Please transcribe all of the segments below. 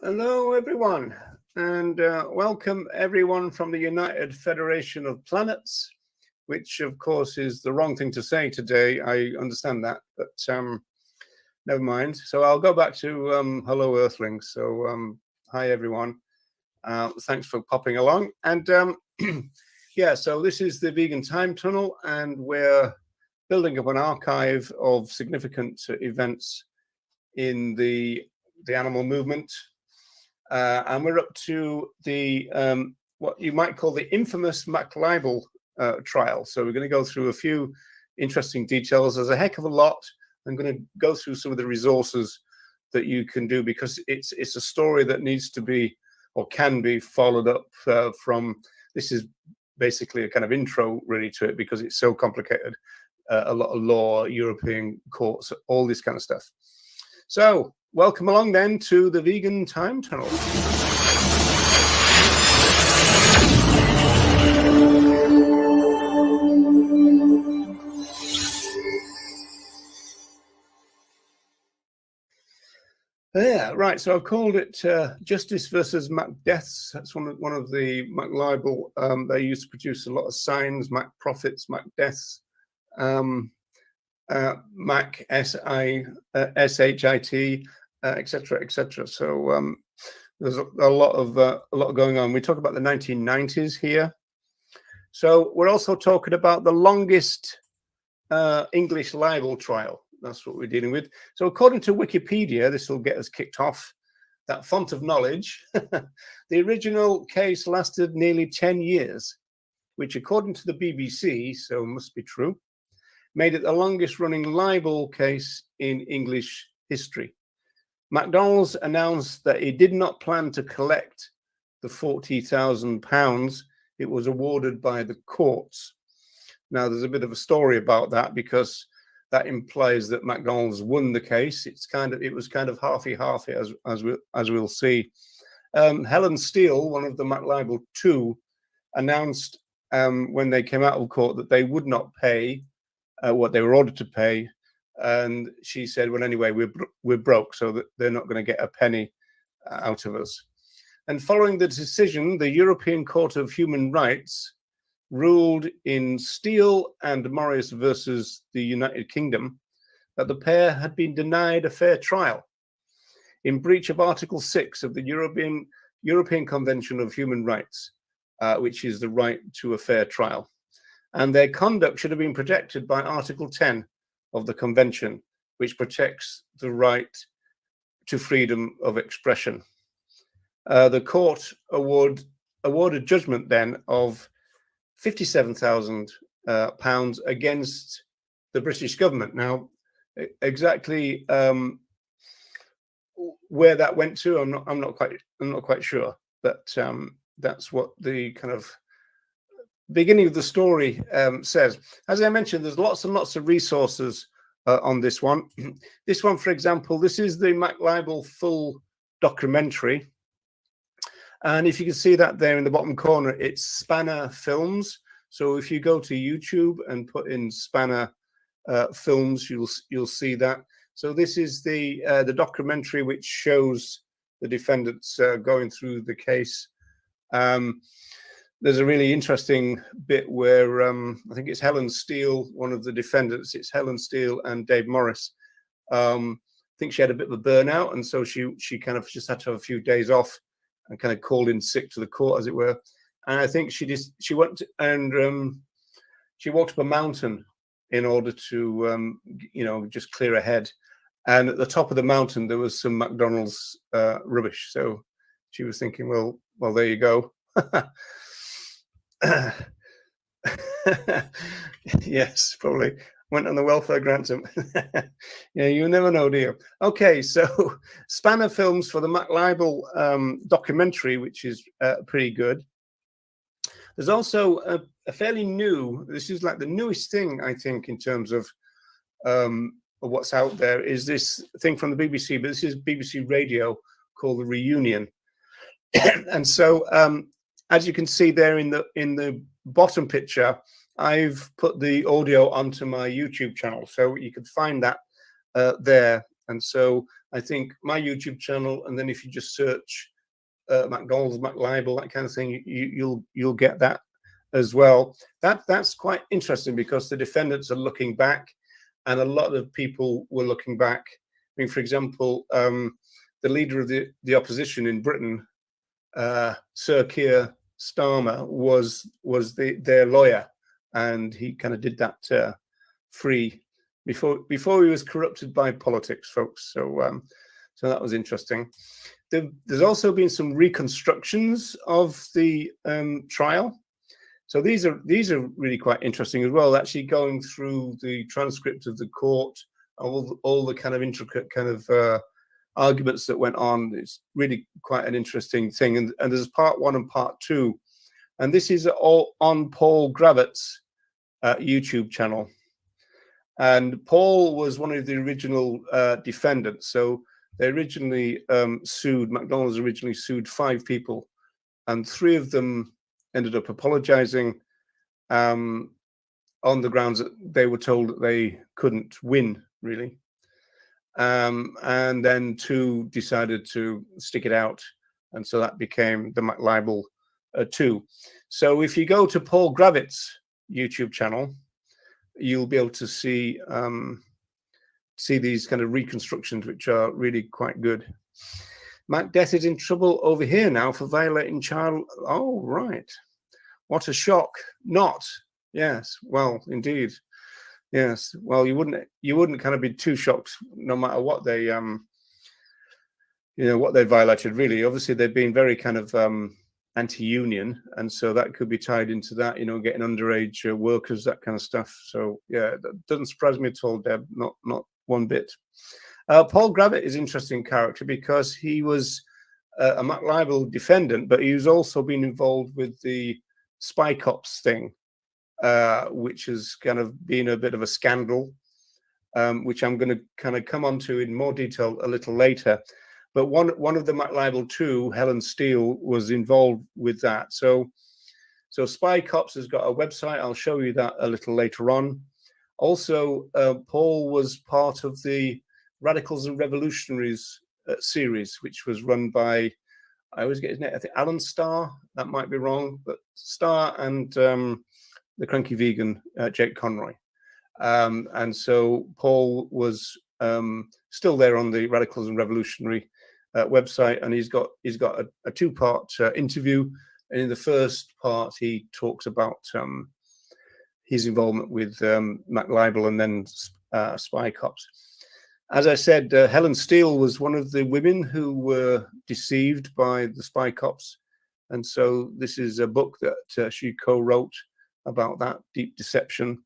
Hello, everyone, and welcome everyone from the United Federation of Planets, which, of course, is the wrong thing to say today. I understand that, but never mind. So I'll go back to hello, Earthlings. So hi, everyone. Thanks for popping along. And yeah, so this is the Vegan Time Tunnel, and we're building up an archive of significant events in the animal movement. And we're up to the what you might call the infamous McLibel trial. So we're going to go through a few interesting details. There's a heck of a lot. I'm going to go through some of the resources that you can do, because it's a story that needs to be or can be followed up from. This is basically a kind of intro really to it, because it's so complicated. A lot of law, European courts, all this kind of stuff. So welcome along then to the Vegan Time Tunnel. Yeah, right. So I've called it Justice versus Macdeaths. That's one of the McLibel. They used to produce a lot of signs, Mac Prophets, Macdeaths, Mac SHIT, etc., etc. So there's a lot going on. We talk about the 1990s here. So we're also talking about the longest English libel trial. That's what we're dealing with. So according to Wikipedia, this will get us kicked off, that font of knowledge, the original case lasted nearly 10 years, which according to the BBC, so must be true, made it the longest running libel case in English history. McDonald's announced that he did not plan to collect the £40,000 it was awarded by the courts. Now, there's a bit of a story about that, because that implies that McDonald's won the case. It was kind of halfy as we'll see. Helen Steele, one of the McLibel 2, announced when they came out of court that they would not pay what they were ordered to pay, and she said, well, anyway, we're broke, so that they're not going to get a penny out of us. And following the decision, the European Court of Human Rights ruled in Steele and Morris versus the United Kingdom that the pair had been denied a fair trial in breach of Article 6 of the European Convention of Human Rights, which is the right to a fair trial. And their conduct should have been protected by Article 10 of the Convention, which protects the right to freedom of expression. The court awarded judgment then of £57,000 against the British government. Now, exactly where that went to, I'm not quite sure, but that's what the kind of beginning of the story says. As I mentioned, there's lots and lots of resources on this one. This one, for example, this is the McLibel full documentary. And if you can see that there in the bottom corner, it's Spanner Films. So if you go to YouTube and put in Spanner Films, you'll see that. So this is the documentary which shows the defendants going through the case. There's a really interesting bit where I think it's Helen Steele, one of the defendants. It's Helen Steele and Dave Morris. I think she had a bit of a burnout, and so she kind of just had to have a few days off and kind of called in sick to the court, as it were. And I think she went and she walked up a mountain in order to just clear her head. And at the top of the mountain there was some McDonald's rubbish. So she was thinking, well, there you go. Yes, probably went on the welfare grant. Yeah, you never know, do you? Okay, so Spanner Films for the McLibel documentary, which is pretty good. There's also a fairly new, this is like the newest thing, I think, in terms of what's out there, is this thing from the BBC, but this is BBC Radio, called The Reunion. And so as you can see there in the bottom picture, I've put the audio onto my YouTube channel, so you can find that there. And so I think my YouTube channel, and then if you just search McDonald's, McLibel, that kind of thing, you'll get that as well. That's quite interesting because the defendants are looking back, and a lot of people were looking back. I mean, for example, the leader of the opposition in Britain, Sir Keir Starmer, was their lawyer, and he kind of did that free before he was corrupted by politics, folks. So so that was interesting. There's also been some reconstructions of the trial. So these are really quite interesting as well. Actually, going through the transcript of the court, all the kind of intricate kind of arguments that went on, it's really quite an interesting thing. And there's part 1 and part 2, and this is all on Paul Gravitt's YouTube channel. And Paul was one of the original defendants. So they originally McDonald's originally sued 5 people, and 3 of them ended up apologizing on the grounds that they were told that they couldn't win, really. And then 2 decided to stick it out, and so that became the McLibel 2. So if you go to Paul Gravitt's YouTube channel, you'll be able to see these kind of reconstructions, which are really quite good. Mac Death is in trouble over here now for violating child. Oh, right. What a shock. Not. Yes. Well, indeed. Yes. Well, you wouldn't kind of be too shocked no matter what they what they violated, really. Obviously, they've been very kind of anti-union, and so that could be tied into that, getting underage workers, that kind of stuff. So yeah, that doesn't surprise me at all, Deb. Not one bit. Paul Gravitt is an interesting character because he was a McLibel defendant, but he's also been involved with the spy cops thing, which has kind of been a bit of a scandal, which I'm going to kind of come on to in more detail a little later. But one of the McLibel 2, Helen Steele, was involved with that. So Spy Cops has got a website. I'll show you that a little later on. Also, Paul was part of the Radicals and Revolutionaries series, which was run by, I always get his name, I think Alan Starr. That might be wrong, but Starr and the cranky vegan, Jake Conroy. And so Paul was still there on the Radicals and Revolutionary website, and he's got a 2-part interview. And in the first part, he talks about his involvement with McLibel and then Spy Cops. As I said, Helen Steele was one of the women who were deceived by the Spy Cops, and so this is a book that she co-wrote about that deep deception.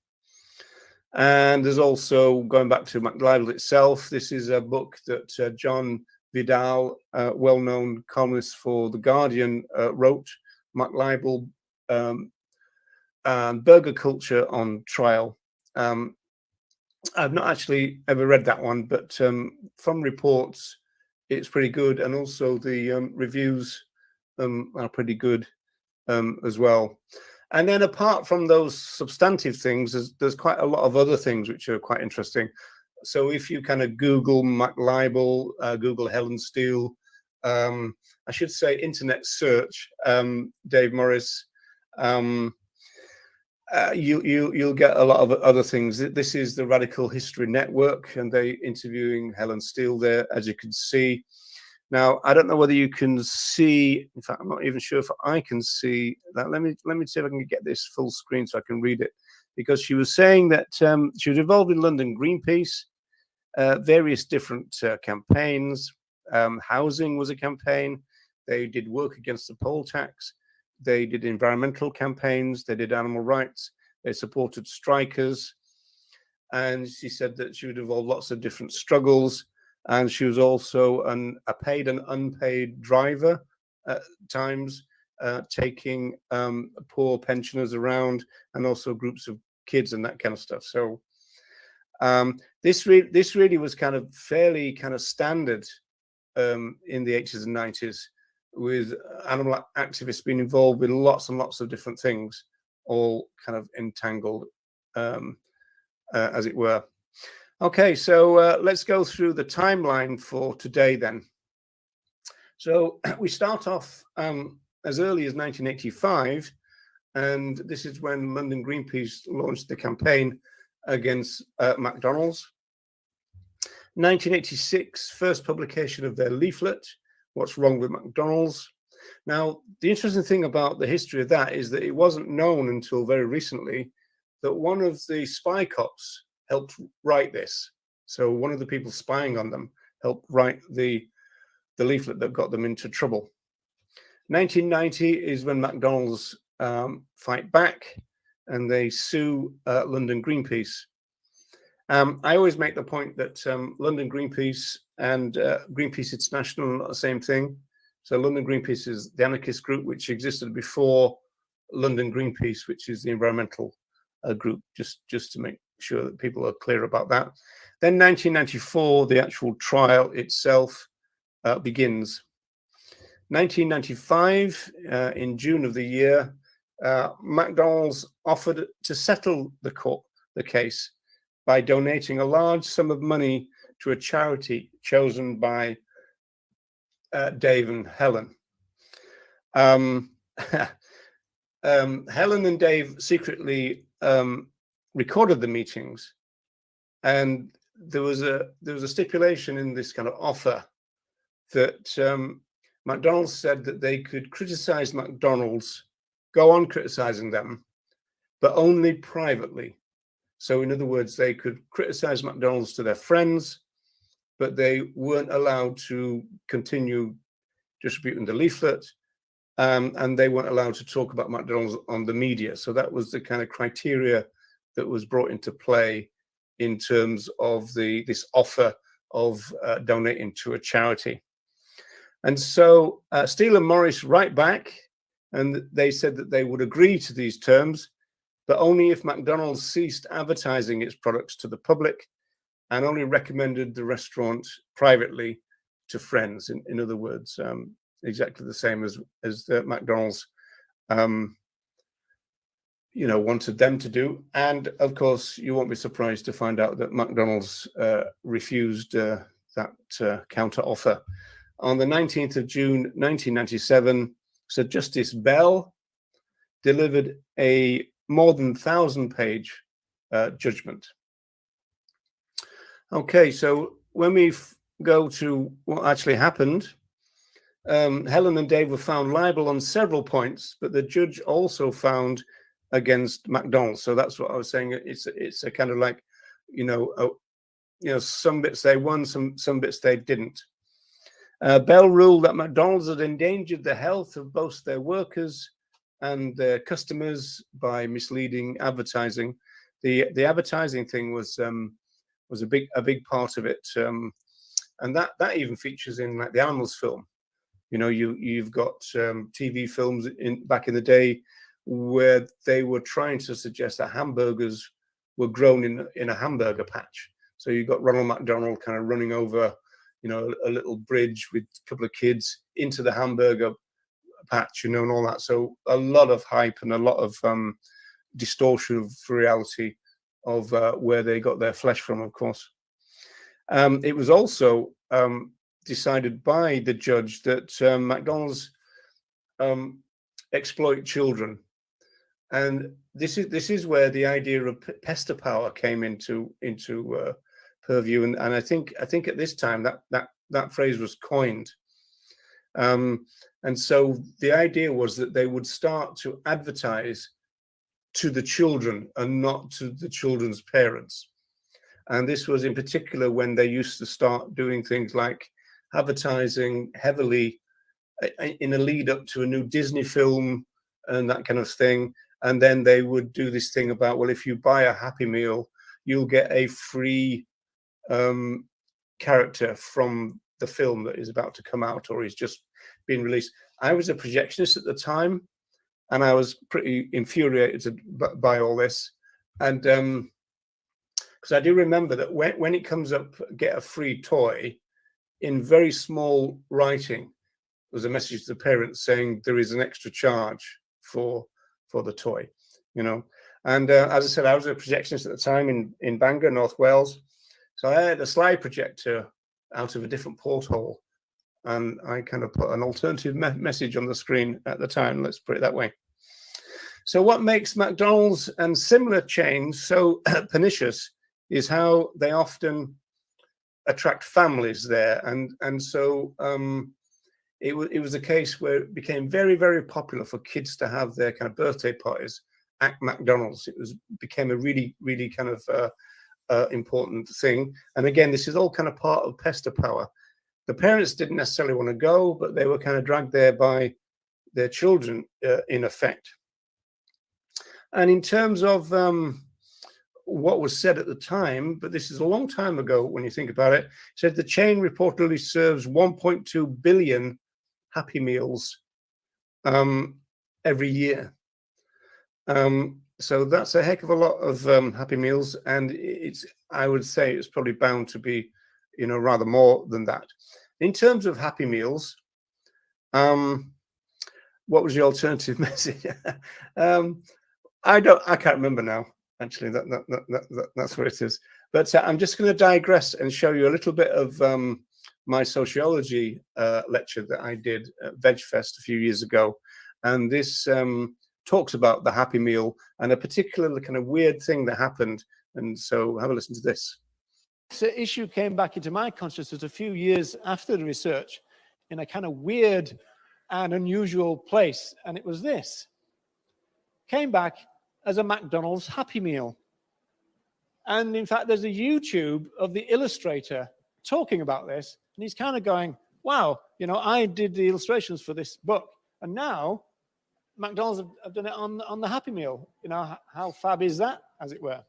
And there's also, going back to McLibel itself, this is a book that John Vidal, well-known columnist for The Guardian, wrote, McLibel and Burger Culture on Trial. I've not actually ever read that one, but from reports, it's pretty good. And also the reviews are pretty good as well. And then apart from those substantive things, there's quite a lot of other things which are quite interesting. So if you kind of Google McLibel, Google Helen Steele, I should say internet search, Dave Morris, you'll get a lot of other things. This is the Radical History Network, and they interviewing Helen Steele there, as you can see. Now, I don't know whether you can see. In fact, I'm not even sure if I can see that. Let me see if I can get this full screen so I can read it. Because she was saying that she was involved in London Greenpeace, various different campaigns. Housing was a campaign. They did work against the poll tax. They did environmental campaigns. They did animal rights. They supported strikers. And she said that she would involve lots of different struggles. And she was also a paid and unpaid driver at times, taking poor pensioners around, and also groups of kids and that kind of stuff. So this really was kind of fairly kind of standard in the 80s and 90s, with animal activists being involved with lots and lots of different things, all kind of entangled, as it were. Okay, so let's go through the timeline for today then. So we start off as early as 1985, and this is when London Greenpeace launched the campaign against McDonald's. 1986, first publication of their leaflet, What's Wrong with McDonald's? Now, the interesting thing about the history of that is that it wasn't known until very recently that one of the spy cops helped write this. So one of the people spying on them helped write the leaflet that got them into trouble. 1990 is when McDonald's fight back and they sue London Greenpeace. I always make the point that London Greenpeace and Greenpeace International are not the same thing. So London Greenpeace is the anarchist group which existed before London Greenpeace, which is the environmental group, just to make sure that people are clear about that. Then 1994, the actual trial itself begins. 1995, in June of the year, McDonald's offered to settle the case by donating a large sum of money to a charity chosen by Dave and Helen. Helen and Dave secretly recorded the meetings, and there was a stipulation in this kind of offer that McDonald's said that they could criticize McDonald's, go on criticizing them, but only privately. So in other words, they could criticize McDonald's to their friends, but they weren't allowed to continue distributing the leaflet, and they weren't allowed to talk about McDonald's on the media. So that was the kind of criteria that was brought into play in terms of this offer of donating to a charity. And so Steele and Morris write back, and they said that they would agree to these terms, but only if McDonald's ceased advertising its products to the public and only recommended the restaurant privately to friends. In other words, exactly the same as McDonald's wanted them to do. And of course, you won't be surprised to find out that McDonald's refused that counter offer. On the 19th of June, 1997, Sir Justice Bell delivered a more than 1,000-page judgment. Okay, so when we go to what actually happened, Helen and Dave were found liable on several points, but the judge also found against McDonald's. So that's what I was saying. It's a kind of like, some bits they won, some bits they didn't. Bell ruled that McDonald's had endangered the health of both their workers and their customers by misleading advertising. The advertising thing was a big part of it, and that even features in like the animals film. You've got TV films back in the day where they were trying to suggest that hamburgers were grown in a hamburger patch. So you got Ronald McDonald kind of running over, a little bridge with a couple of kids into the hamburger patch, and all that. So a lot of hype and a lot of distortion of reality of where they got their flesh from, of course. It was also decided by the judge that McDonald's exploit children, and this is where the idea of pester power came into purview, and I think at this time that phrase was coined, and so the idea was that they would start to advertise to the children and not to the children's parents. And this was in particular when they used to start doing things like advertising heavily in a lead up to a new Disney film and that kind of thing. And then they would do this thing about, well, if you buy a Happy Meal, you'll get a free character from the film that is about to come out or is just being released. I was a projectionist at the time, and I was pretty infuriated by all this. And because I do remember that when it comes up, get a free toy, in very small writing, was a message to the parents saying there is an extra charge for the toy, And as I said, I was a projectionist at the time in Bangor, North Wales. So I had a slide projector out of a different porthole, and I kind of put an alternative message on the screen at the time, let's put it that way. So what makes McDonald's and similar chains so pernicious is how they often attract families there. And so it was a case where it became very, very popular for kids to have their kind of birthday parties at McDonald's. It became a really, really kind of important thing. And again, this is all kind of part of pester power. The parents didn't necessarily want to go, but they were kind of dragged there by their children, in effect. And in terms of what was said at the time, but this is a long time ago when you think about it, said the chain reportedly serves 1.2 billion Happy Meals every year. So that's a heck of a lot of Happy Meals, and I would say it's probably bound to be, rather more than that. In terms of Happy Meals, what was the alternative message? I can't remember now. Actually, that's what it is. But I'm just going to digress and show you a little bit of my sociology lecture that I did at VegFest a few years ago, and this talks about the Happy Meal and a particular kind of weird thing that happened. And so, have a listen to this. This issue came back into my consciousness a few years after the research, in a kind of weird and unusual place, and it was this. Came back as a McDonald's Happy Meal. And in fact, there's a YouTube of the illustrator talking about this, and he's kind of going, wow, I did the illustrations for this book, and now McDonald's have done it on the Happy Meal. How fab is that, as it were?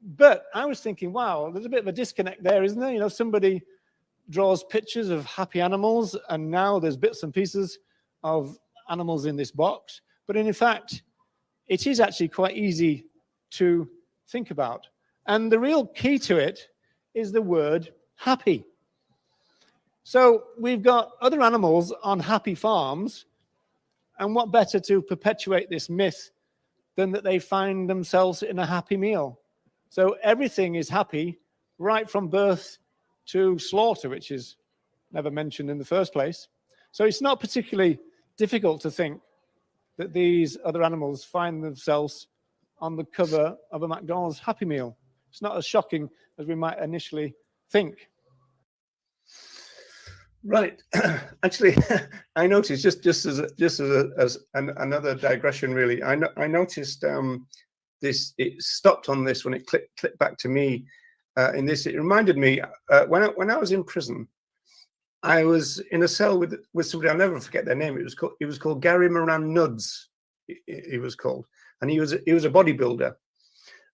But I was thinking, wow, there's a bit of a disconnect there, isn't there? Somebody draws pictures of happy animals, and now there's bits and pieces of animals in this box. But in fact, it is actually quite easy to think about. And the real key to it is the word happy. So we've got other animals on happy farms, and what better to perpetuate this myth than that they find themselves in a happy meal. So everything is happy right from birth to slaughter, which is never mentioned in the first place. So it's not particularly difficult to think that these other animals find themselves on the cover of a McDonald's Happy Meal. It's not as shocking as we might initially think. Right. Actually, I noticed just as another digression, really. I noticed this. It stopped on this when it clicked back to me. In this, it reminded me when I was in prison. I was in a cell with somebody. I'll never forget their name. It was called Gary Moran Nuds. He was called, and he was a bodybuilder.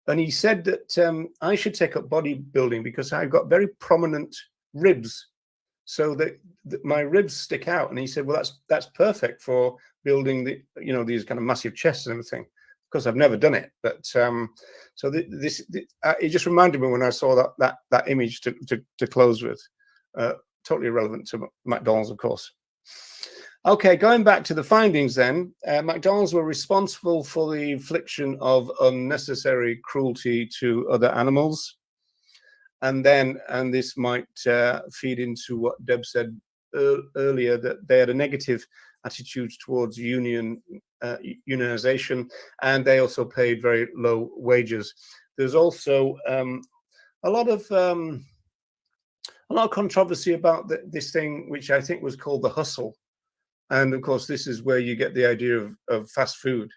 And he said that I should take up bodybuilding because I've got very prominent ribs, so that my ribs stick out. And he said, well, that's perfect for building these kind of massive chests and everything. Of course, I've never done it, but it just reminded me when I saw that image to close with. Totally irrelevant to McDonald's, of course. Okay, going back to the findings then, McDonald's were responsible for the infliction of unnecessary cruelty to other animals. And this might feed into what Deb said earlier, that they had a negative attitude towards unionization, and they also paid very low wages. There's also a lot of controversy about this thing, which I think was called the hustle. And of course, this is where you get the idea of fast food,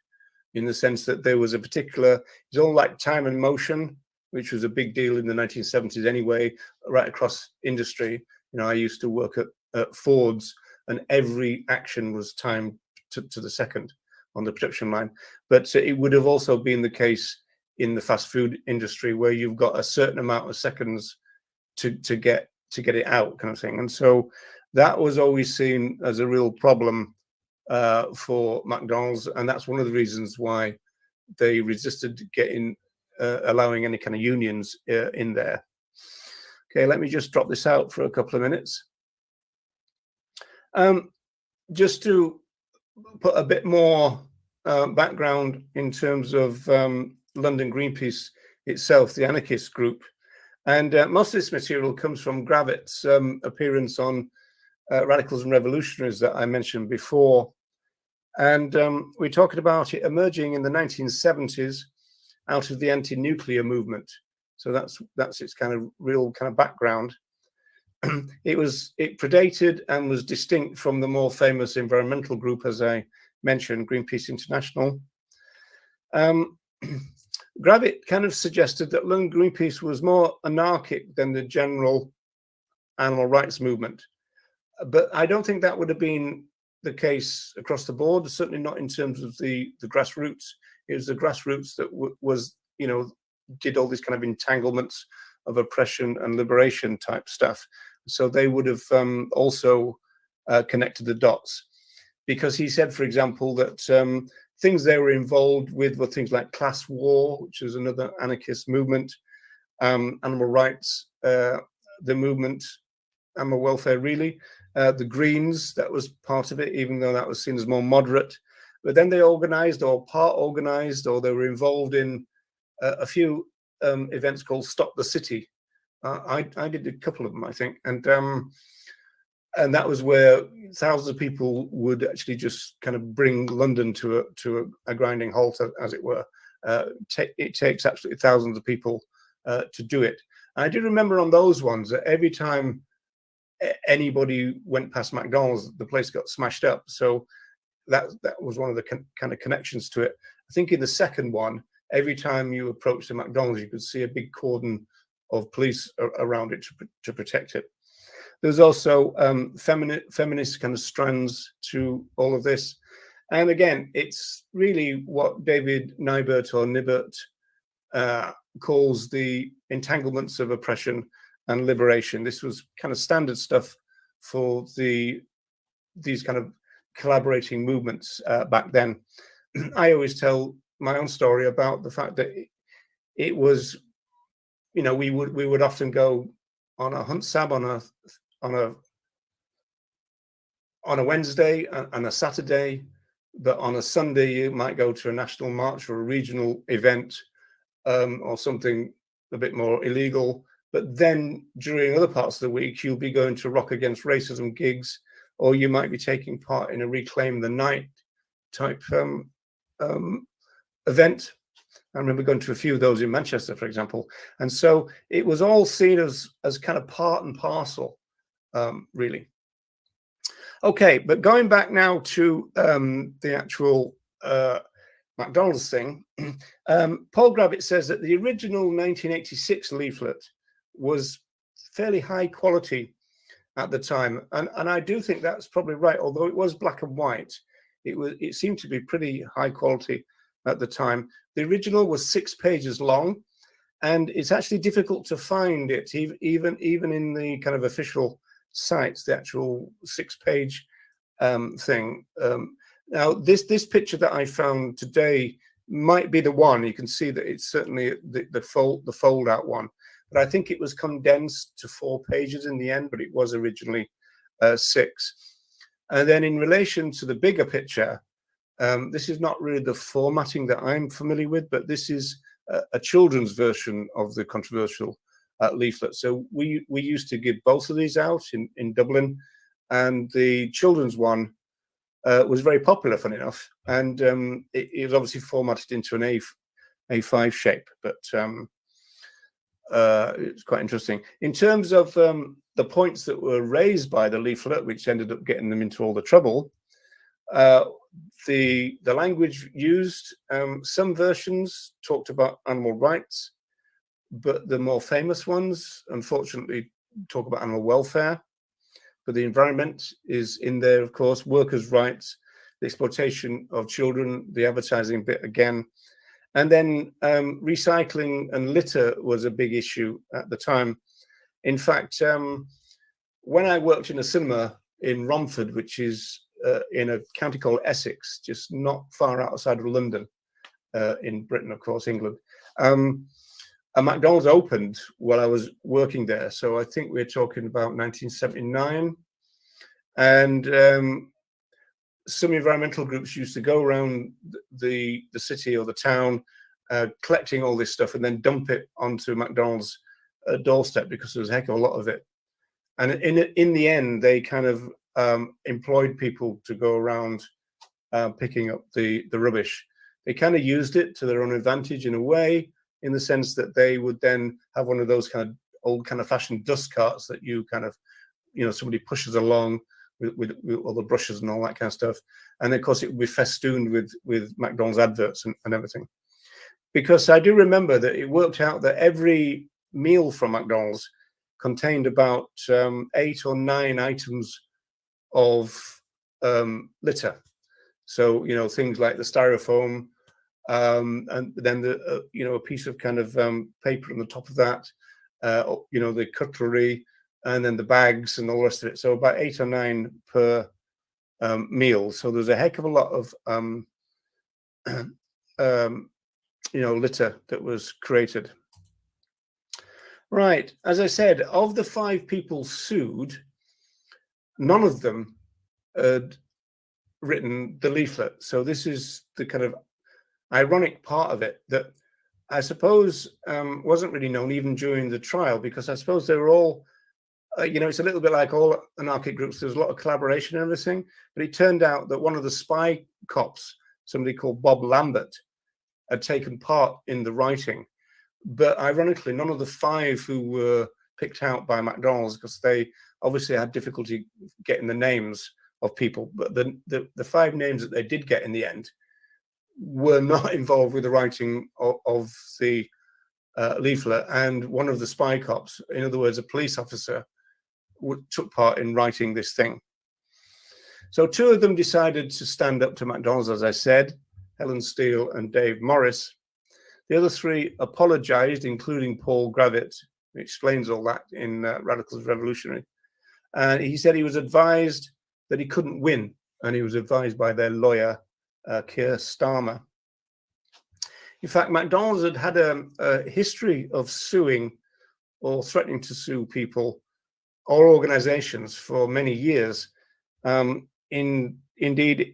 in the sense that there was a particular, it's all like time and motion, which was a big deal in the 1970s anyway, right across industry. I used to work at Ford's, and every action was timed to the second on the production line. But it would have also been the case in the fast food industry, where you've got a certain amount of seconds to get it out, kind of thing. And so that was always seen as a real problem for McDonald's, and that's one of the reasons why they resisted allowing any kind of unions in there. Okay, let me just drop this out for a couple of minutes. Just to put a bit more background in terms of London Greenpeace itself, the anarchist group. And most of this material comes from Gravitt's appearance on Radicals and Revolutionaries that I mentioned before. And we're talking about it emerging in the 1970s out of the anti-nuclear movement. So that's its kind of real kind of background. It predated and was distinct from the more famous environmental group, as I mentioned, Greenpeace International. Gravitt kind of suggested that London Greenpeace was more anarchic than the general animal rights movement. But I don't think that would have been the case across the board, certainly not in terms of the grassroots. It was the grassroots that was, you know, did all these kind of entanglements of oppression and liberation type stuff. So they would have also connected the dots, because he said, for example, that things they were involved with were things like class war, which is another anarchist movement, animal rights, the movement, animal welfare, really. The Greens, that was part of it, even though that was seen as more moderate. But then they organized or part organized, or they were involved in a few events called Stop the City. I did a couple of them, I think. And that was where thousands of people would actually just kind of bring London to a grinding halt, as it were. It takes absolutely thousands of people to do it. And I do remember on those ones that every time anybody went past McDonald's, the place got smashed up. So that was one of the kind of connections to it. I think in the second one, every time you approached the McDonald's, you could see a big cordon of police around it to protect it. There's also feminist kind of strands to all of this. And again, it's really what David Nibert or Nibert calls the entanglements of oppression and liberation. This was kind of standard stuff for these kind of collaborating movements back then. I always tell my own story about the fact that it was, you know, we would often go on a hunt sab on a Wednesday and a Saturday, but on a Sunday you might go to a national march or a regional event or something a bit more illegal. But then during other parts of the week, you'll be going to Rock Against Racism gigs, or you might be taking part in a Reclaim the Night type event. I remember going to a few of those in Manchester, for example. And so it was all seen as kind of part and parcel, really. Okay, but going back now to the actual McDonald's thing, Paul Gravitt says that the original 1986 leaflet was fairly high quality at the time, and I do think that's probably right. Although it was black and white, it seemed to be pretty high quality at the time. The original was 6 pages long, and it's actually difficult to find it even in the kind of official sites, the actual 6-page thing. Now this picture that I found today might be the one. You can see that it's certainly the fold out one, but I think it was condensed to 4 pages in the end, but it was originally 6. And then in relation to the bigger picture, this is not really the formatting that I'm familiar with, but this is a children's version of the controversial leaflet. So we used to give both of these out in Dublin, and the children's one was very popular, funny enough, and it was obviously formatted into an A5 shape, but it's quite interesting. In terms of the points that were raised by the leaflet, which ended up getting them into all the trouble, the language used, some versions talked about animal rights, but the more famous ones, unfortunately, talk about animal welfare. But the environment is in there, of course, workers' rights, the exploitation of children, the advertising bit again. And then recycling and litter was a big issue at the time. In fact, when I worked in a cinema in Romford, which is in a county called Essex, just not far outside of London, in Britain, of course, England, a McDonald's opened while I was working there. So I think we're talking about 1979. And some environmental groups used to go around the city or the town, collecting all this stuff and then dump it onto McDonald's doorstep because there was a heck of a lot of it. And in the end, they kind of employed people to go around picking up the rubbish. They kind of used it to their own advantage in a way, in the sense that they would then have one of those kind of old kind of fashioned dust carts that you kind of, somebody pushes along with all the brushes and all that kind of stuff. And of course, it would be festooned with McDonald's adverts and everything. Because I do remember that it worked out that every meal from McDonald's contained about 8 or 9 items of litter. So, things like the styrofoam, and then a piece of kind of paper on the top of that, the cutlery, and then the bags and all the rest of it. So about 8 or 9 per meal. So there's a heck of a lot of litter that was created. Right. As I said, of the 5 people sued, none of them had written the leaflet. So this is the kind of ironic part of it that I suppose wasn't really known even during the trial, because I suppose they were all, it's a little bit like all anarchic groups. There's a lot of collaboration and everything. But it turned out that one of the spy cops, somebody called Bob Lambert, had taken part in the writing. But ironically, none of the 5 who were picked out by McDonald's, because they obviously had difficulty getting the names of people, but the 5 names that they did get in the end were not involved with the writing of the leaflet. And one of the spy cops, in other words, a police officer, took part in writing this thing. So 2 of them decided to stand up to McDonald's, as I said, Helen Steele and Dave Morris. The other 3 apologized, including Paul Gravett, who explains all that in Radicals Revolutionary. And he said he was advised that he couldn't win, and he was advised by their lawyer, Keir Starmer. In fact, McDonald's had a history of suing or threatening to sue people or organizations for many years. Indeed,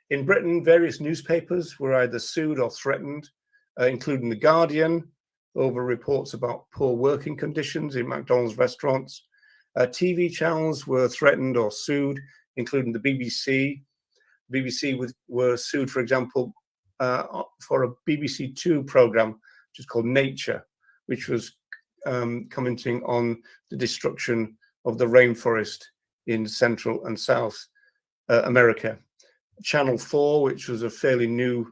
in Britain, various newspapers were either sued or threatened, including The Guardian, over reports about poor working conditions in McDonald's restaurants. TV channels were threatened or sued, including the BBC. BBC were sued, for example, for a BBC Two program, which is called Nature, which was commenting on the destruction of the rainforest in Central and South America. Channel 4, which was a fairly new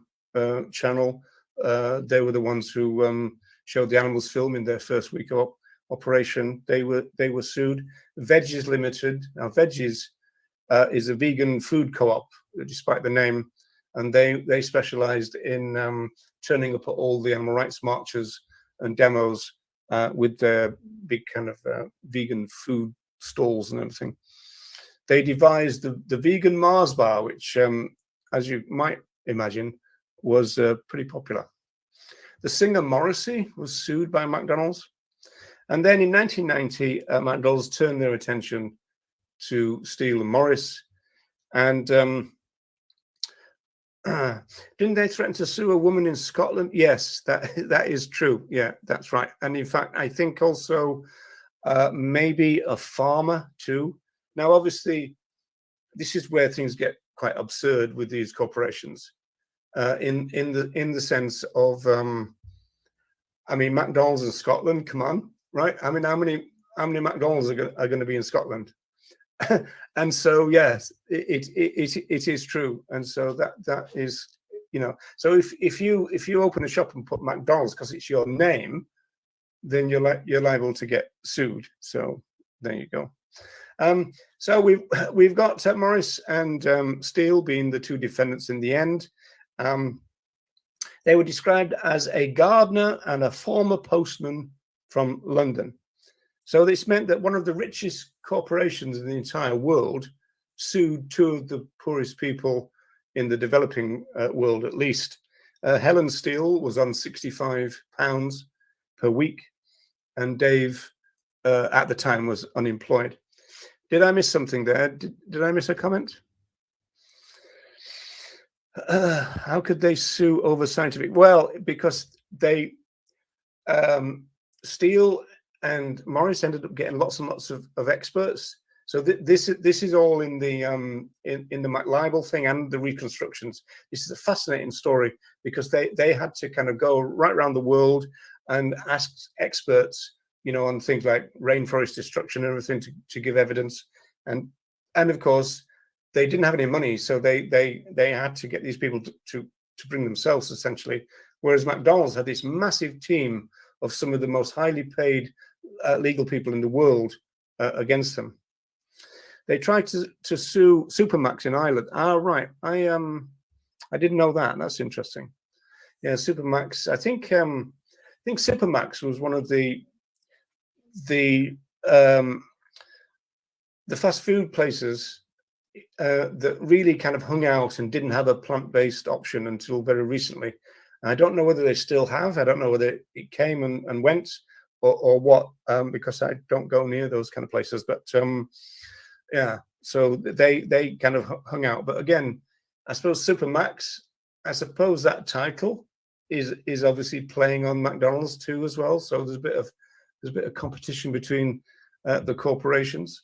channel, they were the ones who showed the animals film in their first week of operation. They were sued. Veggies Limited. Now, Veggies is a vegan food co-op, despite the name, and they specialized in turning up at all the animal rights marches and demos with their big kind of vegan food stalls and everything. They devised the vegan Mars bar, which, as you might imagine, was pretty popular. The singer Morrissey was sued by McDonald's. And then in 1990, McDonald's turned their attention to Steele and Morris. And didn't they threaten to sue a woman in Scotland? Yes, that is true. Yeah, that's right. And in fact, I think also maybe a farmer too. Now, obviously, this is where things get quite absurd with these corporations, in the sense of, I mean, McDonald's in Scotland. Come on, right? I mean, how many McDonald's are going to be in Scotland? And so, yes, it is true. And so that is, so if you open a shop and put McDonald's because it's your name, then you're liable to get sued. So there you go. So we've got Morris and Steele being the 2 defendants in the end. They were described as a gardener and a former postman from London. So this meant that one of the richest corporations in the entire world sued 2 of the poorest people in the developing world, at least. Helen Steele was on £65 per week, and Dave, at the time, was unemployed. Did I miss something there? Did I miss a comment? How could they sue over scientific? Well, because they Steele and Morris ended up getting lots and lots of experts. So this is all in the McLibel thing and the reconstructions. This is a fascinating story because they had to kind of go right around the world and ask experts, you know, on things like rainforest destruction and everything to give evidence. And of course, they didn't have any money, so they had to get these people to bring themselves essentially. Whereas McDonald's had this massive team of some of the most highly paid legal people in the world against them. They tried to sue Supermax in Ireland. Ah, right. I didn't know that. That's interesting. Yeah, Supermax. I think Supermax was one of the fast food places that really kind of hung out and didn't have a plant-based option until very recently. I don't know whether they still have. I don't know whether it came and went or what, because I don't go near those kind of places. But yeah, so they kind of hung out. But again, I suppose Supermax, I suppose that title is obviously playing on McDonald's too as well. So there's a bit of competition between the corporations.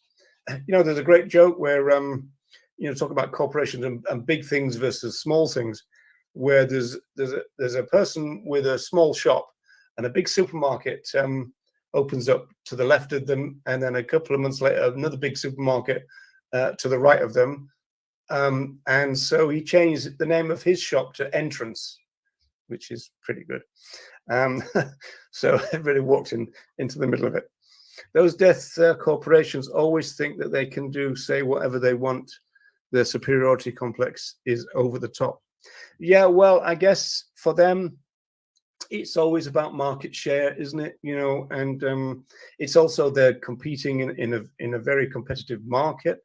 You know, there's a great joke where you know, talk about corporations and big things versus small things, where there's a person with a small shop and a big supermarket opens up to the left of them, and then a couple of months later another big supermarket to the right of them, and so he changed the name of his shop to Entrance, which is pretty good. So everybody walked into the middle of it. Those death corporations always think that they can say whatever they want. Their superiority complex is over the top. Yeah, well, I guess for them, it's always about market share, isn't it? You know, and it's also they're competing in a very competitive market,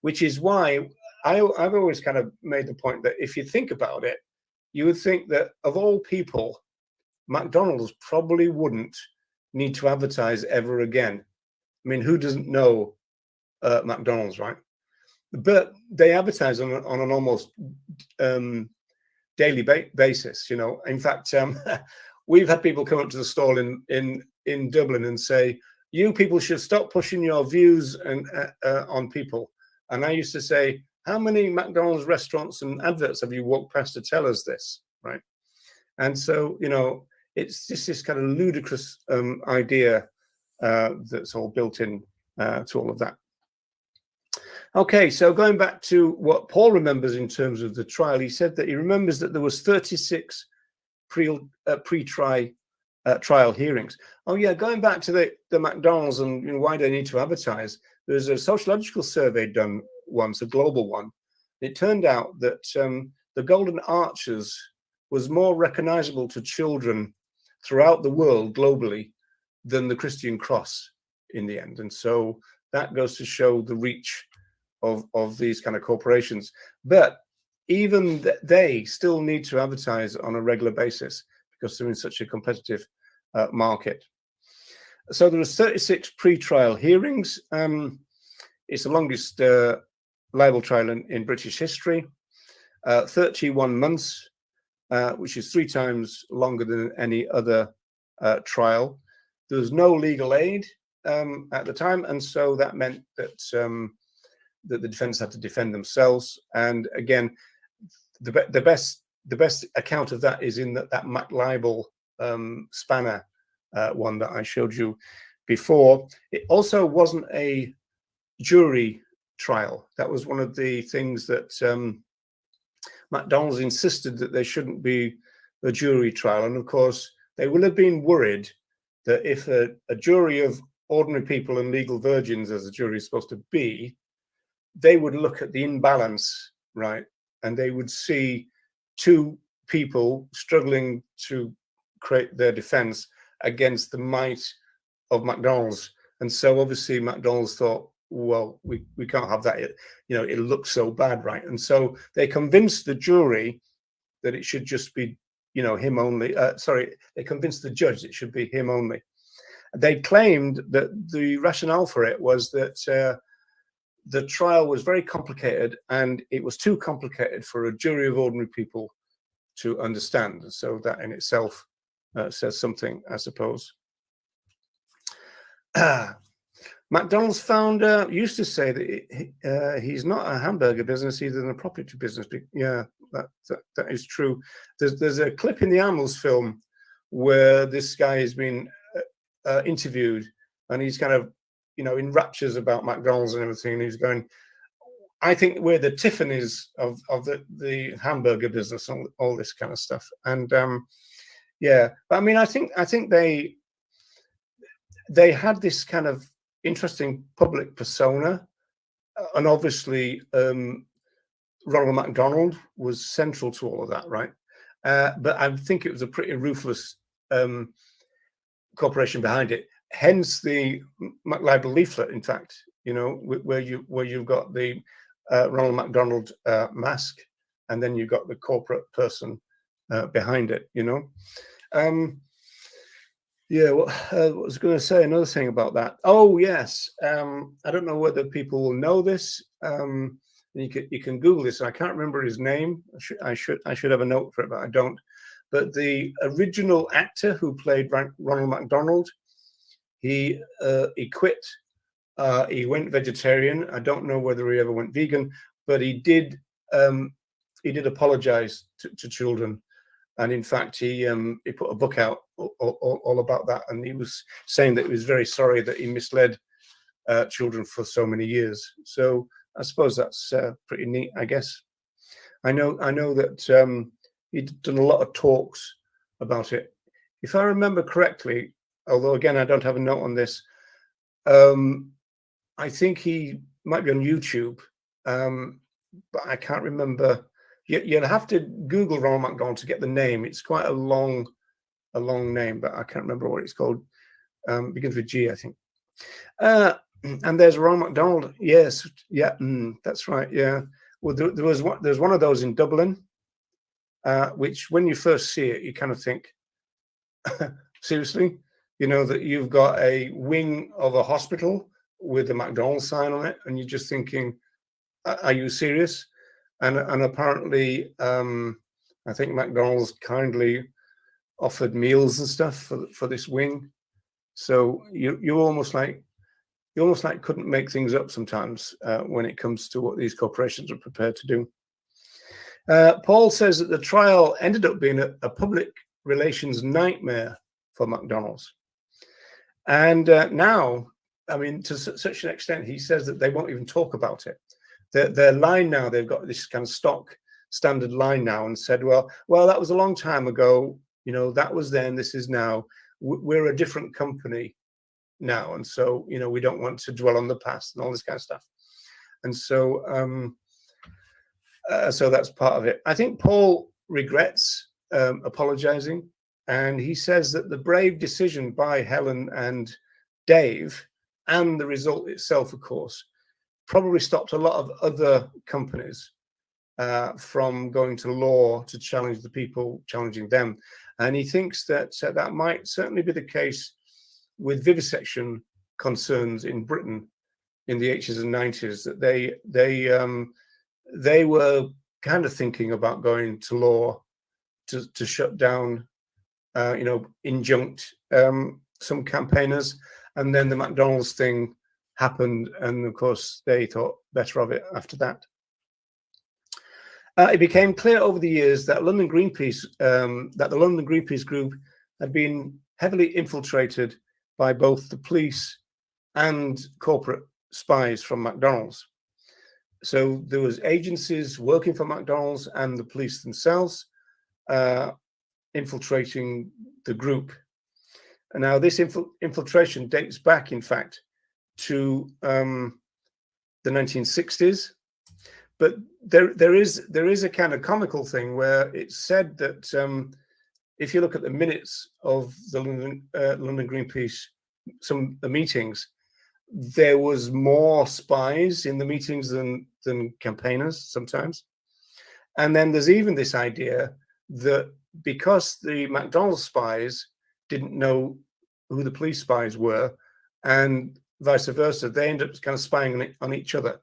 which is why I've always kind of made the point that if you think about it, you would think that of all people, McDonald's probably wouldn't need to advertise ever again. I mean, who doesn't know McDonald's, right? But they advertise on an almost daily basis. You know, in fact, we've had people come up to the stall in Dublin and say, "You people should stop pushing your views and on people." And I used to say, "How many McDonald's restaurants and adverts have you walked past to tell us this?" Right? And so, you know, it's just this kind of ludicrous idea that's all built in to all of that. Okay, so going back to what Paul remembers in terms of the trial, he said that he remembers that there was 36 pre-trial hearings. Oh yeah, going back to the McDonald's and, you know, why they need to advertise. There's a sociological survey done once, a global one. It turned out that the Golden Arches was more recognizable to children throughout the world globally than the Christian Cross in the end. And so that goes to show the reach of these kind of corporations. But even they still need to advertise on a regular basis because they're in such a competitive market. So there was 36 pre-trial hearings. It's the longest libel trial in British history. 31 months, which is 3 times longer than any other trial. There was no legal aid at the time, and so that meant that that the defense had to defend themselves. And again, the best account of that is in that McLibel Spanner one that I showed you before. It also wasn't a jury trial. That was one of the things that McDonald's insisted that there shouldn't be a jury trial. And of course, they will have been worried that if a jury of ordinary people and legal virgins, as a jury is supposed to be, they would look at the imbalance, right? And they would see 2 people struggling to create their defense against the might of McDonald's. And so obviously McDonald's thought, well, we can't have that. You know, it looks so bad, right? And so they convinced the jury that it should just be, you know, him only. Sorry, they convinced the judge it should be him only. They claimed that the rationale for it was that the trial was very complicated and it was too complicated for a jury of ordinary people to understand. So that in itself says something, I suppose. McDonald's founder used to say that he's not a hamburger business, he's an a property business. Yeah, that is true. There's a clip in the Animals film where this guy has been interviewed, and he's kind of, you know, in raptures about McDonald's and everything. And he's going, I think we're the Tiffany's of the hamburger business, all this kind of stuff. And yeah, but I mean, I think they had this kind of interesting public persona, and obviously Ronald McDonald was central to all of that, right? But I think it was a pretty ruthless corporation behind it. Hence the McLibel leaflet, in fact, you know, where you've got the Ronald McDonald mask, and then you've got the corporate person behind it, you know. Yeah, what I was going to say another thing about that. Oh yes, I don't know whether people will know this. You can Google this. I can't remember his name. I should have a note for it, but I don't. But the original actor who played Ronald McDonald, he quit. He went vegetarian. I don't know whether he ever went vegan, but he did apologize to children. And in fact, he put a book out all about that, and he was saying that he was very sorry that he misled children for so many years. So I suppose that's pretty neat, I guess. I know that he'd done a lot of talks about it. If I remember correctly, although again I don't have a note on this, I think he might be on YouTube, but I can't remember. You'll have to Google Ronald McDonald to get the name. It's quite a long name, but I can't remember what it's called. Begins with G, I think. And there's Ronald McDonald. Yes, yeah, that's right. Yeah. Well, there's one of those in Dublin, which when you first see it, you kind of think, seriously, you know, that you've got a wing of a hospital with a McDonald's sign on it, and you're just thinking, are you serious? And apparently, I think McDonald's kindly offered meals and stuff for this wing. So you almost like couldn't make things up sometimes when it comes to what these corporations are prepared to do. Paul says that the trial ended up being a public relations nightmare for McDonald's. And now, I mean, to such an extent, he says that they won't even talk about it. Their line now, they've got this kind of stock standard line now, and said, well, that was a long time ago. You know, that was then, this is now. We're a different company now. And so, you know, we don't want to dwell on the past and all this kind of stuff. And so, so that's part of it. I think Paul regrets apologizing. And he says that the brave decision by Helen and Dave, and the result itself, of course, probably stopped a lot of other companies from going to law to challenge the people challenging them. And he thinks that that might certainly be the case with vivisection concerns in Britain in the 80s and 90s, that they were kind of thinking about going to law to shut down, you know, injunct some campaigners. And then the McDonald's thing happened, and of course they thought better of it after that. It became clear over the years that the London Greenpeace group had been heavily infiltrated by both the police and corporate spies from McDonald's. So there was agencies working for McDonald's and the police themselves infiltrating the group. And now this infiltration dates back, in fact, to the 1960s. But there is a kind of comical thing where it's said that if you look at the minutes of the London Greenpeace, some the meetings, there was more spies in the meetings than campaigners sometimes. And then there's even this idea that because the McDonald's spies didn't know who the police spies were, and vice versa, they ended up kind of spying on each other.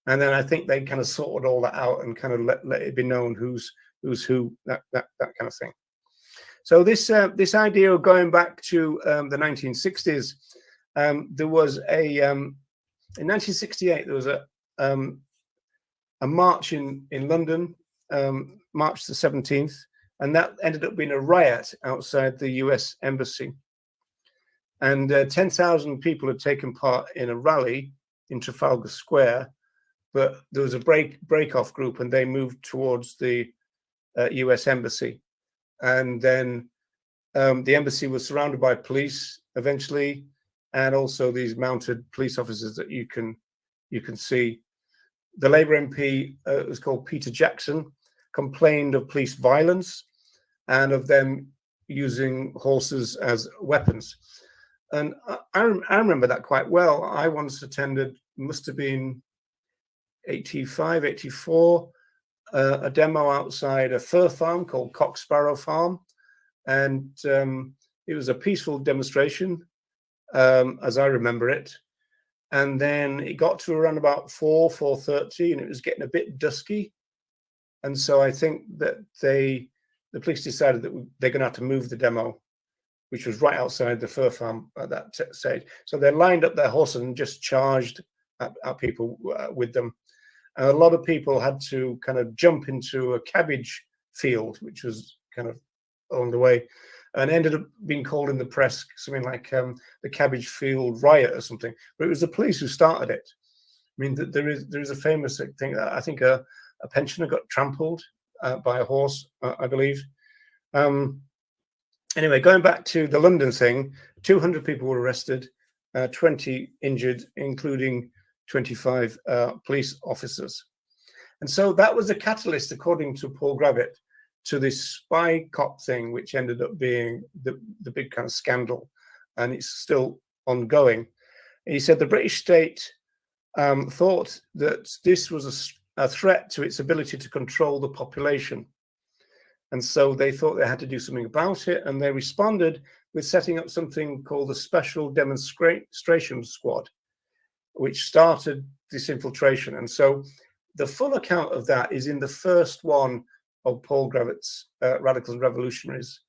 And then I think they kind of sorted all that out and kind of let it be known who's who, that kind of thing. So this idea of going back to the 1960s, there was in 1968 there was a march in London, March the 17th, and that ended up being a riot outside the US Embassy. And 10,000 people had taken part in a rally in Trafalgar Square, but there was a break-off group, and they moved towards the US Embassy. And then the embassy was surrounded by police eventually, and also these mounted police officers that you can see. The Labour MP, was called Peter Jackson, complained of police violence and of them using horses as weapons. And I remember that quite well. I once attended, must have been 85, 84, a demo outside a fur farm called Cock Sparrow Farm. And it was a peaceful demonstration, as I remember it. And then it got to around about 4:30, and it was getting a bit dusky. And so I think that the police decided that they're going to have to move the demo, which was right outside the fur farm at that stage. So they lined up their horses and just charged at people with them. And a lot of people had to kind of jump into a cabbage field, which was kind of along the way, and ended up being called in the press something like the cabbage field riot or something. But it was the police who started it. I mean, there is a famous thing that I think a pensioner got trampled by a horse, I believe. Anyway, going back to the London thing, 200 people were arrested, 20 injured, including 25 police officers. And so that was a catalyst, according to Paul Gravett, to this spy cop thing, which ended up being the big kind of scandal, and it's still ongoing. And he said the British state thought that this was a threat to its ability to control the population. And so they thought they had to do something about it, and they responded with setting up something called the Special Demonstration Squad, which started this infiltration. And so the full account of that is in the first one of Paul Gravett's Radicals and Revolutionaries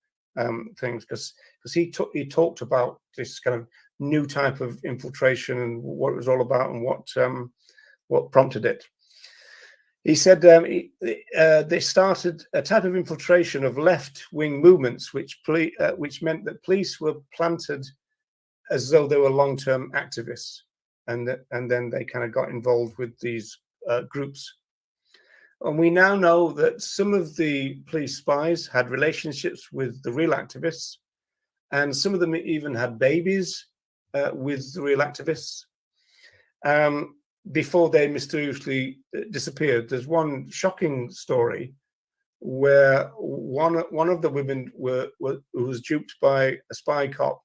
things, because he talked about this kind of new type of infiltration and what it was all about and what prompted it. He said they started a type of infiltration of left-wing movements, which meant that police were planted as though they were long-term activists, and then they kind of got involved with these groups. And we now know that some of the police spies had relationships with the real activists, and some of them even had babies with the real activists before they mysteriously disappeared. There's one shocking story where one of the women was duped by a spy cop,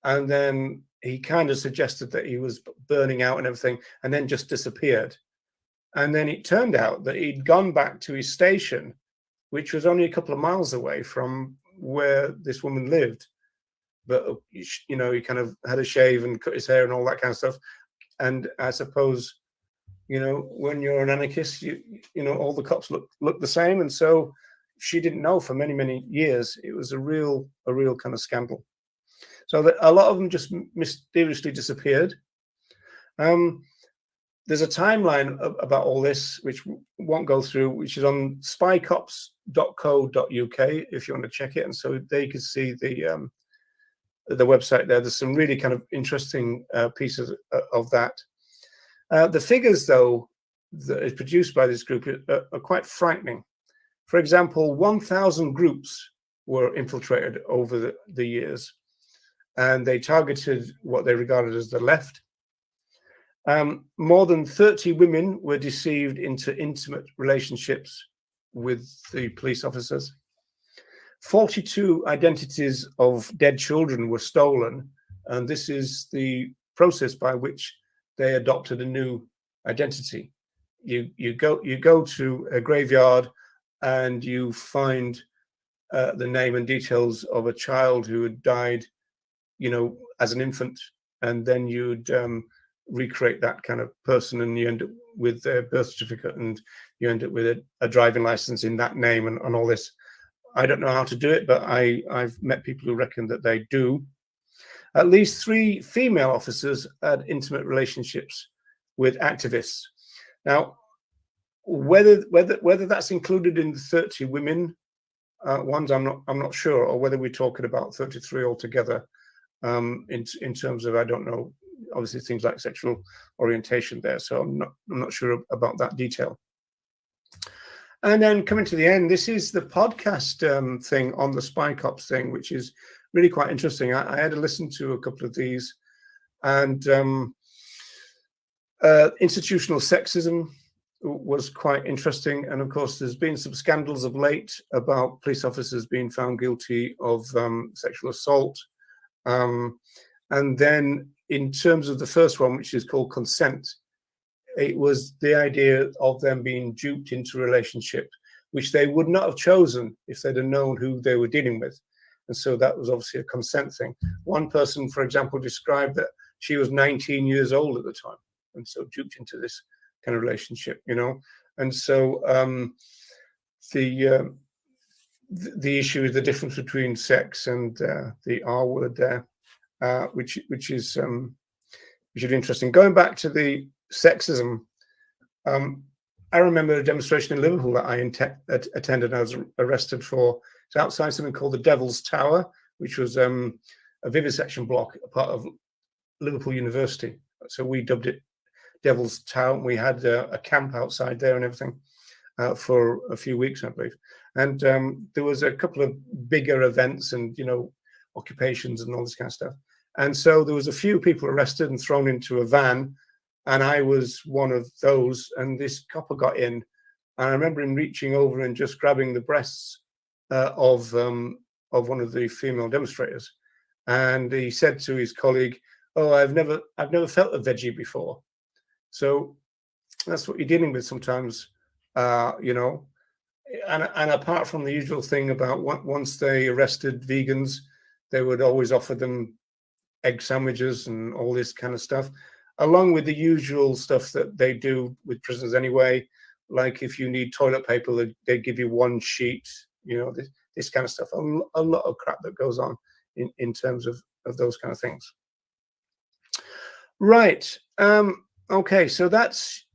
and then he kind of suggested that he was burning out and everything, and then just disappeared. And then it turned out that he'd gone back to his station, which was only a couple of miles away from where this woman lived. But, you know, he kind of had a shave and cut his hair and all that kind of stuff. And I suppose, you know, when you're an anarchist, you know, all the cops look the same. And so she didn't know for many, many years. It was a real kind of scandal. So that a lot of them just mysteriously disappeared. There's a timeline about all this, which won't go through, which is on spycops.co.uk if you want to check it. And so they could see the website there. There's some really kind of interesting pieces of that. The figures, though, that is produced by this group are quite frightening. For example, 1,000 groups were infiltrated over the years, and they targeted what they regarded as the left. More than 30 women were deceived into intimate relationships with the police officers. 42 identities of dead children were stolen, and this is the process by which they adopted a new identity. You go to a graveyard and you find the name and details of a child who had died, you know, as an infant, and then you'd recreate that kind of person, and you end up with their birth certificate, and you end up with a driving license in that name and all this. I don't know how to do it, but I've met people who reckon that they do. At least 3 female officers had intimate relationships with activists. Now, whether that's included in the 30 women ones, I'm not sure, or whether we're talking about 33 altogether. In terms of, I don't know, obviously things like sexual orientation there. So I'm not sure about that detail. And then coming to the end, this is the podcast thing on the Spy Cops thing, which is really quite interesting. I had to listen to a couple of these, and institutional sexism was quite interesting. And of course, there's been some scandals of late about police officers being found guilty of sexual assault. And then in terms of the first one, which is called consent, it was the idea of them being duped into a relationship, which they would not have chosen if they'd have known who they were dealing with. And so that was obviously a consent thing. One person, for example, described that she was 19 years old at the time, and so duped into this kind of relationship, you know. And so the issue is the difference between sex and the R word there, which is interesting. Going back to the sexism, I remember a demonstration in Liverpool that I attended and I was arrested for. It's outside something called the Devil's Tower, which was a vivisection block, a part of Liverpool University. So we dubbed it Devil's Tower. We had a camp outside there and everything for a few weeks, I believe. And there was a couple of bigger events and, you know, occupations and all this kind of stuff. And so there was a few people arrested and thrown into a van, and I was one of those. And this copper got in, and I remember him reaching over and just grabbing the breasts of one of the female demonstrators, and he said to his colleague, "Oh, I've never felt a veggie before." So that's what you're dealing with sometimes, you know. And apart from the usual thing about once they arrested vegans, they would always offer them egg sandwiches and all this kind of stuff, along with the usual stuff that they do with prisoners anyway. Like if you need toilet paper, they give you one sheet, you know, this kind of stuff. A lot of crap that goes on in terms of those kind of things. Right. Okay, so that's,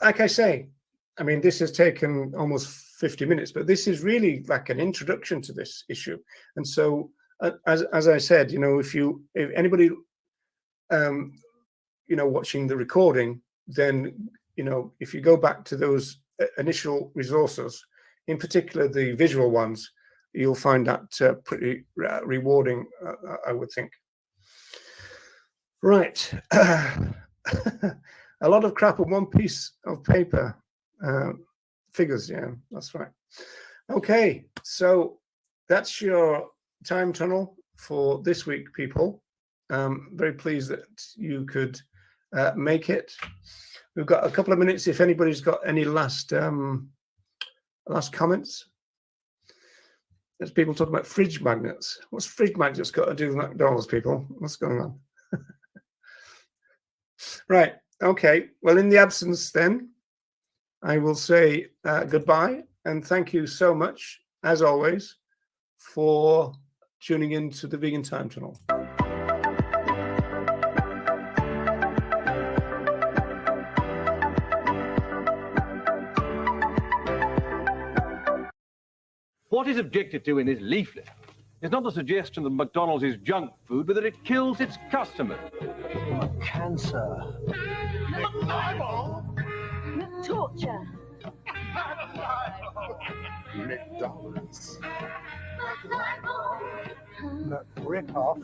like I say, I mean, this has taken almost 50 minutes, but this is really like an introduction to this issue. And so, as I said, you know, if anybody, you know, watching the recording, then, you know, if you go back to those initial resources, in particular the visual ones, you'll find that pretty rewarding, I would think. Right. A lot of crap on one piece of paper. Figures, yeah, that's right. Okay, so that's your time tunnel for this week, people. Very pleased that you could make it. We've got a couple of minutes if anybody's got any last comments. There's people talking about fridge magnets. What's fridge magnets got to do with McDonald's, people? What's going on? Right. Okay. Well, in the absence, then, I will say goodbye and thank you so much, as always, for tuning in to the Vegan Time Tunnel. What is objected to in this leaflet is not the suggestion that McDonald's is junk food, but that it kills its customers. Cancer. Torture. McDonald's. Rip off.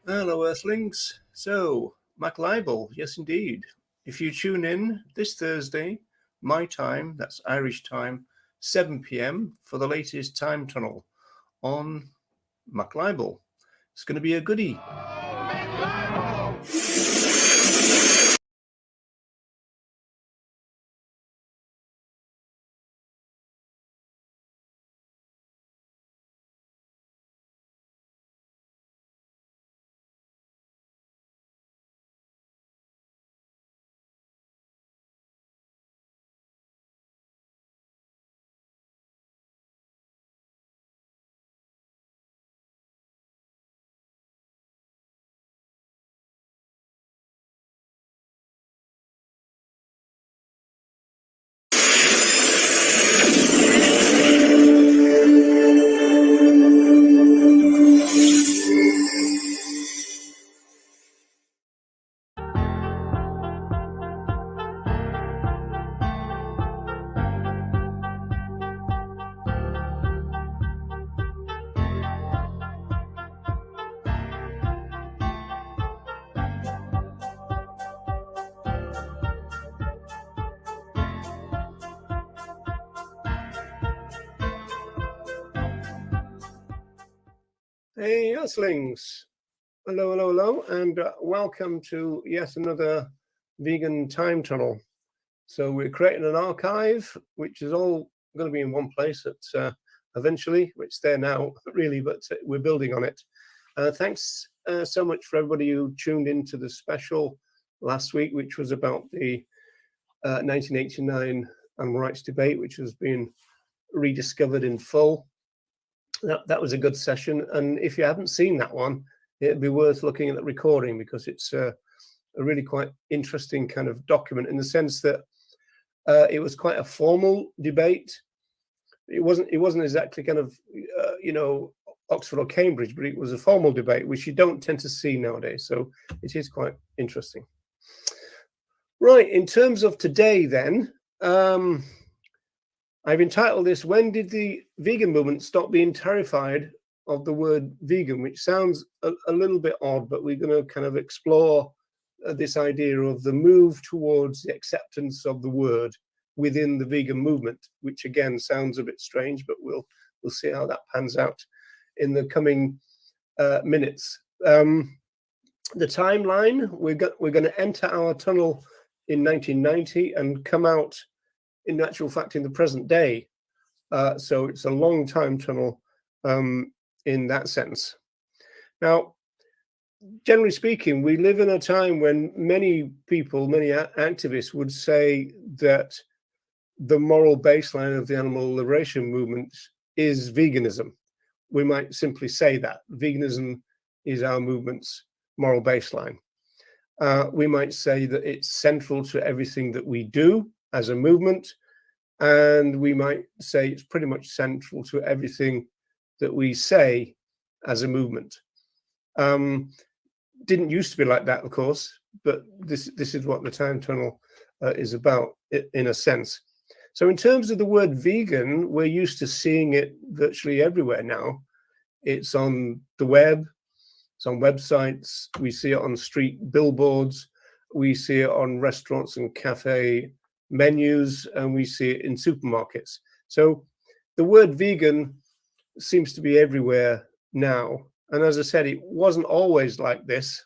Hello, Earthlings. So, MacLibel, yes, indeed. If you tune in this Thursday, my time, that's Irish time, 7 p.m. for the latest Time Tunnel on MacLibel. It's going to be a goodie. Hey, Earthlings. Hello, hello, hello, and welcome to yet another vegan time tunnel. So we're creating an archive, which is all going to be in one place at eventually, which there now, really, but we're building on it. Thanks so much for everybody who tuned into the special last week, which was about the 1989 animal rights debate, which has been rediscovered in full. That was a good session, and if you haven't seen that one, it'd be worth looking at the recording, because it's a really quite interesting kind of document, in the sense that it was quite a formal debate. It wasn't exactly kind of Oxford or Cambridge, but it was a formal debate, which you don't tend to see nowadays. So it is quite interesting. Right, in terms of today, then. I've entitled this, "When Did the Vegan Movement Stop Being Terrified of the Word Vegan?" which sounds a little bit odd, but we're going to kind of explore this idea of the move towards the acceptance of the word within the vegan movement, which again sounds a bit strange, but we'll see how that pans out in the coming minutes. The timeline, we're going to enter our tunnel in 1990 and come out, in actual fact, in the present day. So it's a long time tunnel in that sense. Now, generally speaking, we live in a time when many people, many activists would say that the moral baseline of the animal liberation movement is veganism. We might simply say that veganism is our movement's moral baseline. We might say that it's central to everything that we do as a movement, and we might say it's pretty much central to everything that we say as a movement. Didn't used to be like that, of course, but this is what the time tunnel is about, in a sense. So in terms of the word vegan, we're used to seeing it virtually everywhere now. It's on the web, it's on websites, we see it on street billboards, we see it on restaurants and cafe menus, and we see it in supermarkets. So the word vegan seems to be everywhere now. And as I said, it wasn't always like this.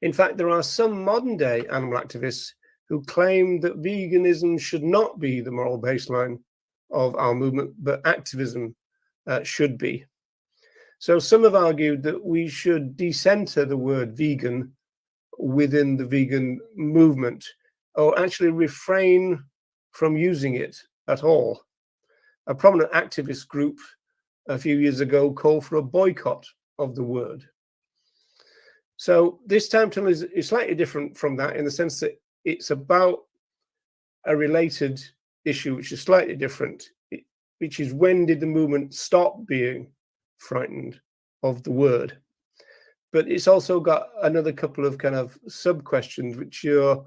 In fact, there are some modern day animal activists who claim that veganism should not be the moral baseline of our movement, but activism should be. So some have argued that we should decenter the word vegan within the vegan movement, or actually refrain from using it at all. A prominent activist group a few years ago called for a boycott of the word. So this time tunnel is slightly different from that, in the sense that it's about a related issue, which is slightly different, which is, when did the movement stop being frightened of the word? But it's also got another couple of kind of sub-questions, which are,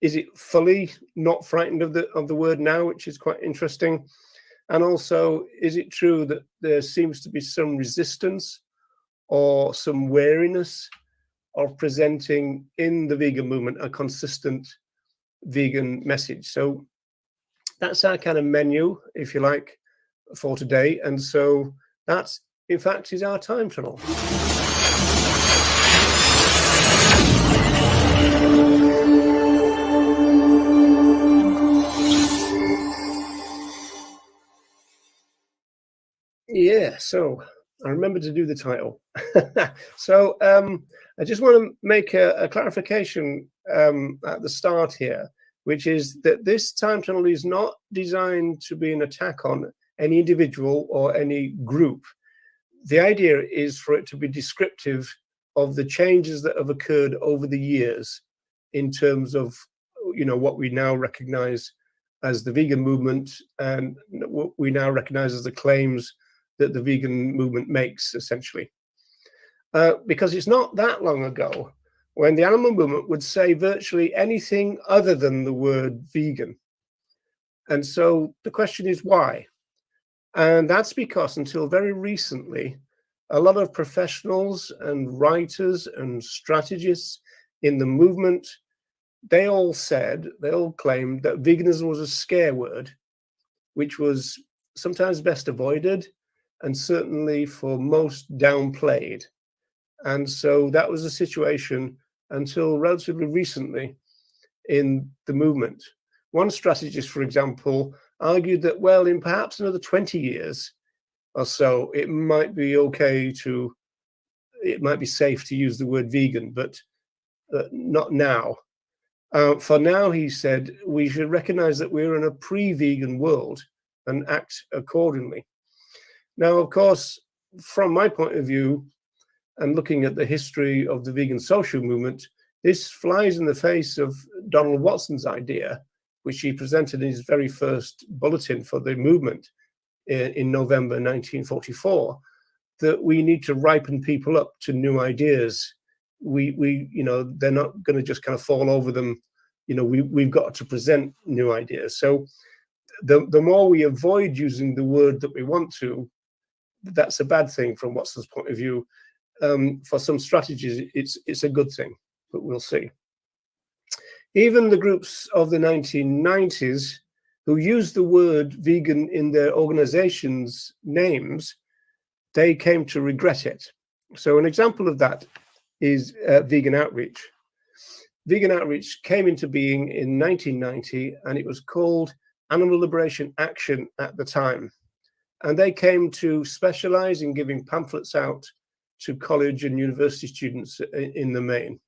is it fully not frightened of the word now, which is quite interesting? And also, is it true that there seems to be some resistance or some wariness of presenting in the vegan movement a consistent vegan message? So that's our kind of menu, if you like, for today. And so that's, in fact, is our time tunnel. Yeah, so I remember to do the title. So I just want to make a clarification at the start here, which is that this time tunnel is not designed to be an attack on any individual or any group. The idea is for it to be descriptive of the changes that have occurred over the years in terms of, what we now recognize as the vegan movement, and what we now recognize as the claims that the vegan movement makes, essentially. Because it's not that long ago when the animal movement would say virtually anything other than the word vegan. And so the question is why? And that's because until very recently, a lot of professionals and writers and strategists in the movement, they all claimed that veganism was a scare word, which was sometimes best avoided, and certainly for most downplayed. And so that was the situation until relatively recently in the movement. One strategist, for example, argued that, well, in perhaps another 20 years or so, it might be safe to use the word vegan, but not now. For now, he said, we should recognize that we're in a pre-vegan world and act accordingly. Now, of course, from my point of view, and looking at the history of the vegan social movement, this flies in the face of Donald Watson's idea, which he presented in his very first bulletin for the movement in November 1944, that we need to ripen people up to new ideas. We they're not going to just kind of fall over them. We've got to present new ideas. So the more we avoid using the word that we want to, that's a bad thing from Watson's point of view. For some strategies, it's a good thing, but we'll see. Even the groups of the 1990s who used the word vegan in their organizations' names, they came to regret it. So an example of that is Vegan Outreach. Vegan Outreach came into being in 1990, and it was called Animal Liberation Action at the time. And they came to specialize in giving pamphlets out to college and university students in the main.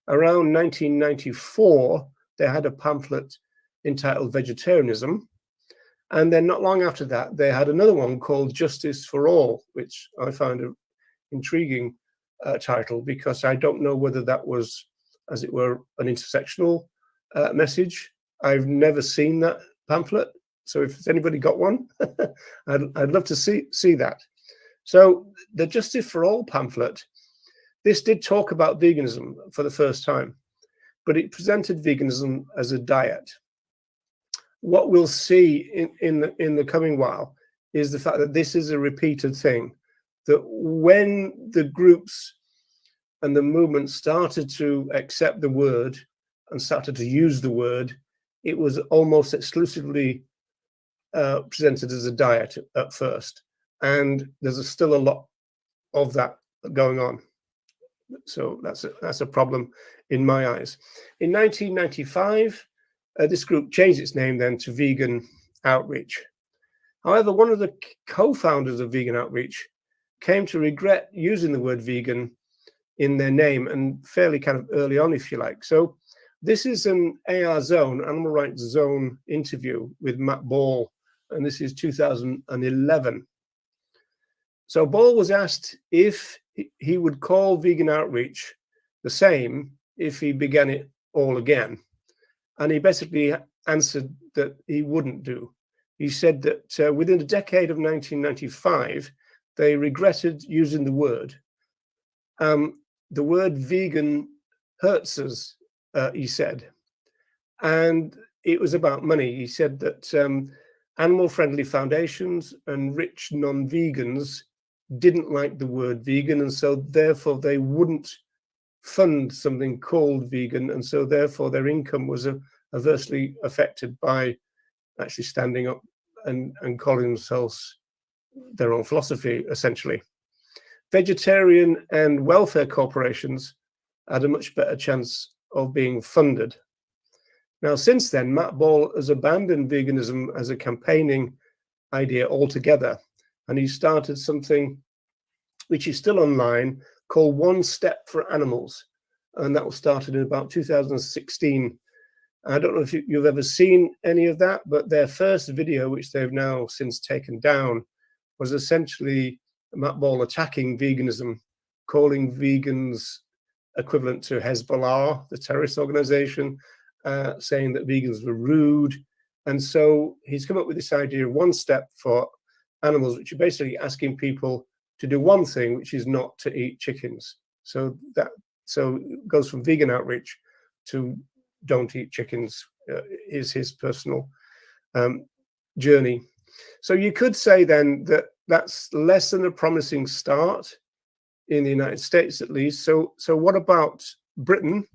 Around 1994, they had a pamphlet entitled Vegetarianism. And then not long after that, they had another one called Justice for All, which I found an intriguing title, because I don't know whether that was, as it were, an intersectional message. I've never seen that pamphlet. So if anybody got one, I'd love to see that. So the Justice for All pamphlet, this did talk about veganism for the first time, but it presented veganism as a diet. What we'll see in the coming while is the fact that this is a repeated thing, that when the groups and the movement started to accept the word and started to use the word, it was almost exclusively presented as a diet at first. And there's still a lot of that going on. So that's a problem in my eyes. In 1995, this group changed its name then to Vegan Outreach. However, one of the co-founders of Vegan Outreach came to regret using the word vegan in their name, and fairly kind of early on, if you like. So this is an AR Zone, Animal Rights Zone interview with Matt Ball, and this is 2011. So Ball was asked if he would call Vegan Outreach the same if he began it all again. And he basically answered that he wouldn't do. He said that within a decade of 1995, they regretted using the word. The word vegan hurts us, he said. And it was about money. He said that animal-friendly foundations and rich non-vegans didn't like the word vegan, and so therefore they wouldn't fund something called vegan, and so therefore their income was adversely affected by actually standing up and calling themselves their own philosophy, essentially. Vegetarian and welfare corporations had a much better chance of being funded. Now, since then, Matt Ball has abandoned veganism as a campaigning idea altogether, and he started something which is still online called One Step for Animals, and that was started in about 2016. I don't know if you've ever seen any of that, but their first video, which they've now since taken down, was essentially Matt Ball attacking veganism, calling vegans equivalent to Hezbollah, the terrorist organization, saying that vegans were rude. And so he's come up with this idea of One Step for Animals, which are basically asking people to do one thing, which is not to eat chickens. So it goes from Vegan Outreach to don't eat chickens, is his personal journey. So you could say then that that's less than a promising start in the United States, at least. So what about Britain?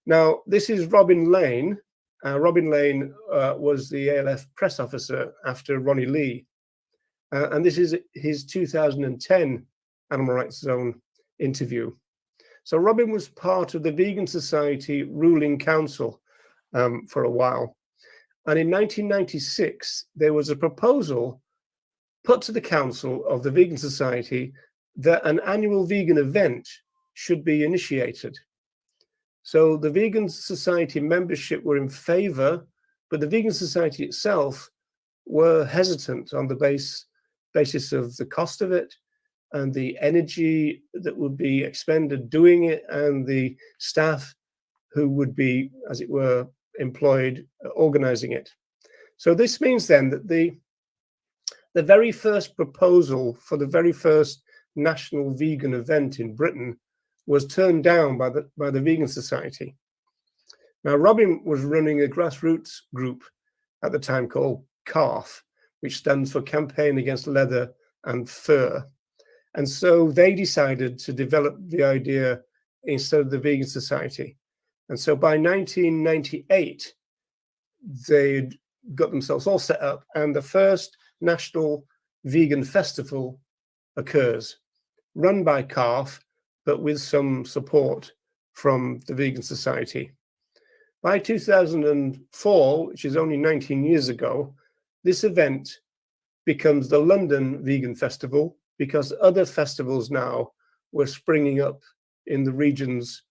Now, this is Robin Lane. Robin Lane was the ALF press officer after Ronnie Lee. And this is his 2010 Animal Rights Zone interview. So Robin was part of the Vegan Society ruling council for a while. And in 1996, there was a proposal put to the council of the Vegan Society that an annual vegan event should be initiated. So the Vegan Society membership were in favor, but the Vegan Society itself were hesitant on the basis of the cost of it and the energy that would be expended doing it and the staff who would be, as it were, employed organizing it. So this means then that the very first proposal for the very first national vegan event in Britain was turned down by the Vegan Society. Now, Robin was running a grassroots group at the time called CARF, which stands for Campaign Against Leather and Fur. And so they decided to develop the idea instead of the Vegan Society. And so by 1998, they'd got themselves all set up, and the first National Vegan Festival occurs, run by CARF, but with some support from the Vegan Society. By 2004, which is only 19 years ago, this event becomes the London Vegan Festival, because other festivals now were springing up in the regions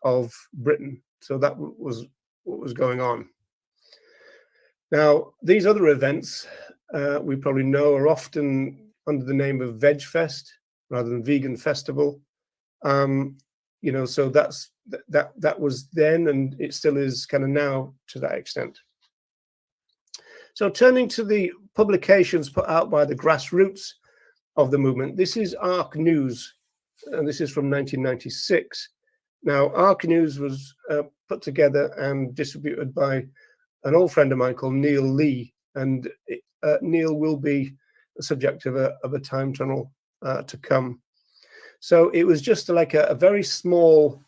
of Britain. So that was what was going on. Now, these other events, we probably know, are often under the name of Veg Fest rather than Vegan Festival. You know, so that was then, and it still is kind of now to that extent. So turning to the publications put out by the grassroots of the movement, this is Arc News, and this is from 1996. Now, Arc News was put together and distributed by an old friend of mine called Neil Lee, and Neil will be the subject of a time tunnel to come. So it was just like a very small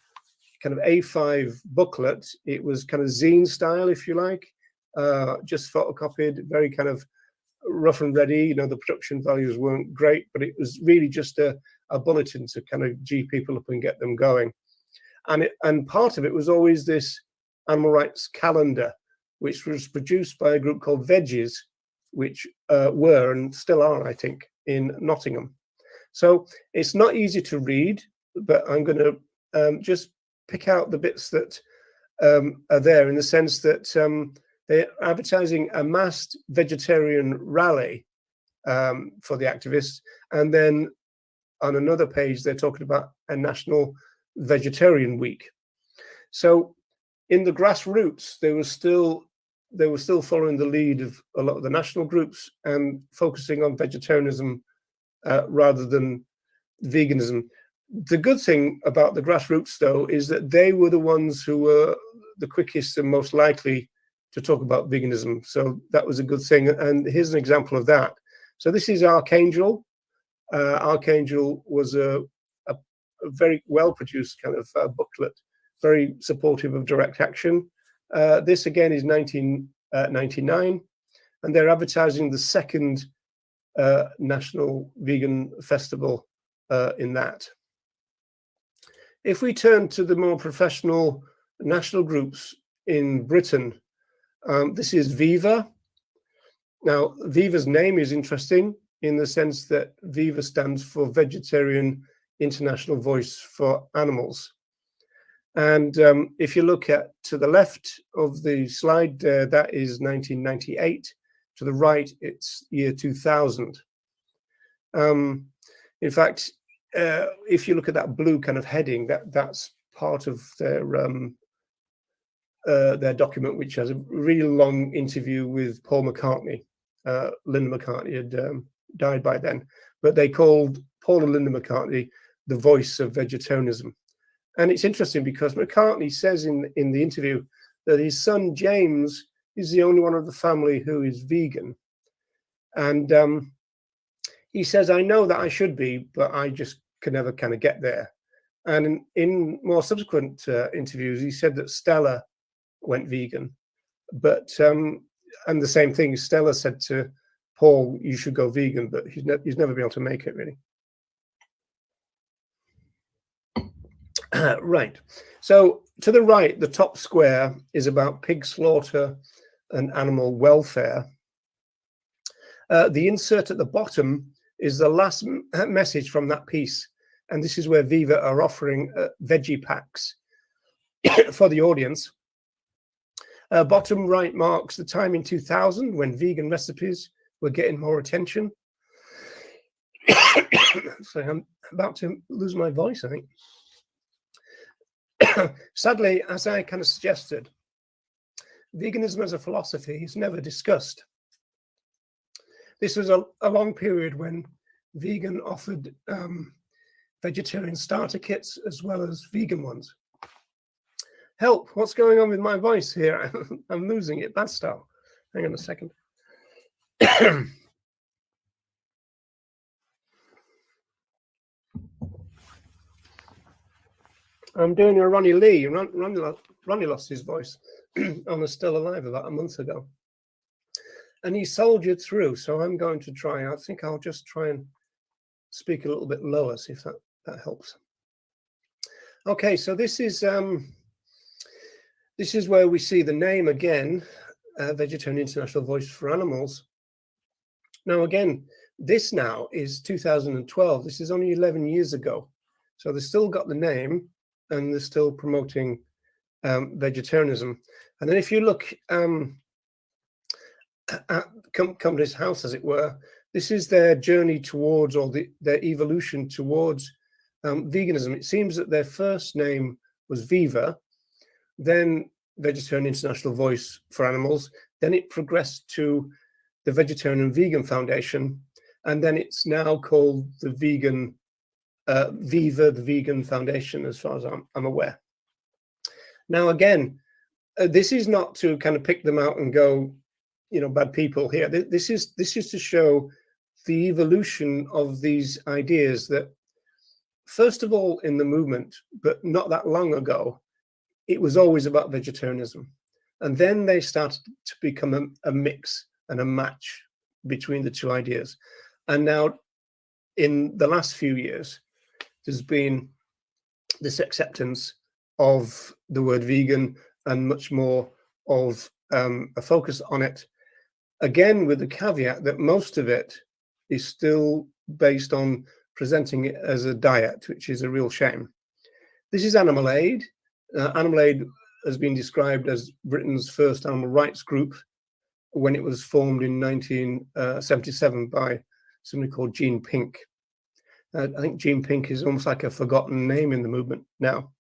kind of A5 booklet. It was kind of zine style, if you like, just photocopied, very kind of rough and ready. You know, the production values weren't great, but it was really just a bulletin to kind of G people up and get them going. And part of it was always this animal rights calendar, which was produced by a group called Veggies, which were and still are, I think, in Nottingham. So it's not easy to read, but I'm going to just pick out the bits that are there, in the sense that they're advertising a massed vegetarian rally for the activists. And then on another page, they're talking about a National Vegetarian Week. So in the grassroots, they were still following the lead of a lot of the national groups and focusing on vegetarianism rather than veganism. The good thing about the grassroots, though, is that they were the ones who were the quickest and most likely to talk about veganism. So that was a good thing. And here's an example of that. So this is Archangel. Archangel was a very well-produced kind of booklet, very supportive of direct action. This, again, is 1999, and they're advertising the second National Vegan Festival in that. If we turn to the more professional national groups in Britain, this is Viva. Now, Viva's name is interesting in the sense that Viva stands for Vegetarian International Voice for Animals. And if you look to the left of the slide there, that is 1998. To the right, it's year 2000. In fact, if you look at that blue kind of heading, that's part of their document, which has a really long interview with Paul McCartney. Linda McCartney had died by then, but they called Paul and Linda McCartney the voice of vegetarianism. And it's interesting because McCartney says in the interview that his son James is the only one of the family who is vegan. And he says, I know that I should be, but I just can never kind of get there. And in more subsequent interviews, he said that Stella went vegan. But, and the same thing, Stella said to Paul, you should go vegan, but he's never been able to make it really. Right. So to the right, the top square is about pig slaughter and animal welfare. The insert at the bottom is the last message from that piece. And this is where Viva are offering veggie packs for the audience. Bottom right marks the time in 2000 when vegan recipes were getting more attention. So I'm about to lose my voice, I think. Sadly, as I kind of suggested, veganism as a philosophy is never discussed. This was a long period when vegan offered vegetarian starter kits as well as vegan ones. Help, what's going on with my voice here? I'm losing it, bad style. Hang on a second. I'm doing a Ronnie Lee. Ronnie lost his voice on a Still Alive about a month ago. And he soldiered through, so I'm going to try. I think I'll just try and speak a little bit lower, see if that helps. Okay, so this is where we see the name again, Vegetarian International Voice for Animals. Now again, this now is 2012. This is only 11 years ago. So they've still got the name and they're still promoting vegetarianism. And then if you look at Company's House, as it were, this is their journey towards, or their evolution towards veganism. It seems that their first name was Viva, then Vegetarian International Voice for Animals, then it progressed to the Vegetarian and Vegan Foundation, and then it's now called the Vegan Viva, the Vegan Foundation, as far as I'm aware. Now, again, this is not to kind of pick them out and go, you know, bad people here. This is to show the evolution of these ideas that, first of all, in the movement, but not that long ago, it was always about vegetarianism. And then they started to become a mix and a match between the two ideas. And now, in the last few years, there's been this acceptance of the word vegan and much more of a focus on it. Again, with the caveat that most of it is still based on presenting it as a diet, which is a real shame. This is Animal Aid. Animal Aid has been described as Britain's first animal rights group when it was formed in 1977 by somebody called Jean Pink. I think Jean Pink is almost like a forgotten name in the movement now.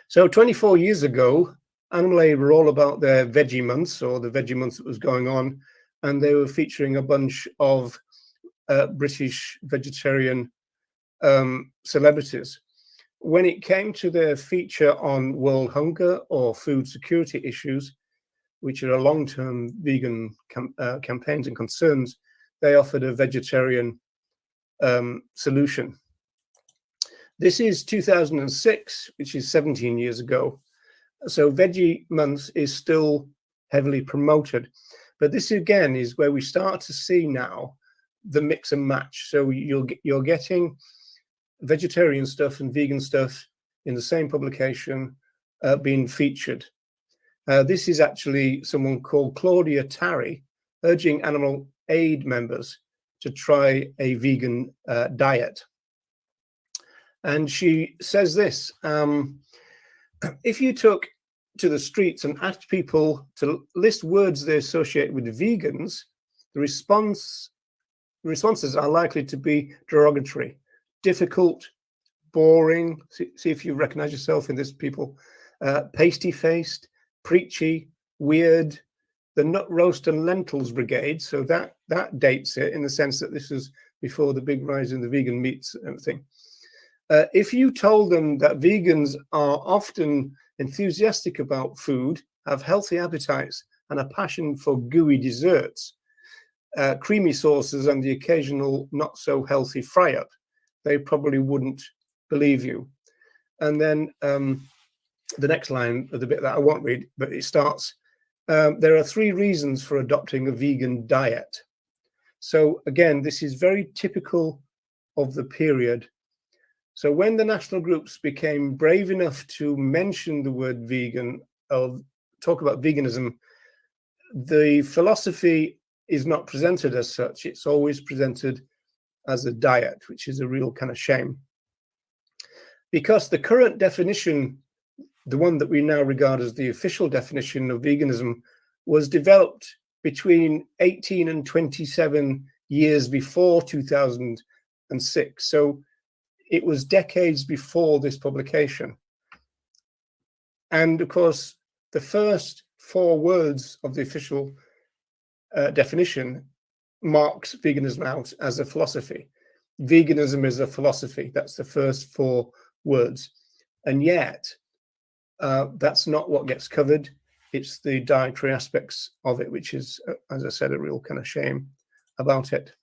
So 24 years ago, Animal Aid were all about their veggie months, or the veggie month that was going on, and they were featuring a bunch of British vegetarian celebrities. When it came to their feature on world hunger or food security issues, which are a long-term vegan campaigns and concerns, they offered a vegetarian solution. This is 2006, which is 17 years ago. So Veggie Month is still heavily promoted. But this again is where we start to see now the mix and match. So you're getting vegetarian stuff and vegan stuff in the same publication being featured. This is actually someone called Claudia Tarry urging Animal Aid members to try a vegan diet. And she says this, if you took to the streets and asked people to list words they associate with vegans, the responses are likely to be derogatory, difficult, boring. See if you recognize yourself in this, people. Pasty-faced, preachy, weird, the nut roast and lentils brigade. So that dates it in the sense that this is before the big rise in the vegan meats and everything. If you told them that vegans are often enthusiastic about food, have healthy appetites, and a passion for gooey desserts, creamy sauces, and the occasional not so healthy fry-up, they probably wouldn't believe you. And then the next line of the bit that I won't read, but it starts, there are 3 reasons for adopting a vegan diet. So again, this is very typical of the period. So when the national groups became brave enough to mention the word vegan or talk about veganism, the philosophy is not presented as such. It's always presented as a diet, which is a real kind of shame. Because the current definition, the one that we now regard as the official definition of veganism, was developed between 18 and 27 years before 2006. So it was decades before this publication. And of course, the first 4 words of the official definition marks veganism out as a philosophy. Veganism is a philosophy. That's the first 4 words. And yet, that's not what gets covered. It's the dietary aspects of it, which is, as I said, a real kind of shame about it.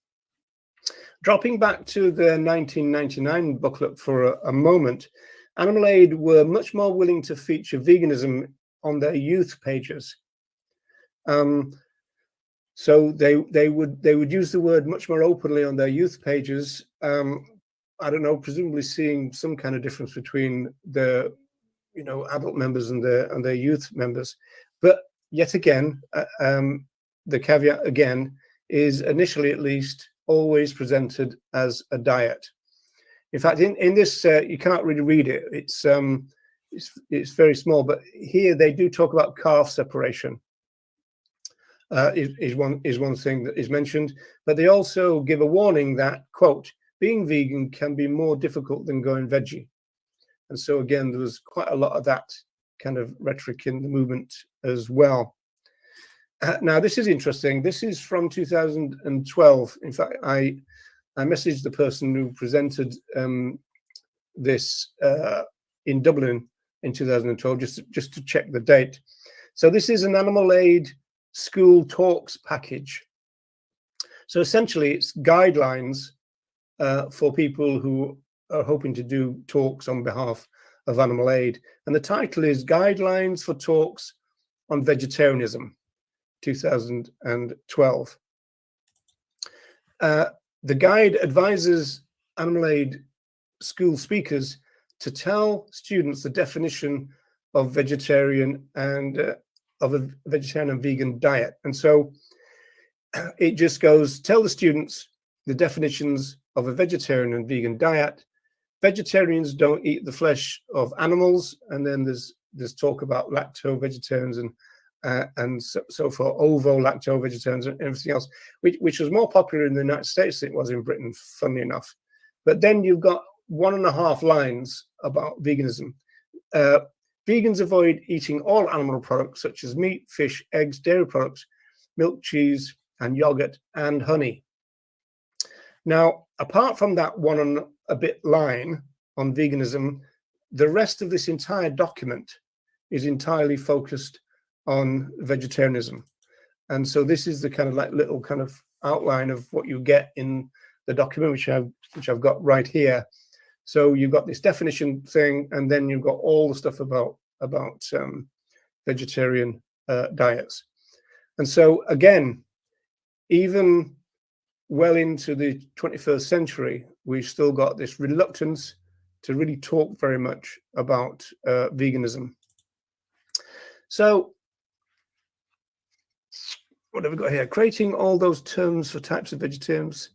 Dropping back to the 1999 booklet for a moment, Animal Aid were much more willing to feature veganism on their youth pages. So they would use the word much more openly on their youth pages. I don't know, presumably seeing some kind of difference between the adult members and their youth members. But yet again, the caveat again is initially, at least, always presented as a diet. In fact, in this, you can't really read it. It's very small, but here they do talk about calf separation. Is one thing that is mentioned, but they also give a warning that, quote, being vegan can be more difficult than going veggie. And so again, there was quite a lot of that kind of rhetoric in the movement as well. Now, this is interesting. This is from 2012. In fact, I messaged the person who presented this in Dublin in 2012, just to check the date. So this is an Animal Aid school talks package. So essentially, it's guidelines for people who are hoping to do talks on behalf of Animal Aid. And the title is Guidelines for Talks on Vegetarianism, 2012. The guide advises Animal Aid school speakers to tell students the definition of vegetarian and of a vegetarian and vegan diet. And so it just goes, tell the students the definitions of a vegetarian and vegan diet. Vegetarians don't eat the flesh of animals, and then there's talk about lacto-vegetarians and so forth, ovo-lacto-vegetarians and everything else, which was more popular in the United States than it was in Britain, funnily enough. But then you've got 1.5 lines about veganism. Vegans avoid eating all animal products such as meat, fish, eggs, dairy products, milk, cheese, and yogurt, and honey. Now, apart from that 1 and a bit line on veganism, the rest of this entire document is entirely focused on vegetarianism. And so this is the kind of like little kind of outline of what you get in the document, which I've got right here. So you've got this definition thing, and then you've got all the stuff about vegetarian diets. And so again, even well into the 21st century, we've still got this reluctance to really talk very much about veganism. So what have we got here? Creating all those terms for types of vegetarians.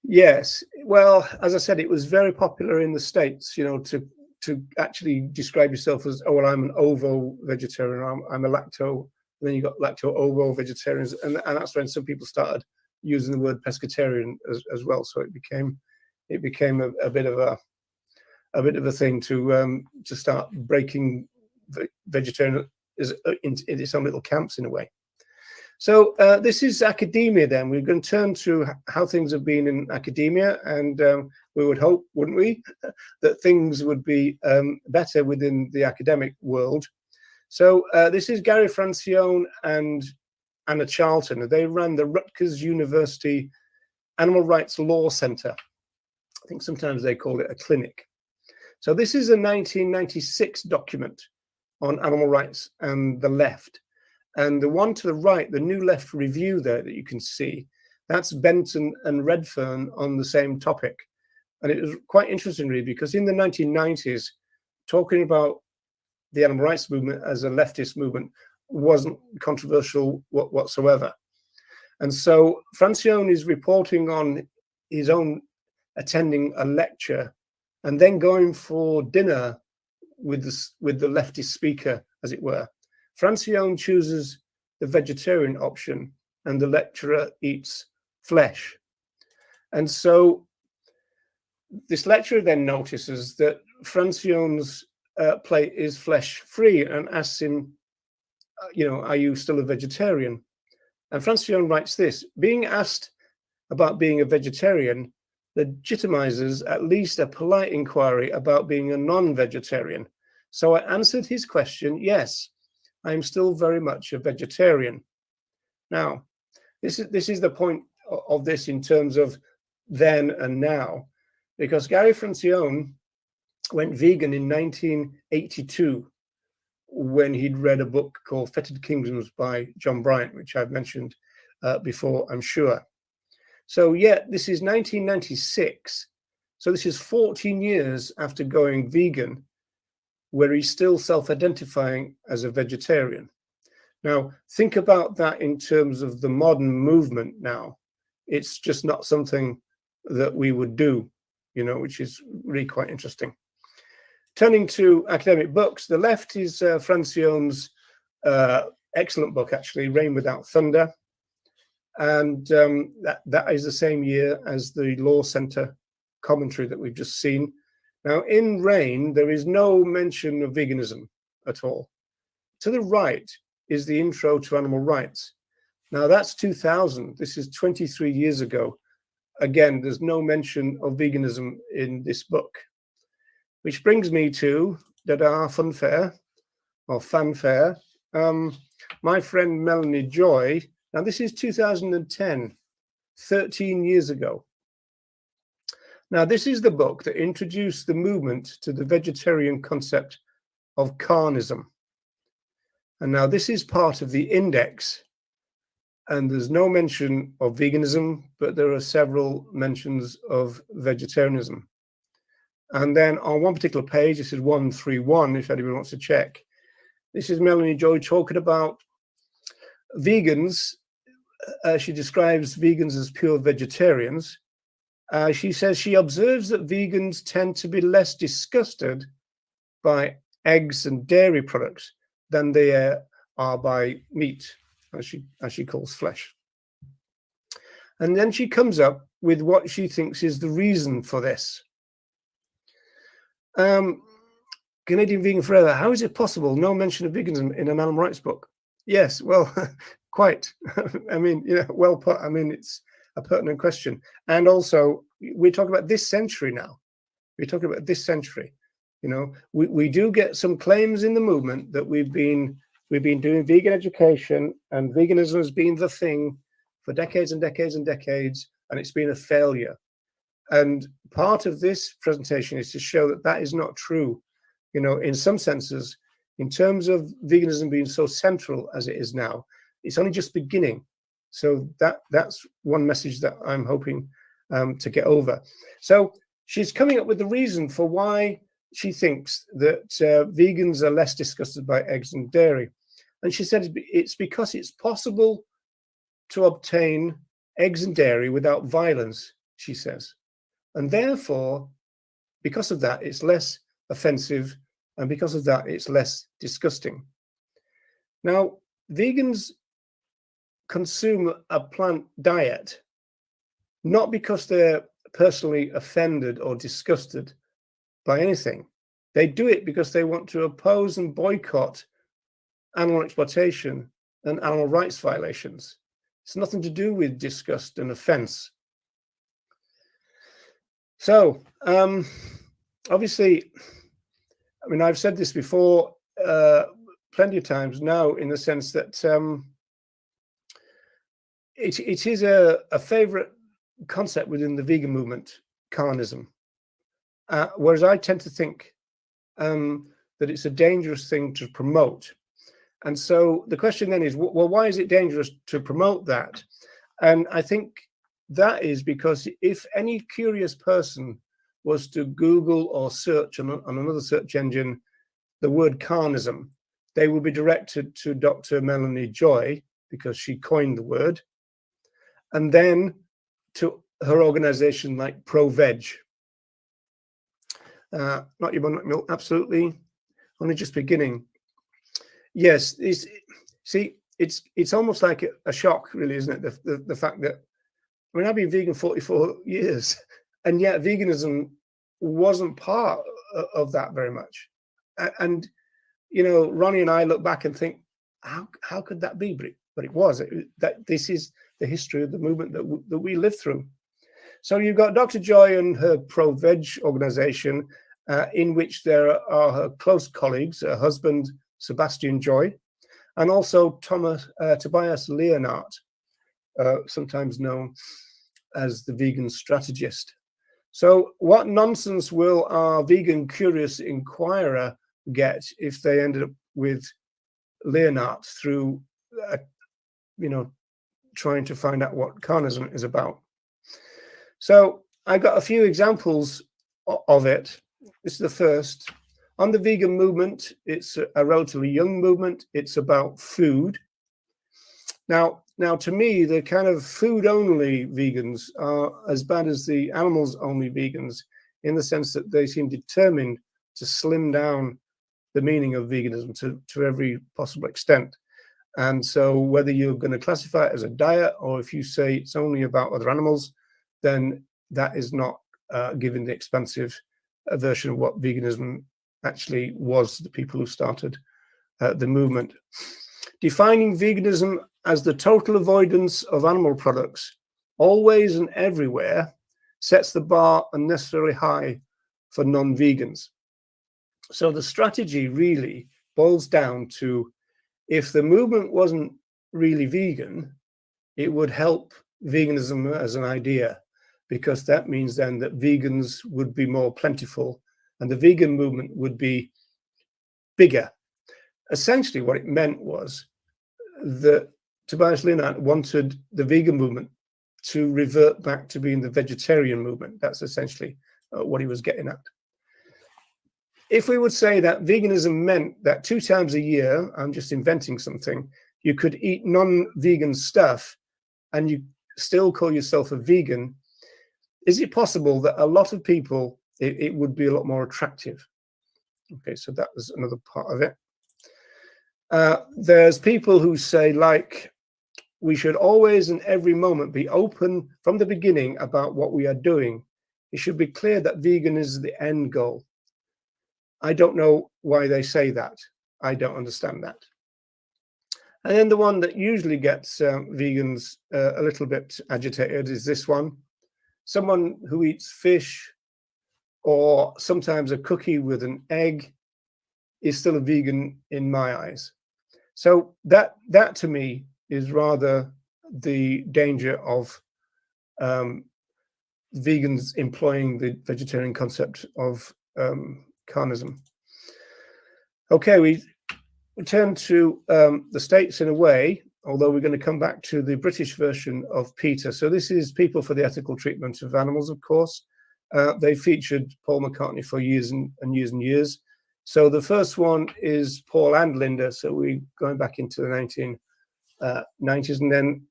Yes, well, as I said, it was very popular in the States, to actually describe yourself as, oh, well, I'm an ovo-vegetarian, I'm a lacto, and then you got lacto-ovo-vegetarians, and that's when some people started using the word pescatarian as well. So it became a bit of a thing to start breaking vegetarian in its own little camps in a way. So this is academia then. We're going to turn to how things have been in academia, and we would hope, wouldn't we, that things would be better within the academic world. So this is Gary Francione and Anna Charlton. They ran the Rutgers University Animal Rights Law Center. I think sometimes they call it a clinic. So this is a 1996 document on animal rights and the left. And the one to the right, the New Left review there that you can see, that's Benton and Redfern on the same topic. And it was quite interesting, really, because in the 1990s, talking about the animal rights movement as a leftist movement wasn't controversial whatsoever. And so Francione is reporting on his own attending a lecture and then going for dinner with the leftist speaker, as it were. Francione chooses the vegetarian option and the lecturer eats flesh. And so this lecturer then notices that Francione's plate is flesh free and asks him, are you still a vegetarian? And Francione writes this: being asked about being a vegetarian legitimizes at least a polite inquiry about being a non-vegetarian. So I answered his question, yes, I am still very much a vegetarian. Now, this is the point of this in terms of then and now, because Gary Francione went vegan in 1982 when he'd read a book called Fetid Kingdoms by John Bryant, which I've mentioned before, I'm sure. So yeah, this is 1996. So this is 14 years after going vegan, where he's still self-identifying as a vegetarian. Now, think about that in terms of the modern movement now. It's just not something that we would do, which is really quite interesting. Turning to academic books, the left is Francione's excellent book, actually, Rain Without Thunder. And that is the same year as the Law Center commentary that we've just seen. Now, in Rain, there is no mention of veganism at all. To the right is the intro to animal rights. Now, that's 2000. This is 23 years ago. Again, there's no mention of veganism in this book. Which brings me to Dada Funfair, or Fanfare. My friend Melanie Joy, now this is 2010, 13 years ago. Now, this is the book that introduced the movement to the vegetarian concept of carnism. And now this is part of the index, and there's no mention of veganism, but there are several mentions of vegetarianism. And then on one particular page, this is 131, if anyone wants to check. This is Melanie Joy talking about vegans. She describes vegans as pure vegetarians. She says she observes that vegans tend to be less disgusted by eggs and dairy products than they are by meat, as she calls flesh. And then she comes up with what she thinks is the reason for this. Canadian Vegan Forever, how is it possible? No mention of veganism in an animal rights book. Yes, well, quite. I mean, well put. I mean, it's a pertinent question. And also, we're talking about this century now. We're talking about this century. We do get some claims in the movement that we've been doing vegan education, and veganism has been the thing for decades and decades and decades, and it's been a failure. And part of this presentation is to show that that is not true. In some senses, in terms of veganism being so central as it is now, it's only just beginning. So that's one message that I'm hoping to get over. So she's coming up with the reason for why she thinks that vegans are less disgusted by eggs and dairy. And she said it's because it's possible to obtain eggs and dairy without violence, she says. And therefore, because of that, it's less offensive, and because of that, it's less disgusting. Now, vegans consume a plant diet, not because they're personally offended or disgusted by anything. They do it because they want to oppose and boycott animal exploitation and animal rights violations. It's nothing to do with disgust and offense. So, obviously, I mean, I've said this before plenty of times now, in the sense that it is a favorite concept within the vegan movement, carnism. Whereas I tend to think that it's a dangerous thing to promote. And so the question then is, well, why is it dangerous to promote that? And I think that is because if any curious person was to Google or search on another search engine the word carnism, they will be directed to Dr. Melanie Joy, because she coined the word, and then to her organization like Pro-Veg. Not your bun, not milk, absolutely. Only just beginning. Yes, it's almost like a shock, really, isn't it? The fact that, I mean, I've been vegan 44 years, and yet veganism wasn't part of that very much. And you know, Ronnie and I look back and think, how could that be? But it was. That this is the history of the movement that we lived through. So you've got Dr. Joy and her Pro-Veg organization, in which there are her close colleagues, her husband Sebastian Joy, and also Tobias Leonhardt, sometimes known as the vegan strategist. So what nonsense will our vegan curious inquirer get if they ended up with Leonhardt through, you know, trying to find out what carnism is about? So I got a few examples of it. This is the first. On the vegan movement, it's a relatively young movement. It's about food. Now, to me, the kind of food-only vegans are as bad as the animals-only vegans, in the sense that they seem determined to slim down the meaning of veganism to every possible extent. And so whether you're going to classify it as a diet, or if you say it's only about other animals, then that is not giving the expansive version of what veganism actually was, the people who started the movement. Defining veganism as the total avoidance of animal products, always and everywhere, sets the bar unnecessarily high for non-vegans. So the strategy really boils down to, if the movement wasn't really vegan, it would help veganism as an idea, because that means then that vegans would be more plentiful and the vegan movement would be bigger. Essentially what it meant was that Tobias Leonhardt wanted the vegan movement to revert back to being the vegetarian movement. That's essentially what he was getting at. If we would say that veganism meant that 2 times a year, I'm just inventing something, you could eat non-vegan stuff and you still call yourself a vegan, is it possible that a lot of people, it would be a lot more attractive? Okay, so that was another part of it. There's people who say, like, we should always and every moment be open from the beginning about what we are doing. It should be clear that vegan is the end goal. I don't know why they say that. I don't understand that. And then the one that usually gets vegans a little bit agitated is this one. Someone who eats fish or sometimes a cookie with an egg is still a vegan in my eyes. So that to me is rather the danger of vegans employing the vegetarian concept of carnism. Okay, we turn to the States in a way, although we're going to come back to the British version of PETA. So this is People for the Ethical Treatment of Animals, of course. They featured Paul McCartney for years and years and years. So the first one is Paul and Linda. So we're going back into the 1990s. And then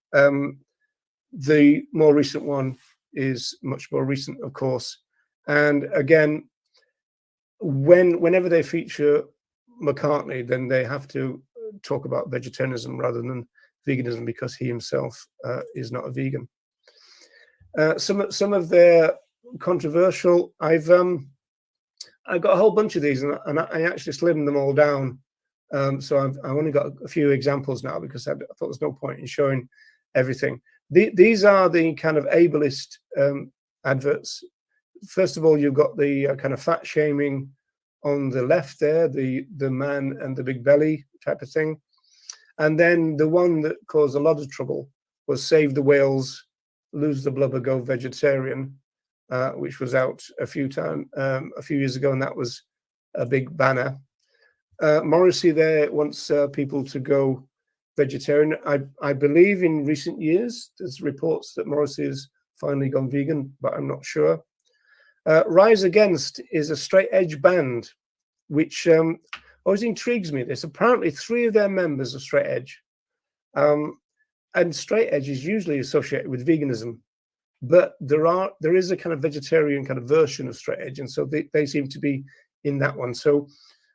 the more recent one is much more recent, of course. And again, whenever they feature McCartney, then they have to talk about vegetarianism rather than veganism, because he himself is not a vegan. Some of their controversial, I've got a whole bunch of these, and I actually slimmed them all down. So I've only got a few examples now, because I thought there's no point in showing everything. These are the kind of ableist adverts. First of all, you've got the kind of fat shaming on the left there, the man and the big belly type of thing. And then the one that caused a lot of trouble was Save the Whales, Lose the Blubber, Go Vegetarian, which was out a few years ago, and that was a big banner. Morrissey there wants people to go vegetarian. I believe in recent years there's reports that Morrissey has finally gone vegan, but I'm not sure. Rise Against is a straight edge band, which always intrigues me. There's apparently 3 of their members are straight edge, and straight edge is usually associated with veganism, but there is a kind of vegetarian kind of version of straight edge, and so they seem to be in that one. So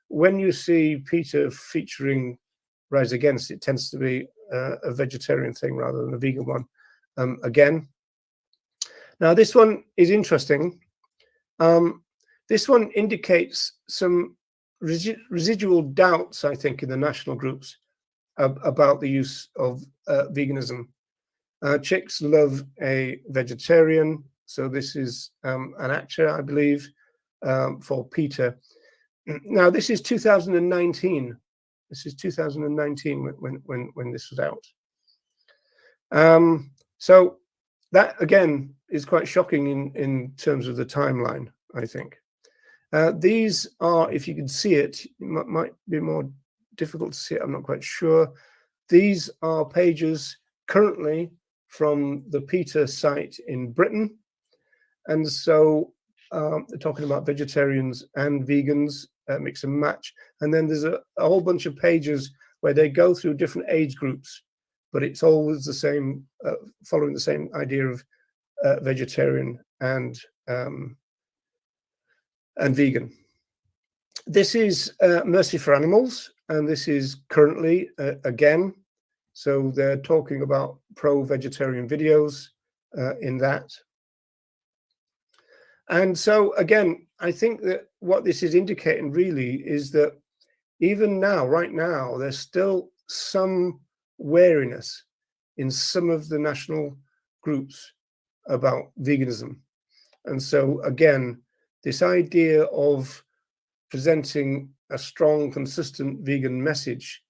when you see Peter featuring Rise Against, it tends to be a vegetarian thing rather than a vegan one. Again, now this one is interesting. This one indicates some residual doubts, I think, in the national groups about the use of veganism. Chicks love a vegetarian, so this is an actor, I believe, for Peter. Now this is 2019. This is 2019 when this was out. So that again is quite shocking in terms of the timeline, I think. These are, if you can see it, it might be more difficult to see it, I'm not quite sure. These are pages currently from the Peter site in Britain. And so they're talking about vegetarians and vegans, mix and match. And then there's a whole bunch of pages where they go through different age groups, but it's always the same, following the same idea of vegetarian and vegan. This is Mercy for Animals, and this is currently again. So they're talking about pro-vegetarian videos in that. And so again, I think that what this is indicating really is that even now, right now, there's still some wariness in some of the national groups about veganism. And so again, this idea of presenting a strong, consistent vegan message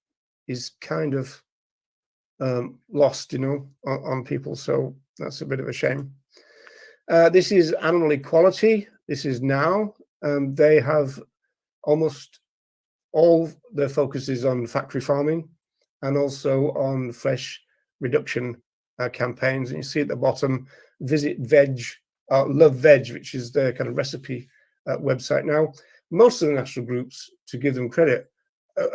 is kind of lost, you know, on people. So that's a bit of a shame. This is animal equality. This is now. They have almost all their focus is on factory farming and also on flesh reduction campaigns. And you see at the bottom, visit veg, love veg, which is their kind of recipe website. Now, most of the national groups, to give them credit,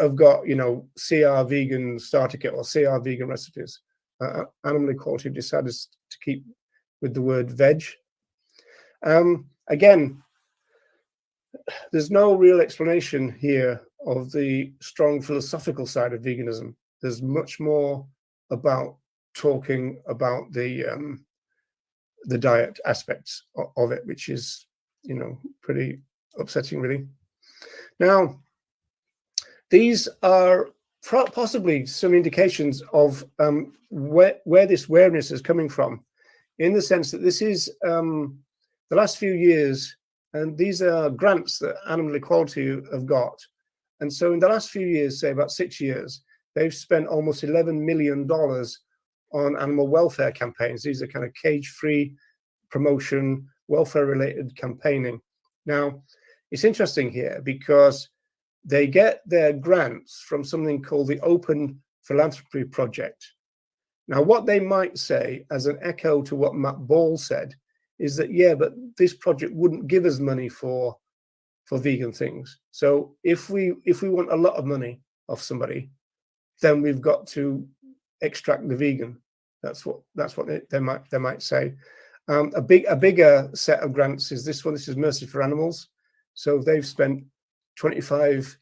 have got, you know, CR vegan starter kit or CR vegan recipes. Animal equality decided to keep with the word veg. Again, there's no real explanation here of the strong philosophical side of veganism. There's much more about talking about the diet aspects of it, which is, you know, pretty upsetting, really. Now, these are possibly some indications of where this awareness is coming from, in the sense that this is the last few years, and these are grants that Animal Equality have got. And so in the last few years, say about 6 years, they've spent almost $11 million on animal welfare campaigns. These are kind of cage-free promotion, welfare-related campaigning. Now, it's interesting here because they get their grants from something called the Open Philanthropy Project. Now, what they might say, as an echo to what Matt Ball said, is that, yeah, but this project wouldn't give us money for vegan things. So if we want a lot of money off somebody, then we've got to extract the vegan. That's what they might say. A bigger set of grants is this one. This is Mercy for Animals. So they've spent 25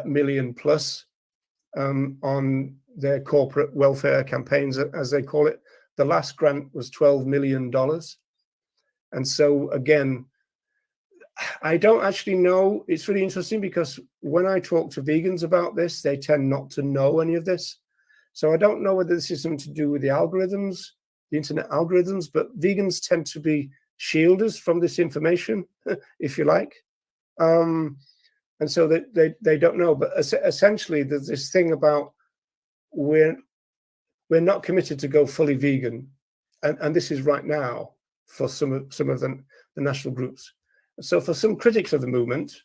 million plus on their corporate welfare campaigns, as they call it. The last grant was $12 million. And so again, I don't actually know. It's really interesting because when I talk to vegans about this, they tend not to know any of this. So I don't know whether this is something to do with the algorithms, the internet algorithms, but vegans tend to be shielders from this information, if you like. And so they don't know. But essentially, there's this thing about we're not committed to go fully vegan. And this is right now for some of the national groups. So for some critics of the movement,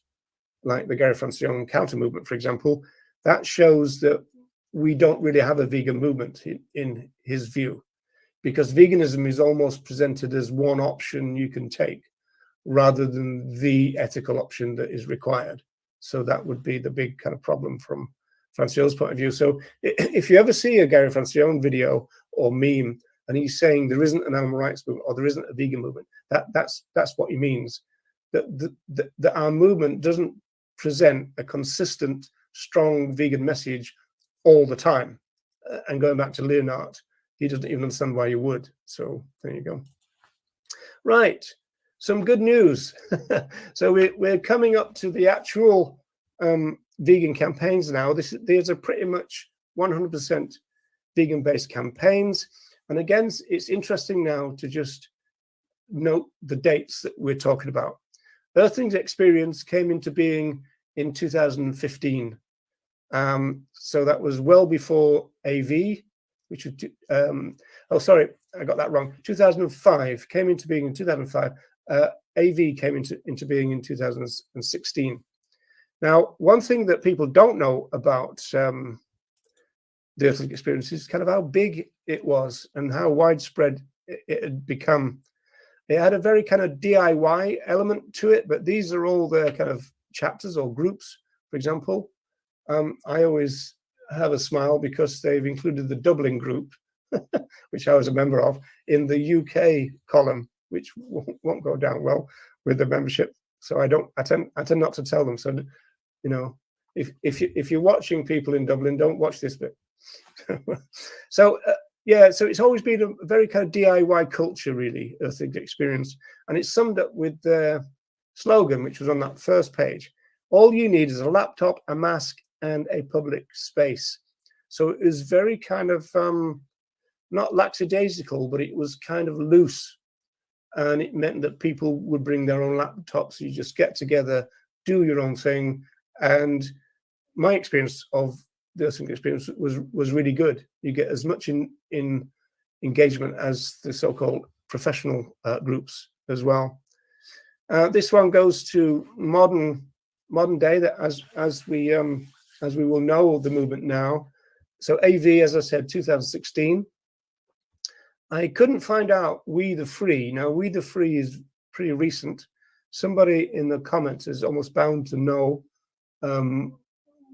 like the Gary Francione counter movement, for example, that shows that we don't really have a vegan movement in his view, because veganism is almost presented as one option you can take rather than the ethical option that is required. So that would be the big kind of problem from Francione's point of view. So if you ever see a Gary Francione video or meme and he's saying there isn't an animal rights movement or there isn't a vegan movement, that's what he means. That our movement doesn't present a consistent, strong vegan message all the time. And going back to Leonard, he doesn't even understand why you would. So there you go. Right, some good news. So we're coming up to the actual vegan campaigns now. These are pretty much 100% vegan-based campaigns. And again, it's interesting now to just note the dates that we're talking about. Earthlings Experience came into being in 2015. So that was well before AV, which would, oh, sorry, I got that wrong. 2005 came into being in 2005. AV came into being in 2016. Now, one thing that people don't know about the Earthling Experience is kind of how big it was and how widespread it had become. It had a very kind of DIY element to it, but these are all the kind of chapters or groups, for example. I always have a smile because they've included the Dublin group, which I was a member of, in the UK column, which won't go down well with the membership. So I tend not to tell them. So, you know, if you're watching people in Dublin, don't watch this bit. So yeah, so it's always been a very kind of DIY culture, really, Earthling Experience, and it's summed up with the slogan, which was on that first page. All you need is a laptop, a mask, and a public space. So it was very kind of not lackadaisical, but it was kind of loose. And it meant that people would bring their own laptops. You just get together, do your own thing. And my experience of the Earthling Experience was really good. You get as much in engagement as the so-called professional groups as well. This one goes to modern day, that as we will know the movement now. So AV, as I said, 2016. I couldn't find out We the Free. Now, We the Free is pretty recent. Somebody in the comments is almost bound to know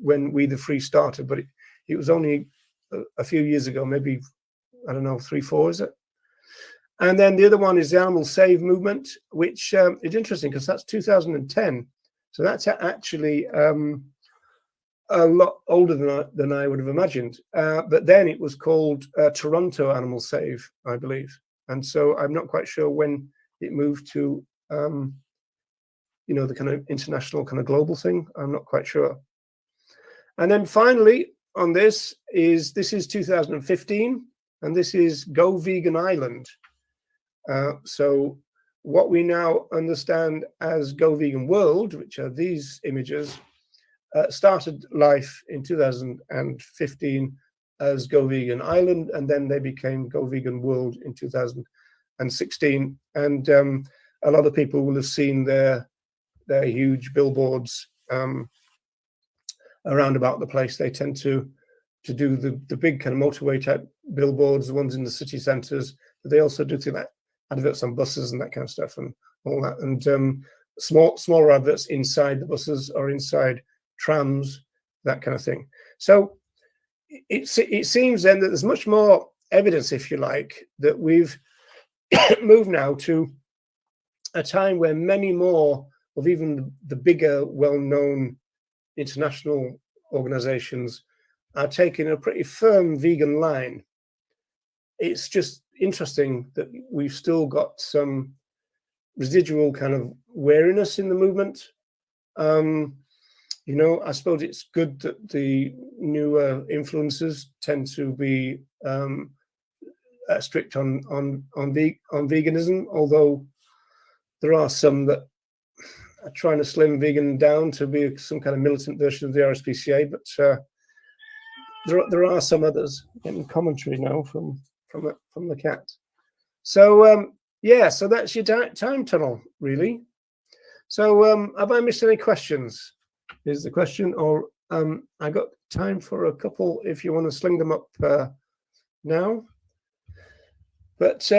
when We the Free started, but it was only a few years ago, maybe, I don't know, 3, 4, is it? And then the other one is the Animal Save movement, which is interesting because that's 2010. So that's actually a lot older than I would have imagined. But then it was called Toronto Animal Save, I believe. And so I'm not quite sure when it moved to, you know, the kind of international kind of global thing. I'm not quite sure. And then finally on this is 2015, and this is Go Vegan Island. So what we now understand as Go Vegan World, which are these images, started life in 2015 as Go Vegan Island, and then they became Go Vegan World in 2016. And a lot of people will have seen their huge billboards around about the place. They tend to do the big kind of motorway type billboards, the ones in the city centres. But they also do things like adverts on buses and that kind of stuff and all that. And smaller adverts inside the buses or inside trams, that kind of thing. So it seems then that there's much more evidence, if you like, that we've moved now to a time where many more of even the bigger, well-known international organizations are taking a pretty firm vegan line. It's just interesting that we've still got some residual kind of wariness in the movement. You know, I suppose it's good that the newer influencers tend to be strict on veganism, although there are some that are trying to slim vegan down to be some kind of militant version of the RSPCA, but there are some others. Getting commentary now from the cat. So yeah, so that's your time tunnel, really. So have I missed any questions? is the question. Or I got time for a couple if you want to sling them up now. But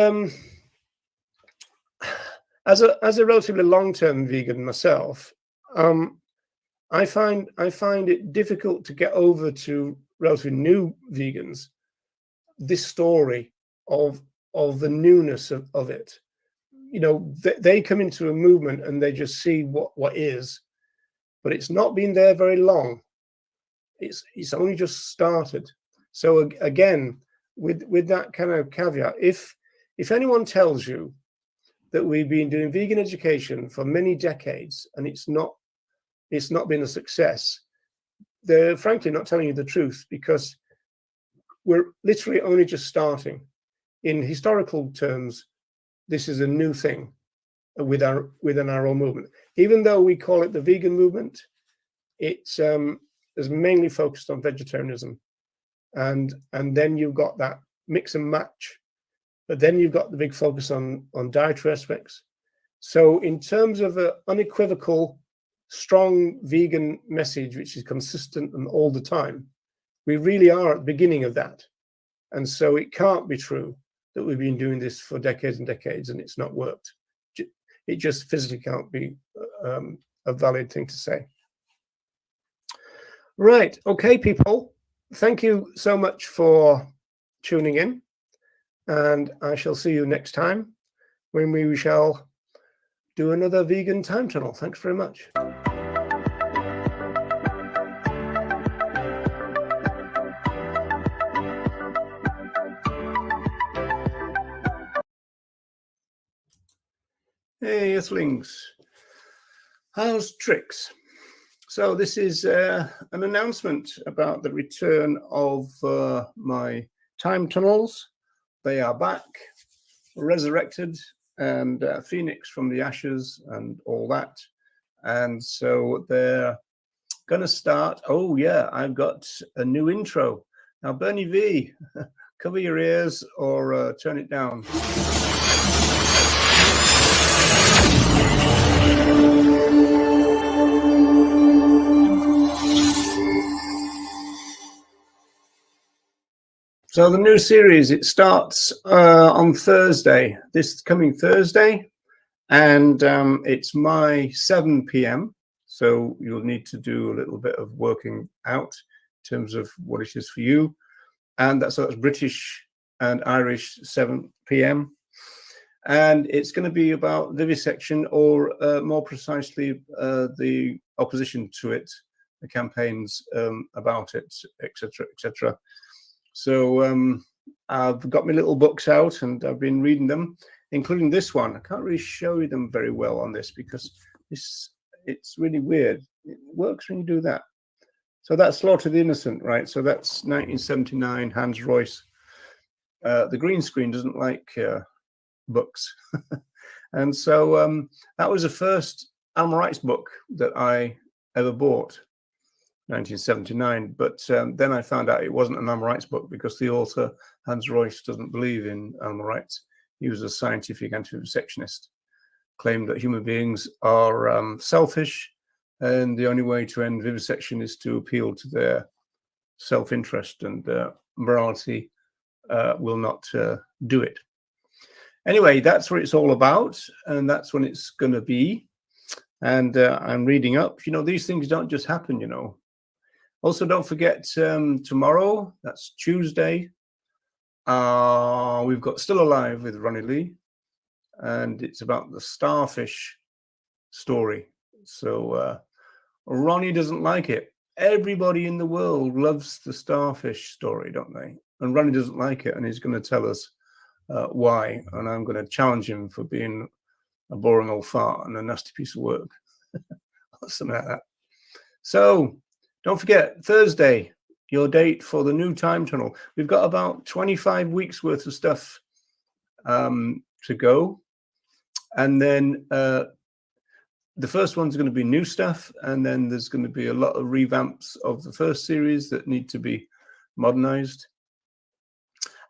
as a relatively long-term vegan myself, I find it difficult to get over to relatively new vegans this story of the newness of it. You know, they come into a movement and they just see what is, but it's not been there very long. It's only just started. So again, with that kind of caveat, if anyone tells you that we've been doing vegan education for many decades and it's not been a success, they're frankly not telling you the truth, because we're literally only just starting. In historical terms, this is a new thing within our own movement. Even though we call it the vegan movement, it's is mainly focused on vegetarianism, and then you've got that mix and match, but then you've got the big focus on dietary aspects. So in terms of an unequivocal, strong vegan message, which is consistent and all the time, we really are at the beginning of that. And so it can't be true that we've been doing this for decades and decades and it's not worked. It just physically can't be a valid thing to say. Right. Okay, people. Thank you so much for tuning in. And I shall see you next time when we shall do another vegan time tunnel. Thanks very much. Hey, Earthlings. How's tricks? So this is an announcement about the return of my time tunnels. They are back, resurrected, and phoenix from the ashes and all that. And so they're going to start. Oh, yeah, I've got a new intro. Now, Bernie V, cover your ears or turn it down. So the new series, it starts on Thursday, this coming Thursday, and it's my 7 p.m. So you'll need to do a little bit of working out in terms of what it is for you. And that's British and Irish 7 p.m. And it's going to be about vivisection, or more precisely, the opposition to it, the campaigns about it, etc., etc. So I've got my little books out and I've been reading them, including this one. I can't really show you them very well on this because it's really weird. It works when you do that. So that's Slaughter the Innocent, right? So that's 1979, Hans Royce. The green screen doesn't like books. And so that was the first animal rights book that I ever bought. 1979, but then I found out it wasn't an animal rights book because the author, Hans Royce, doesn't believe in animal rights. He was a scientific anti-vivisectionist, claimed that human beings are selfish, and the only way to end vivisection is to appeal to their self-interest, and morality will not do it. Anyway, that's what it's all about, and that's when it's going to be. And I'm reading up. You know, these things don't just happen, you know. Also, don't forget tomorrow, that's Tuesday, we've got Still Alive with Ronnie Lee, and it's about the starfish story. So Ronnie doesn't like it. Everybody in the world loves the starfish story, don't they? And Ronnie doesn't like it, and he's going to tell us why. And I'm going to challenge him for being a boring old fart and a nasty piece of work. Something like that. So don't forget, Thursday, your date for the new time tunnel. We've got about 25 weeks worth of stuff to go. And then the first one's going to be new stuff. And then there's going to be a lot of revamps of the first series that need to be modernized.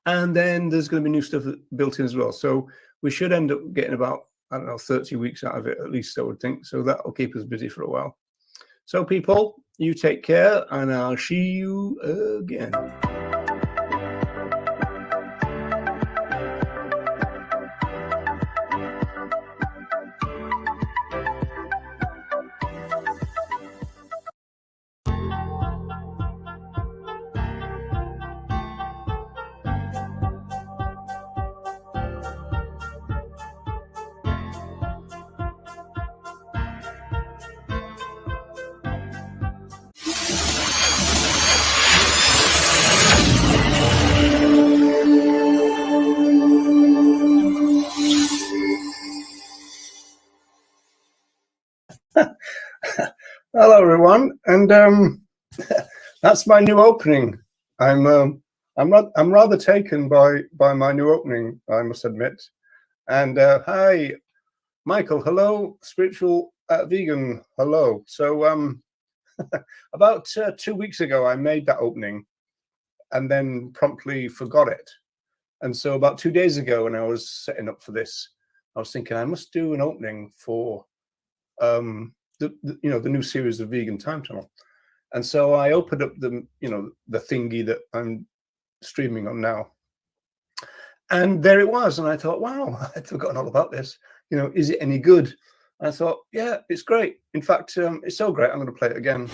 And then there's going to be new stuff built in as well. So we should end up getting about, I don't know, 30 weeks out of it, at least I would think. So that will keep us busy for a while. So people, you take care, and I'll see you again. Hello, everyone, and that's my new opening. I'm rather taken by my new opening, I must admit. And hi, Michael. Hello, spiritual vegan. Hello. So about 2 weeks ago, I made that opening, and then promptly forgot it. And so about 2 days ago, when I was setting up for this, I was thinking I must do an opening for the new series of Vegan Time Tunnel. And so I opened up the thingy that I'm streaming on now, and there it was. And I thought, wow, I'd forgotten all about this. Is it any good? And I thought, yeah, it's great. In fact, it's so great, I'm going to play it again.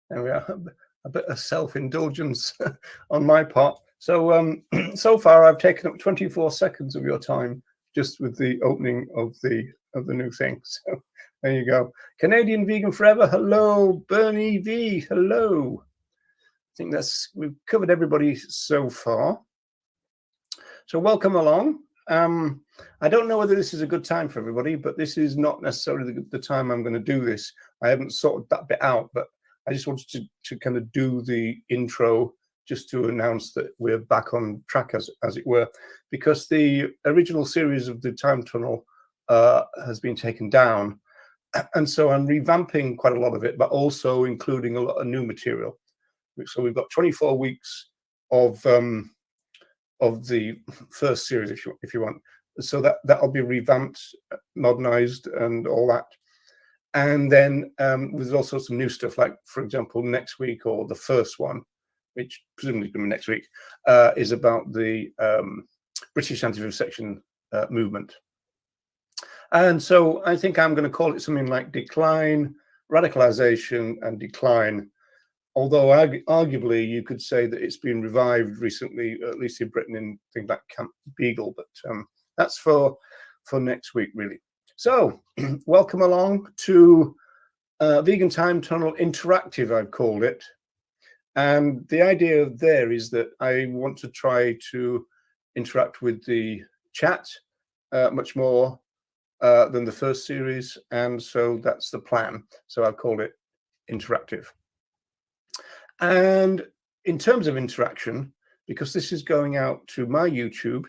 There we are. A bit of self-indulgence on my part. So so far I've taken up 24 seconds of your time just with the opening of the new thing. So there you go. Canadian Vegan Forever. Hello, Bernie V. Hello. I think we've covered everybody so far. So welcome along. I don't know whether this is a good time for everybody, but this is not necessarily the time I'm going to do this. I haven't sorted that bit out, but I just wanted to kind of do the intro just to announce that we're back on track, as it were, because the original series of the Time Tunnel has been taken down. And so I'm revamping quite a lot of it, but also including a lot of new material. So we've got 24 weeks of the first series, if you want. So that'll be revamped, modernized, and all that. And then there's also some new stuff, like, for example, next week, or the first one, which presumably is going to be next week, is about the British anti-vivisection movement. And so I think I'm going to call it something like Decline, Radicalization, and Decline. Although arguably you could say that it's been revived recently, at least in Britain, in things like Camp Beagle. But that's for next week, really. So welcome along to Vegan Time Tunnel Interactive, I've called it. And the idea there is that I want to try to interact with the chat much more than the first series. And so that's the plan. So I've called it interactive. And in terms of interaction, because this is going out to my YouTube,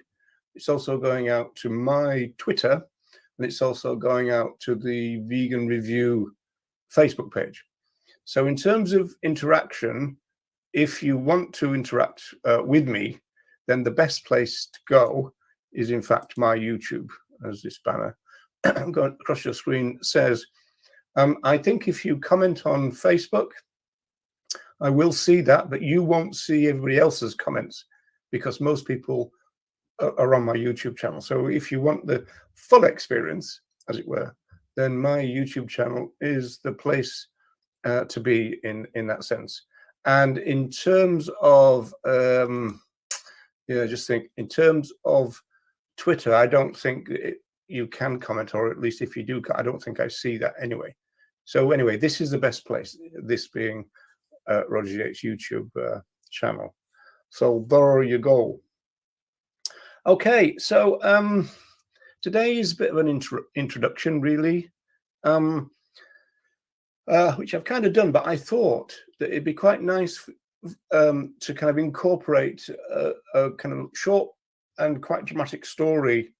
it's also going out to my Twitter, and it's also going out to the Vegan Review Facebook page. So in terms of interaction, if you want to interact with me, then the best place to go is, in fact, my YouTube, as this banner going across your screen says. I think if you comment on Facebook, I will see that, but you won't see everybody else's comments, because most people are on my YouTube channel. So if you want the full experience, as it were, then my YouTube channel is the place to be in that sense. And in terms of, just think, in terms of Twitter, I don't think you can comment, or at least if you do, I don't think I see that anyway. So anyway, this is the best place, this being Roger Yates' YouTube channel. So there you go. Okay, so today is a bit of an introduction, really, which I've kind of done, but I thought that it'd be quite nice to kind of incorporate a kind of short and quite dramatic story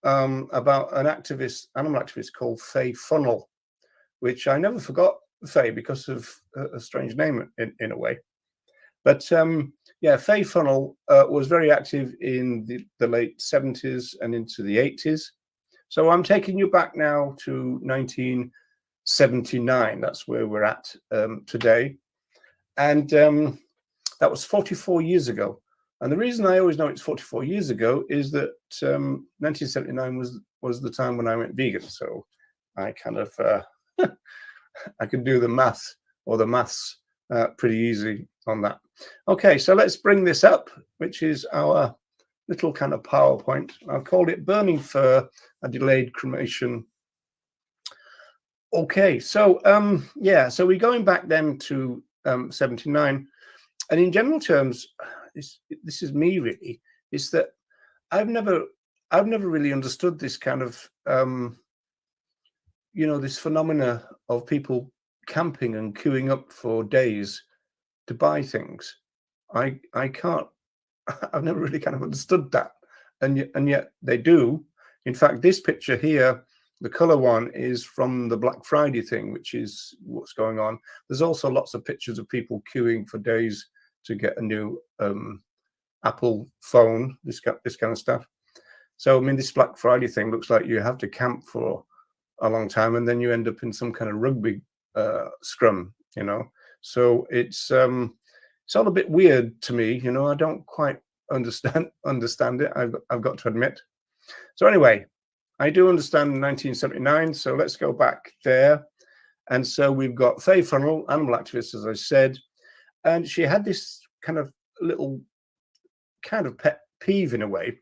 about an animal activist called Faye Funnell, which I never forgot Faye because of a strange name in a way. But yeah, Faye Funnell was very active in the late 70s and into the 80s. So I'm taking you back now to 1979. That's where we're at today. And that was 44 years ago. And the reason I always know it's 44 years ago is that 1979 was the time when I went vegan. So I kind of, I could do the math or the maths pretty easy on that. Okay, so let's bring this up, which is our little kind of PowerPoint. I've called it Burning Fur, a Delayed Cremation. Okay, so yeah, so we're going back then to 79. And in general terms, this is me really, is that I've never really understood this kind of, you know, this phenomena of people camping and queuing up for days to buy things. I can't, I've never really kind of understood that. And yet they do. In fact, this picture here, the color one, is from the Black Friday thing, which is what's going on. There's also lots of pictures of people queuing for days to get a new Apple phone, this kind of stuff. So, I mean, this Black Friday thing looks like you have to camp for a long time and then you end up in some kind of rugby scrum, you know. So it's all a bit weird to me, you know. I don't quite understand it, I've got to admit. So anyway, I do understand 1979, so let's go back there. And so we've got Faye Funnell, animal activist, as I said, and she had this kind of little kind of pet peeve in a way.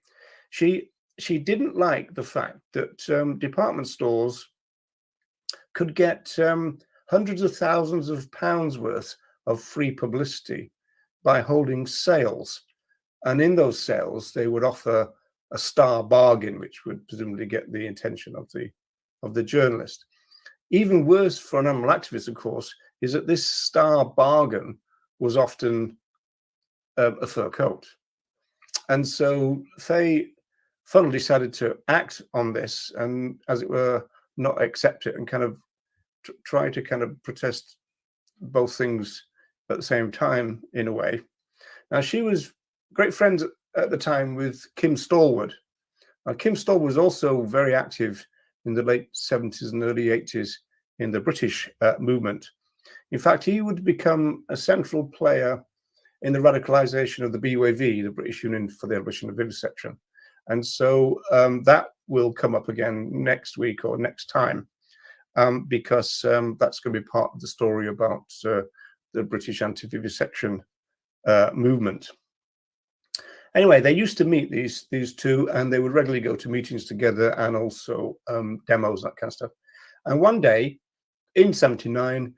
She didn't like the fact that department stores could get hundreds of thousands of pounds worth of free publicity by holding sales. And in those sales, they would offer a star bargain, which would presumably get the attention of the journalist. Even worse for an animal activist, of course, is that this star bargain was often a fur coat. And so Faye Funnell decided to act on this and, as it were, not accept it and kind of try to kind of protest both things at the same time, in a way. Now, she was great friends at the time with Kim Stallwood. Now, Kim Stallwood was also very active in the late 70s and early 80s in the British movement. In fact, he would become a central player in the radicalization of the BUAV, the British Union for the Abolition of Vivisection. And so that will come up again next week or next time, because that's going to be part of the story about the British anti-vivisection movement. Anyway, they used to meet, these two, and they would regularly go to meetings together and also demos, that kind of stuff. And one day in 79,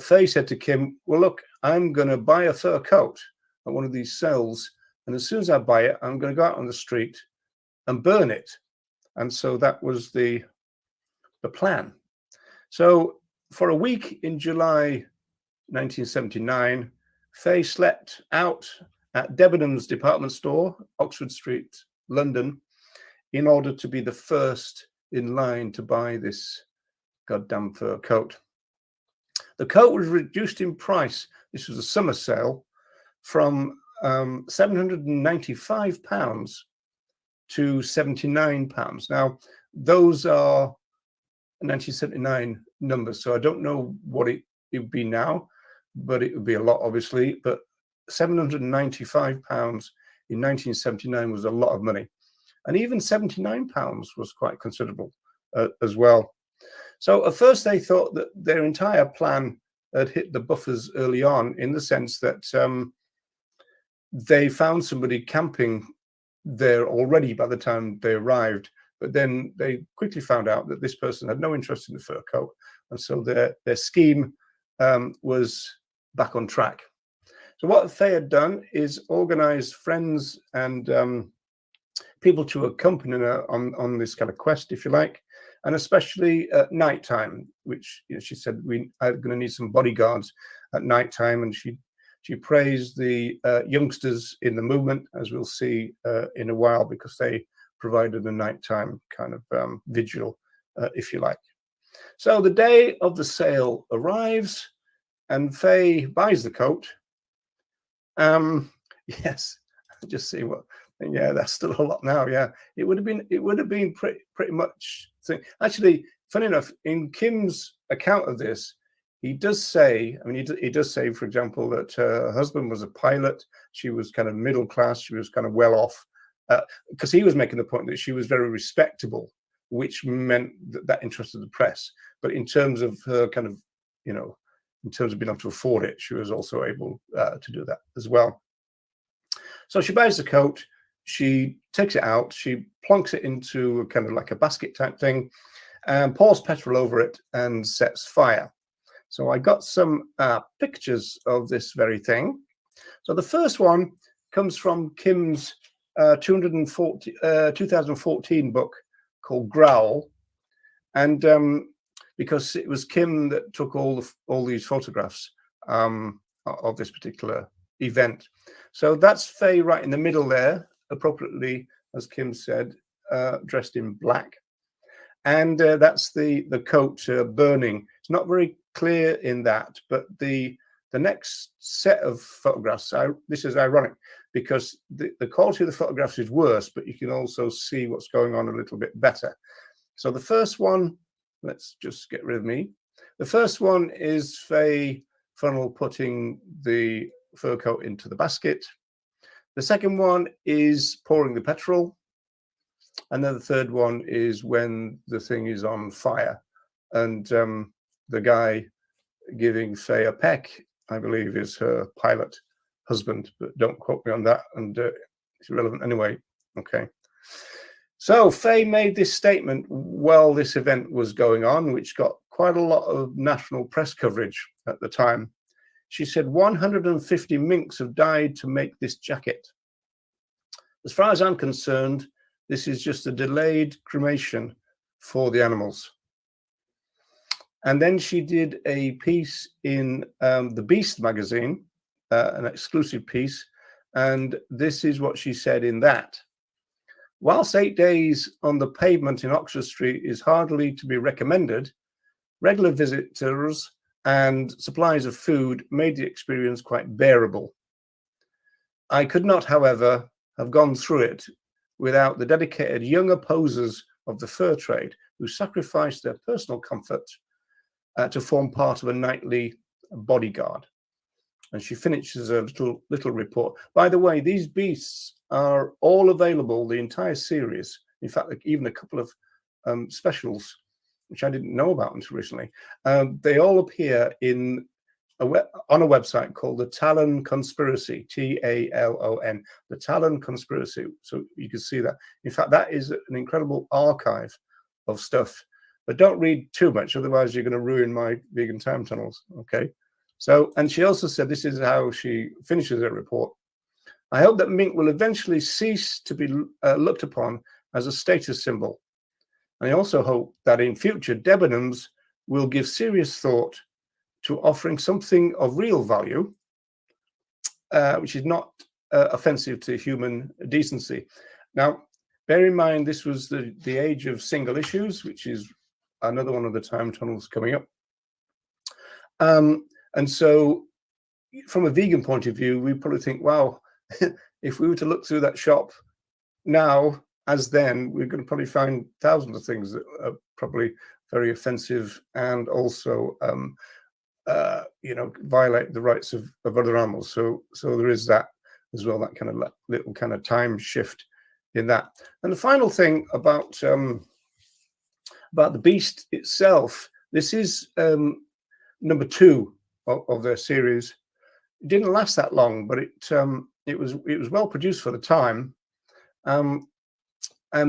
Faye said to Kim, well, look, I'm going to buy a fur coat at one of these sales. And as soon as I buy it, I'm going to go out on the street and burn it. And so that was the plan. So for a week in July 1979, Faye slept out at Debenhams department store, Oxford Street, London, in order to be the first in line to buy this goddamn fur coat. The coat was reduced in price. This was a summer sale from £795 to £79. Now, those are 1979 numbers, so I don't know what it would be now, but it would be a lot, obviously. But £795 in 1979 was a lot of money, and even £79 was quite considerable as well. So at first they thought that their entire plan had hit the buffers early on, in the sense that they found somebody camping there already by the time they arrived, but then they quickly found out that this person had no interest in the fur coat, and so their scheme was back on track. So what Faye had done is organize friends and people to accompany her on this kind of quest, if you like, and especially at nighttime, which, you know, she said we are going to need some bodyguards at nighttime, and she praised the youngsters in the movement, as we'll see in a while, because they provided a nighttime kind of vigil, if you like. So the day of the sale arrives, and Faye buys the coat, Yes, just see what. Yeah, that's still a lot now. Yeah, it would have been pretty much. Actually, funny enough, in Kim's account of this, he does say. I mean, he does say, for example, that her husband was a pilot. She was kind of middle class. She was kind of well off, because he was making the point that she was very respectable, which meant that interested the press. But in terms of her kind of, in terms of being able to afford it, she was also able to do that as well. So she buys the coat, she takes it out, she plonks it into kind of like a basket type thing, and pours petrol over it and sets fire. So I got some pictures of this very thing. So the first one comes from Kim's 2014 book called Growl, and because it was Kim that took all these photographs of this particular event. So that's Faye right in the middle there, appropriately, as Kim said, dressed in black. And that's the coat burning. It's not very clear in that, but the next set of photographs, this is ironic because the quality of the photographs is worse, but you can also see what's going on a little bit better. So the first one, let's just get rid of me. The first one is Faye Funnel putting the fur coat into the basket. The second one is pouring the petrol. And then the third one is when the thing is on fire. And the guy giving Faye a peck, I believe, is her pilot husband, but don't quote me on that. And it's irrelevant anyway. Okay. So Faye made this statement while this event was going on, which got quite a lot of national press coverage at the time. She said 150 minks have died to make this jacket. As far as I'm concerned, this is just a delayed cremation for the animals. And then she did a piece in the Beast magazine, an exclusive piece. And this is what she said in that. Whilst 8 days on the pavement in Oxford Street is hardly to be recommended, regular visitors and supplies of food made the experience quite bearable. I could not, however, have gone through it without the dedicated young opposers of the fur trade who sacrificed their personal comfort to form part of a nightly bodyguard. And she finishes a little report. By the way, these beasts are all available, the entire series. In fact, even a couple of specials, which I didn't know about until recently. They all appear on a website called the Talon Conspiracy, Talon, the Talon Conspiracy. So you can see that. In fact, that is an incredible archive of stuff. But don't read too much, otherwise you're going to ruin my vegan time tunnels. Okay. So, and she also said, this is how she finishes her report. I hope that mink will eventually cease to be looked upon as a status symbol. And I also hope that in future, Debenhams will give serious thought to offering something of real value, which is not offensive to human decency. Now, bear in mind, this was the age of single issues, which is another one of the time tunnels coming up. And so from a vegan point of view, we probably think, wow, if we were to look through that shop now as then, we're going to probably find thousands of things that are probably very offensive and also, violate the rights of other animals. So there is that as well, that kind of little kind of time shift in that. And the final thing about the beast itself, this is number 2 of their series. It didn't last that long, but it was well produced for the time. And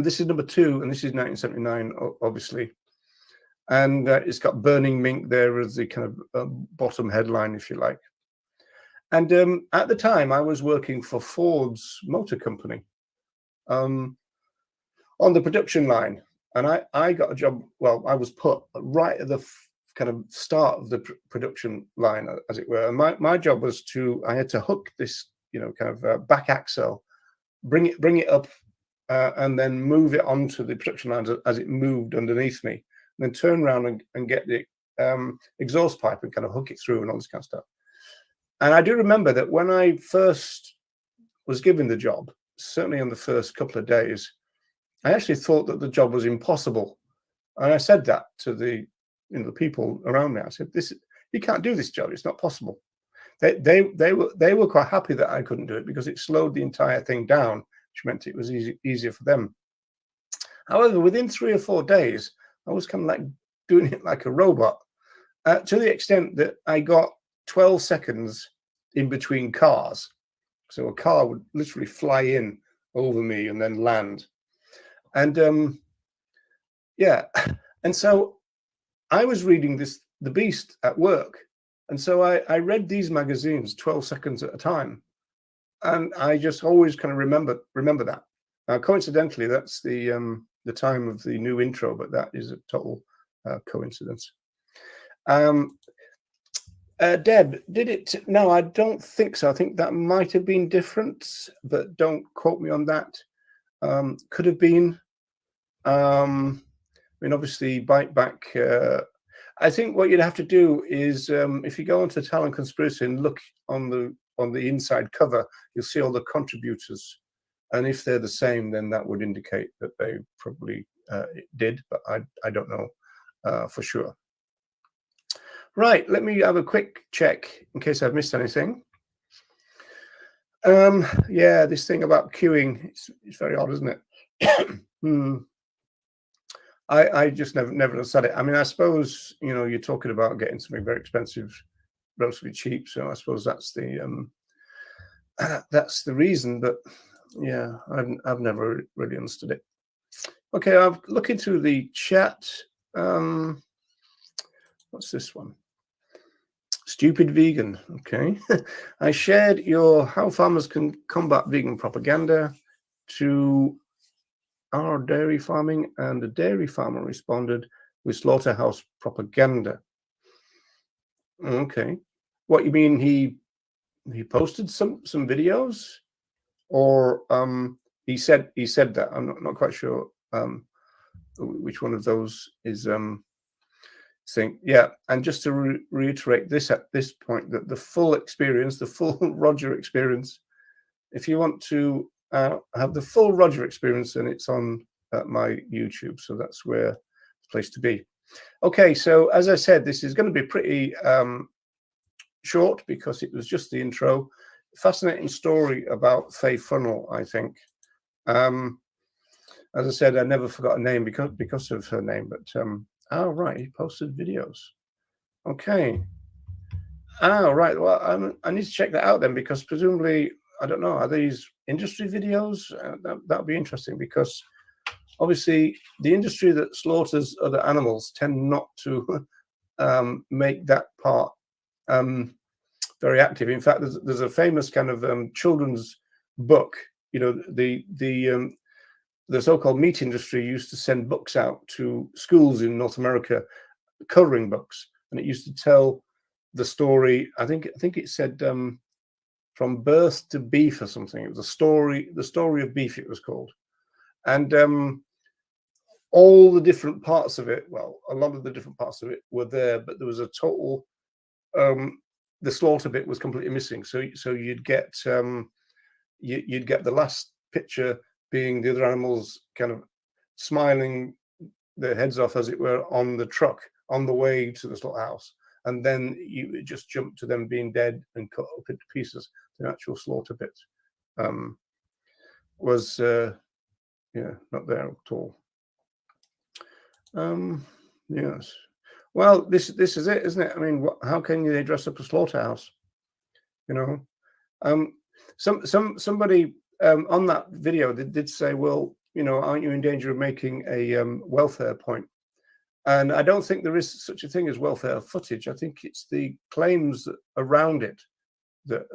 this is number 2, and this is 1979, obviously. And it's got Burning Mink there as the kind of bottom headline, if you like. And at the time, I was working for Ford's Motor Company on the production line. And I got a job, well, I was put right at the kind of start of the production line, as it were. And my job was I had to hook this, kind of back axle, bring it up, and then move it onto the production line as it moved underneath me, and then turn around and get the exhaust pipe and kind of hook it through and all this kind of stuff. And I do remember that when I first was given the job, certainly on the first couple of days, I actually thought that the job was impossible. And I said that to the people around me. I said, you can't do this job. It's not possible. They were quite happy that I couldn't do it because it slowed the entire thing down, which meant it was easier for them. However, within 3 or 4 days, I was kind of like doing it like a robot, to the extent that I got 12 seconds in between cars. So a car would literally fly in over me and then land. And yeah, and so I was reading The Beast at work. And so I read these magazines 12 seconds at a time. And I just always kind of remember that. Now, coincidentally, that's the time of the new intro, but that is a total coincidence. Deb, did it? No, I don't think so. I think that might have been different, but don't quote me on that. Could have been. I mean, obviously, Bite Back. I think what you'd have to do is, if you go onto Talon Conspiracy and look on the inside cover, you'll see all the contributors, and if they're the same, then that would indicate that they probably did, but I don't know for sure. Right, let me have a quick check in case I've missed anything. Yeah, this thing about queuing, it's very odd, isn't it? I just never said it. I mean, I suppose, you're talking about getting something very expensive, relatively cheap. So I suppose that's the reason. But yeah, I've never really understood it. Okay, I'm looking through the chat. What's this one? Stupid vegan. Okay. I shared your how farmers can combat vegan propaganda to our dairy farming, and the dairy farmer responded with slaughterhouse propaganda. Okay. What you mean, he posted some videos, or he said that? I'm not quite sure which one of those is thing. Yeah, and just to reiterate this at this point, that the full experience, the full Roger experience, if you want to have the full Roger experience, and it's on my YouTube, so that's where the place to be. Okay, so as I said, this is going to be pretty short because it was just the intro. Fascinating story about Faye Funnell, I think. As I said, I never forgot a name because of her name, but oh right, he posted videos. Okay. Oh right, well I need to check that out then, because presumably, I don't know, are these industry videos? That would be interesting, because obviously the industry that slaughters other animals tend not to make that part very active. In fact, there's a famous kind of children's book. The so-called meat industry used to send books out to schools in North America, coloring books, and it used to tell the story. I think it said from birth to beef or something. It was the story of beef, it was called. And all the different parts of it, well, a lot of the different parts of it were there, but there was a total, the slaughter bit was completely missing. So you'd get the last picture being the other animals kind of smiling their heads off, as it were, on the truck on the way to the slaughterhouse. And then you just jump to them being dead and cut up into pieces. The actual slaughter bit was not there at all. Yes. Well, this is it, isn't it? I mean, how can they dress up a slaughterhouse? Somebody on that video did say, well, aren't you in danger of making a welfare point? And I don't think there is such a thing as welfare footage. I think it's the claims around it that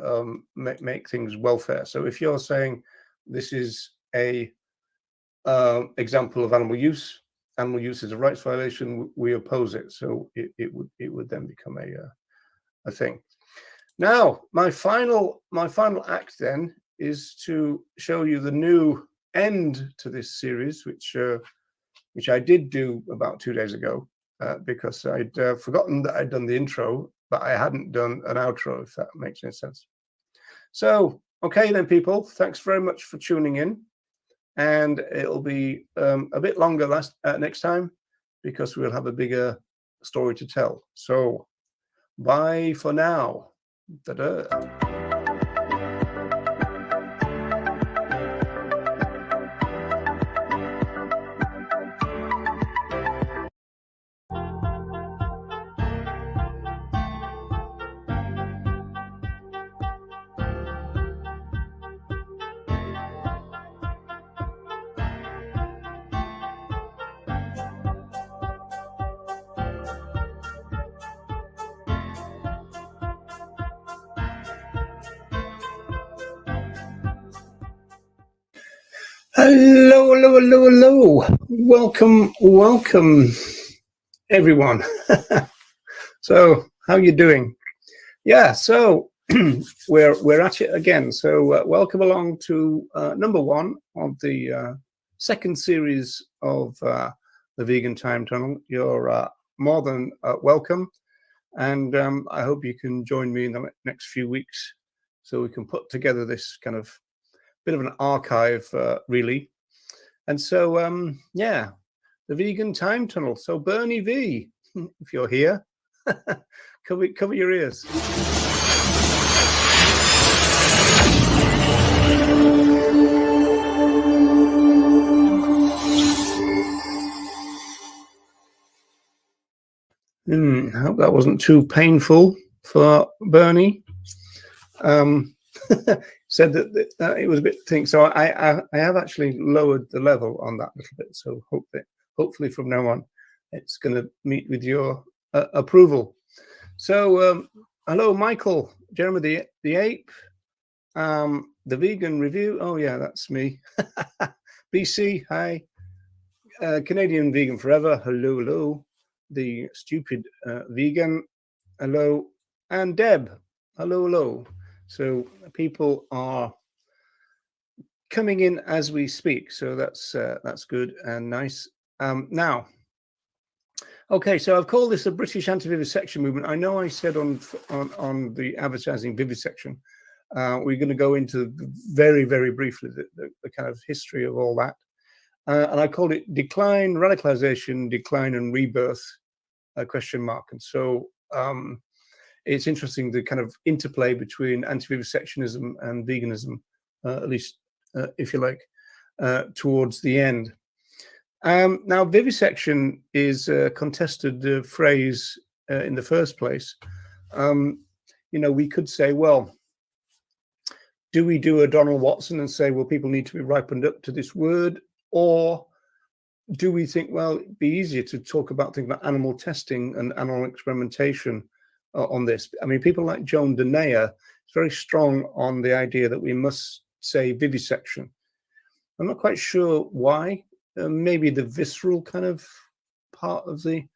make things welfare. So if you're saying this is a example of animal use is a rights violation, we oppose it. So it would then become a thing. Now, my final act then is to show you the new end to this series, which I did do about 2 days ago, because I'd forgotten that I'd done the intro but I hadn't done an outro, if that makes any sense. So, okay then, people, thanks very much for tuning in. And it'll be a bit longer next time, because we'll have a bigger story to tell. So, bye for now. Ta-da. Hello, hello, hello, hello. Welcome, everyone. So, how you doing? Yeah, so we're at it again. So, welcome along to number 1 of the second series of the Vegan Time Tunnel. You're more than welcome, and I hope you can join me in the next few weeks, so we can put together this kind of bit of an archive, really. And so, yeah, the Vegan Time Tunnel. So, Bernie V, if you're here, cover your ears. I hope that wasn't too painful for Bernie. Said that it was a bit thick, so I have actually lowered the level on that a little bit. So hopefully from now on, it's going to meet with your approval. So hello, Michael, Jeremy the Ape, the Vegan Review. Oh yeah, that's me. BC, hi. Canadian Vegan Forever. Hello. The Stupid Vegan. Hello, and Deb. Hello. So people are coming in as we speak, so that's good and nice. Now, okay, so I've called this a British anti-vivisection movement. I know I said on the advertising vivisection, we're going to go into very, very briefly the kind of history of all that, and I called it Decline, Radicalization, Decline and Rebirth, ? And so it's interesting the kind of interplay between anti-vivisectionism and veganism, at least if you like, towards the end. Now, vivisection is a contested phrase in the first place. We could say, well, do we do a Donald Watson and say, well, people need to be ripened up to this word? Or do we think, well, it'd be easier to talk about things like animal testing and animal experimentation on this? I mean, people like Joan Denea is very strong on the idea that we must say vivisection. I'm not quite sure why. Maybe the visceral kind of part of the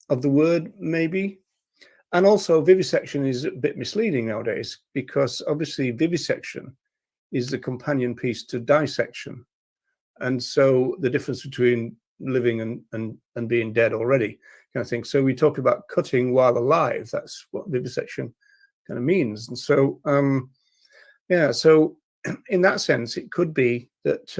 word, maybe. And also, vivisection is a bit misleading nowadays, because obviously vivisection is the companion piece to dissection. And so the difference between living and being dead already kind of thing. So we talk about cutting while alive. That's what vivisection kind of means. And so, yeah, so in that sense, it could be that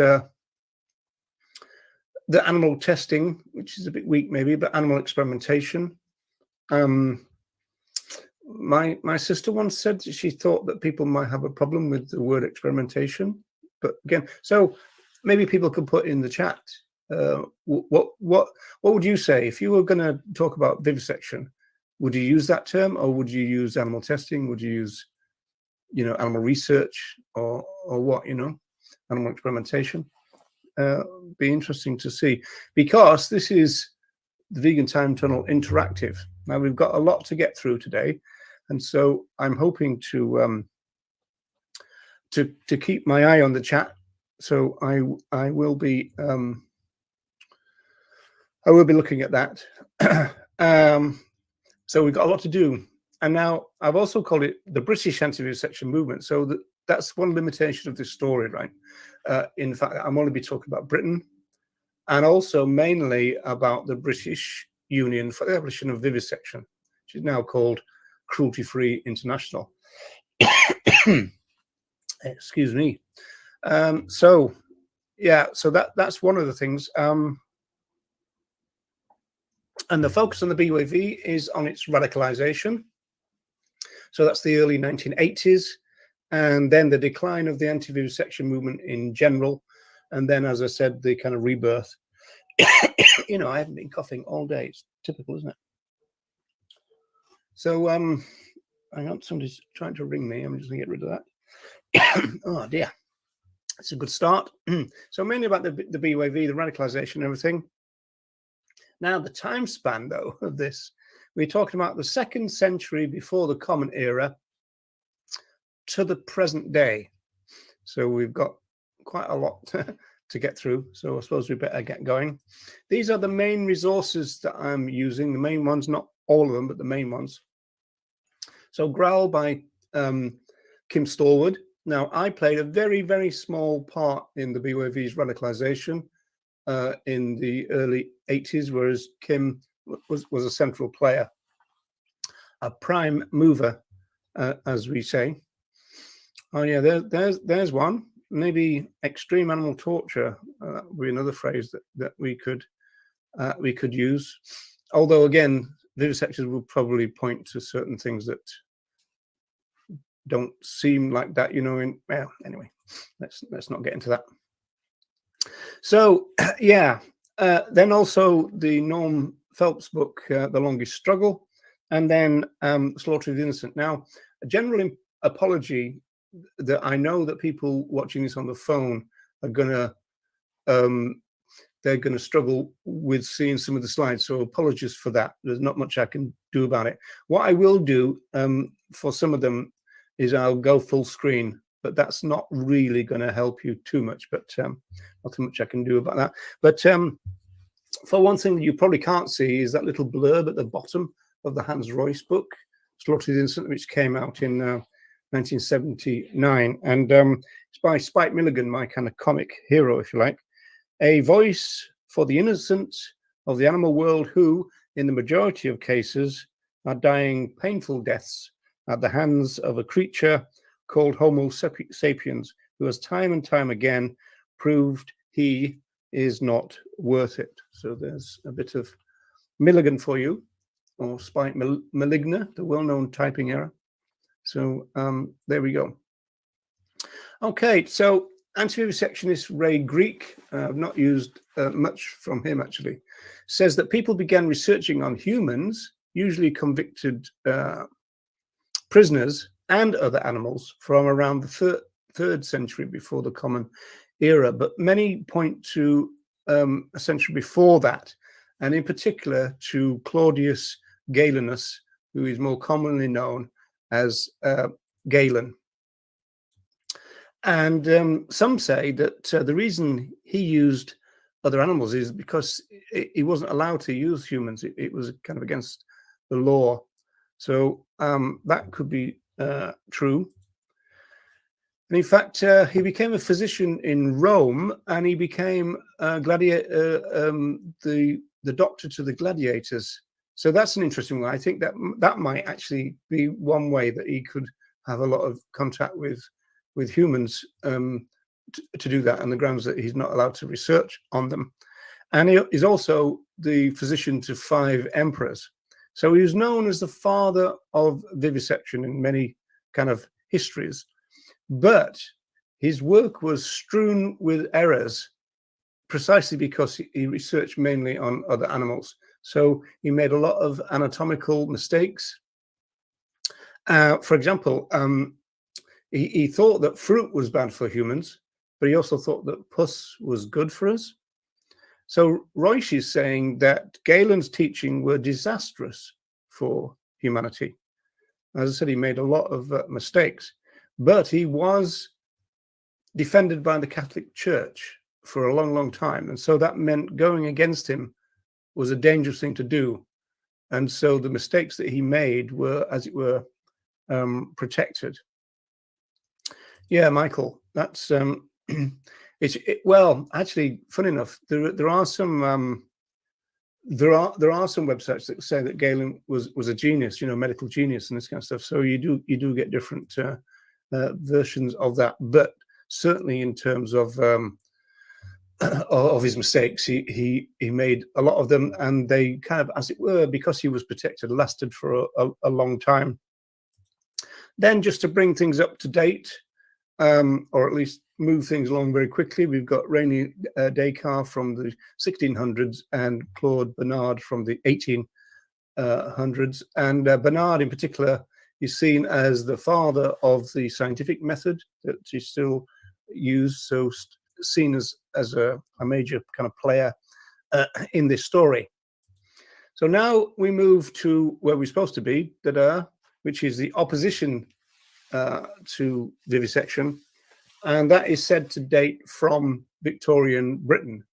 the animal testing, which is a bit weak maybe, but animal experimentation. My sister once said that she thought that people might have a problem with the word experimentation. But again, so maybe people could put in the chat, what would you say if you were going to talk about vivisection? Would you use that term, or would you use animal testing? Would you use, animal research, or what, animal experimentation? Be interesting to see, because this is the Vegan Time Tunnel Interactive. Now, we've got a lot to get through today, and so I'm hoping to keep my eye on the chat. So I will be looking at that. So we've got a lot to do, and now I've also called it the British anti-vivisection movement. So that's one limitation of this story, right? In fact, I'm only be talking about Britain, and also mainly about the British Union for the Abolition of Vivisection, which is now called Cruelty-Free International. Excuse me. So yeah, so that's one of the things. And the focus on the BWV is on its radicalization. So that's the early 1980s, and then the decline of the anti-vivisection movement in general, and then, as I said, the kind of rebirth. You know, I haven't been coughing all day. It's typical, isn't it? So hang on, somebody's trying to ring me. I'm just gonna get rid of that. Oh dear, it's a good start. So mainly about the BWV, the radicalization and everything. Now the time span though of this, we're talking about the 2nd century before the Common Era to the present day. So we've got quite a lot to get through, so I suppose we better get going. These are the main resources that I'm using, the main ones, not all of them, but the main ones. So Growl by Kim Stallwood. Now, I played a very, very small part in the BWV's radicalization in the early 80s, whereas Kim was a central player, a prime mover, as we say. Oh yeah, there's one. Maybe extreme animal torture would be another phrase that we could use. Although again, vivisectors will probably point to certain things that don't seem like that, you know. Well, anyway, let's not get into that. So yeah, then also the Norm Phelps book, The Longest Struggle, and then Slaughter of the Innocent. Now, a general apology that I know that people watching this on the phone are gonna they're gonna struggle with seeing some of the slides, so apologies for that. There's not much I can do about it. What I will do for some of them is I'll go full screen, but that's not really going to help you too much, but not too much I can do about that. But for one thing that you probably can't see is that little blurb at the bottom of the Hans Royce book, Slaughter of the Innocent, which came out in 1979. And it's by Spike Milligan, my kind of comic hero, if you like. A voice for the innocent of the animal world who, in the majority of cases, are dying painful deaths at the hands of a creature called Homo sapiens, who has time and time again proved he is not worth it. So there's a bit of Milligan for you, or Spike Maligna, the well-known typing error. So there we go. Okay, so anti-vivisectionist Ray Greek, I've not used much from him actually, says that people began researching on humans, usually convicted prisoners and other animals, from around the 3rd century before the Common Era, but many point to a century before that, and in particular to Claudius Galenus, who is more commonly known as Galen. And some say that the reason he used other animals is because he wasn't allowed to use humans. It was kind of against the law. So that could be true. And in fact, he became a physician in Rome, and he became the doctor to the gladiators. So that's an interesting one. I think that might actually be one way that he could have a lot of contact with humans to do that, on the grounds that he's not allowed to research on them. And he is also the physician to 5 emperors. So he was known as the father of vivisection in many kind of histories, but his work was strewn with errors precisely because he researched mainly on other animals. So he made a lot of anatomical mistakes. For example, he thought that fruit was bad for humans, but he also thought that pus was good for us. So Royce is saying that Galen's teaching were disastrous for humanity. As I said, he made a lot of mistakes, but he was defended by the Catholic Church for a long, long time. And so that meant going against him was a dangerous thing to do. And so the mistakes that he made were, as it were, protected. Yeah, Michael, that's well, actually, funny enough, there are some there are some websites that say that Galen was a genius, you know, medical genius and this kind of stuff. So you do get different versions of that, but certainly in terms of his mistakes, he made a lot of them, and they kind of, as it were, because he was protected, lasted for a long time. Then, just to bring things up to date, or at least move things along very quickly, we've got René Descartes from the 1600s and Claude Bernard from the 1800s. And Bernard, in particular, is seen as the father of the scientific method that is still used, so seen as a major kind of player in this story. So now we move to where we're supposed to be, which is the opposition to vivisection, and that is said to date from Victorian Britain.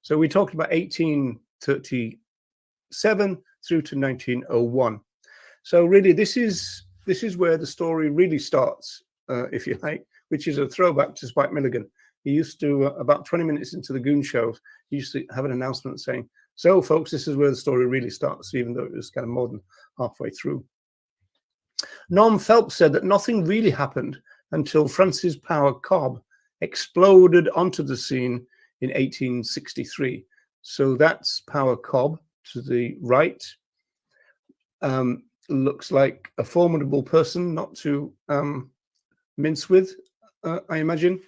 So we talked about 1837 through to 1901. So really, this is where the story really starts, if you like, which is a throwback to Spike Milligan. He used to, about 20 minutes into the Goon shows, he used to have an announcement saying, "So, folks, this is where the story really starts," even though it was kind of more than halfway through. Norm Phelps said that nothing really happened until Francis Power Cobb exploded onto the scene in 1863. So that's Power Cobb to the right. Looks like a formidable person, not to mince with, I imagine.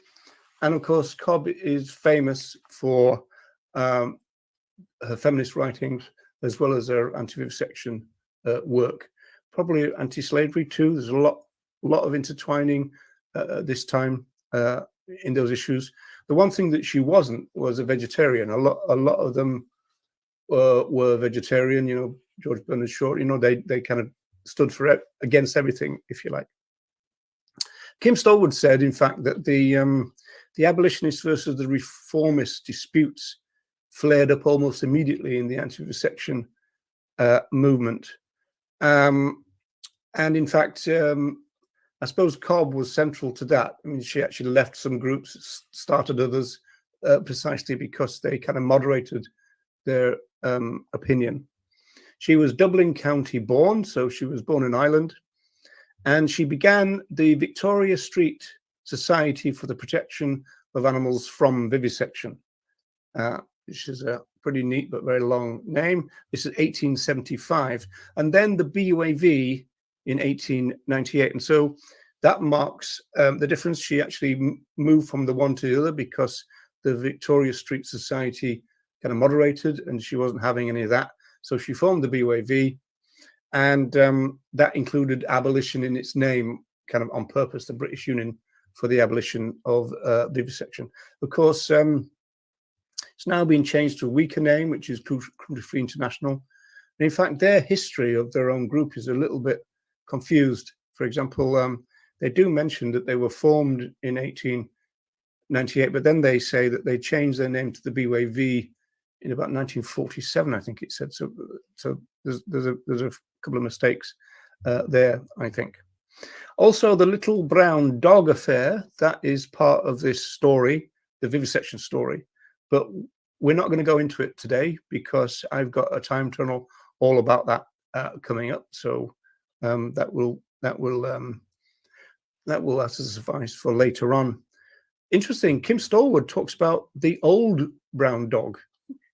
And of course, Cobb is famous for her feminist writings as well as her anti-vivisection work. Probably anti-slavery too. There's a lot of intertwining this time in those issues. The one thing that she wasn't was a vegetarian. A lot of them were vegetarian. You know, George Bernard Shaw. You know, they kind of stood for against everything, if you like. Kim Stolwood said, in fact, that the abolitionist versus the reformist disputes flared up almost immediately in the anti-vivisection movement. And in fact, I suppose Cobb was central to that. I mean, she actually left some groups, started others, precisely because they kind of moderated their opinion. She was Dublin County born, so she was born in Ireland, and she began the Victoria Street Society for the Protection of Animals from Vivisection, which is a pretty neat but very long name. This is 1875, and then the BUAV in 1898. And so that marks the difference. She actually moved from the one to the other because the Victoria Street Society kind of moderated and she wasn't having any of that. So she formed the BUAV, and that included abolition in its name, kind of on purpose, the British Union for the Abolition of Vivisection. Of course, it's now been changed to a weaker name, which is Cruelty Free International. And in fact, their history of their own group is a little bit confused. For example, they do mention that they were formed in 1898, but then they say that they changed their name to the BUAV in about 1947, I think it said. So there's a couple of mistakes there, I think. Also, the little brown dog affair, that is part of this story, the vivisection story. But we're not going to go into it today because I've got a time tunnel all about that coming up. So that will have to suffice for later on. Interesting. Kim Stolwood talks about the old brown dog.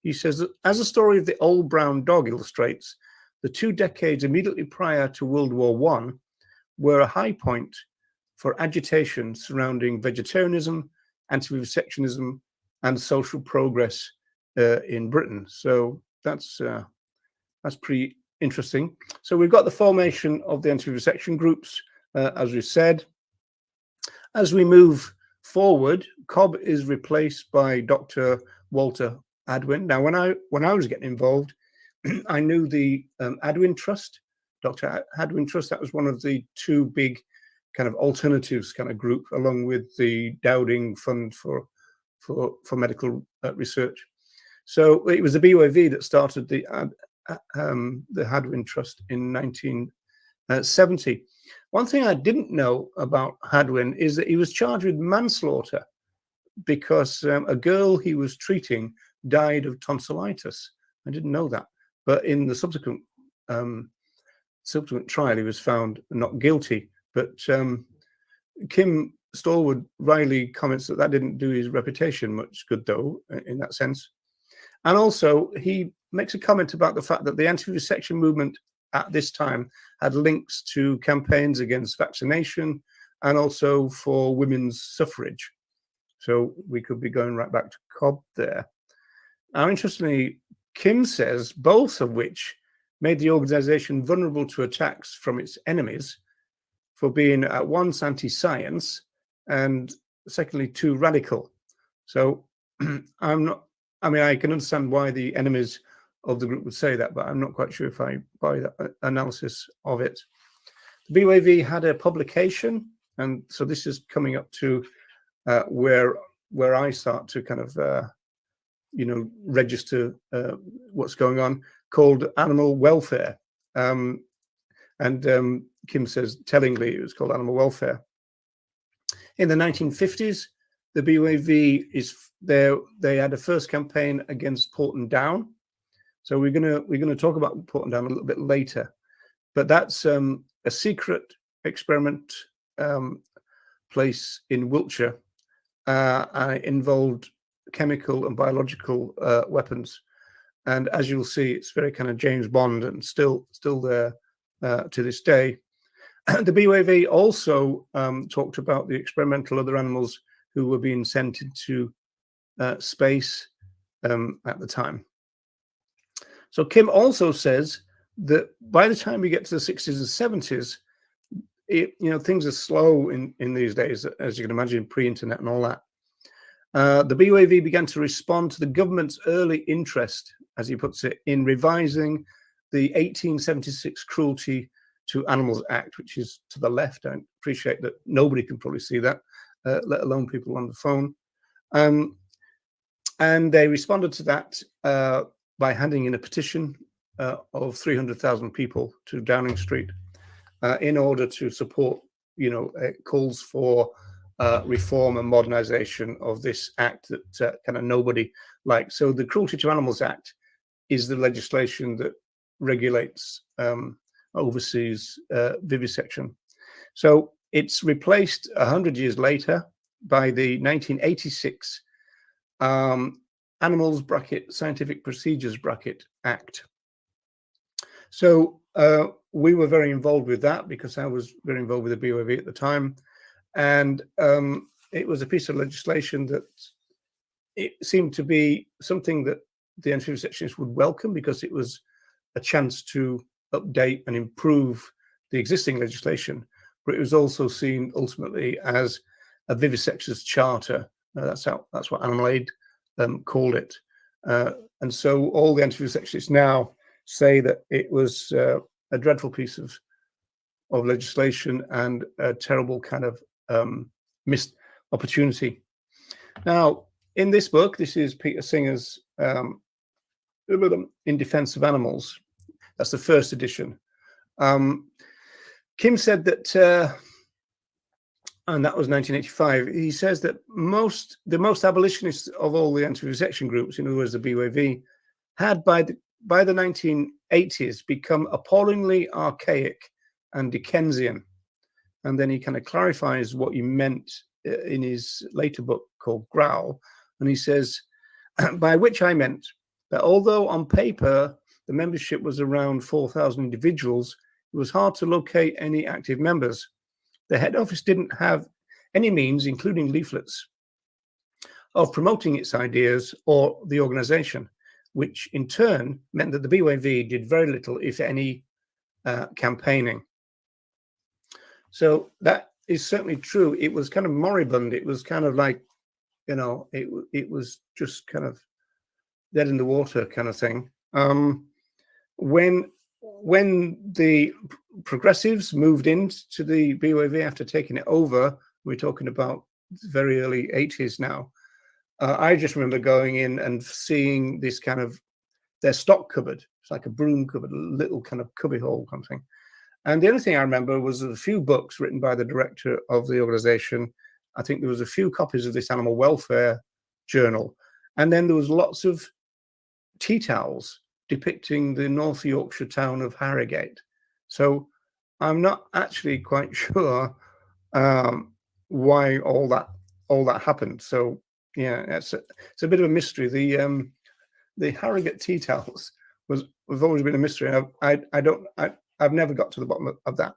He says that as the story of the old brown dog illustrates, the 2 decades immediately prior to World War I were a high point for agitation surrounding vegetarianism, anti-vivisectionism, and social progress in Britain. So that's pretty interesting. So we've got the formation of the anti-vivisection groups, as we said. As we move forward, Cobb is replaced by Dr. Walter Adwin. Now, when I was getting involved, I knew the Adwin Trust, Dr. Adwin Trust. That was one of the 2 big kind of alternatives kind of group, along with the Dowding Fund for medical research. So it was the BUAV that started the Hadwin Trust in 1970. One thing I didn't know about Hadwin is that he was charged with manslaughter because a girl he was treating died of tonsillitis. I didn't know that. But in the subsequent trial, he was found not guilty. But Kim Stallwood Riley comments that didn't do his reputation much good, though, in that sense. And also, he makes a comment about the fact that the anti-vivisection movement at this time had links to campaigns against vaccination and also for women's suffrage. So we could be going right back to Cobb there. Now, interestingly, Kim says both of which made the organization vulnerable to attacks from its enemies for being at once anti-science and secondly too radical. So I can understand why the enemies of the group would say that, but I'm not quite sure if I buy that analysis of it. The BYV had a publication, and so this is coming up to where I start to kind of register what's going on, called Animal Welfare. And Kim says, tellingly, it was called Animal Welfare. In the 1950s, the BYV they had a first campaign against Porton Down. So we're gonna talk about Porton Down a little bit later. But that's a secret experiment place in Wiltshire. And it involved chemical and biological weapons. And as you'll see, it's very kind of James Bond and still there to this day. The BYV also talked about the experimental other animals who were being sent into space at the time. So Kim also says that by the time we get to the 60s and 70s, things are slow in these days, as you can imagine, pre-internet and all that. The BYV began to respond to the government's early interest, as he puts it, in revising the 1876 Cruelty to Animals Act, which is to the left. I appreciate that nobody can probably see that, let alone people on the phone. And they responded to that by handing in a petition of 300,000 people to Downing Street in order to support, calls for reform and modernization of this act that kind of nobody likes. So the Cruelty to Animals Act is the legislation that regulates overseas vivisection. So it's replaced 100 years later by the 1986 Animals Scientific Procedures Act. So we were very involved with that because I was very involved with the BYV at the time. And it was a piece of legislation that it seemed to be something that the anti-vivisectionists would welcome because it was a chance to update and improve the existing legislation. But it was also seen ultimately as a vivisector's charter. That's what Animal Aid called it. And so all the anti-vivisectionists now say that it was a dreadful piece of legislation and a terrible kind of missed opportunity. Now, in this book, this is Peter Singer's In Defense of Animals. That's the first edition. Kim said that, and that was 1985, he says that the most abolitionists of all the anti-vivisection groups, in other words, the BYV, had by the 1980s become appallingly archaic and Dickensian. And then he kind of clarifies what he meant in his later book called Growl. And he says, by which I meant that although on paper the membership was around 4,000 individuals, it was hard to locate any active members. The head office didn't have any means, including leaflets, of promoting its ideas or the organization, which in turn meant that the BYV did very little, if any, campaigning. So that is certainly true. It was kind of moribund. It was kind of like, it was just kind of dead in the water kind of thing. When the progressives moved into the BYV after taking it over, we're talking about very early 80s now. I just remember going in and seeing this kind of their stock cupboard. It's like a broom cupboard, a little kind of cubby hole kind of thing. And the only thing I remember was a few books written by the director of the organization. I think there was a few copies of this animal welfare journal. And then there was lots of tea towels depicting the North Yorkshire town of Harrogate. So I'm not actually quite sure why all that happened. So yeah, it's a bit of a mystery. The Harrogate tea towels have always been a mystery. I've never got to the bottom of that.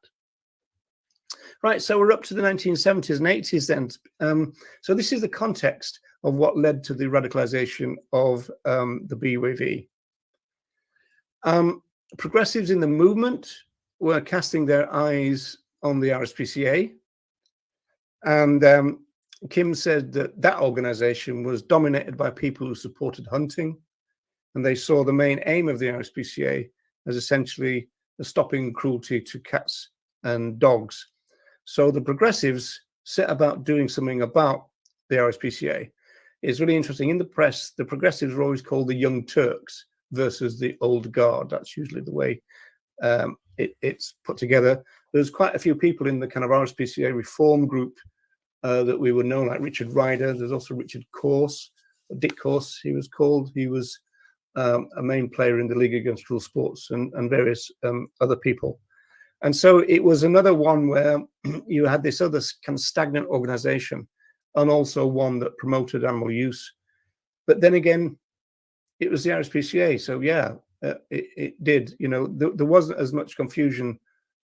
Right, so we're up to the 1970s and 80s then. So this is the context of what led to the radicalization of the BUAV. Progressives in the movement were casting their eyes on the RSPCA, and Kim said that organization was dominated by people who supported hunting, and they saw the main aim of the RSPCA as essentially stopping cruelty to cats and dogs. So the progressives set about doing something about the RSPCA. It's really interesting. In the press, the progressives are always called the Young Turks versus the Old Guard. That's usually the way it's put together. There's quite a few people in the kind of RSPCA reform group that we would know, like Richard Ryder. There's also Richard Corse, Dick Corse, he was called. He was a main player in the League Against Cruel Sports and various other people. And so it was another one where you had this other kind of stagnant organization, and also one that promoted animal use. But then again, it was the RSPCA. So yeah, it did. You know, there wasn't as much confusion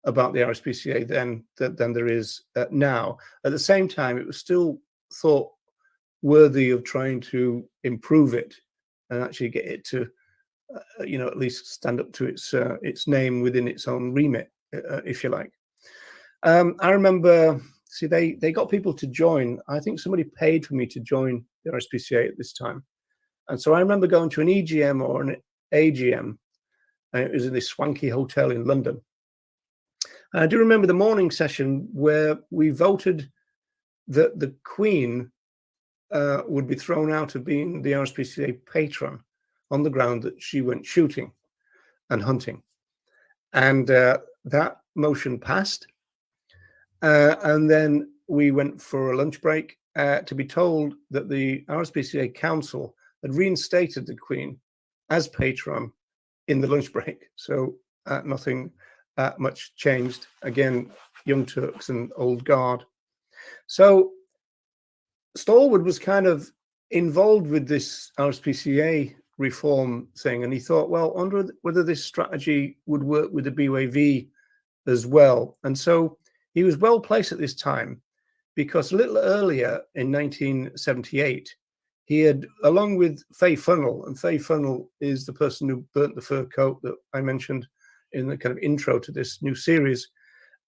about the RSPCA then than there is now. At the same time, it was still thought worthy of trying to improve it and actually get it to, you know, at least stand up to its name within its own remit, if you like. I remember, see, they got people to join. I think somebody paid for me to join the RSPCA at this time. And so I remember going to an EGM or an AGM, and it was in this swanky hotel in London. And I do remember the morning session where we voted that the Queen would be thrown out of being the RSPCA patron on the ground that she went shooting and hunting. And that motion passed. And then we went for a lunch break to be told that the RSPCA Council had reinstated the Queen as patron in the lunch break. So nothing much changed. Again, Young Turks and Old Guard. So Stallwood was kind of involved with this RSPCA reform thing, and he thought, well, I wonder whether this strategy would work with the BUAV as well. And so he was well placed at this time, because a little earlier in 1978, he had, along with Faye Funnell, and Faye Funnell is the person who burnt the fur coat that I mentioned in the kind of intro to this new series.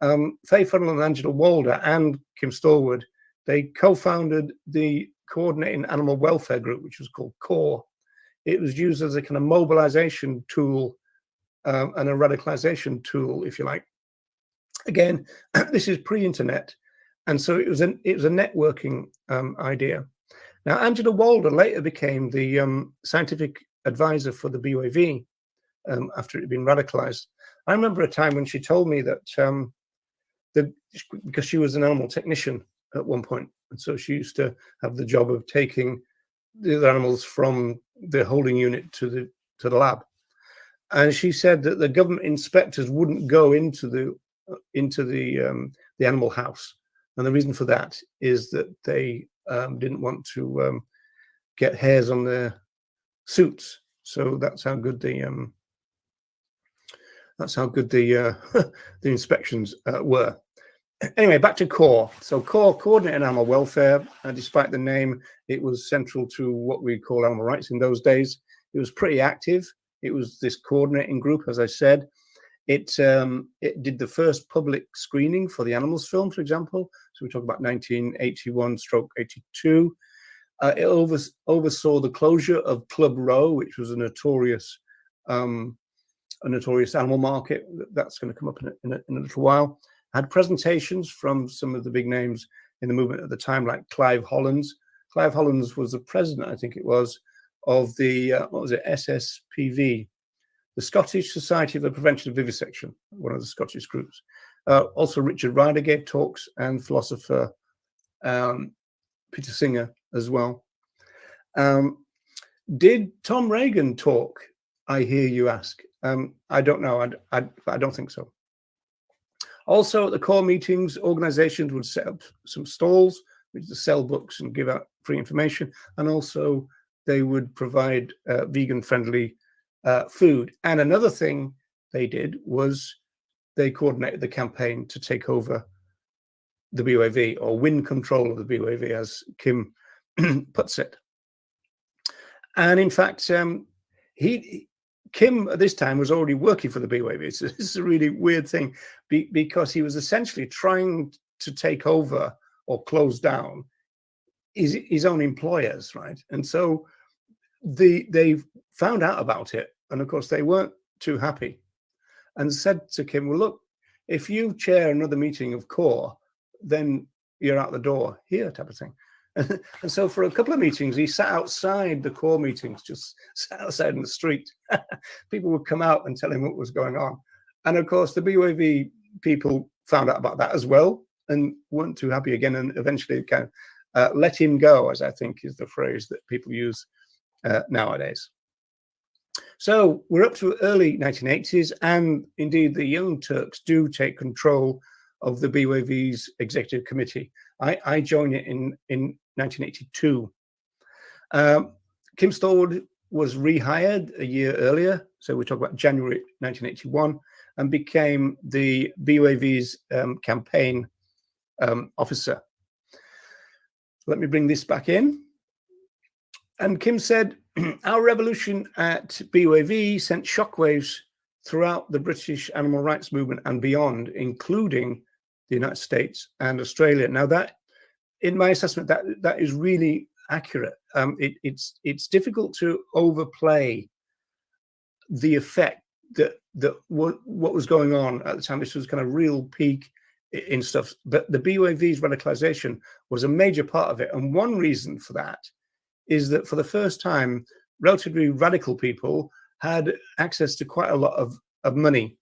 Faye Funnell and Angela Walder and Kim Stallwood, they co-founded the Coordinating Animal Welfare Group, which was called CORE. It was used as a kind of mobilization tool and a radicalization tool, if you like. Again, this is pre-internet, and so it was a networking idea. Now, Angela Walder later became the scientific advisor for the BUAV after it had been radicalized. I remember a time when she told me that because she was an animal technician at one point, and so she used to have the job of taking the other animals from the holding unit to the lab, and she said that the government inspectors wouldn't go into the animal house, and the reason for that is that they didn't want to get hairs on their suits. So that's how good the the inspections were. Anyway, back to CORE. So CORE, Coordinated Animal Welfare, despite the name, it was central to what we call animal rights in those days. It was pretty active. It was this coordinating group, as I said. It did the first public screening for the Animals film, for example. So we talk about 1981/82. It oversaw the closure of Club Row, which was a notorious animal market. That's going to come up in a little while. Had presentations from some of the big names in the movement at the time, like Clive Hollands. Clive Hollands was the president, I think it was, of the, SSPV, the Scottish Society for the Prevention of Vivisection, one of the Scottish groups. Also, Richard Ryder gave talks, and philosopher Peter Singer as well. Did Tom Reagan talk I hear you ask. I don't know. I don't think so. Also, at the core meetings, organizations would set up some stalls, which is to sell books and give out free information. And also, they would provide vegan-friendly food. And another thing they did was they coordinated the campaign to take over the BOAV, or win control of the BOAV, as Kim puts it. And in fact, Kim at this time was already working for the BOAV. It's a really weird thing because he was essentially trying to take over or close down his own employers, right? And so they found out about it, and of course they weren't too happy, and said to Kim, "Well, look, if you chair another meeting of core, then you're out the door here," type of thing. And so for a couple of meetings, he sat outside the core meetings, just sat outside in the street. People would come out and tell him what was going on. And of course, the BOAV people found out about that as well and weren't too happy again, and eventually kind of let him go, as I think is the phrase that people use nowadays. So we're up to early 1980s, and indeed the Young Turks do take control of the BOAV's executive committee. I joined it in 1982. Kim Stallwood was rehired a year earlier, so we talk about January 1981, and became the BOAV's campaign officer. Let me bring this back in. And Kim said, "Our revolution at BOAV sent shockwaves throughout the British animal rights movement and beyond, including the United States and Australia." Now, that, in my assessment, that is really accurate. It's difficult to overplay the effect that what was going on at the time. This was kind of real peak in stuff, but the BOAV's radicalization was a major part of it. And one reason for that is that for the first time, relatively radical people had access to quite a lot of money.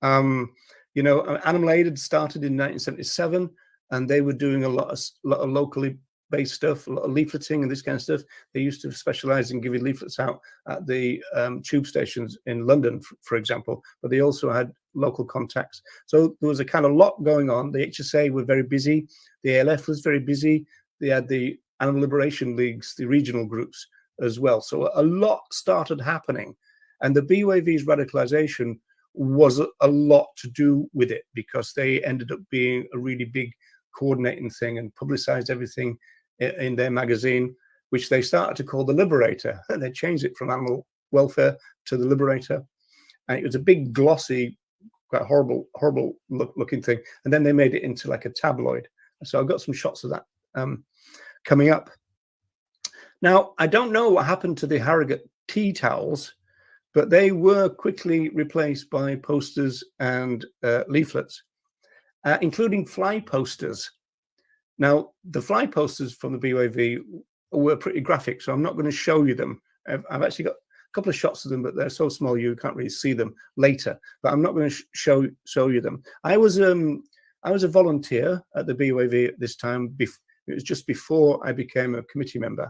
You know, Animal Aid had started in 1977, and they were doing a lot of locally based stuff, a lot of leafleting and this kind of stuff. They used to specialize in giving leaflets out at the tube stations in London, for example, but they also had local contacts. So there was a kind of lot going on. The HSA were very busy. The ALF was very busy. They had the Animal Liberation Leagues, the regional groups as well. So a lot started happening, and the BOAV's radicalization was a lot to do with it, because they ended up being a really big coordinating thing and publicized everything in their magazine, which they started to call the Liberator. And they changed it from Animal Welfare to the Liberator, and it was a big, glossy, quite horrible looking thing. And then they made it into like a tabloid. So I've got some shots of that coming up. Now, I don't know what happened to the Harrogate tea towels, but they were quickly replaced by posters and leaflets, including fly posters. Now, the fly posters from the BOAV were pretty graphic, so I'm not going to show you them. I've actually got a couple of shots of them, but they're so small you can't really see them later. But I'm not going to show you them. I was a volunteer at the BOAV at this time. It was just before I became a committee member.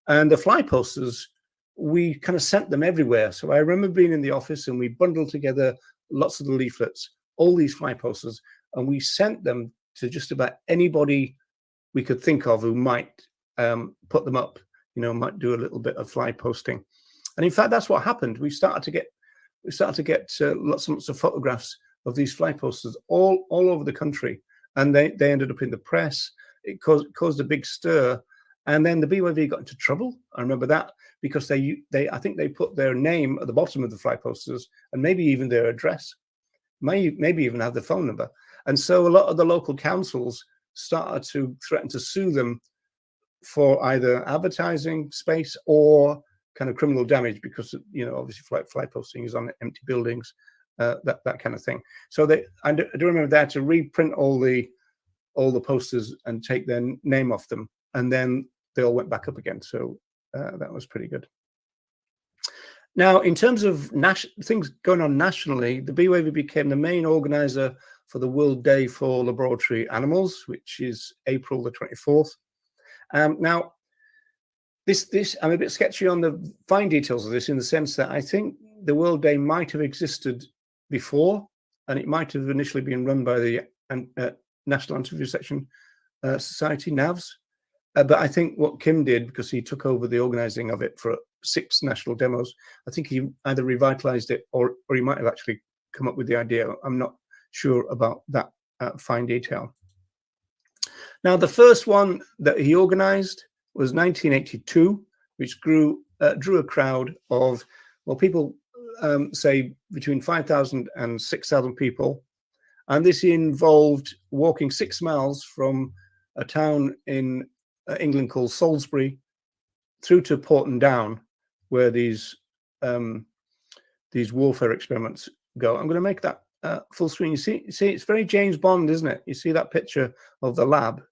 And the fly posters, we kind of sent them everywhere. So I remember being in the office, and we bundled together lots of the leaflets, all these fly posters, and we sent them to just about anybody we could think of who might put them up, you know, might do a little bit of fly posting. And in fact, that's what happened. We started to get lots and lots of photographs of these fly posters all over the country, and they ended up in the press. It caused a big stir, and then the BOAV got into trouble. I remember that, because I think they put their name at the bottom of the fly posters, and maybe even their address, maybe even have the phone number. And so a lot of the local councils started to threaten to sue them for either advertising space or kind of criminal damage, because, you know, obviously fly posting is on empty buildings, that kind of thing. So I do remember they had to reprint all the posters and take their name off them, and then they all went back up again. So that was pretty good. Now, in terms of things going on nationally, the BOAV became the main organizer for the World Day for Laboratory Animals, which is April the 24th. Now, I'm a bit sketchy on the fine details of this, in the sense that I think the World Day might have existed before, and it might have initially been run by the National Anti-Vivisection Society, NAVS. But I think what Kim did, because he took over the organizing of it for 6 national demos, I think he either revitalized it or he might have actually come up with the idea. I'm not sure about that fine detail. Now, the first one that he organized was 1982, which drew a crowd of, well, people say between 5,000 and 6,000 people. And this involved walking 6 miles from a town in England called Salisbury through to Porton Down, where these warfare experiments go. I'm going to make that full screen. You see, it's very James Bond, isn't it? You see that picture of the lab,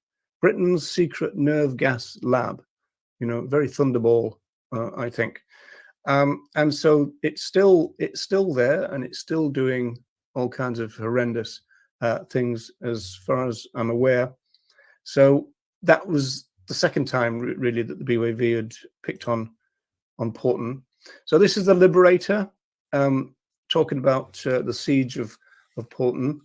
Britain's secret nerve gas lab. You know, very Thunderball, I think. And so it's still there, and it's still doing all kinds of horrendous things, as far as I'm aware. So that was the second time really that the BWV had picked on Porton. So this is the Liberator, talking about the siege of Porton.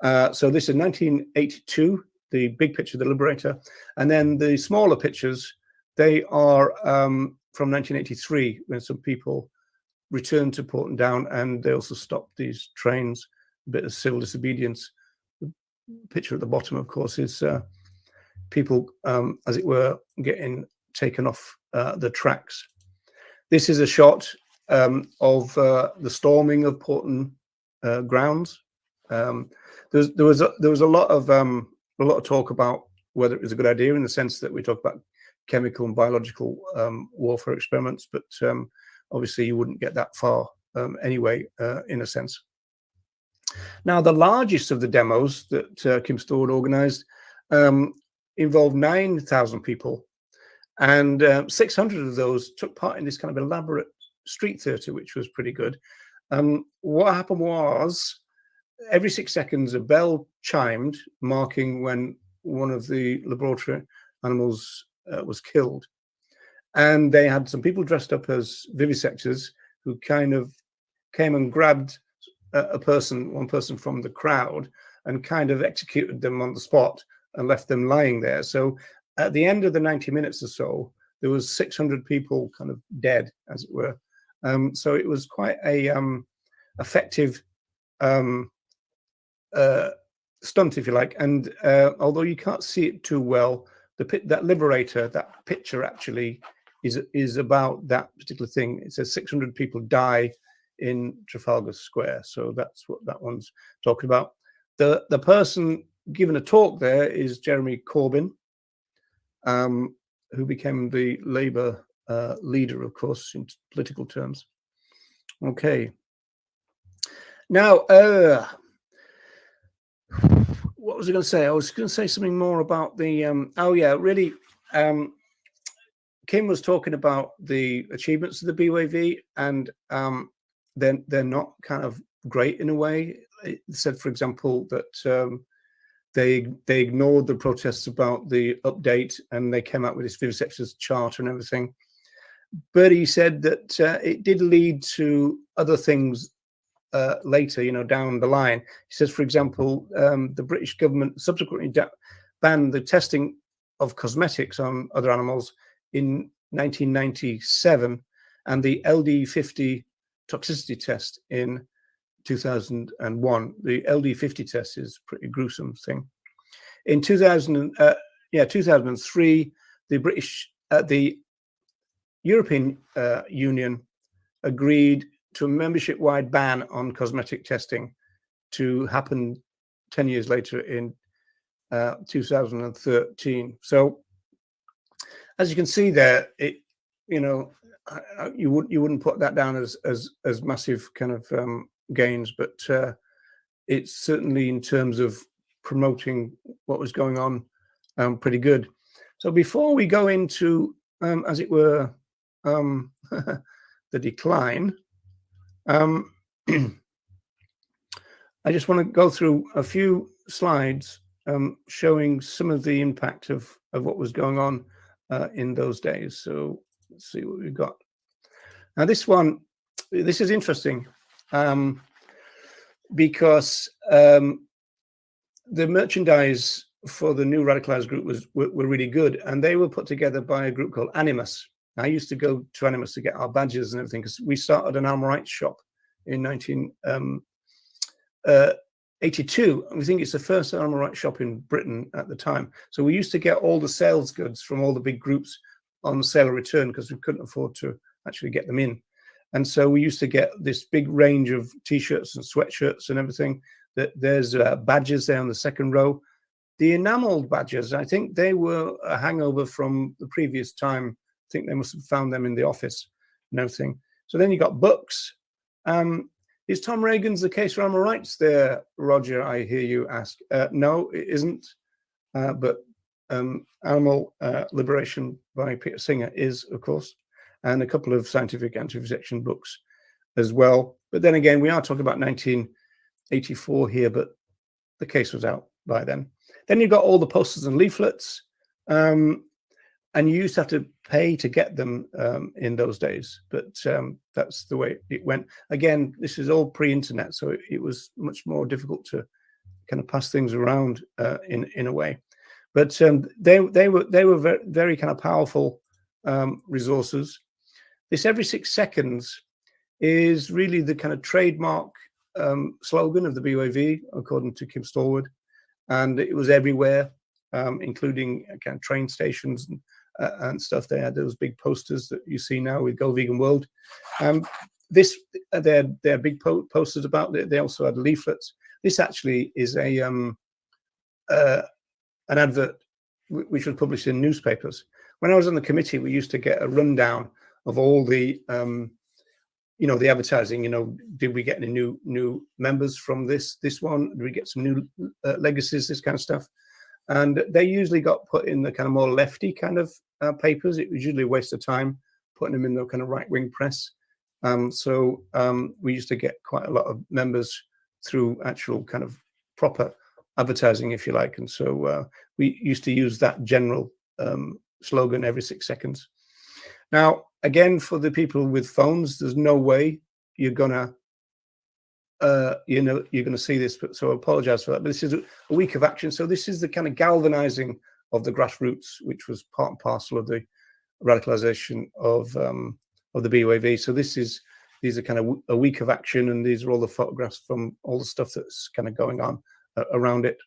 So this is 1982, the big picture, the Liberator, and then the smaller pictures, they are from 1983, when some people returned to Porton Down, and they also stopped these trains. A bit of civil disobedience. The picture at the bottom, of course, is people, as it were, getting taken off the tracks. This is a shot of the storming of Porton grounds. There was a lot of talk about whether it was a good idea, in the sense that we talk about chemical and biological warfare experiments, but obviously you wouldn't get that far anyway, in a sense. Now, the largest of the demos that Kim Stewart organized involved 9,000 people, and 600 of those took part in this kind of elaborate street theatre, which was pretty good. What happened was, every 6 seconds a bell chimed, marking when one of the laboratory animals was killed, and they had some people dressed up as vivisectors who kind of came and grabbed one person from the crowd, and kind of executed them on the spot and left them lying there. So at the end of the 90 minutes or so, there was 600 people kind of dead, as it were. So it was quite a effective stunt, if you like. And although you can't see it too well, that Liberator, that picture actually is about that particular thing. It says 600 people die in Trafalgar Square. So that's what that one's talking about. The person giving a talk there is Jeremy Corbyn, who became the Labour leader, of course, in political terms. Okay. Now, what was I going to say? I was going to say something more about the really, Kim was talking about the achievements of the BWV, and they're not kind of great in a way. It said, for example, that they ignored the protests about the update, and they came out with this vivisectors charter and everything. But he said that it did lead to other things later, down the line. He says, for example, the British government subsequently banned the testing of cosmetics on other animals in 1997, and the LD50 toxicity test in 2001. The LD50 test is a pretty gruesome thing. In 2003, the European Union agreed to a membership-wide ban on cosmetic testing to happen 10 years later in 2013. So, as you can see there, you wouldn't put that down as massive kind of gains, but it's certainly, in terms of promoting what was going on, pretty good. So before we go into, as it were, the decline, I just want to go through a few slides showing some of the impact of what was going on in those days. So let's see what we've got. Now this one, this is interesting because the merchandise for the new radicalized group were really good, and they were put together by a group called Animus. I used to go to Animus to get our badges and everything because we started an animal rights shop in 1982. We think it's the first animal rights shop in Britain at the time. So we used to get all the sales goods from all the big groups on sale or return because we couldn't afford to actually get them in. And so we used to get this big range of T-shirts and sweatshirts and everything. There's badges there on the second row. The enameled badges, I think they were a hangover from the previous time. I think they must have found them in the office and everything. So then you got books. Is Tom Reagan's The Case for Animal Rights there, Roger? I hear you ask. No, it isn't. But Animal Liberation by Peter Singer is, of course, and a couple of scientific anti-vivisection books as well. But then again, we are talking about 1984 here, but the case was out by then. Then you've got all the posters and leaflets, and you used to have to pay to get them in those days, but that's the way it went. Again, this is all pre-internet, so it was much more difficult to kind of pass things around in a way. But they were very, very kind of powerful resources. This every 6 seconds is really the kind of trademark slogan of the BOAV, according to Kim Stallwood, and it was everywhere, including kind of train stations and stuff. They had those big posters that you see now with Go Vegan World. They're big posters about it. They also had leaflets. This actually is an advert which was published in newspapers. When I was on the committee, we used to get a rundown of all the the advertising. Did we get any new members from this one? Did we get some new legacies? This kind of stuff. And they usually got put in the kind of more lefty kind of papers. It was usually a waste of time putting them in the kind of right-wing press. So we used to get quite a lot of members through actual kind of proper advertising, if you like. And so we used to use that general slogan every 6 seconds. Now, again, for the people with phones, there's no way you're gonna you're gonna see this, so I apologize for that. But this is a week of action. So this is the kind of galvanizing of the grassroots, which was part and parcel of the radicalization of the BOAV. So these are kind of a week of action, and these are all the photographs from all the stuff that's kind of going on around it.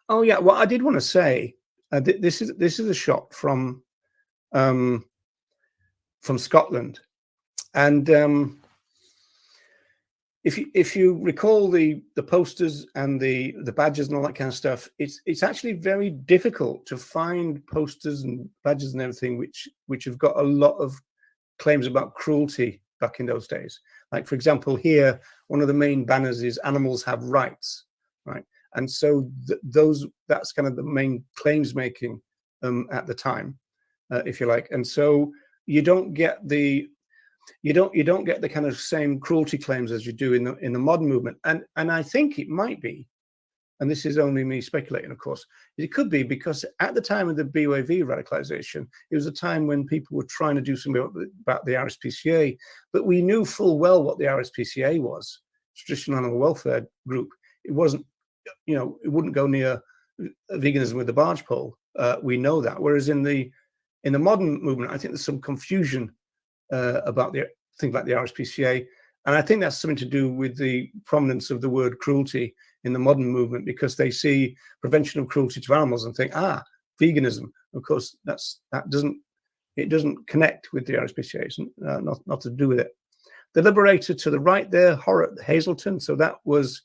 Oh yeah, well, I did want to say this is a shot from Scotland, and if you recall the posters and the badges and all that kind of stuff, it's actually very difficult to find posters and badges and everything which have got a lot of claims about cruelty back in those days. Like, for example, here, one of the main banners is "Animals have rights," right? And so that's kind of the main claims making at the time, if you like. And so you don't get the kind of same cruelty claims as you do in the modern movement. And I think it might be, and this is only me speculating, of course, it could be because at the time of the BOAV radicalization, it was a time when people were trying to do something about the RSPCA, but we knew full well what the RSPCA was, Traditional Animal Welfare Group. It wasn't, it wouldn't go near veganism with the barge pole. We know that. Whereas in the modern movement, I think there's some confusion about things like the RSPCA, and I think that's something to do with the prominence of the word cruelty in the modern movement, because they see prevention of cruelty to animals and think, veganism. Of course, that doesn't connect with the RSPCA. It's not to do with it. The Liberator to the right there, Horace Hazelton. So that was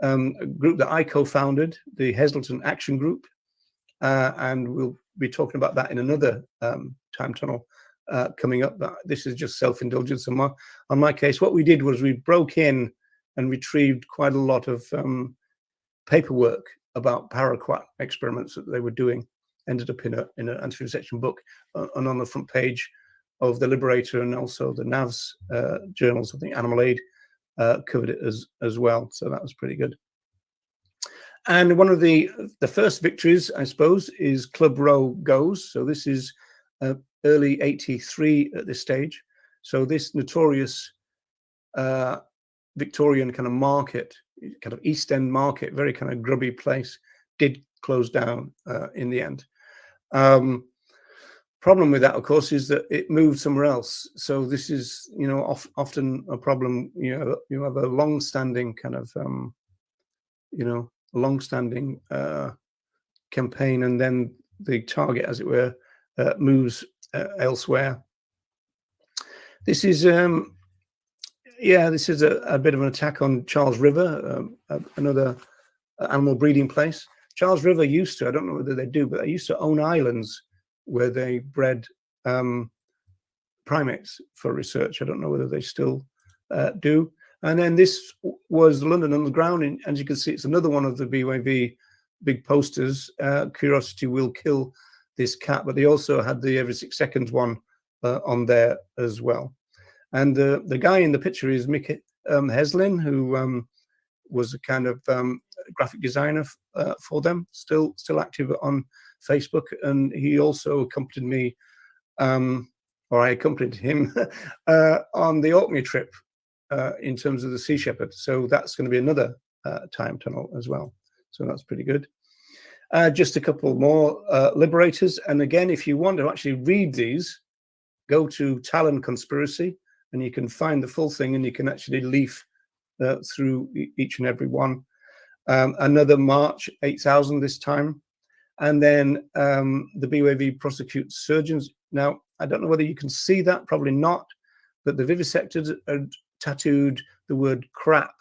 a group that I co-founded, the Hazelton Action Group, and we'll be talking about that in another time tunnel coming up. But this is just self-indulgence on my case. What we did was we broke in and retrieved quite a lot of paperwork about paraquat experiments that they were doing. Ended up in an anti-vivisection book, and on the front page of the Liberator and also the NAVS journals. I think Animal Aid covered it as well, so that was pretty good. And one of the first victories, I suppose, is Club Row Goes. So this is early 83 at this stage. So this notorious Victorian kind of market, kind of East End market, very kind of grubby place, did close down in the end. Problem with that, of course, is that it moved somewhere else. So this is, you know, often a problem. You have a long-standing kind of, you know, long-standing campaign, and then the target, as it were, moves elsewhere. This is, yeah, this is a bit of an attack on Charles River, another animal breeding place. Charles River used to, I don't know whether they do, but they used to own islands where they bred primates for research. I don't know whether they still do. And then this was the London Underground, and as you can see, it's another one of the BYV big posters. Curiosity will kill this cat, but they also had the every 6 seconds one on there as well. And the guy in the picture is Mick Heslin, who was a kind of graphic designer for them, still active on Facebook, and he also accompanied me, or I accompanied him on the Orkney trip in terms of the Sea Shepherd. So that's going to be another time tunnel as well. So that's pretty good. Just a couple more liberators, and again, if you want to actually read these, go to Talon Conspiracy, and you can find the full thing, and you can actually leaf through each and every one. Another March 8,000 this time. And then the BYV prosecutes surgeons. Now, I don't know whether you can see that, probably not, but the vivisectors had tattooed the word crap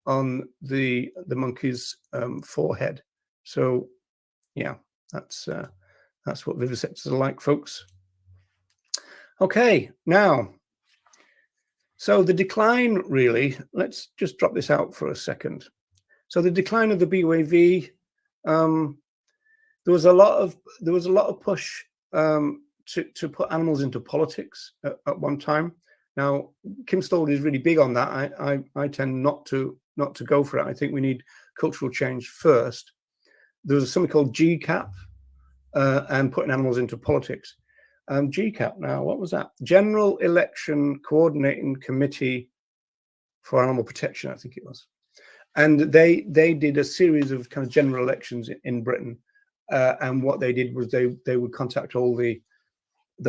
on the monkey's forehead. So, yeah, that's what vivisectors are like, folks. Okay, now, so the decline, really, let's just drop this out for a second. So the decline of the BYV, there was a lot of push to put animals into politics at one time. Now, Kim Stolde is really big on that. I tend not to go for it. I think we need cultural change first. There was something called GCAP and putting animals into politics. GCAP now, what was that? General Election Coordinating Committee for Animal Protection, I think it was. And they did a series of kind of general elections in Britain. And what they did was they would contact all the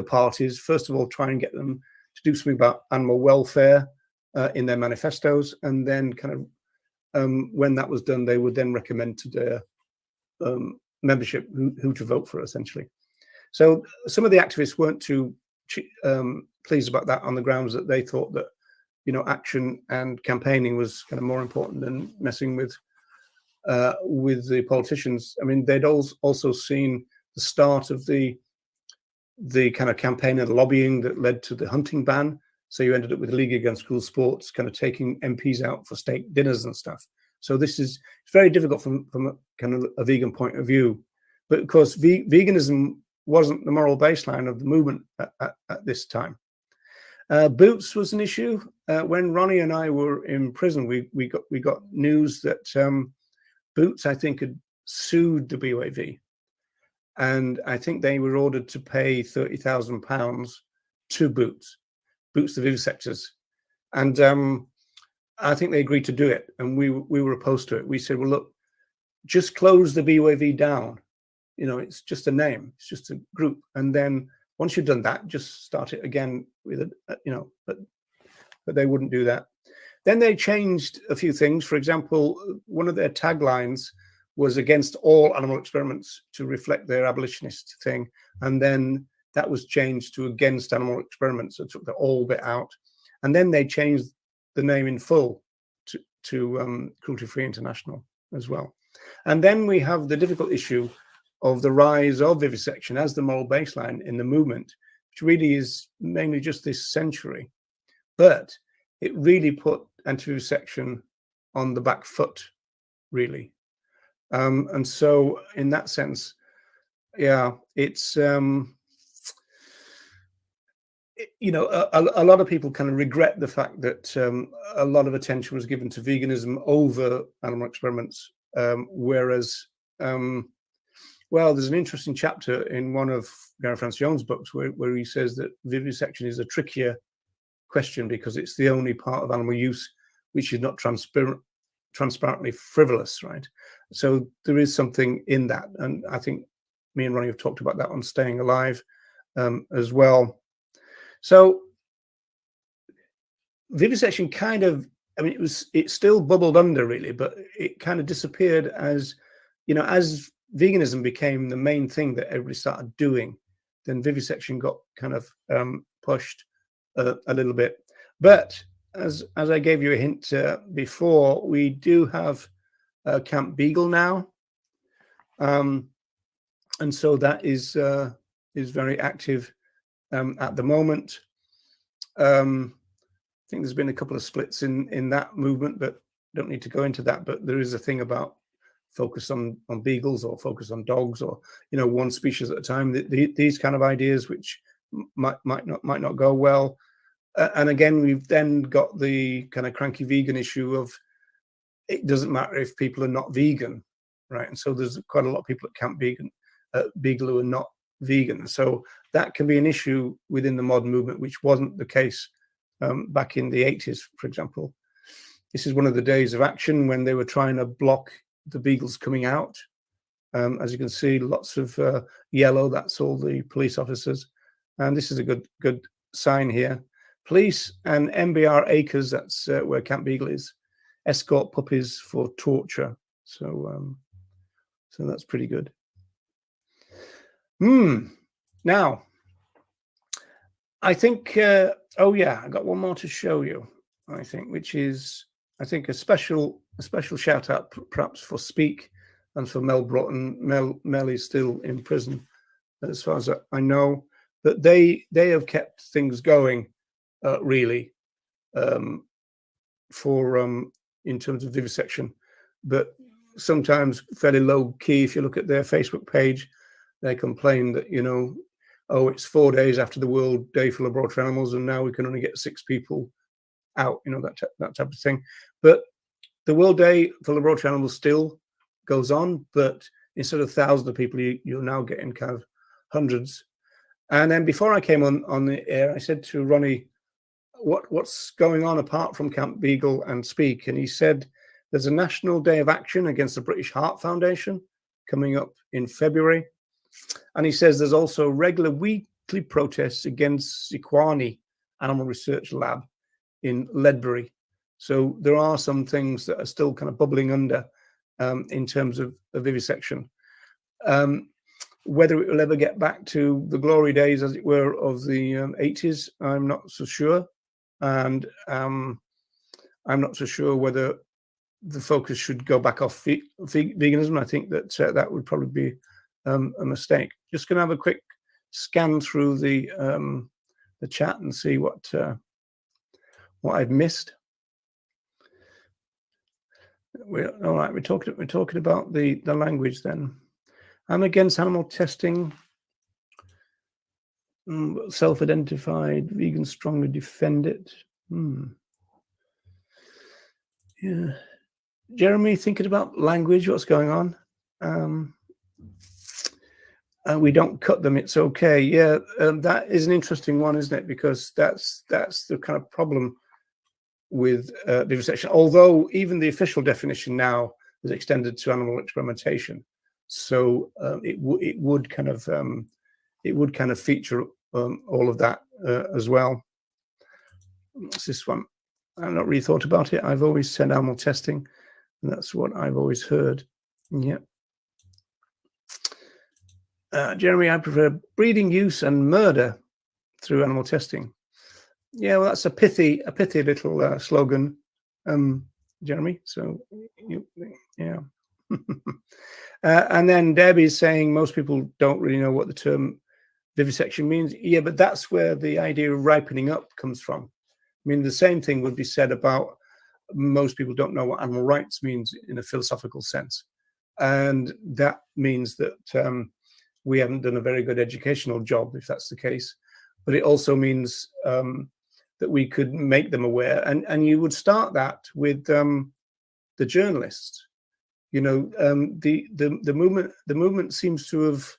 parties, first of all, try and get them to do something about animal welfare in their manifestos. And then kind of when that was done, they would then recommend to their membership who to vote for, essentially. So some of the activists weren't too pleased about that on the grounds that they thought that, you know, action and campaigning was kind of more important than messing with the politicians. I mean, they'd also seen the start of the kind of campaign and lobbying that led to the hunting ban. So you ended up with the League Against Cruel Sports kind of taking MPs out for steak dinners and stuff. So it's very difficult from a kind of a vegan point of view. But of course, veganism wasn't the moral baseline of the movement at this time. Boots was an issue. When Ronnie and I were in prison, we got news that Boots, I think, had sued the BYV, and I think they were ordered to pay £30,000 to Boots the vivisectors, and I think they agreed to do it, and we were opposed to it. We said, well, look, just close the BYV down. You know, it's just a name, it's just a group, and then once you've done that, just start it again with a, you know, but they wouldn't do that. Then they changed a few things. For example, one of their taglines was against all animal experiments to reflect their abolitionist thing. And then that was changed to against animal experiments. So took the all bit out. And then they changed the name in full to Cruelty Free International as well. And then we have the difficult issue of the rise of vivisection as the moral baseline in the movement, which really is mainly just this century. But it really put anti-vivisection on the back foot, really. And so in that sense, yeah, it's, you know, a lot of people kind of regret the fact that a lot of attention was given to veganism over animal experiments Whereas, well, there's an interesting chapter in one of Gary Francis Jones' books where he says that vivisection is a trickier question because it's the only part of animal use which is not transparently frivolous, right? So there is something in that, and I think me and Ronnie have talked about that on Staying Alive as well. So vivisection kind of, I mean, it still bubbled under really, but it kind of disappeared as, you know, as veganism became the main thing that everybody started doing, then vivisection got kind of pushed a little bit. But as I gave you a hint before, we do have Camp Beagle now, and so that is very active at the moment. I think there's been a couple of splits in that movement, but don't need to go into that. But there is a thing about focus on beagles or focus on dogs, or, you know, one species at a time. These kind of ideas, which might not go well. And again, we've then got the kind of cranky vegan issue of it doesn't matter if people are not vegan, right? And so there's quite a lot of people at Camp Beagle who are not vegan. So that can be an issue within the modern movement, which wasn't the case back in the 80s, for example. This is one of the days of action when they were trying to block the beagles coming out. As you can see, lots of yellow, that's all the police officers. And this is a good sign here. Police and MBR Acres, that's where Camp Beagle is, escort puppies for torture. So so that's pretty good. Now, I think, oh yeah, I got one more to show you, I think, which is, I think, a special shout out perhaps for Speak and for Mel Broughton. Mel is still in prison, as far as I know, but they have kept things going really for in terms of vivisection, but sometimes fairly low key. If you look at their Facebook page, they complain that, you know, oh, it's 4 days after the World Day for Laboratory Animals, and now we can only get 6 people out, you know, that type of thing. But the World Day for Laboratory Animals still goes on, but instead of thousands of people, you're now getting kind of hundreds. And then before I came on the air, I said to Ronnie, what's going on apart from Camp Beagle and Speak? And he said there's a National Day of Action against the British Heart Foundation coming up in February. And he says there's also regular weekly protests against Sequani Animal Research Lab in Ledbury. So there are some things that are still kind of bubbling under in terms of vivisection. Whether it will ever get back to the glory days, as it were, of the 80s, I'm not so sure. And I'm not so sure whether the focus should go back off veganism. I think that that would probably be a mistake. Just going to have a quick scan through the chat and see what I've missed. All right. We're talking about the language then. I'm against animal testing. Self-identified vegans strongly defend it. Yeah. Jeremy, thinking about language, what's going on? We don't cut them, it's okay. Yeah, that is an interesting one, isn't it? Because that's the kind of problem with vivisection. Although even the official definition now is extended to animal experimentation, so it would kind of feature all of that as well. What's this one? I've not really thought about it. I've always said animal testing, and that's what I've always heard. Yeah. Jeremy, I prefer breeding use and murder through animal testing. Yeah, well, that's a pithy little slogan, Jeremy. So, yeah. And then Debbie's saying most people don't really know what the term vivisection means. Yeah, but that's where the idea of ripening up comes from. I mean, the same thing would be said about most people don't know what animal rights means in a philosophical sense. And that means that we haven't done a very good educational job, if that's the case. But it also means that we could make them aware. And you would start that with the journalists. You know, the movement seems to have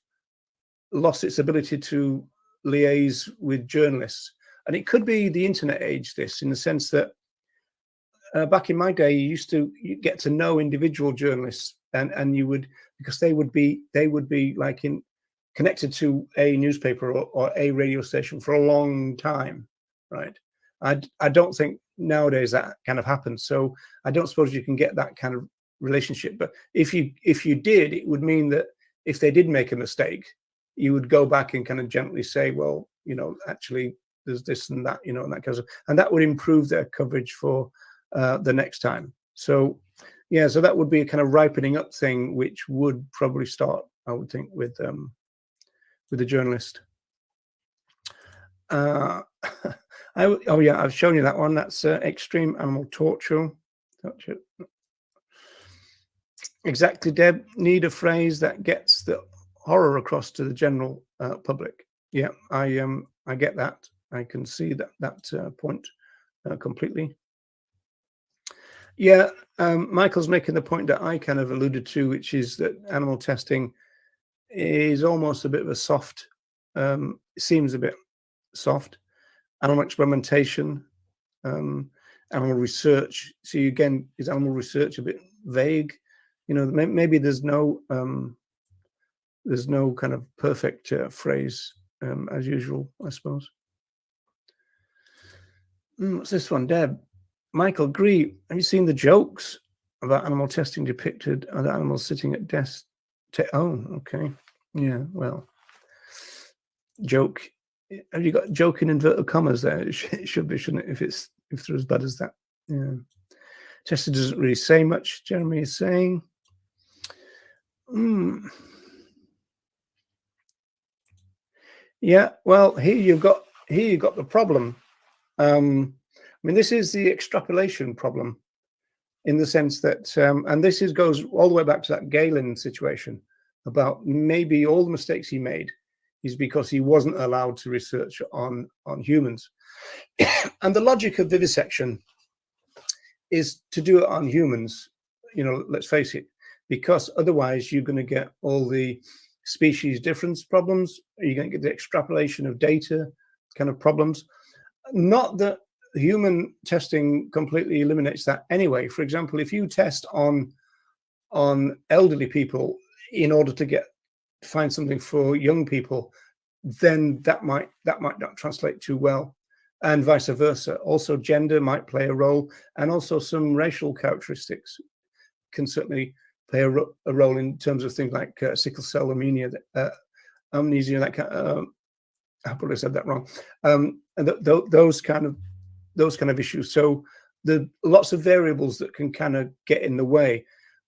lost its ability to liaise with journalists, and it could be the internet age. This, in the sense that back in my day, you get to know individual journalists, and you would, because they would be like connected to a newspaper or a radio station for a long time, right? I don't think nowadays that kind of happens. So I don't suppose you can get that kind of relationship. But if you did, it would mean that if they did make a mistake, you would go back and kind of gently say, well, you know, actually there's this and that, you know, and that kind of, and that would improve their coverage for the next time. So yeah, so that would be a kind of ripening up thing, which would probably start, I would think, with the journalist. Oh yeah, I've shown you that one. That's extreme animal torture. Exactly, Deb. Need a phrase that gets the horror across to the general public. Yeah, I get that. I can see that point completely. Yeah, Michael's making the point that I kind of alluded to, which is that animal testing is almost a bit of a soft, seems a bit soft. Animal experimentation, animal research. See, again, is animal research a bit vague? You know, maybe there's no kind of perfect phrase as usual, I suppose. What's this one, Deb? Michael, agree. Have you seen the jokes about animal testing depicted other animals sitting at desks? Oh, okay. Yeah, well, joke. Have you got joke in inverted commas there? It should be, shouldn't it? If they're as bad as that. Yeah. Chester doesn't really say much. Jeremy is saying. Yeah. Well, here you've got the problem. I mean, this is the extrapolation problem, in the sense that, and this goes all the way back to that Galen situation about maybe all the mistakes he made is because he wasn't allowed to research on humans. And the logic of vivisection is to do it on humans, you know, let's face it, because otherwise you're going to get all the species difference problems. You're going to get the extrapolation of data kind of problems. Not that human testing completely eliminates that anyway. For example, if you test on elderly people in order to find something for young people, then that might not translate too well, and vice versa. Also, gender might play a role, and also some racial characteristics can certainly play a role in terms of things like sickle cell amnesia, that kind of, I probably said that wrong, and those kind of issues. So there are lots of variables that can kind of get in the way.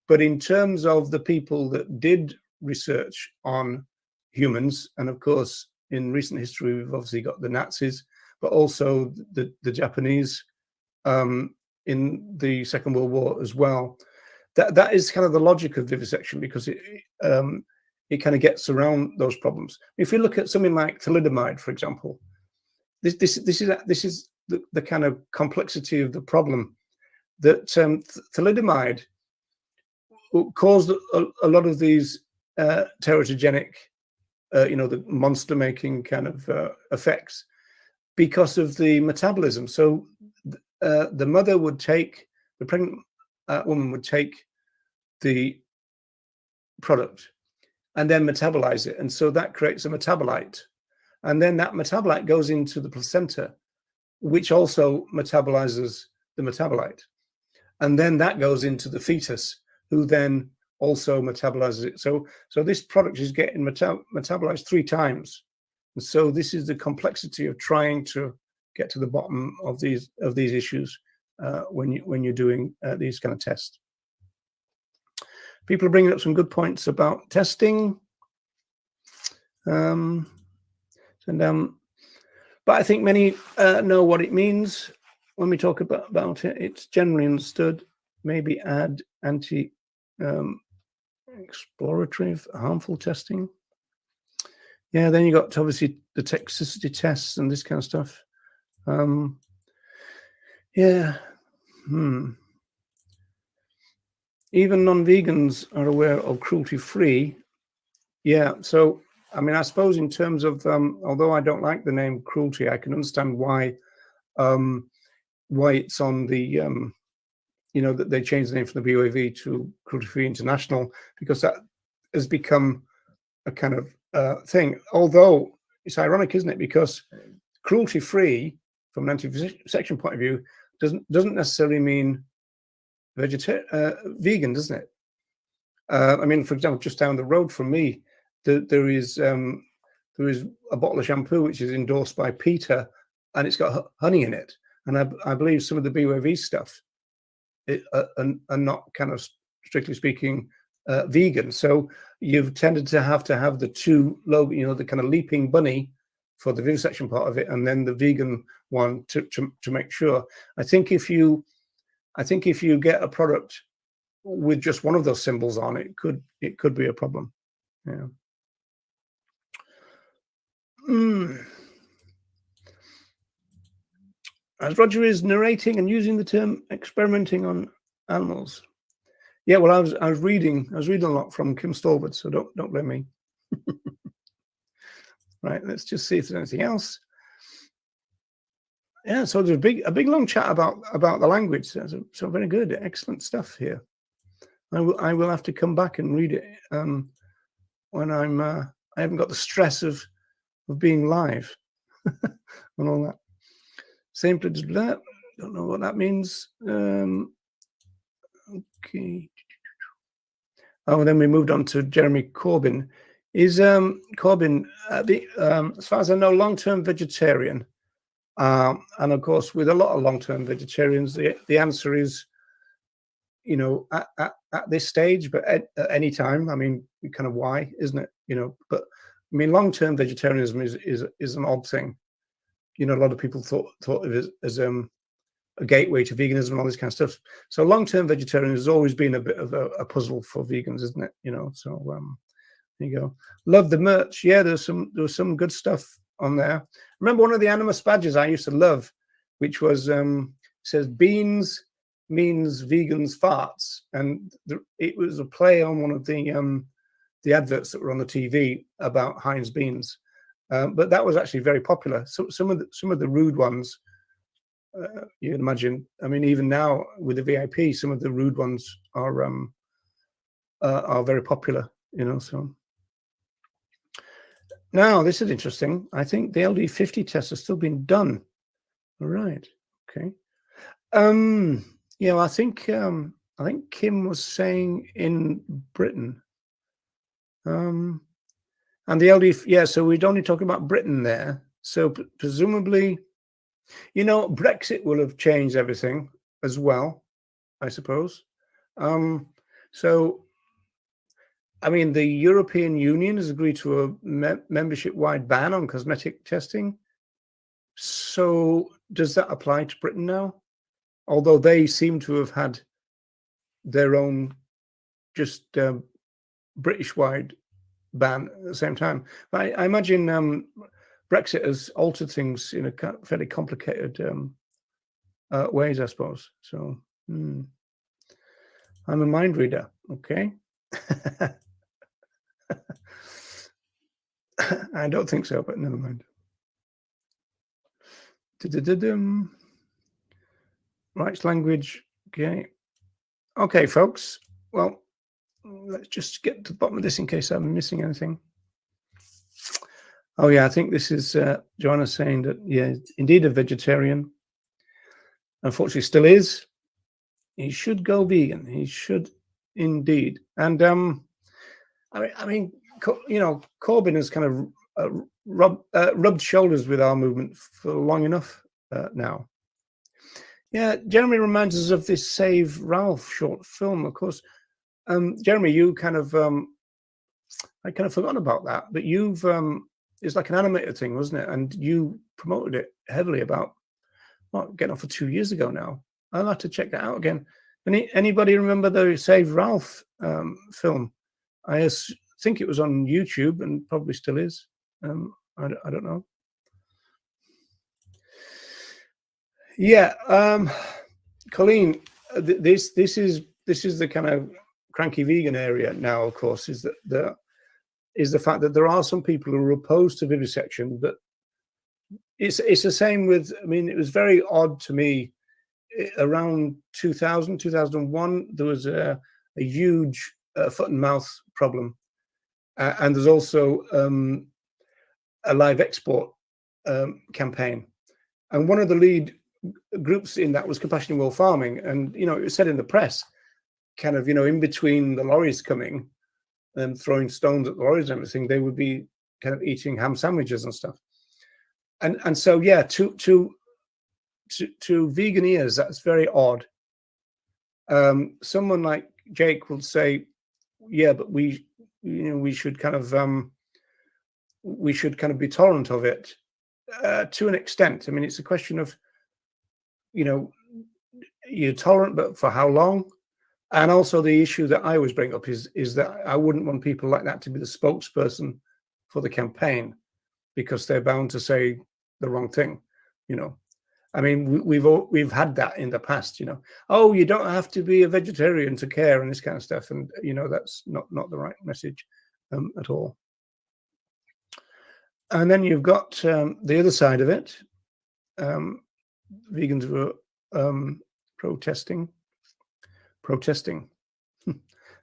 But in terms of the people that did research on humans, and of course in recent history we've obviously got the Nazis, but also the Japanese in the Second World War as well. That is kind of the logic of vivisection, because it kind of gets around those problems. If you look at something like thalidomide, for example, this is the kind of complexity of the problem, that thalidomide caused a lot of these teratogenic, the monster-making kind of effects because of the metabolism. So the pregnant woman would take the product and then metabolize it, and so that creates a metabolite, and then that metabolite goes into the placenta, which also metabolizes the metabolite, and then that goes into the fetus, who then also metabolizes it. So this product is getting metabolized 3 times, and so this is the complexity of trying to get to the bottom of these issues when you're doing these kind of tests. People are bringing up some good points about testing, but I think many know what it means when we talk about it. It's generally understood. Maybe add exploratory harmful testing. Yeah, then you got obviously the toxicity tests and this kind of stuff. Yeah. even non-vegans are aware of cruelty-free. Yeah, so I mean, I suppose in terms of although I don't like the name cruelty, I can understand why it's on the you know, that they changed the name from the BOAV to Cruelty-Free International, because that has become a kind of thing. Although it's ironic, isn't it? Because cruelty-free, from an anti-vivisection point of view, doesn't necessarily mean vegan, doesn't it? I mean, for example, just down the road from me, there is a bottle of shampoo which is endorsed by PETA, and it's got honey in it. And I believe some of the BOAV stuff are not, kind of strictly speaking, vegan. So you've tended to have the two logo, you know, the kind of leaping bunny for the vivisection part of it, and then the vegan one to make sure. I think if you get a product with just one of those symbols on it, it could be a problem. Yeah. As Roger is narrating and using the term experimenting on animals. Yeah, well, I was reading a lot from Kim Stolberg, so don't blame me. Right, let's just see if there's anything else. Yeah, so there's a big long chat about the language. So very good, excellent stuff here. I will have to come back and read it when I haven't got the stress of being live and all that. Same to that. Don't know what that means. Okay. Oh, then we moved on to Jeremy Corbyn. Is Corbyn, as far as I know, long-term vegetarian? And of course, with a lot of long-term vegetarians, the answer is, you know, at this stage, but at any time. I mean, kind of why, isn't it? You know, but I mean, long-term vegetarianism is an odd thing. You know, a lot of people thought of it as a gateway to veganism and all this kind of stuff. So long-term vegetarian has always been a bit of a puzzle for vegans, isn't it? You know, so there you go. Love the merch. Yeah, there was some good stuff on there. Remember one of the Animus badges I used to love, which was says beans means vegans farts, and it was a play on one of the adverts that were on the TV about Heinz beans. But that was actually very popular. So some of the rude ones, you can imagine. I mean, even now with the VIP, some of the rude ones are very popular. You know. So now this is interesting. I think the LD50 test has still been done. All right. Okay. Yeah. Well, I think Kim was saying in Britain. And the LD, yeah, so we'd only talking about Britain there. So presumably, you know, Brexit will have changed everything as well, I suppose. So, I mean, the European Union has agreed to a membership-wide ban on cosmetic testing. So does that apply to Britain now? Although they seem to have had their own just British-wide ban at the same time. But I imagine Brexit has altered things in a fairly complicated ways, I suppose. So I'm a mind reader, okay? I don't think so, but never mind. Rights language, okay. Okay, folks. Well, let's just get to the bottom of this in case I'm missing anything. Oh yeah, I think this is Joanna saying that, yeah, indeed a vegetarian. Unfortunately, still is. He should go vegan. He should indeed. And I mean, you know, Corbyn has kind of rubbed shoulders with our movement for long enough now. Yeah, Jeremy reminds us of this Save Ralph short film, of course. Jeremy, you kind of I kind of forgotten about that, but you've it's like an animated thing, wasn't it? And you promoted it heavily about getting off for 2 years ago now. I'll have to check that out again. Anybody remember the Save Ralph film? I think it was on YouTube and probably still is. I don't know. Yeah, Colleen, this is this is the kind of cranky vegan area now, of course, is that the fact that there are some people who are opposed to vivisection, but it's the same with, I mean, it was very odd to me around 2000, 2001, there was a huge foot and mouth problem. And there's also a live export campaign. And one of the lead groups in that was Compassionate World Farming. And, you know, it was said in the press, kind of, you know, in between the lorries coming and throwing stones at the lorries and everything, they would be kind of eating ham sandwiches and stuff. And so, yeah, to vegan ears, that's very odd. Someone like Jake will say, yeah, but we should kind of be tolerant of it to an extent. I mean, it's a question of, you know, you're tolerant, but for how long? And also the issue that I always bring up is that I wouldn't want people like that to be the spokesperson for the campaign, because they're bound to say the wrong thing, you know. I mean, we've had that in the past, you know. Oh, you don't have to be a vegetarian to care and this kind of stuff, and you know that's not the right message at all. And then you've got the other side of it. Vegans were protesting.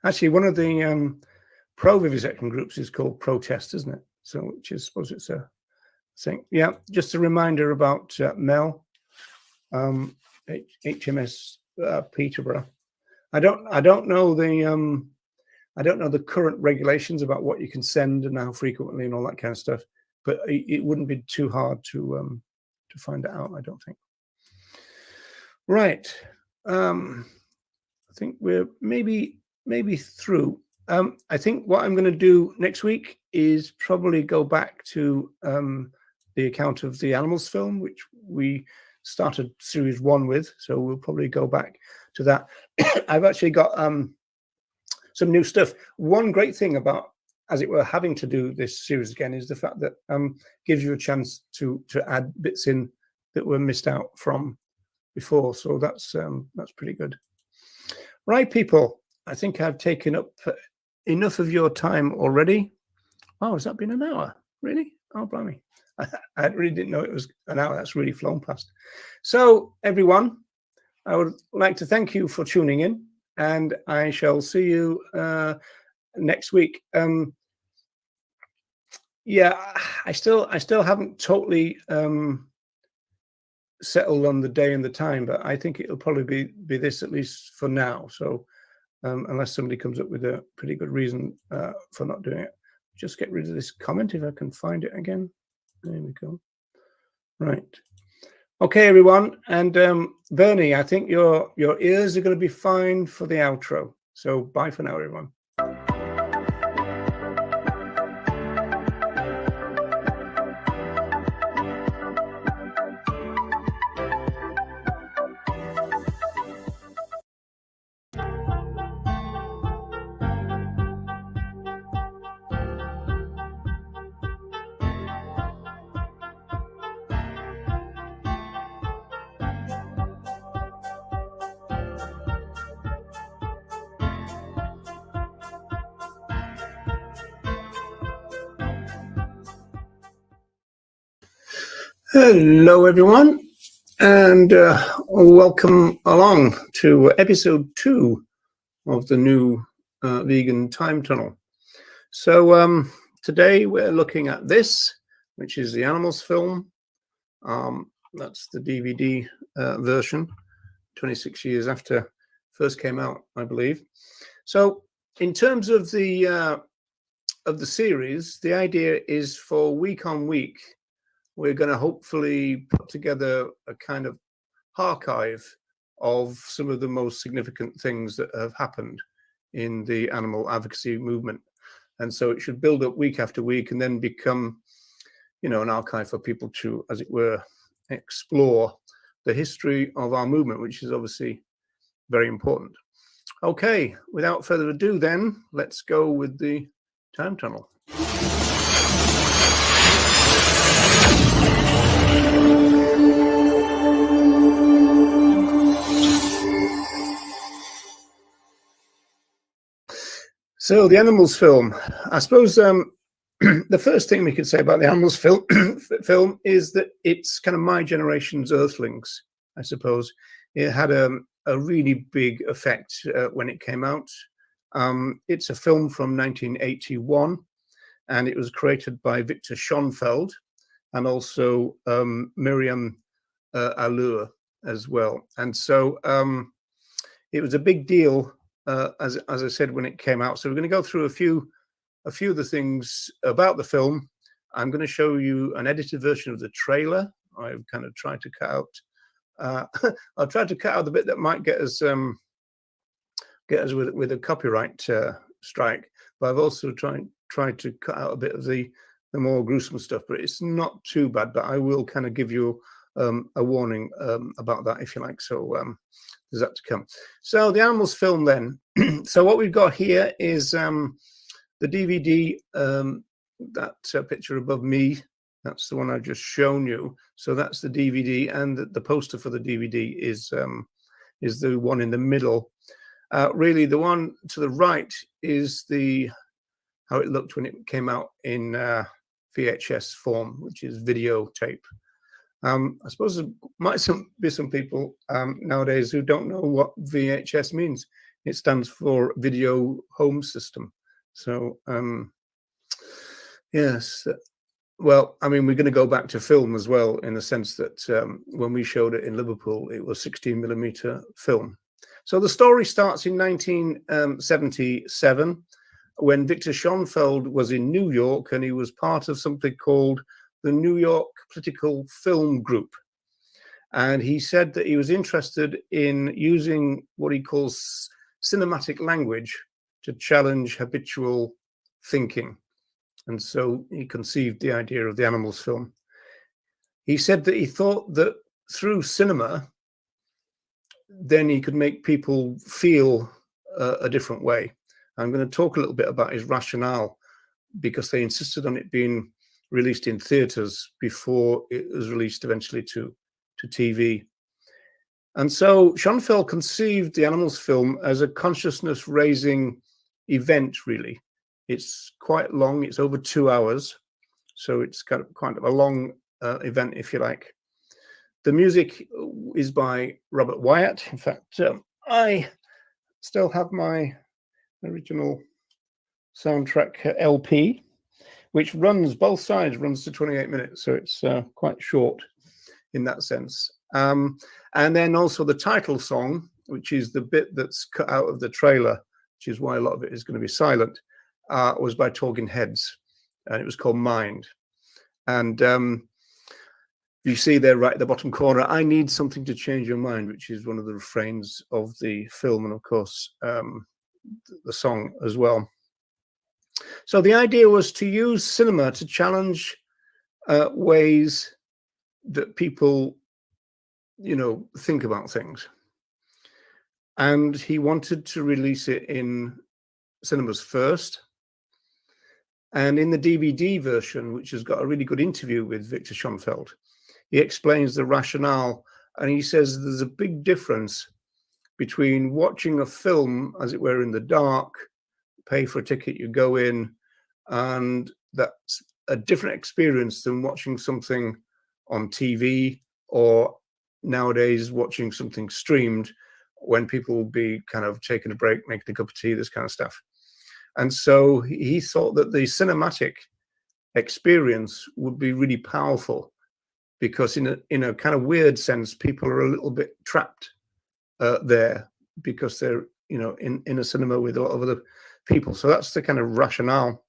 Actually, one of the pro-vivisection groups is called Protest, isn't it? So, which is, I suppose it's a thing. Yeah, just a reminder about Mel, HMS Peterborough. I don't know the current regulations about what you can send and how frequently and all that kind of stuff, but it wouldn't be too hard to find it out, I don't think. Right. I think we're maybe through. I think what I'm going to do next week is probably go back to the account of the animals film, which we started series 1 with. So we'll probably go back to that. I've actually got some new stuff. One great thing about, as it were, having to do this series again is the fact that gives you a chance to add bits in that were missed out from before. So that's pretty good. Right, people, I think I've taken up enough of your time already. Oh, has that been an hour? Really? Oh, blimey. I really didn't know it was an hour. That's really flown past. So, everyone, I would like to thank you for tuning in, and I shall see you next week. Yeah, I still haven't totally settled on the day and the time, but I think it'll probably be this, at least for now. So unless somebody comes up with a pretty good reason for not doing it, just get rid of this comment if I can find it again. There we go. Right. Okay, everyone. And Bernie, I think your ears are going to be fine for the outro. So bye for now, everyone. Hello, everyone, and welcome along to episode 2 of the new vegan time tunnel. So today we're looking at this, which is the animals film. That's the DVD version, 26 years after it first came out, I believe. So in terms of the series, the idea is for week on week, we're going to hopefully put together a kind of archive of some of the most significant things that have happened in the animal advocacy movement. And so it should build up week after week and then become, you know, an archive for people to, as it were, explore the history of our movement, which is obviously very important. Okay, without further ado then, let's go with the time tunnel. So the animals film, I suppose the first thing we could say about the animals film is that it's kind of my generation's Earthlings, I suppose. It had a really big effect when it came out. It's a film from 1981, and it was created by Victor Schonfeld and also Miriam Allure as well. And so it was a big deal, as I said, when it came out. So we're going to go through a few of the things about the film. I'm going to show you an edited version of the trailer. I've kind of tried to cut out. I'll try to cut out the bit that might get us with a copyright strike. But I've also tried to cut out a bit of the more gruesome stuff. But it's not too bad. But I will kind of give you a warning about that, if you like. So there's that to come. So the animals film then. So what we've got here is the DVD, that picture above me. That's the one I've just shown you. So that's the DVD, and the poster for the DVD is the one in the middle. Really, the one to the right is how it looked when it came out in VHS form, which is videotape. I suppose there might be some people nowadays who don't know what VHS means. It stands for Video Home System. So yes, well, I mean, we're going to go back to film as well, in the sense that when we showed it in Liverpool, it was 16mm film. So the story starts in 1977, when Victor Schonfeld was in New York, and he was part of something called the New York Political Film Group. And he said that he was interested in using what he calls cinematic language to challenge habitual thinking. And so he conceived the idea of the animals film. He said that he thought that through cinema, then he could make people feel a different way. I'm going to talk a little bit about his rationale, because they insisted on it being released in theaters before it was released eventually to TV. And so Schonfeld conceived the animals film as a consciousness raising event, really. It's quite long, it's over 2 hours, so it's kind of a long event, if you like. The music is by Robert Wyatt. In fact, I still have my original soundtrack LP, which runs, both sides runs to 28 minutes, so it's quite short in that sense. And then also the title song, which is the bit that's cut out of the trailer, which is why a lot of it is going to be silent, was by Talking Heads, and it was called Mind. And you see there right at the bottom corner, I need something to change your mind, which is one of the refrains of the film, and of course the song as well. So the idea was to use cinema to challenge ways that people, think about things. And he wanted to release it in cinemas first. And in the DVD version, which has got a really good interview with Victor Schonfeld, he explains the rationale, and he says there's a big difference between watching a film, as it were, in the dark, pay for a ticket, you go in, and that's a different experience than watching something on TV, or nowadays watching something streamed, when people will be kind of taking a break, making a cup of tea, this kind of stuff. And so he thought that the cinematic experience would be really powerful, because in a kind of weird sense, people are a little bit trapped there, because they're in a cinema with a lot of other people. So that's the kind of rationale.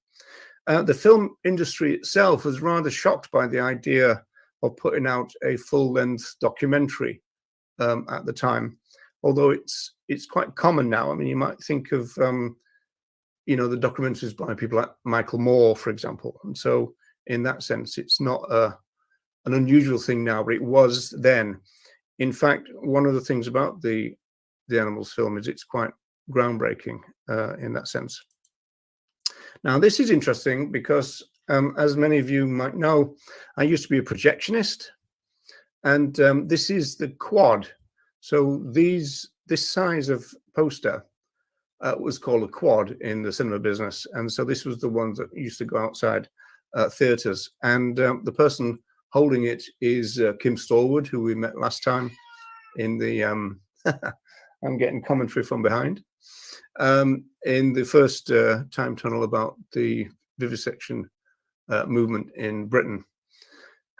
The film industry itself was rather shocked by the idea of putting out a full-length documentary at the time, although it's quite common now. I mean, you might think of the documentaries by people like Michael Moore, for example. And so in that sense, it's not an unusual thing now, but it was then. In fact, one of the things about the animals film is it's quite groundbreaking in that sense. Now, this is interesting because, as many of you might know, I used to be a projectionist, and this is the quad. So this size of poster was called a quad in the cinema business, and so this was the ones that used to go outside theaters. And the person holding it is Kim Stallwood, who we met last time in the I'm getting commentary from behind in the first time tunnel about the vivisection movement in Britain.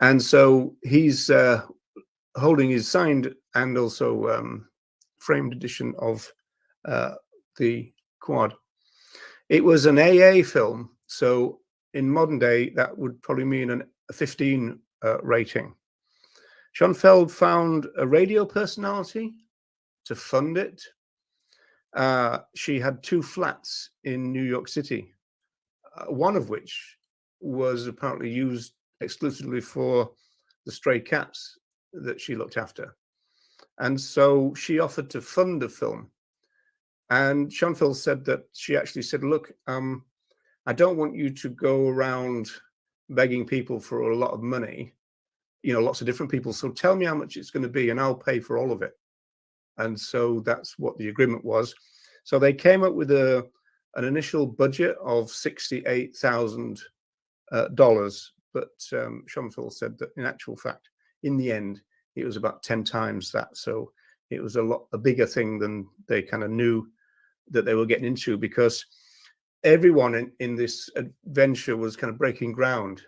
And so he's holding his signed and also framed edition of the quad. It was an AA film, so in modern day that would probably mean a 15 rating. Schoenfeld found a radio personality to fund it. She had 2 flats in New York City, one of which was apparently used exclusively for the stray cats that she looked after. And so she offered to fund the film. And Schoenfeld said that she actually said, look, I don't want you to go around begging people for a lot of money, you know, lots of different people. So tell me how much it's going to be and I'll pay for all of it. And so that's what the agreement was. So they came up with an initial budget of $68,000. But Schoenfeld said that in actual fact, in the end, it was about 10 times that. So it was a bigger thing than they kind of knew that they were getting into, because everyone in this adventure was kind of breaking ground.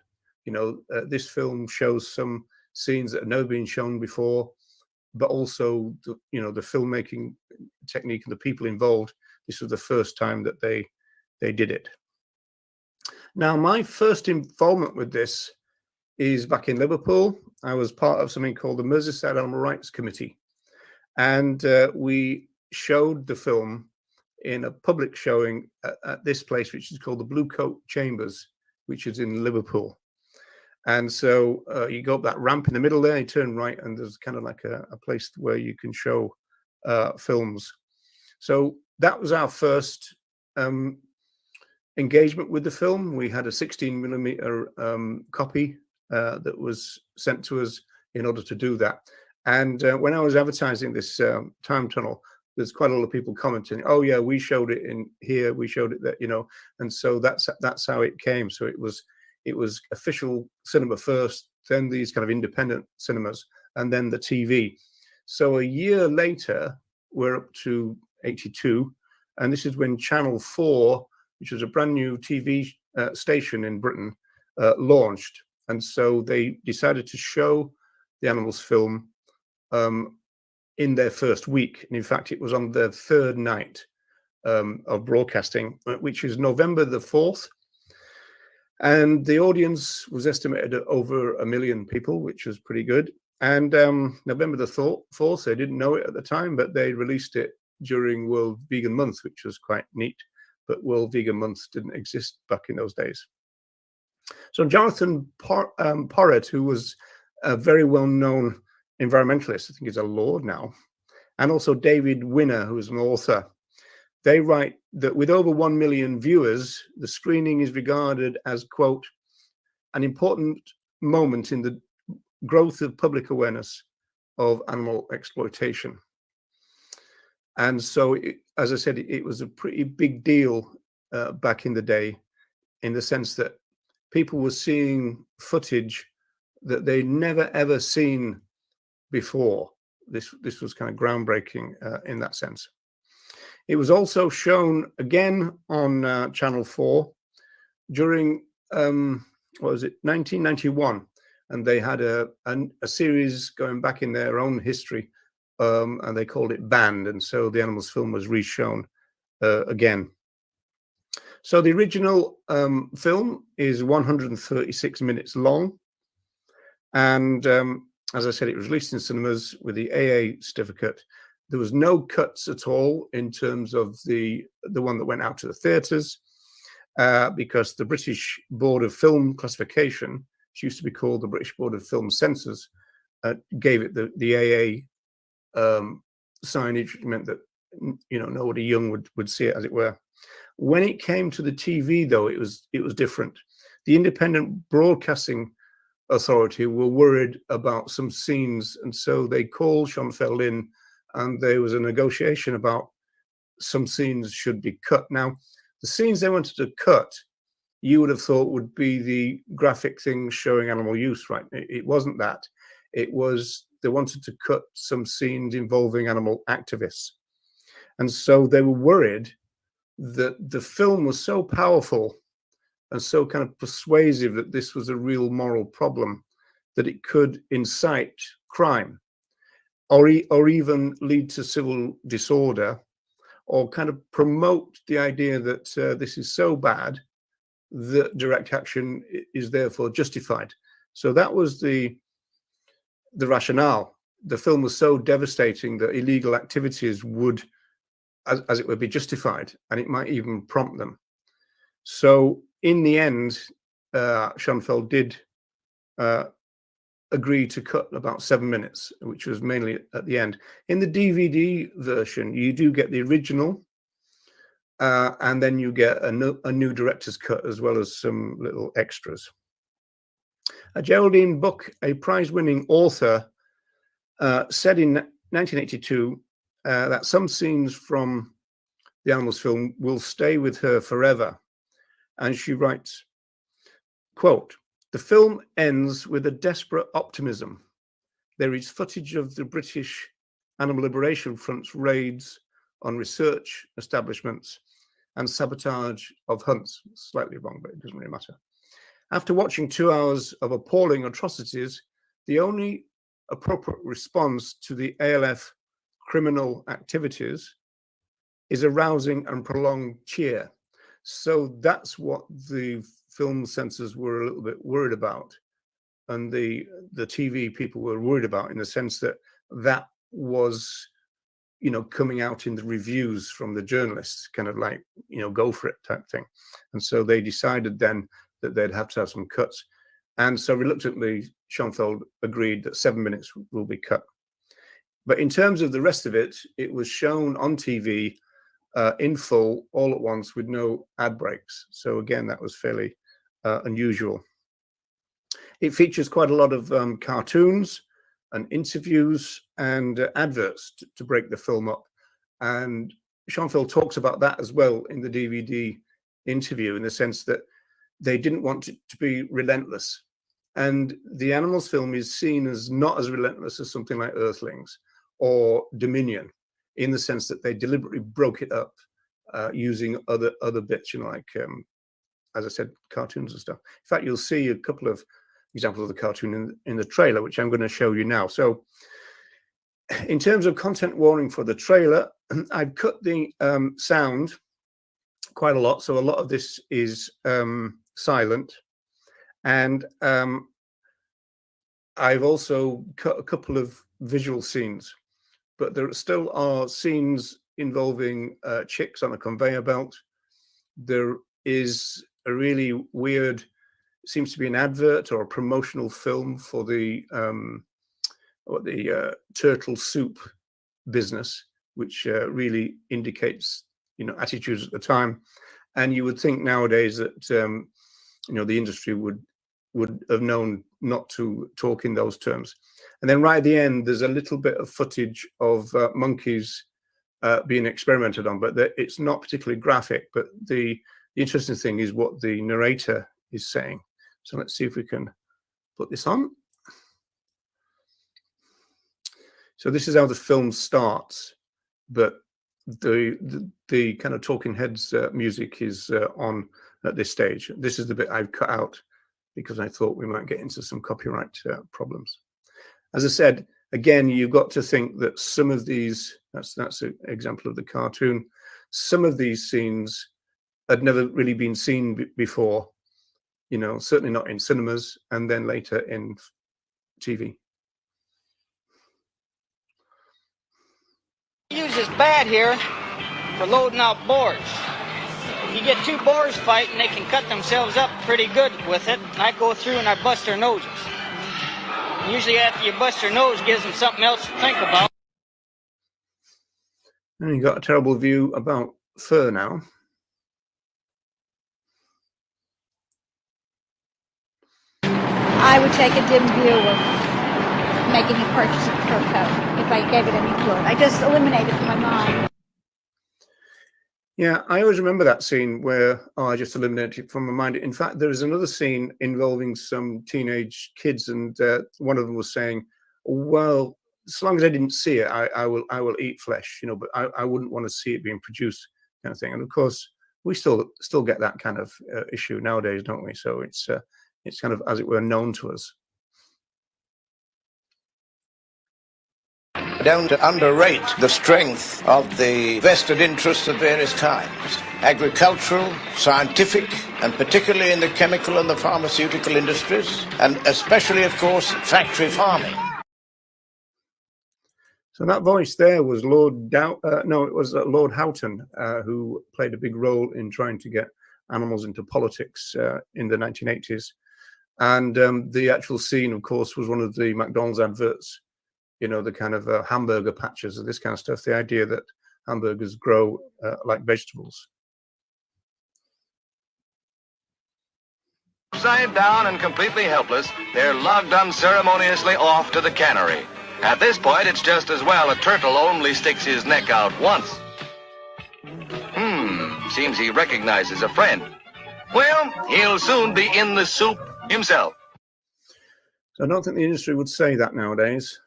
You know, this film shows some scenes that have never been shown before, but also the filmmaking technique and the people involved. This was the first time that they did it. Now, my first involvement with this is back in Liverpool. I was part of something called the Merseyside Animal Rights Committee, and we showed the film in a public showing at this place, which is called the Blue Coat Chambers, which is in Liverpool. And so you go up that ramp in the middle there, you turn right, and there's kind of like a place where you can show films. So that was our first engagement with the film. We had a 16mm copy that was sent to us in order to do that. And when I was advertising this time tunnel, there's quite a lot of people commenting, oh yeah, we showed it in here, we showed it there, you know. And so that's how it came. So it was official cinema first, then these kind of independent cinemas, and then the TV. So a year later, we're up to 82, and this is when Channel 4, which was a brand new TV station in Britain, launched. And so they decided to show the Animals film in their first week. And in fact, it was on their 3rd night of broadcasting, which is November the 4th. And the audience was estimated at over 1 million people, which was pretty good. And November the 4th, they didn't know it at the time, but they released it during World Vegan Month, which was quite neat. But World Vegan Month didn't exist back in those days. So Jonathan Porritt, who was a very well-known environmentalist, I think he's a lord now, and also David Winner, who is an author, they write that with over 1 million viewers, the screening is regarded as, quote, an important moment in the growth of public awareness of animal exploitation. And so, as I said, it was a pretty big deal back in the day, in the sense that people were seeing footage that they'd never, ever seen before. This was kind of groundbreaking in that sense. It was also shown again on Channel 4 during, what was it, 1991. And they had a series going back in their own history, and they called it Banned. And so the Animals film was re-shown again. So the original film is 136 minutes long. And as I said, it was released in cinemas with the AA certificate. There was no cuts at all in terms of the one that went out to the theatres, because the British Board of Film Classification, which used to be called the British Board of Film Censors, gave it the AA signage, which meant that, you know, nobody young would see it, as it were. When it came to the TV, though, it was different. The Independent Broadcasting Authority were worried about some scenes, and so they called Schoenfeld in, and there was a negotiation about some scenes should be cut. Now, the scenes they wanted to cut, you would have thought would be the graphic things showing animal use, right? It wasn't that. It was they wanted to cut some scenes involving animal activists. And so they were worried that the film was so powerful and so kind of persuasive that this was a real moral problem, that it could incite crime or even lead to civil disorder, or kind of promote the idea that this is so bad that direct action is therefore justified. So that was the rationale. The film was so devastating that illegal activities would, as it would, be justified, and it might even prompt them. So in the end, Schoenfeld did agree to cut about 7 minutes, which was mainly at the end. In the DVD version, you do get the original, and then you get a new director's cut, as well as some little extras. Geraldine Buck, a prize-winning author, said in 1982 that some scenes from the Animals film will stay with her forever. And she writes, quote, "The film ends with a desperate optimism. There is footage of the British Animal Liberation Front's raids on research establishments and sabotage of hunts." Slightly wrong, but it doesn't really matter. "After watching 2 hours of appalling atrocities, the only appropriate response to the ALF criminal activities is a rousing and prolonged cheer." So that's what the film censors were a little bit worried about, and the TV people were worried about, in the sense that that was, coming out in the reviews from the journalists, kind of like, go for it type thing. And so they decided then that they'd have to have some cuts. And so reluctantly, Schoenfeld agreed that 7 minutes will be cut. But in terms of the rest of it, it was shown on TV in full, all at once, with no ad breaks. So again, that was fairly unusual. It features quite a lot of cartoons and interviews and adverts to break the film up. And Schoenfeld talks about that as well in the DVD interview, in the sense that they didn't want it to be relentless. And the Animals film is seen as not as relentless as something like Earthlings or Dominion, in the sense that they deliberately broke it up using other bits, like, as I said, cartoons and stuff. In fact, you'll see a couple of examples of the cartoon in the trailer, which I'm going to show you now. So in terms of content warning for the trailer, I've cut the sound quite a lot. So a lot of this is silent. And I've also cut a couple of visual scenes, but there still are scenes involving chicks on a conveyor belt. There is a really weird, seems to be an advert or a promotional film for the turtle soup business, which really indicates, attitudes at the time. And you would think nowadays that the industry would have known not to talk in those terms. And then right at the end, there's a little bit of footage of monkeys being experimented on, but it's not particularly graphic. But the interesting thing is what the narrator is saying. So let's see if we can put this on. So this is how the film starts, but the kind of talking heads music is on at this stage. This is the bit I've cut out because I thought we might get into some copyright problems. As I said, again, you've got to think that some of these, that's an example of the cartoon, some of these scenes had never really been seen before, certainly not in cinemas, and then later in TV. Use this bat here for loading out boars. You get two boars fighting, they can cut themselves up pretty good with it. And I go through and I bust their noses. Usually after you bust their nose, gives them something else to think about. And you got a terrible view about fur now. I would take a dim view of making a purchase of fur coat if I gave it any thought. I just eliminate it from my mind. Yeah, I always remember that scene where, oh, I just eliminated it from my mind. In fact, there is another scene involving some teenage kids, and one of them was saying, well, as long as I didn't see it, I will eat flesh, you know, but I wouldn't want to see it being produced, kind of thing. And of course, we still get that kind of issue nowadays, don't we? So it's kind of, as it were, known to us. Don't underrate the strength of the vested interests of various kinds, agricultural, scientific, and particularly in the chemical and the pharmaceutical industries, and especially, of course, factory farming. So that voice there was Lord Lord Houghton, who played a big role in trying to get animals into politics in the 1980s. And the actual scene, of course, was one of the McDonald's adverts, you know, the kind of hamburger patches and this kind of stuff, the idea that hamburgers grow like vegetables. Upside down and completely helpless, they're lugged unceremoniously off to the cannery. At this point, it's just as well a turtle only sticks his neck out once. Seems he recognizes a friend. Well, he'll soon be in the soup himself. So I don't think the industry would say that nowadays.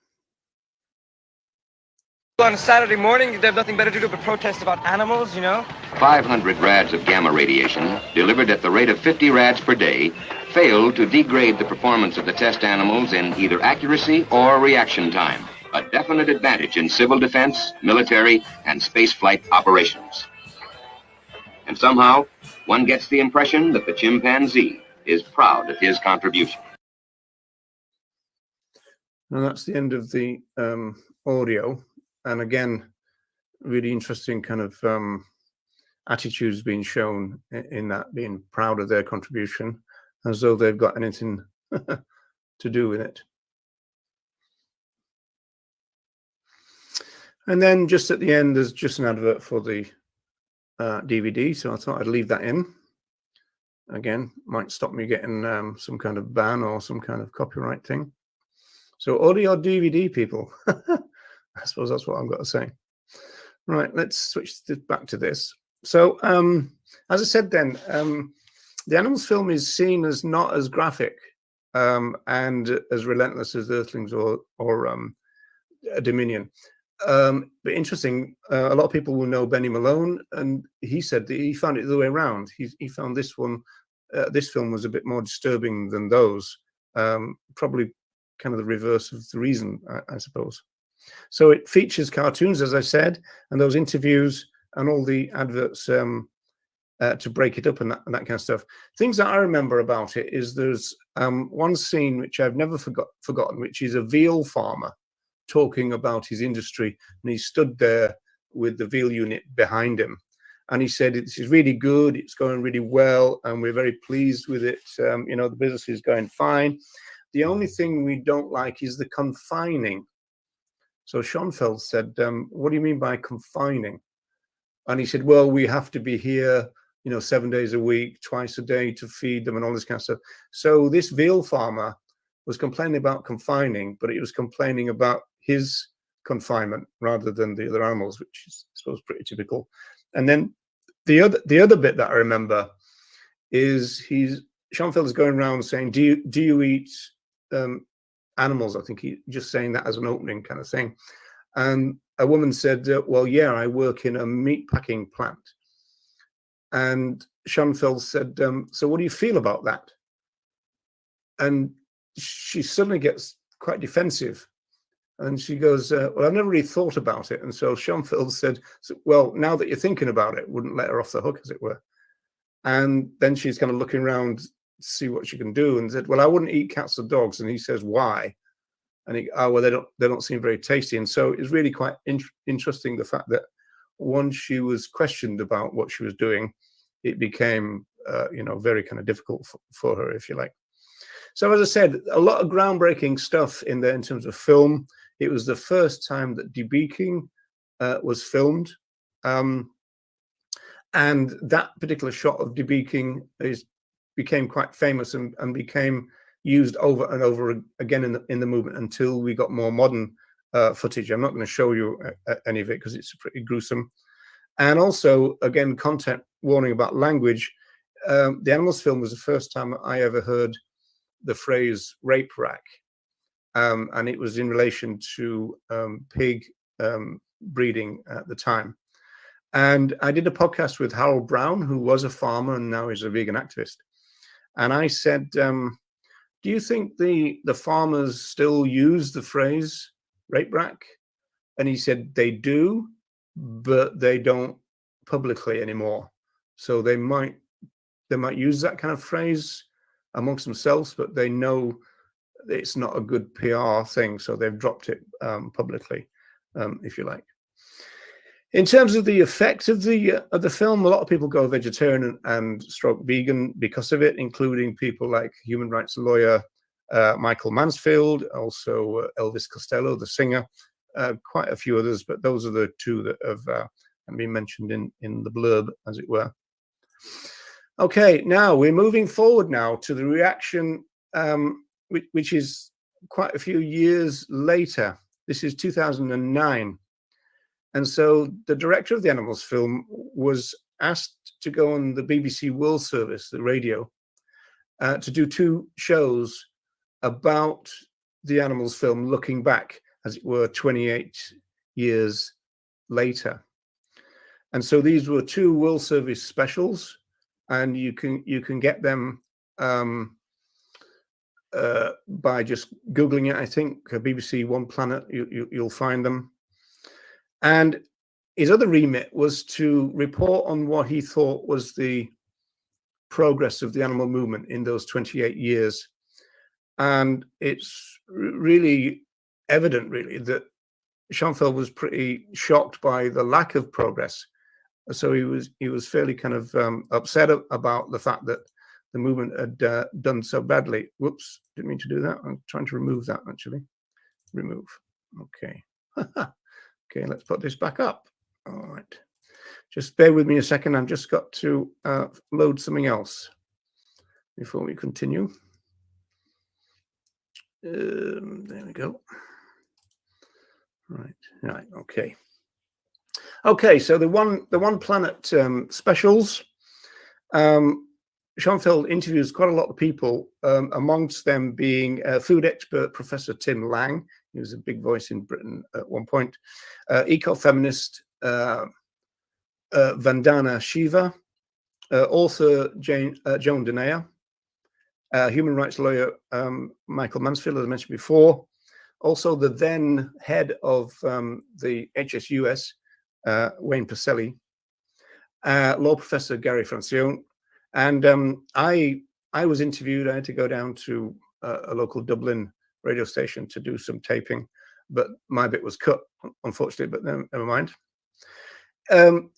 On a Saturday morning, they have nothing better to do but protest about animals, you know? 500 rads of gamma radiation, delivered at the rate of 50 rads per day, failed to degrade the performance of the test animals in either accuracy or reaction time, a definite advantage in civil defense, military, and spaceflight operations. And somehow, one gets the impression that the chimpanzee is proud of his contribution. And that's the end of the audio. And again, really interesting kind of attitudes being shown in that, being proud of their contribution, as though they've got anything to do with it. And then just at the end, there's just an advert for the DVD. So I thought I'd leave that in. Again, might stop me getting some kind of ban or some kind of copyright thing. So audio DVD, people. I suppose that's what I've got to say. Right, let's switch back to this. So, as I said then, the Animals film is seen as not as graphic and as relentless as Earthlings or Dominion. But interesting, a lot of people will know Benny Malone, and he said that he found it the other way around. He found this one, this film was a bit more disturbing than those. Probably kind of the reverse of the reason, I suppose. So it features cartoons, as I said, and those interviews and all the adverts to break it up and that kind of stuff. Things that I remember about it is there's one scene which I've never forgotten, which is a veal farmer talking about his industry, and he stood there with the veal unit behind him, and he said it's really good, it's going really well, and we're very pleased with it. You know, the business is going fine. The only thing we don't like is the confining. So Schoenfeld said, what do you mean by confining? And he said, well, we have to be here, you know, 7 days a week, twice a day to feed them and all this kind of stuff. So this veal farmer was complaining about confining, but he was complaining about his confinement rather than the other animals, which is, I suppose, pretty typical. And then the other bit that I remember is Schoenfeld is going around saying, do you eat animals? I think he just saying that as an opening kind of thing. And a woman said, well, yeah, I work in a meat packing plant. And Schoenfeld said, so what do you feel about that? And she suddenly gets quite defensive. And she goes, well, I've never really thought about it. And so Schoenfeld said, well, now that you're thinking about it, wouldn't let her off the hook, as it were. And then she's kind of looking around to see what she can do, and said, well, I wouldn't eat cats or dogs. And he says, why? And he, oh, well, they don't seem very tasty. And so it's really quite interesting, the fact that once she was questioned about what she was doing, it became, you know, very kind of difficult for her, if you like. So as I said, a lot of groundbreaking stuff in there in terms of film. It was the first time that debeaking was filmed. And that particular shot of debeaking became quite famous and became used over and over again in the movement until we got more modern footage. I'm not going to show you any of it because it's pretty gruesome. And also, again, content warning about language. The Animals film was the first time I ever heard the phrase rape rack. And it was in relation to pig breeding at the time. And I did a podcast with Harold Brown, who was a farmer and now is a vegan activist. And I said, do you think the farmers still use the phrase rape rack? And he said they do, but they don't publicly anymore. So they might use that kind of phrase amongst themselves, but they know it's not a good PR thing, so they've dropped it publicly, if you like. In terms of the effect of the film, a lot of people go vegetarian and stroke vegan because of it, including people like human rights lawyer Michael Mansfield, also Elvis Costello, the singer, quite a few others, but those are the two that have been mentioned in the blurb, as it were. Okay, now we're moving forward now to the reaction, which is quite a few years later. This is 2009. And so the director of the Animals film was asked to go on the BBC World Service, the radio, to do 2 shows about the Animals film, looking back, as it were, 28 years later. And so these were 2 World Service specials, and you can get them by just Googling it. I think BBC One Planet, you'll find them. And his other remit was to report on what he thought was the progress of the animal movement in those 28 years. And it's really evident, really, that Schoenfeld was pretty shocked by the lack of progress. So he was fairly kind of upset about the fact that the movement had done so badly. Whoops, didn't mean to do that. I'm trying to remove that, actually. Remove. Okay. Okay, let's put this back up. All right. Just bear with me a second. I've just got to load something else before we continue. There we go. Right. Okay. Okay. So the One Planet specials. Schoenfeld interviews quite a lot of people, amongst them being food expert Professor Tim Lang. He was a big voice in Britain at one point. Ecofeminist Vandana Shiva, author Joan Denea, human rights lawyer Michael Mansfield, as I mentioned before. Also, the then head of the HSUS, Wayne Purcell, law professor Gary Francione. And I was interviewed. I had to go down to a local Dublin radio station to do some taping, but my bit was cut, unfortunately, but never mind.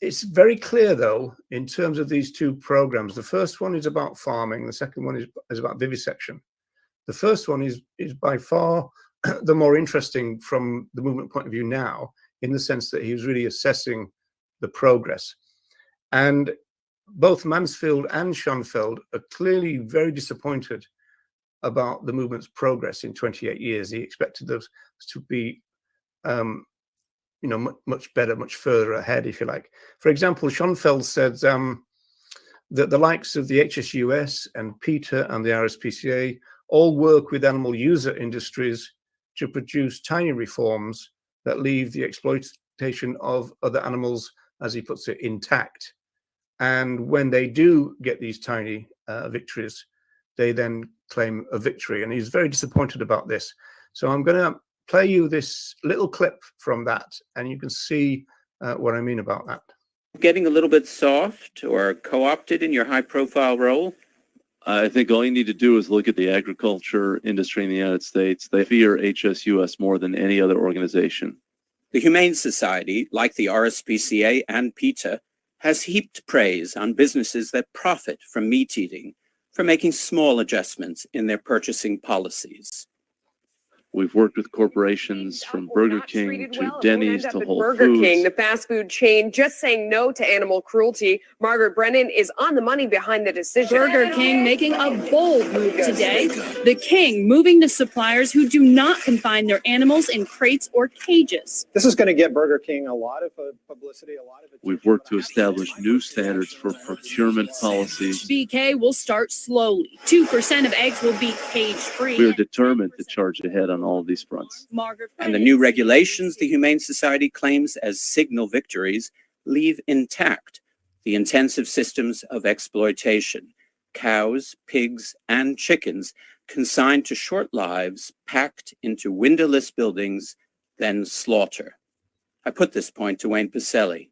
It's very clear, though, in terms of these 2 programs. The first one is about farming. The second one is about vivisection. The first one is by far the more interesting from the movement point of view now, in the sense that he was really assessing the progress. And both Mansfield and Schoenfeld are clearly very disappointed about the movement's progress in 28 years. He expected those to be, much better, much further ahead, if you like. For example, Schoenfeld said that the likes of the HSUS and PETA and the RSPCA all work with animal user industries to produce tiny reforms that leave the exploitation of other animals, as he puts it, intact. And when they do get these tiny victories, they then claim a victory. And he's very disappointed about this. So I'm going to play you this little clip from that, and you can see what I mean about that. Getting a little bit soft or co-opted in your high-profile role? I think all you need to do is look at the agriculture industry in the United States. They fear HSUS more than any other organization. The Humane Society, like the RSPCA and PETA, has heaped praise on businesses that profit from meat eating for making small adjustments in their purchasing policies. We've worked with corporations from Burger King to Denny's to Whole Burger Foods. King, the fast food chain, just saying no to animal cruelty. Margaret Brennan is on the money behind the decision. Burger King making a bold move today. The King moving to suppliers who do not confine their animals in crates or cages. This is going to get Burger King a lot of publicity, a lot of attention. We've worked to establish new standards for procurement policies. BK will start slowly. 2% of eggs will be cage-free. We are determined to charge ahead on all of these fronts. And the new regulations the Humane Society claims as signal victories leave intact the intensive systems of exploitation, cows, pigs, and chickens consigned to short lives, packed into windowless buildings, then slaughter. I put this point to Wayne Pacelli.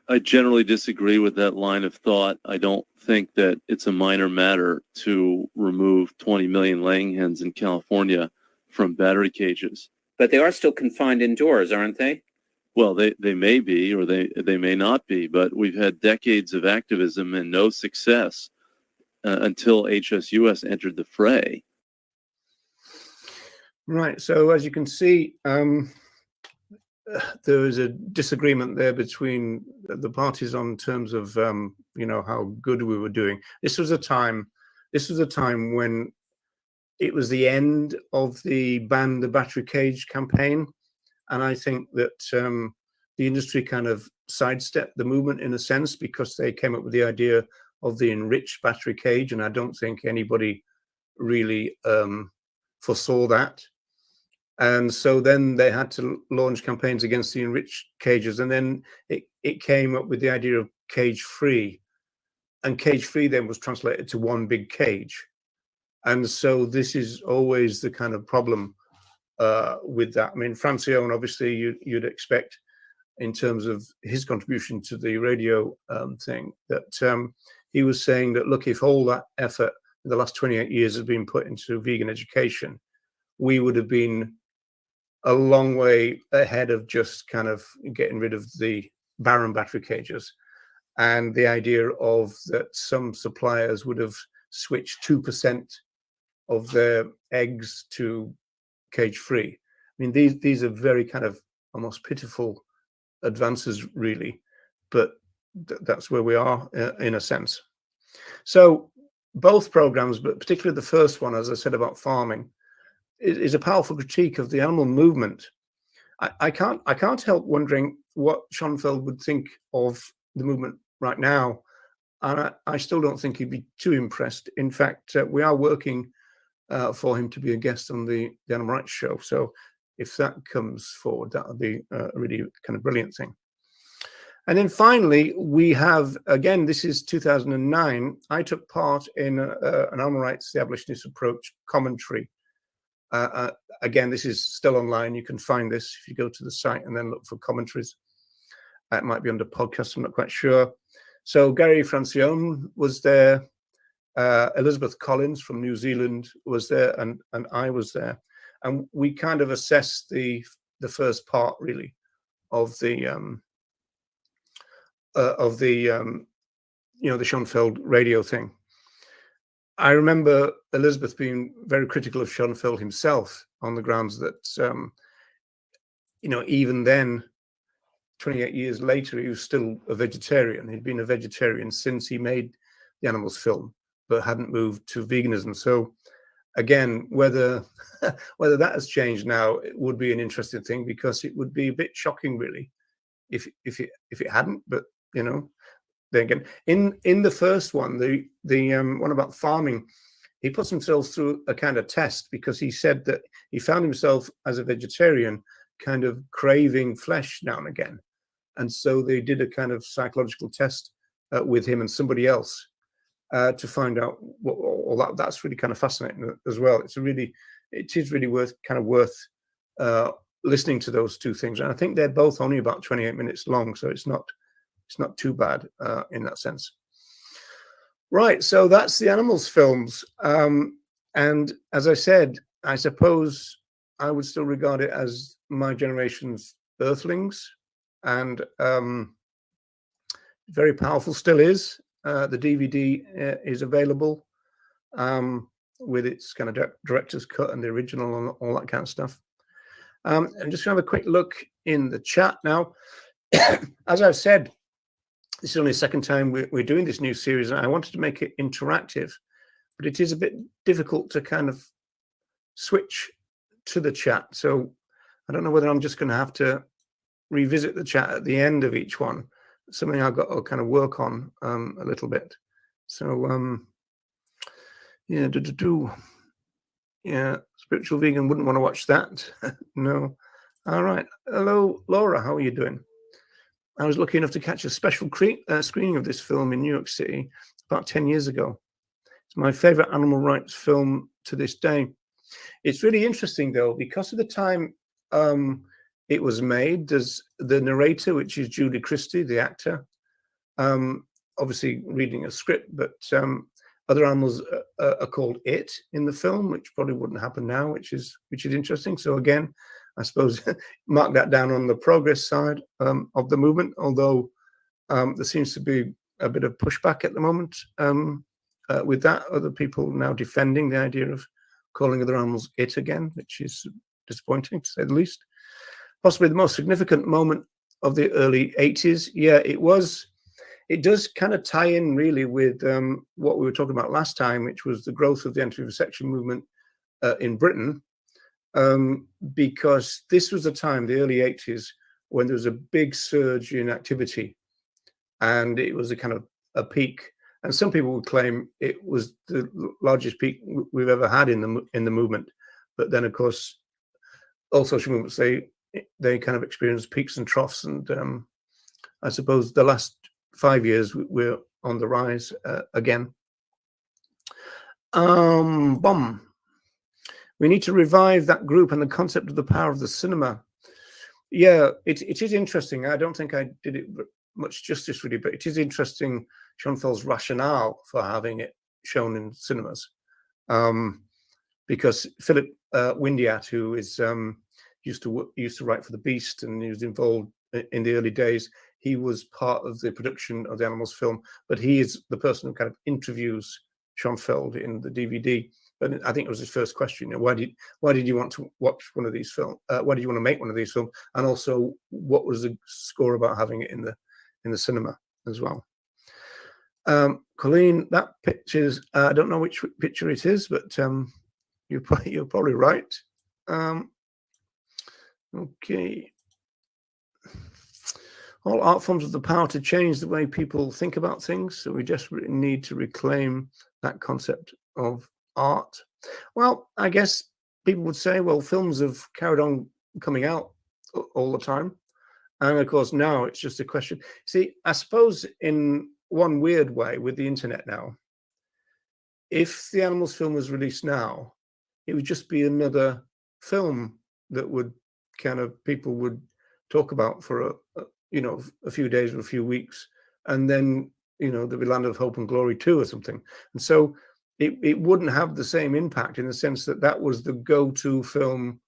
I generally disagree with that line of thought. I don't think that it's a minor matter to remove 20 million laying hens in California from battery cages. But they are still confined indoors, aren't they? Well, they may be, or they may not be, but we've had decades of activism and no success until HSUS entered the fray. Right. So as you can see, there is a disagreement there between the parties on terms of how good we were doing. This was a time when it was the end of the ban the battery cage campaign, and I think that the industry kind of sidestepped the movement in a sense because they came up with the idea of the enriched battery cage, and I don't think anybody really foresaw that. And so then they had to launch campaigns against the enriched cages. And then it came up with the idea of cage free. And cage free then was translated to one big cage. And so this is always the kind of problem with that. I mean, Francione, obviously, you'd expect in terms of his contribution to the radio thing, that he was saying that, look, if all that effort in the last 28 years has been put into vegan education, we would have been a long way ahead of just kind of getting rid of the barren battery cages. And the idea of that some suppliers would have switched 2% of their eggs to cage free. I mean, these are very kind of almost pitiful advances, really, but that's where we are in a sense. So both programs, but particularly the first one, as I said about farming, is a powerful critique of the animal movement. I can't help wondering what Schoenfeld would think of the movement right now, and I still don't think he'd be too impressed. In fact, we are working for him to be a guest on the Animal Rights Show. So if that comes forward, that would be a really kind of brilliant thing. And then finally, we have, again, this is 2009. I took part in an animal rights, the abolitionist approach commentary. Again, this is still online. You can find this if you go to the site and then look for commentaries. It might be under podcast, I'm not quite sure. So Gary Francione was there. Elizabeth Collins from New Zealand was there, and I was there. And we kind of assessed the first part, really, of the the Schoenfeld radio thing. I remember Elizabeth being very critical of Schoenfeld himself on the grounds that, even then, 28 years later, he was still a vegetarian. He'd been a vegetarian since he made the Animals film, but hadn't moved to veganism. So, again, whether that has changed now, it would be an interesting thing, because it would be a bit shocking, really, if it hadn't. But then again, in the first one, the one about farming, he puts himself through a kind of test, because he said that he found himself as a vegetarian kind of craving flesh now and again. And so they did a kind of psychological test with him and somebody else to find out what that's really kind of fascinating as well. It is really worth listening to those two things. And I think they're both only about 28 minutes long, so it's not too bad in that sense. Right, so that's the Animals films. And as I said, I suppose I would still regard it as my generation's Earthlings, and very powerful, still is. The DVD is available. with its kind of director's cut and the original and all that kind of stuff. I'm just going to have a quick look in the chat now. As I've said, this is only the second time we're doing this new series, and I wanted to make it interactive, but it is a bit difficult to kind of switch to the chat. So I don't know whether I'm just going to have to revisit the chat at the end of each one. Something I've got to kind of work on a little bit. So yeah, yeah, spiritual vegan wouldn't want to watch that. No. All right. Hello, Laura. How are you doing? I was lucky enough to catch a special screening of this film in New York City about 10 years ago. It's my favorite animal rights film to this day. It's really interesting, though, because of the time it was made. There's the narrator, which is Julie Christie, the actor, obviously reading a script, but other animals are called it in the film, which probably wouldn't happen now, which is interesting. So again, I suppose mark that down on the progress side of the movement, although there seems to be a bit of pushback at the moment with that. Other people now defending the idea of calling other animals it again, which is disappointing, to say the least. Possibly the most significant moment of the early 80s. Yeah, it was. It does kind of tie in really with what we were talking about last time, which was the growth of the anti-vivisection movement in Britain, because this was a time, the early 80s, when there was a big surge in activity, and it was a kind of a peak. And some people would claim it was the largest peak we've ever had in the movement. But then, of course, all social movements, they kind of experience peaks and troughs, and I suppose the last 5 years we're on the rise again. We need to revive that group and the concept of the power of the cinema. Yeah, it is interesting. I don't think I did it much justice really, but it is interesting, Schoenfeld's rationale for having it shown in cinemas, because Philip Windiat, who is used to write for The Beast, and he was involved in the early days. He was part of the production of the Animals film, but he is the person who kind of interviews Schoenfeld in the DVD. But I think it was his first question: why did you want to watch one of these films? Why did you want to make one of these films? And also, what was the score about having it in the cinema as well? Colleen, that picture's I don't know which picture it is, but you're probably right. Okay. All art forms have the power to change the way people think about things, so we just really need to reclaim that concept of art. Well, I guess people would say, well, films have carried on coming out all the time, and of course now it's just a question. See, I suppose in one weird way with the internet now, if the Animals film was released now, it would just be another film that would kind of people would talk about for a few days or a few weeks, and then there'd be Land of Hope and Glory 2 or something. And so it wouldn't have the same impact, in the sense that that was the go-to film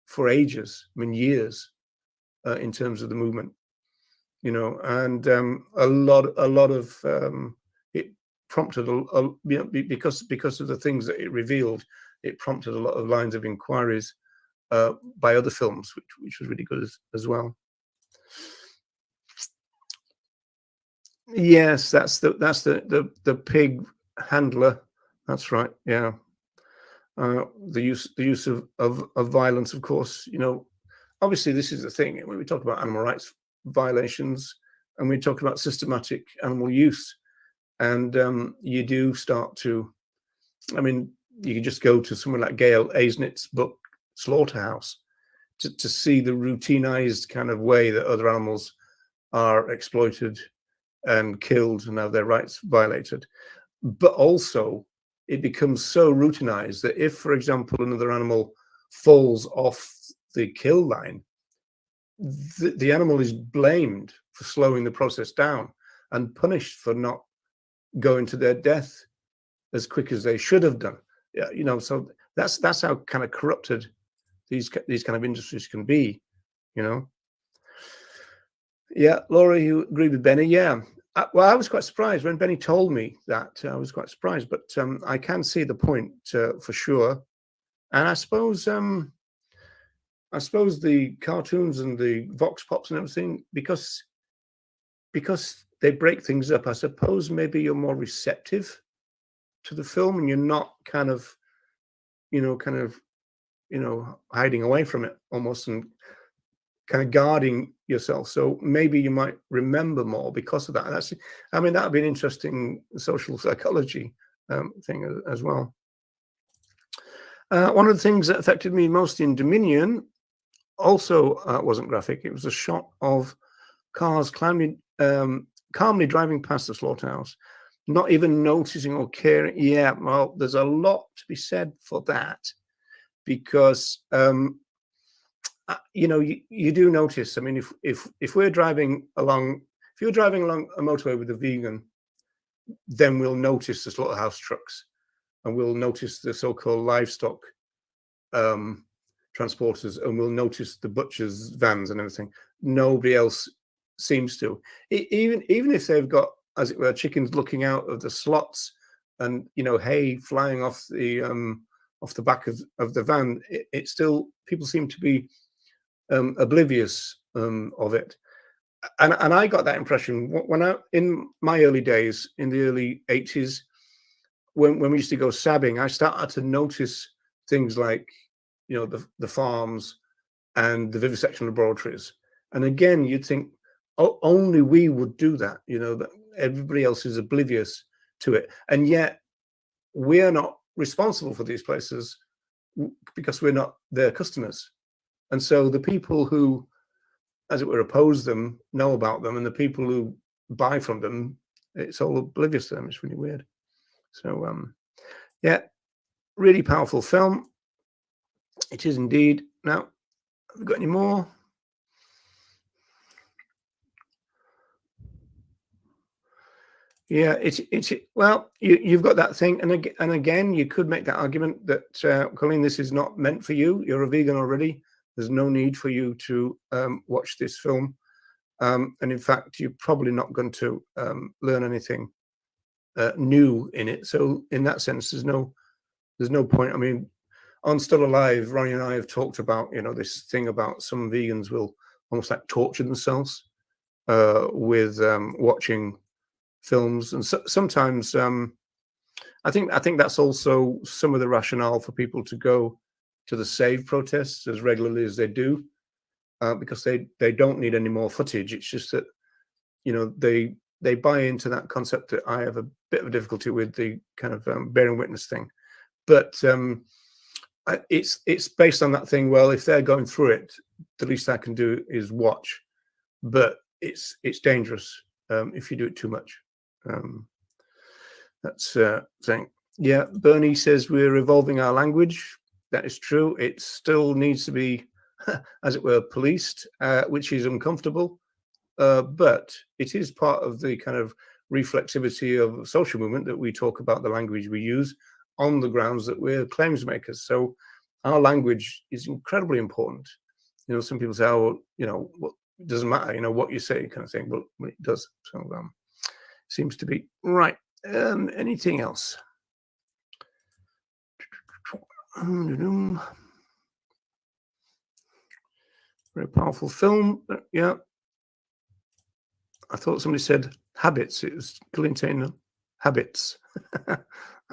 for ages, I mean years, in terms of the movement, and a lot of it prompted because of the things that it revealed. It prompted a lot of lines of inquiries by other films, which was really good as well. Yes, that's the pig handler. That's right. Yeah, the use of violence, of course. Obviously, this is the thing when we talk about animal rights violations, and we talk about systematic animal use, and you do start to. I mean, you can just go to someone like Gail Aisnitz's book Slaughterhouse to see the routinized kind of way that other animals are exploited and killed and have their rights violated. But also it becomes so routinized that if, for example, another animal falls off the kill line, the animal is blamed for slowing the process down and punished for not going to their death as quick as they should have done. Yeah, so that's how kind of corrupted these kind of industries can be. Yeah, Laura, you agree with Benny? Yeah, well, I was quite surprised when Benny told me that. I was quite surprised, but I can see the point for sure. And I suppose the cartoons and the vox pops and everything, because they break things up, I suppose maybe you're more receptive to the film and you're not kind of hiding away from it almost and kind of guarding yourself. So maybe you might remember more because of that. And that's, I mean, that would be an interesting social psychology thing as well. One of the things that affected me most in Dominion also wasn't graphic. It was a shot of cars calmly driving past the slaughterhouse, not even noticing or caring. Yeah, well, there's a lot to be said for that, because you do notice. I mean, if we're driving along, if you're driving along a motorway with a vegan, then we'll notice the slaughterhouse trucks, and we'll notice the so-called livestock transporters, and we'll notice the butchers' vans and everything. Nobody else seems to. Even if they've got, as it were, chickens looking out of the slots, and hay flying off the back of the van, it still, people seem to be oblivious of it. And I got that impression when in my early days, in the early 80s, when we used to go sabbing, I started to notice things like the farms and the vivisection laboratories. And again, you'd think, oh, only we would do that, that everybody else is oblivious to it. And yet we're not responsible for these places because we're not their customers. And so the people who, as it were, oppose them know about them, and the people who buy from them, it's all oblivious to them. It's really weird. So, yeah, really powerful film. It is indeed. Now, have we got any more? Yeah, well, you've got that thing, and again, you could make that argument that Colleen, this is not meant for you. You're a vegan already. There's no need for you to watch this film, and in fact, you're probably not going to learn anything new in it. So, in that sense, there's no point. I mean, on Still Alive, Ronnie and I have talked about this thing about some vegans will almost like torture themselves with watching films, and sometimes I think that's also some of the rationale for people to go to the Save protests as regularly as they do, because they don't need any more footage. It's just that they buy into that concept that I have a bit of difficulty with, the kind of bearing witness thing. But it's based on that thing. Well, if they're going through it, the least I can do is watch. But it's dangerous if you do it too much. That's thing. Yeah, Bernie says we're evolving our language. That is true. It still needs to be, as it were, policed, which is uncomfortable. But it is part of the kind of reflexivity of social movement that we talk about the language we use on the grounds that we're claims makers. So our language is incredibly important. Some people say, oh, well, it doesn't matter, what you say, kind of thing. Well, it does. So seems to be right. Anything else? Very powerful film. Yeah. I thought somebody said habits. It was Clinton. Habits.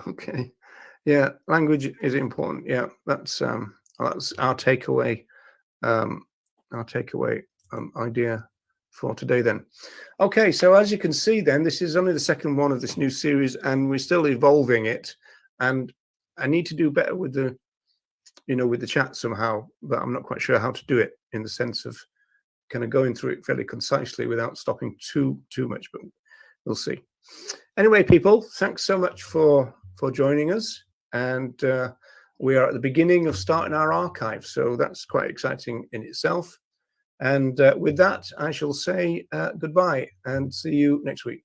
Okay. Yeah, language is important. Yeah, that's our takeaway. Idea for today. Then, okay. So as you can see, then this is only the second one of this new series, and we're still evolving it. And I need to do better with the, with the chat somehow, but I'm not quite sure how to do it in the sense of kind of going through it fairly concisely without stopping too much. But we'll see. Anyway, people, thanks so much for joining us. And we are at the beginning of starting our archive, so that's quite exciting in itself. And with that, I shall say goodbye and see you next week.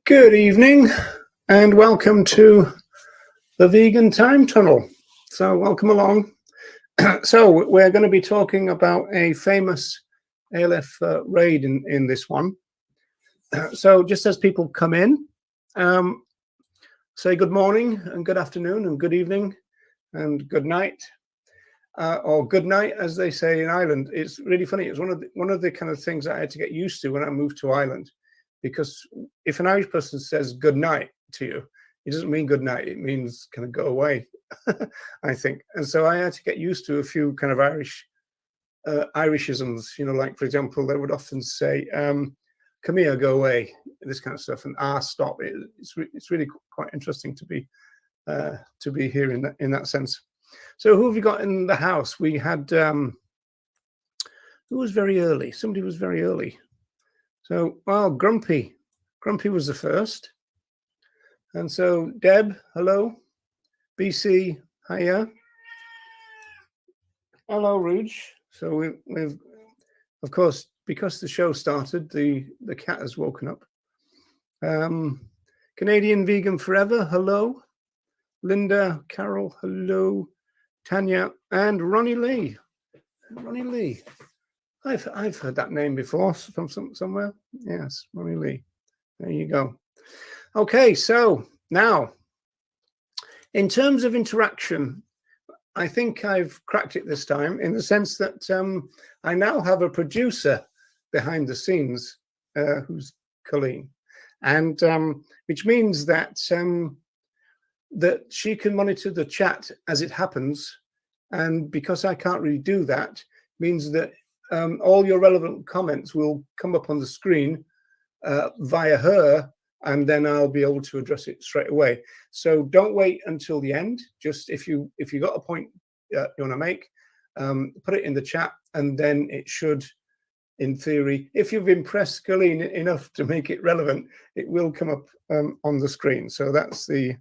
Good evening and welcome to the Vegan Time Tunnel. So welcome along. So we're going to be talking about a famous ALF raid in this one. So just as people come in, say good morning and good afternoon and good evening and good night, or good night as they say in Ireland. It's really funny. It's one of the kind of things I had to get used to when I moved to Ireland, because if an Irish person says good night to you, it doesn't mean good night. It means kind of go away, I think. And so I had to get used to a few kind of Irishisms, you know, like, for example, they would often say, come here, go away, this kind of stuff, and stop. It's really quite interesting to be here in that sense. So who have we got in the house? We had, who was very early? Somebody was very early. So, well, Grumpy was the first. And so, Deb, hello. BC, hiya. Hello, Rouge. So we've, of course, because the show started, the cat has woken up. Canadian Vegan Forever, hello. Linda, Carol, hello. Tanya, and Ronnie Lee. Ronnie Lee. I've heard that name before from somewhere. Yes, Ronnie Lee. There you go. Okay, so now, in terms of interaction, I think I've cracked it this time, in the sense that I now have a producer behind the scenes, who's Colleen, and which means that that she can monitor the chat as it happens, and because I can't really do that, means that all your relevant comments will come up on the screen via her, and then I'll be able to address it straight away. So don't wait until the end. Just if you got a point you want to make, put it in the chat, and then it should, in theory, if you've impressed Colleen enough to make it relevant, it will come up on the screen. So that's the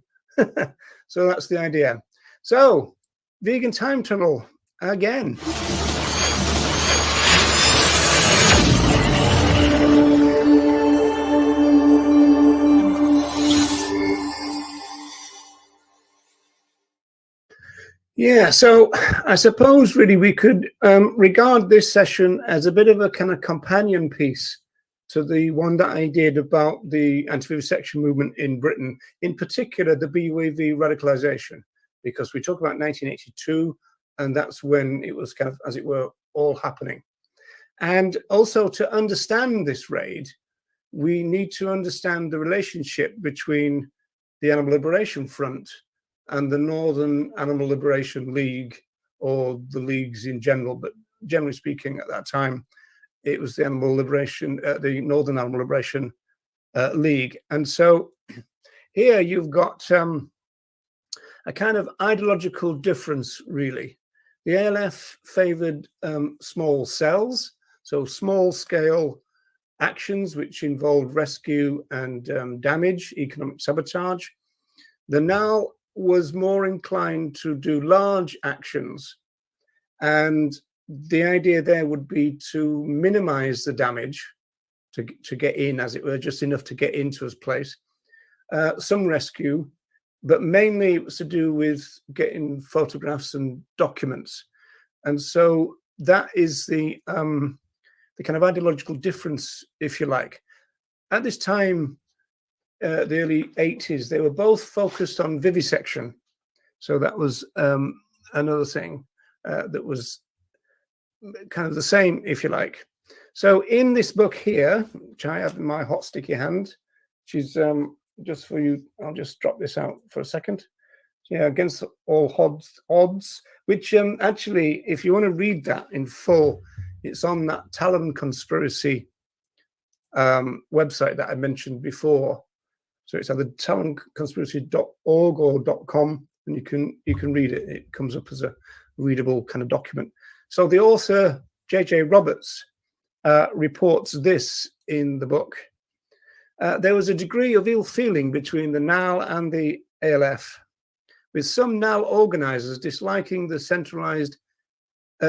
so that's the idea. So Vegan Time Tunnel again. Yeah, so I suppose really we could regard this session as a bit of a kind of companion piece to the one that I did about the anti-vivisection movement in Britain, in particular the BUAV radicalization, because we talk about 1982, and that's when it was kind of, as it were, all happening. And also, to understand this raid, we need to understand the relationship between the Animal Liberation Front and the Northern Animal Liberation League, or the leagues in general, but generally speaking at that time, it was the Animal Liberation, the Northern Animal Liberation League. And so here you've got a kind of ideological difference, really. The ALF favored small cells, so small scale actions which involved rescue and damage, economic sabotage. The NAL was more inclined to do large actions, and the idea there would be to minimize the damage, to get in, as it were, just enough to get into his place, some rescue, but mainly it was to do with getting photographs and documents. And so that is the kind of ideological difference, if you like. At this time, the early 80s, they were both focused on vivisection. So that was another thing that was kind of the same, if you like. So in this book here, which I have in my hot sticky hand, which is just for you, I'll just drop this out for a second. Yeah, Against All Odds, which actually, if you want to read that in full, it's on that Talon Conspiracy website that I mentioned before. So it's either talonconspiracy.org or .com, and you can read it. It comes up as a readable kind of document. So the author, J.J. Roberts, reports this in the book. There was a degree of ill feeling between the NAL and the ALF, with some NAL organizers disliking the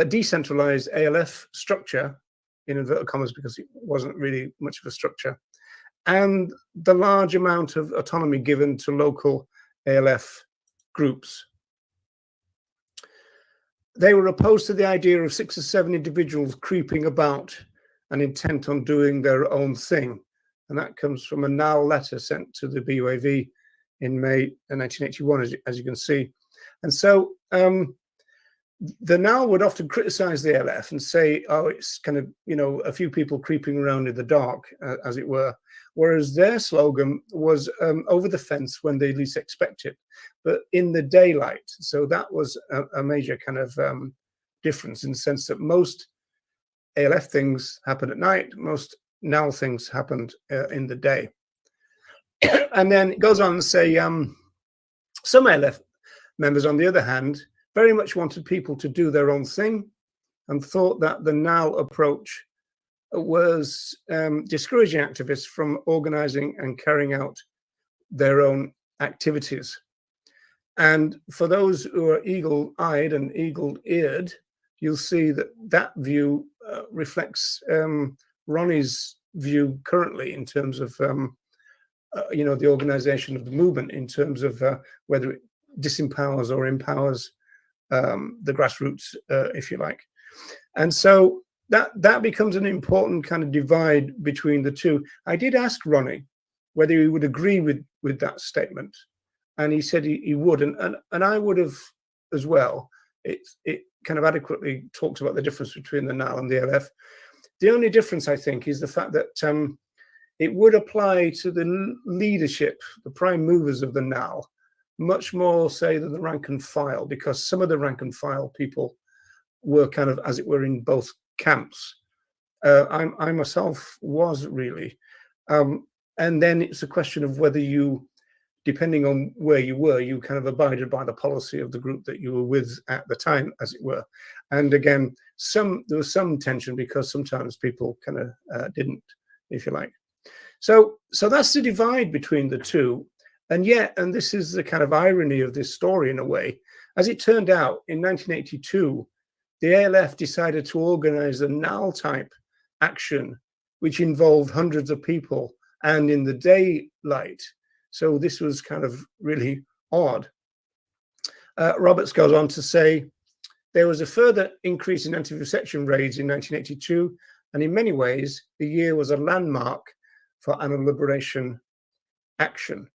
decentralized ALF structure, in inverted commas, because it wasn't really much of a structure, and the large amount of autonomy given to local ALF groups. They were opposed to the idea of 6 or 7 individuals creeping about and intent on doing their own thing. And that comes from a NAL letter sent to the BUAV in May 1981, as you can see. And so the NAL would often criticize the ALF and say, oh, it's kind of, you know, a few people creeping around in the dark, as it were. Whereas their slogan was over the fence when they least expect it, but in the daylight. So that was a major kind of difference, in the sense that most ALF things happened at night, most NAL things happened in the day. And then it goes on to say, some ALF members, on the other hand, very much wanted people to do their own thing and thought that the NAL approach was discouraging activists from organizing and carrying out their own activities. And for those who are eagle-eyed and eagle-eared, you'll see that that view reflects Ronnie's view currently in terms of you know, the organization of the movement, in terms of whether it disempowers or empowers the grassroots, if you like. And so that becomes an important kind of divide between the two. I did ask Ronnie whether he would agree with that statement, and he said he would, and I would have as well. It kind of adequately talks about the difference between the NAL and the ALF. The only difference, I think, is the fact that it would apply to the leadership, the prime movers of the NAL, much more, say, than the rank and file, because some of the rank and file people were kind of, as it were, in both camps. I myself was really. And then it's a question of whether you, depending on where you were, you kind of abided by the policy of the group that you were with at the time, as it were. And again, there was some tension, because sometimes people kind of didn't, if you like. So that's the divide between the two. And yet, and this is the kind of irony of this story in a way, as it turned out, in 1982, the ALF decided to organize a NAL-type action, which involved hundreds of people and in the daylight. So this was kind of really odd. Roberts goes on to say, there was a further increase in anti-vivisection raids in 1982, and in many ways, the year was a landmark for animal liberation action.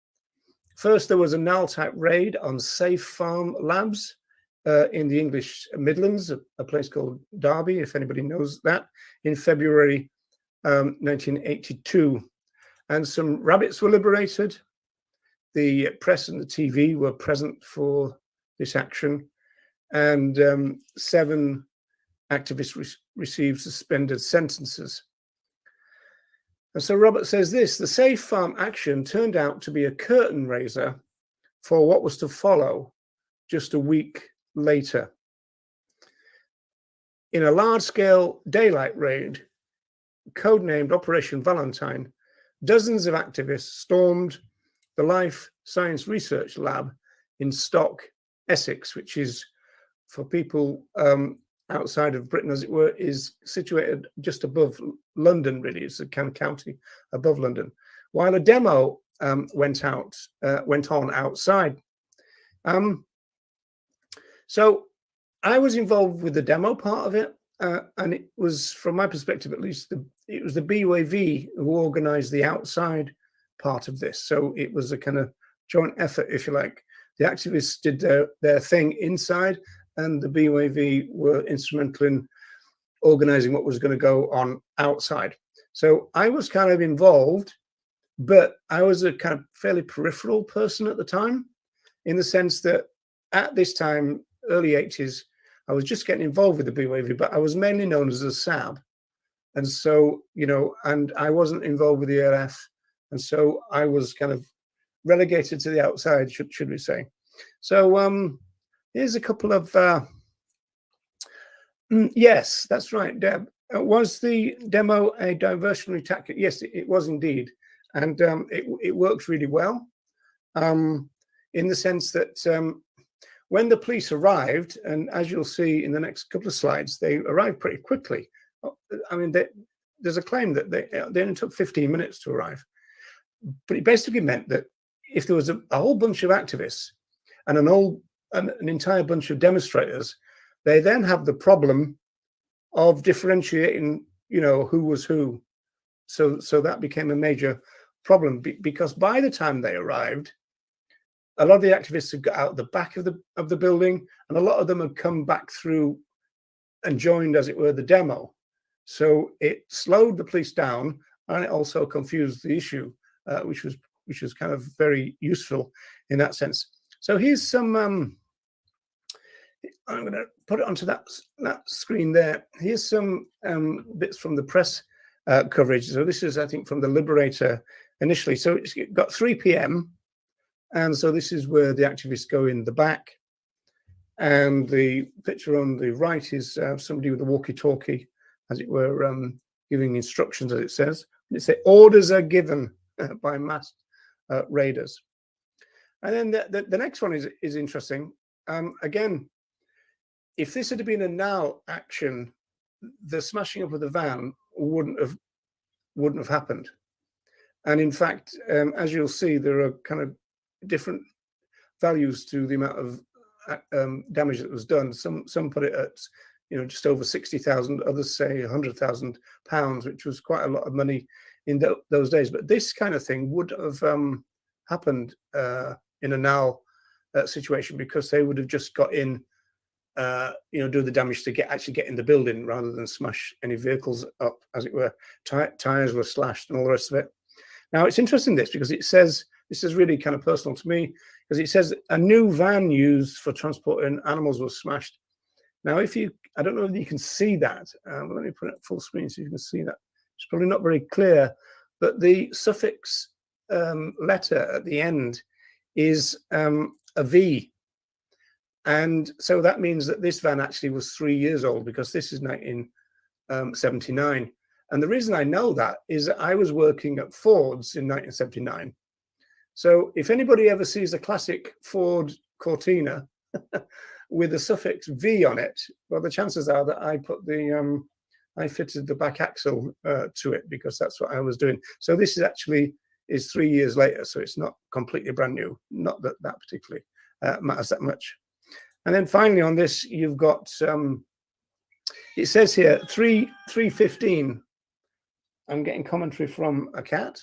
First, there was a NAL-type raid on Safe Farm Labs in the English Midlands, a place called Derby, if anybody knows that, in February 1982. And some rabbits were liberated. The press and the TV were present for this action, and 7 activists received suspended sentences. And so Robert says this: the Safe Farm action turned out to be a curtain raiser for what was to follow just a week later. In a large-scale daylight raid, codenamed Operation Valentine, dozens of activists stormed the Life Science Research Lab in Stock, Essex, which is, for people outside of Britain, as it were, is situated just above London, really. It's a kind of county above London, while a demo went on outside. So I was involved with the demo part of it, and it was, from my perspective at least, it was the BUAV who organized the outside part of this. So it was a kind of joint effort, if you like. The activists did their thing inside, and the BUAV were instrumental in organizing what was going to go on outside. So I was kind of involved, but I was a kind of fairly peripheral person at the time, in the sense that at this time, early 80s, I was just getting involved with the BUAV, but I was mainly known as a SAB. And so, you know, and I wasn't involved with the ALF. And so I was kind of relegated to the outside, should we say. So here's a couple of, yes, that's right, Deb. Was the demo a diversionary tactic? Yes, it was indeed. And it worked really well, in the sense that when the police arrived, and as you'll see in the next couple of slides, they arrived pretty quickly. I mean, there's a claim that they only took 15 minutes to arrive. but it basically meant that if there was a whole bunch of activists and an entire bunch of demonstrators, they then have the problem of differentiating, who was who. So that became a major problem because by the time they arrived, a lot of the activists had got out the back of the building, and a lot of them had come back through and joined, as it were, the demo. So it slowed the police down, and it also confused the issue, which was kind of very useful in that sense. So here's some. I'm going to put it onto that screen there. Here's some bits from the press coverage. So this is, I think, from the Liberator initially. So it's got 3 p.m. And so this is where the activists go in the back. And the picture on the right is somebody with a walkie-talkie, as it were, giving instructions, as it says. And it says, orders are given by masked raiders. And then the next one is interesting. Again, if this had been a now action, the smashing up of the van wouldn't have happened. And in fact, as you'll see, there are kind of different values to the amount of damage that was done. Some put it at just over 60,000, others say £100,000, which was quite a lot of money in those days. But this kind of thing would have happened in a now situation, because they would have just got in, do the damage to actually get in the building rather than smash any vehicles up, as it were. Tires were slashed and all the rest of it. Now it's interesting because it says, this is really kind of personal to me, because it says a new van used for transporting animals was smashed. Now, I don't know if you can see that. Let me put it full screen so you can see that. It's probably not very clear, but the suffix letter at the end is a V. And so that means that this van actually was 3 years old, because this is 1979. And the reason I know that is that I was working at Ford's in 1979. So if anybody ever sees a classic Ford Cortina with a suffix V on it, well, the chances are that I put I fitted the back axle to it, because that's what I was doing. So this is 3 years later, so it's not completely brand new. Not that particularly matters that much. And then finally on this, you've got, it says here, 3:15. I'm getting commentary from a cat.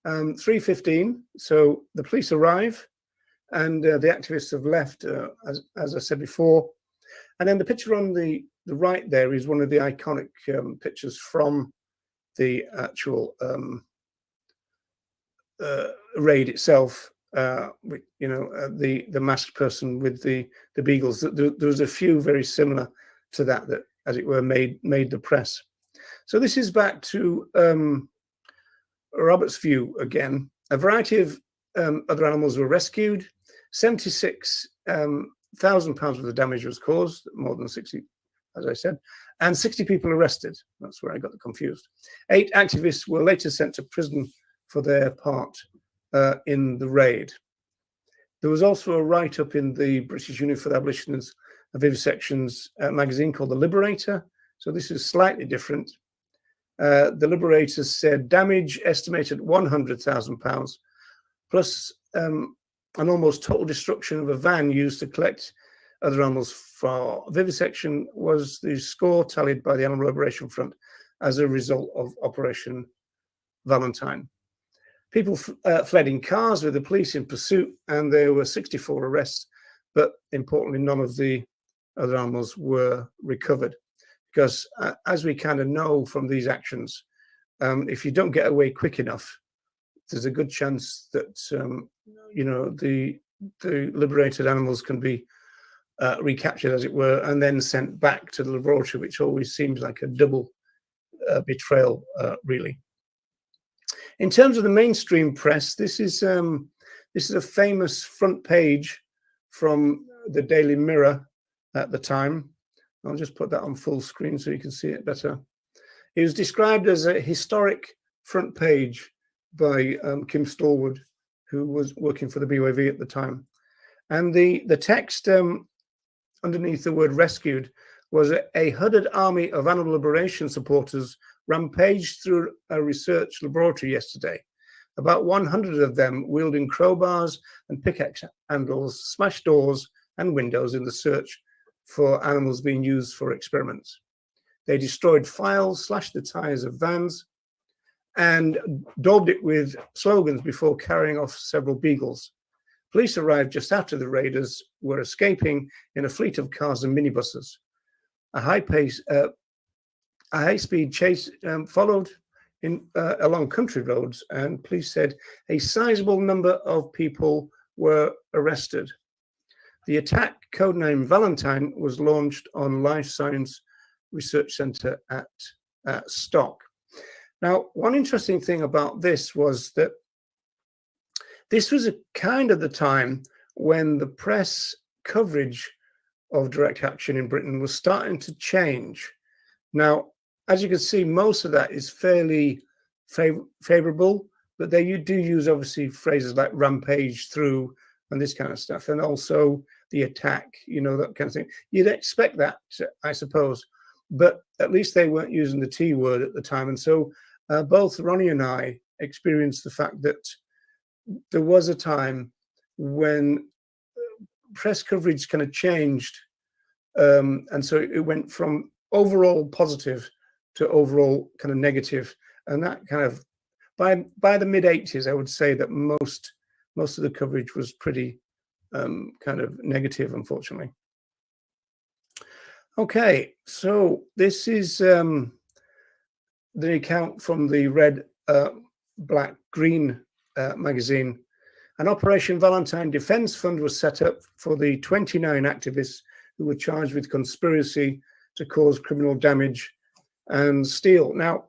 3:15, so the police arrive, and the activists have left, as I said before. And then the picture on the right there is one of the iconic pictures from the actual raid itself. With, the masked person with the beagles. There was a few very similar to that, as it were, made the press. So this is back to Robert's view again. A variety of other animals were rescued. £76,000 worth of damage was caused, more than 60, as I said, and 60 people arrested. That's where I got confused. 8 activists were later sent to prison for their part in the raid. There was also a write-up in the British Union for the Abolition of Vivisection's magazine called The Liberator. So this is slightly different. The Liberator said damage estimated £100,000, plus an almost total destruction of a van used to collect other animals for vivisection was the score tallied by the Animal Liberation Front as a result of Operation Valentine. People fled in cars with the police in pursuit, and there were 64 arrests, but importantly, none of the other animals were recovered. Because as we kind of know from these actions, if you don't get away quick enough, there's a good chance that the liberated animals can be recaptured, as it were, and then sent back to the laboratory, which always seems like a double betrayal, really. In terms of the mainstream press, this is a famous front page from the Daily Mirror at the time. I'll just put that on full screen so you can see it better. It was described as a historic front page by Kim Stallwood, who was working for the BYV at the time. And the text underneath the word rescued was a hooded army of animal liberation supporters rampaged through a research laboratory yesterday. About 100 of them wielding crowbars and pickaxe handles, smashed doors and windows in the search for animals being used for experiments. They destroyed files, slashed the tires of vans, and daubed it with slogans before carrying off several beagles. Police arrived just after the raiders were escaping in a fleet of cars and minibuses. A high-speed chase followed along country roads, and police said a sizable number of people were arrested. The attack, codenamed Valentine, was launched on Life Science Research Center at Stock. Now, one interesting thing about this was that this was a kind of the time when the press coverage of direct action in Britain was starting to change. Now, as you can see, most of that is fairly favorable, but they do use obviously phrases like rampage through and this kind of stuff, and also the attack, you know, that kind of thing. You'd expect that, I suppose, but at least they weren't using the T word at the time. And so both Ronnie and I experienced the fact that there was a time when press coverage kind of changed, and so it went from overall positive to overall kind of negative, and that kind of by the mid 80s, I would say that most of the coverage was pretty kind of negative, unfortunately. Okay, so this is the account from the Red, Black, Green magazine. An Operation Valentine Defense Fund was set up for the 29 activists who were charged with conspiracy to cause criminal damage and steal. Now,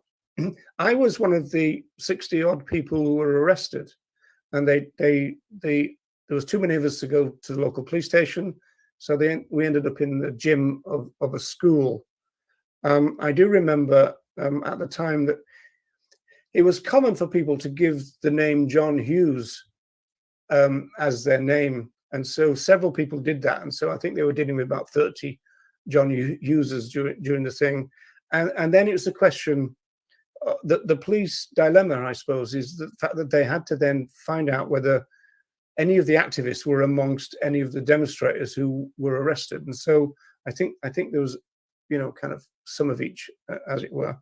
I was one of the 60-odd people who were arrested, and there was too many of us to go to the local police station, so we ended up in the gym of a school. I do remember at the time that it was common for people to give the name John Hughes as their name, and so several people did that, and so I think they were dealing with about 30 John Hugheses during the thing, and then it was the question. The police dilemma, I suppose, is the fact that they had to then find out whether any of the activists were amongst any of the demonstrators who were arrested. And so I think there was, you know, kind of some of each, as it were.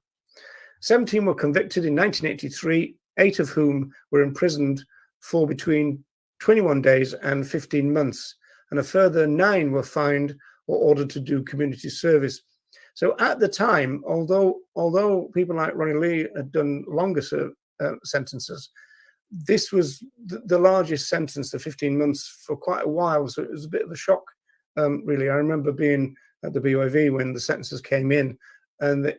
17 were convicted in 1983, 8 of whom were imprisoned for between 21 days and 15 months. And a further 9 were fined or ordered to do community service. So at the time, although people like Ronnie Lee had done longer sentences, this was the largest sentence, the 15 months, for quite a while. So it was a bit of a shock, really. I remember being at the BYV when the sentences came in, and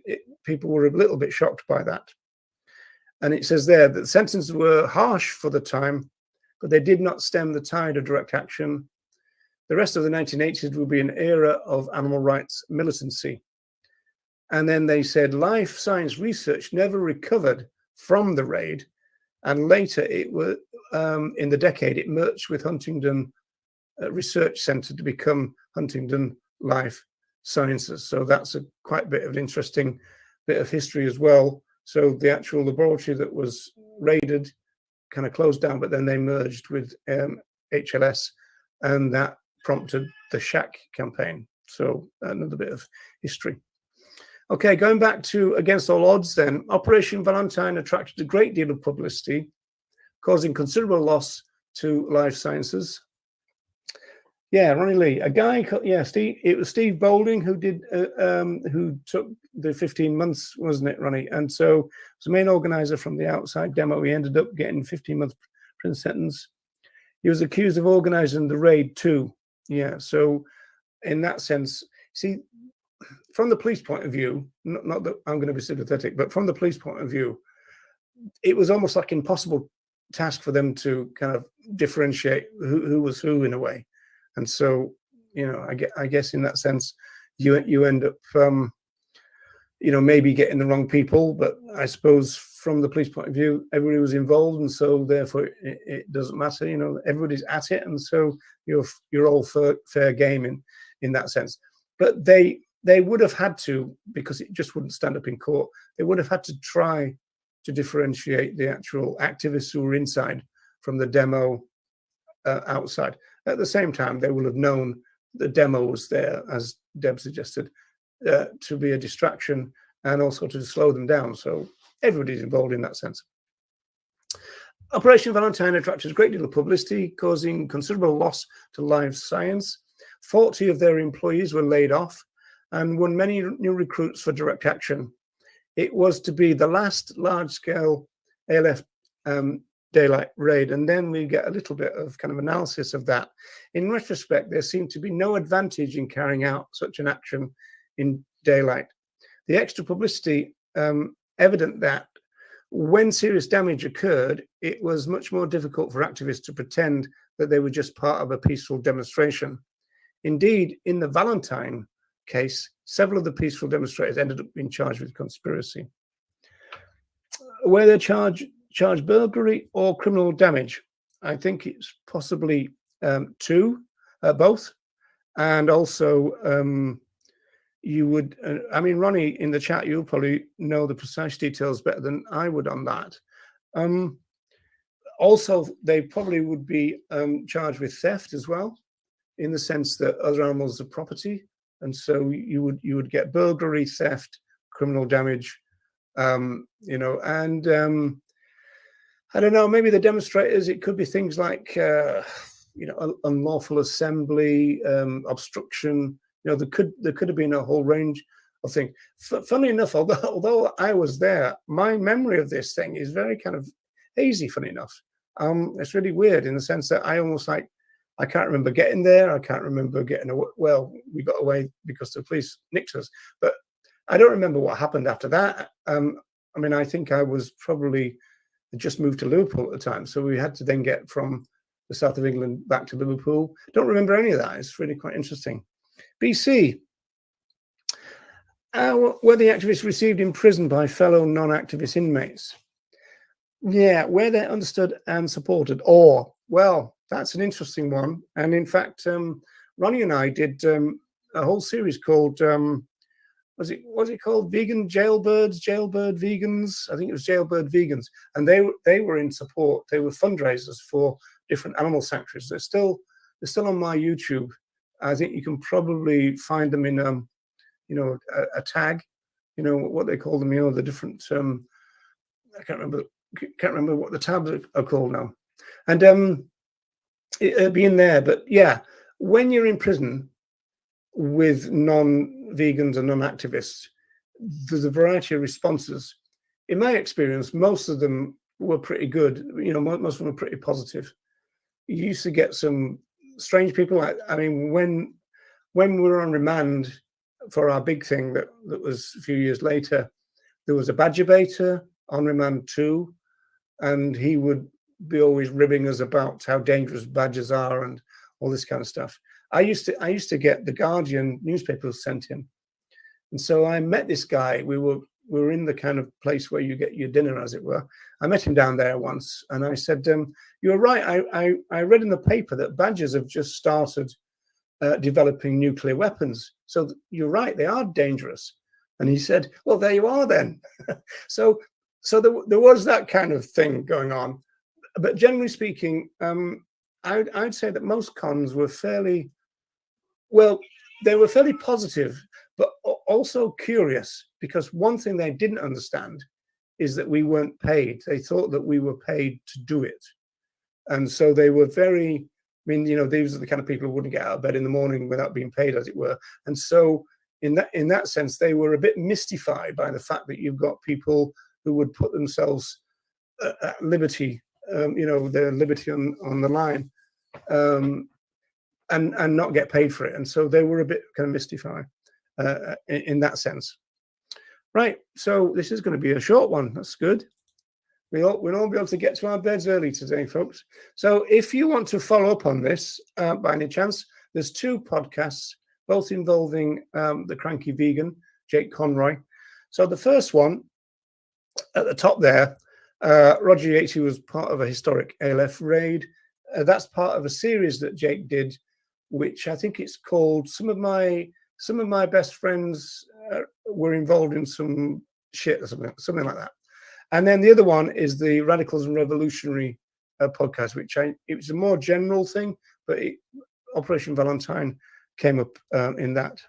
people were a little bit shocked by that. And it says there that the sentences were harsh for the time, but they did not stem the tide of direct action. The rest of the 1980s will be an era of animal rights militancy. And then they said life science research never recovered from the raid, and later it was in the decade it merged with Huntingdon Research Centre to become Huntingdon Life Sciences. So that's a quite a bit of an interesting bit of history as well. So the actual laboratory that was raided kind of closed down, but then they merged with HLS, and that prompted the Shack campaign. So another bit of history. Okay, going back to Against All Odds then, Operation Valentine attracted a great deal of publicity, causing considerable loss to life sciences. Yeah, Ronnie Lee, a guy called, it was Steve Boulding who did, who took the 15 months, wasn't it, Ronnie? And so as the main organizer from the outside demo, he ended up getting 15-month prison sentence. He was accused of organizing the raid too. Yeah, so in that sense, see, from the police point of view, not that I'm going to be sympathetic, but from the police point of view, it was almost like an impossible task for them to kind of differentiate who was who in a way. And so, you know, I guess in that sense, you end up, you know, maybe getting the wrong people. But I suppose from the police point of view, everybody was involved, and so therefore it doesn't matter. You know, everybody's at it, and so you're all fair game in that sense. But they would have had to, because it just wouldn't stand up in court, they would have had to try to differentiate the actual activists who were inside from the demo outside. At the same time, they will have known the demo was there, as Deb suggested, to be a distraction and also to slow them down. So everybody's involved in that sense. Operation Valentine attracted a great deal of publicity, causing considerable loss to live science. 40 of their employees were laid off and won many new recruits for direct action. It was to be the last large-scale ALF daylight raid, and then we get a little bit of kind of analysis of that. In retrospect, there seemed to be no advantage in carrying out such an action in daylight. The extra publicity evident that when serious damage occurred, it was much more difficult for activists to pretend that they were just part of a peaceful demonstration. Indeed, in the Valentine case, several of the peaceful demonstrators ended up being charged with conspiracy. Were they charged burglary or criminal damage? I think it's possibly both. And also, you would, I mean, Ronnie, in the chat, you'll probably know the precise details better than I would on that. Also, they probably would be charged with theft as well, in the sense that other animals are property. And so you would get burglary, theft, criminal damage, you know, and I don't know, maybe the demonstrators, it could be things like, you know, unlawful assembly, obstruction. You know, there could have been a whole range of things. Funnily enough, although I was there, my memory of this thing is very kind of hazy. Funny enough, it's really weird in the sense that I can't remember getting there. I can't remember getting away. Well, we got away because the police nicked us, but I don't remember what happened after that. I mean, I think I was probably just moved to Liverpool at the time, so we had to then get from the south of England back to Liverpool. Don't remember any of that. It's really quite interesting. BC, were the activists received in prison by fellow non-activist inmates? Yeah, were they understood and supported? Or, well, that's an interesting one. And in fact, Ronnie and I did a whole series called, was it called Vegan Jailbird Vegans? I think it was Jailbird Vegans. And they were in support. They were fundraisers for different animal sanctuaries. They're still on my YouTube. I think you can probably find them in, you know, a tag, you know, what they call them, you know, the different, I can't remember what the tabs are called now. And it'll be in there. But yeah, when you're in prison with non-vegans and non-activists, there's a variety of responses. In my experience, most of them were pretty good. You know, most of them were pretty positive. You used to get some strange people. I mean, when we were on remand for our big thing that was a few years later, there was a badger baiter on remand too, and he would be always ribbing us about how dangerous badgers are and all this kind of stuff. I used to get the Guardian newspapers sent in, and so I met this guy. We were in the kind of place where you get your dinner, as it were. I met him down there once, and I said, "You're right. I read in the paper that badgers have just started developing nuclear weapons. So you're right, they are dangerous." And he said, "Well, there you are then." so there was that kind of thing going on. But generally speaking, I'd say that most cons were fairly, well, they were fairly positive, but also curious, because one thing they didn't understand is that we weren't paid. They thought that we were paid to do it. And so they were very, I mean, you know, these are the kind of people who wouldn't get out of bed in the morning without being paid, as it were. And so in that sense, they were a bit mystified by the fact that you've got people who would put themselves at liberty, you know, their liberty on the line, and not get paid for it. And so they were a bit kind of mystified in that sense. Right, so this is going to be a short one. That's good. We'll all be able to get to our beds early today, folks. So if you want to follow up on this, by any chance, there's 2 podcasts, both involving the cranky vegan, Jake Conroy. So the first one, at the top there, Roger Yates, who was part of a historic ALF raid. That's part of a series that Jake did, which I think it's called Some of My Best Friends Were Involved in Some Shit, or something like that. And then the other one is the Radicals and Revolutionary podcast, which it was a more general thing, but Operation Valentine came up in that.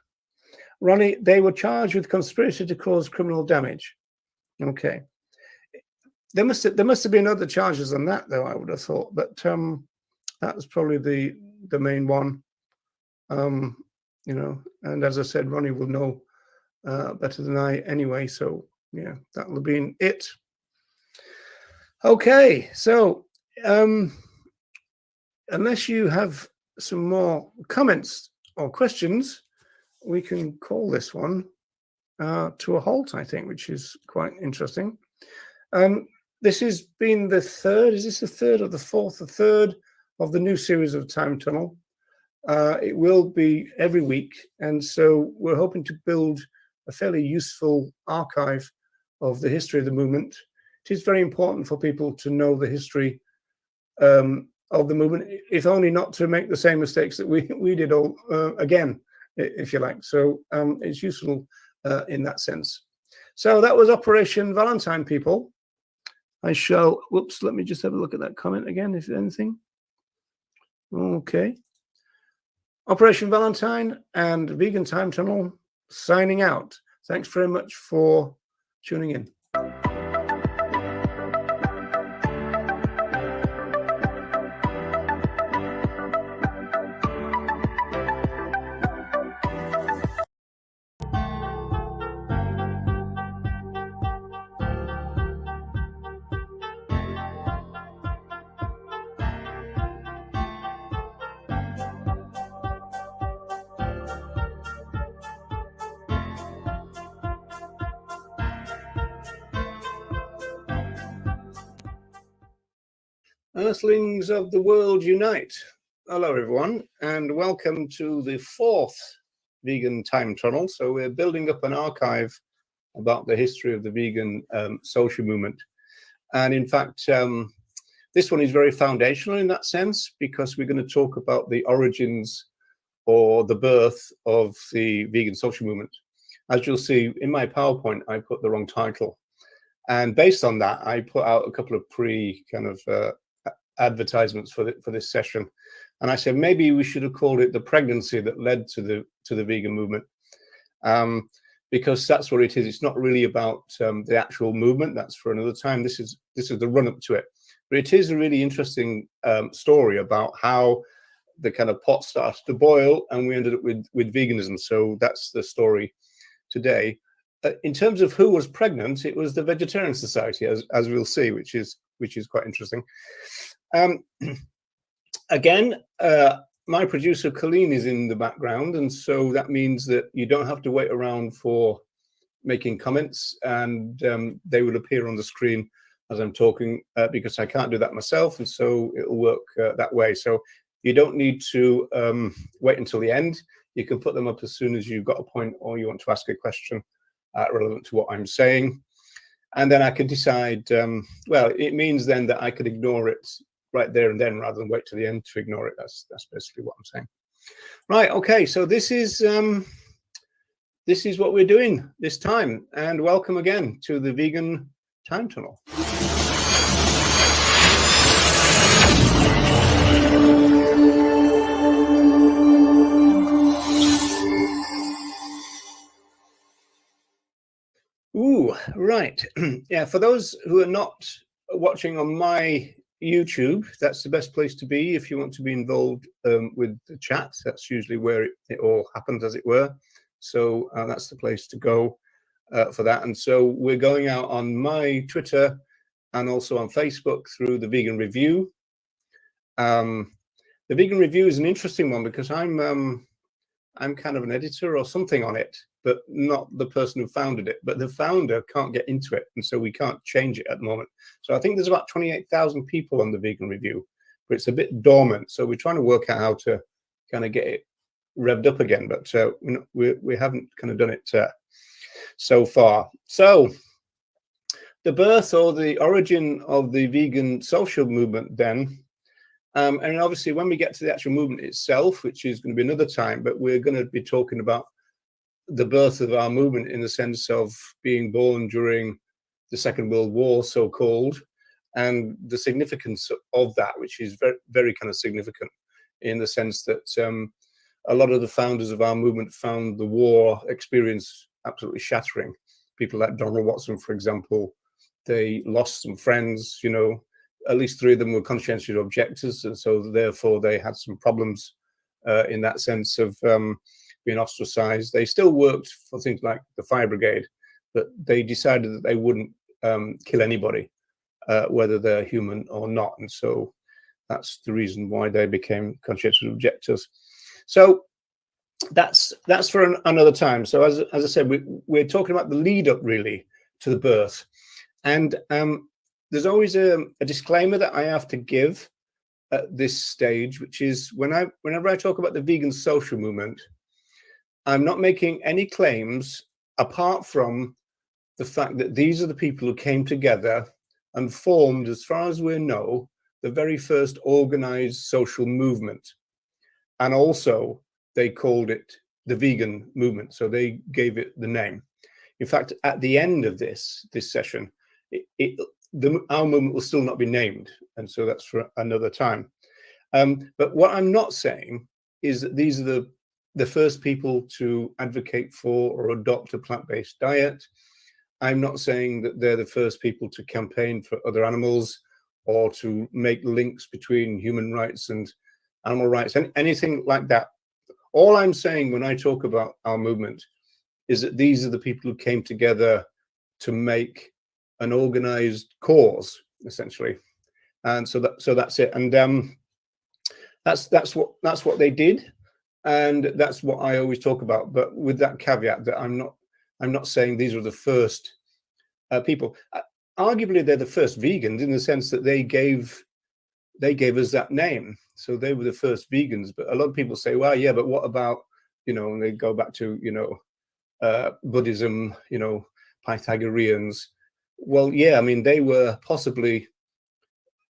Ronnie, they were charged with conspiracy to cause criminal damage. Okay. There must have been other charges than that, though, I would have thought. But that was probably the main one. You know, and as I said, Ronnie will know better than I anyway. So yeah, that will have been it. Okay, so unless you have some more comments or questions, we can call this one to a halt, I think, which is quite interesting. This has been the third. Is this the third or the fourth? The third of the new series of Time Tunnel. It will be every week, and so we're hoping to build a fairly useful archive of the history of the movement. It is very important for people to know the history of the movement, if only not to make the same mistakes that we did all again, if you like. So it's useful in that sense. So that was Operation Valentine, people. I shall, whoops, let me just have a look at that comment again, if anything. Okay. Operation Valentine and Vegan Time Tunnel signing out. Thanks very much for tuning in. Earthlings of the world unite. Hello everyone, and welcome to the fourth Vegan Time Tunnel. So we're building up an archive about the history of the vegan social movement. And in fact, this one is very foundational in that sense, because we're going to talk about the origins or the birth of the vegan social movement. As you'll see in my PowerPoint, I put the wrong title. And based on that, I put out a couple of advertisements for this session, and I said maybe we should have called it the pregnancy that led to the vegan movement, because that's what it is. It's not really about the actual movement. That's for another time. This is the run up to it, but it is a really interesting story about how the kind of pot started to boil and we ended up with veganism. So that's the story today. In terms of who was pregnant, it was the Vegetarian Society, as we'll see, which is quite interesting. Again, my producer Colleen is in the background, and so that means that you don't have to wait around for making comments, and they will appear on the screen as I'm talking, because I can't do that myself, and so it'll work that way. So you don't need to wait until the end. You can put them up as soon as you've got a point or you want to ask a question relevant to what I'm saying. And then I can decide, well, it means then that I could ignore it right there and then rather than wait to the end to ignore it. That's basically what I'm saying. Right, okay, so this is what we're doing this time. And welcome again to the Vegan Time Tunnel. Ooh, right. Yeah, for those who are not watching on my YouTube, that's the best place to be if you want to be involved with the chat. That's usually where it all happens, as it were. So that's the place to go for that. And so we're going out on my Twitter and also on Facebook through the Vegan Review. The Vegan Review is an interesting one because I'm kind of an editor or something on it, but not the person who founded it. But the founder can't get into it, and so we can't change it at the moment. So I think there's about 28,000 people on the Vegan Review, but it's a bit dormant. So we're trying to work out how to kind of get it revved up again, but we haven't kind of done it so far. So the birth or the origin of the vegan social movement then, and obviously when we get to the actual movement itself, which is going to be another time, but we're going to be talking about the birth of our movement in the sense of being born during the Second World War, so-called, and the significance of that, which is very, very kind of significant in the sense that a lot of the founders of our movement found the war experience absolutely shattering. People like Donald Watson, for example, they lost some friends, you know, at least 3 of them were conscientious objectors, and so therefore they had some problems in that sense of being ostracized. They still worked for things like the fire brigade, but they decided that they wouldn't kill anybody, whether they're human or not, and so that's the reason why they became conscientious objectors. So that's for another time. So as I said, we're talking about the lead up really to the birth, and there's always a disclaimer that I have to give at this stage, which is whenever I talk about the vegan social movement, I'm not making any claims apart from the fact that these are the people who came together and formed, as far as we know, the very first organized social movement. And also they called it the vegan movement. So they gave it the name. In fact, at the end of this session, our movement will still not be named. And so that's for another time. But what I'm not saying is that these are the first people to advocate for or adopt a plant-based diet. I'm not saying that they're the first people to campaign for other animals or to make links between human rights and animal rights, anything like that. All I'm saying when I talk about our movement is that these are the people who came together to make an organized cause, essentially. And so that's it. And that's what they did, and that's what I always talk about. But with that caveat that I'm not saying these are the first people. Arguably, they're the first vegans in the sense that they gave us that name. So they were the first vegans. But a lot of people say, well, yeah, but what about, you know, and they go back to, you know, Buddhism, you know, Pythagoreans. Well, yeah, I mean, they were possibly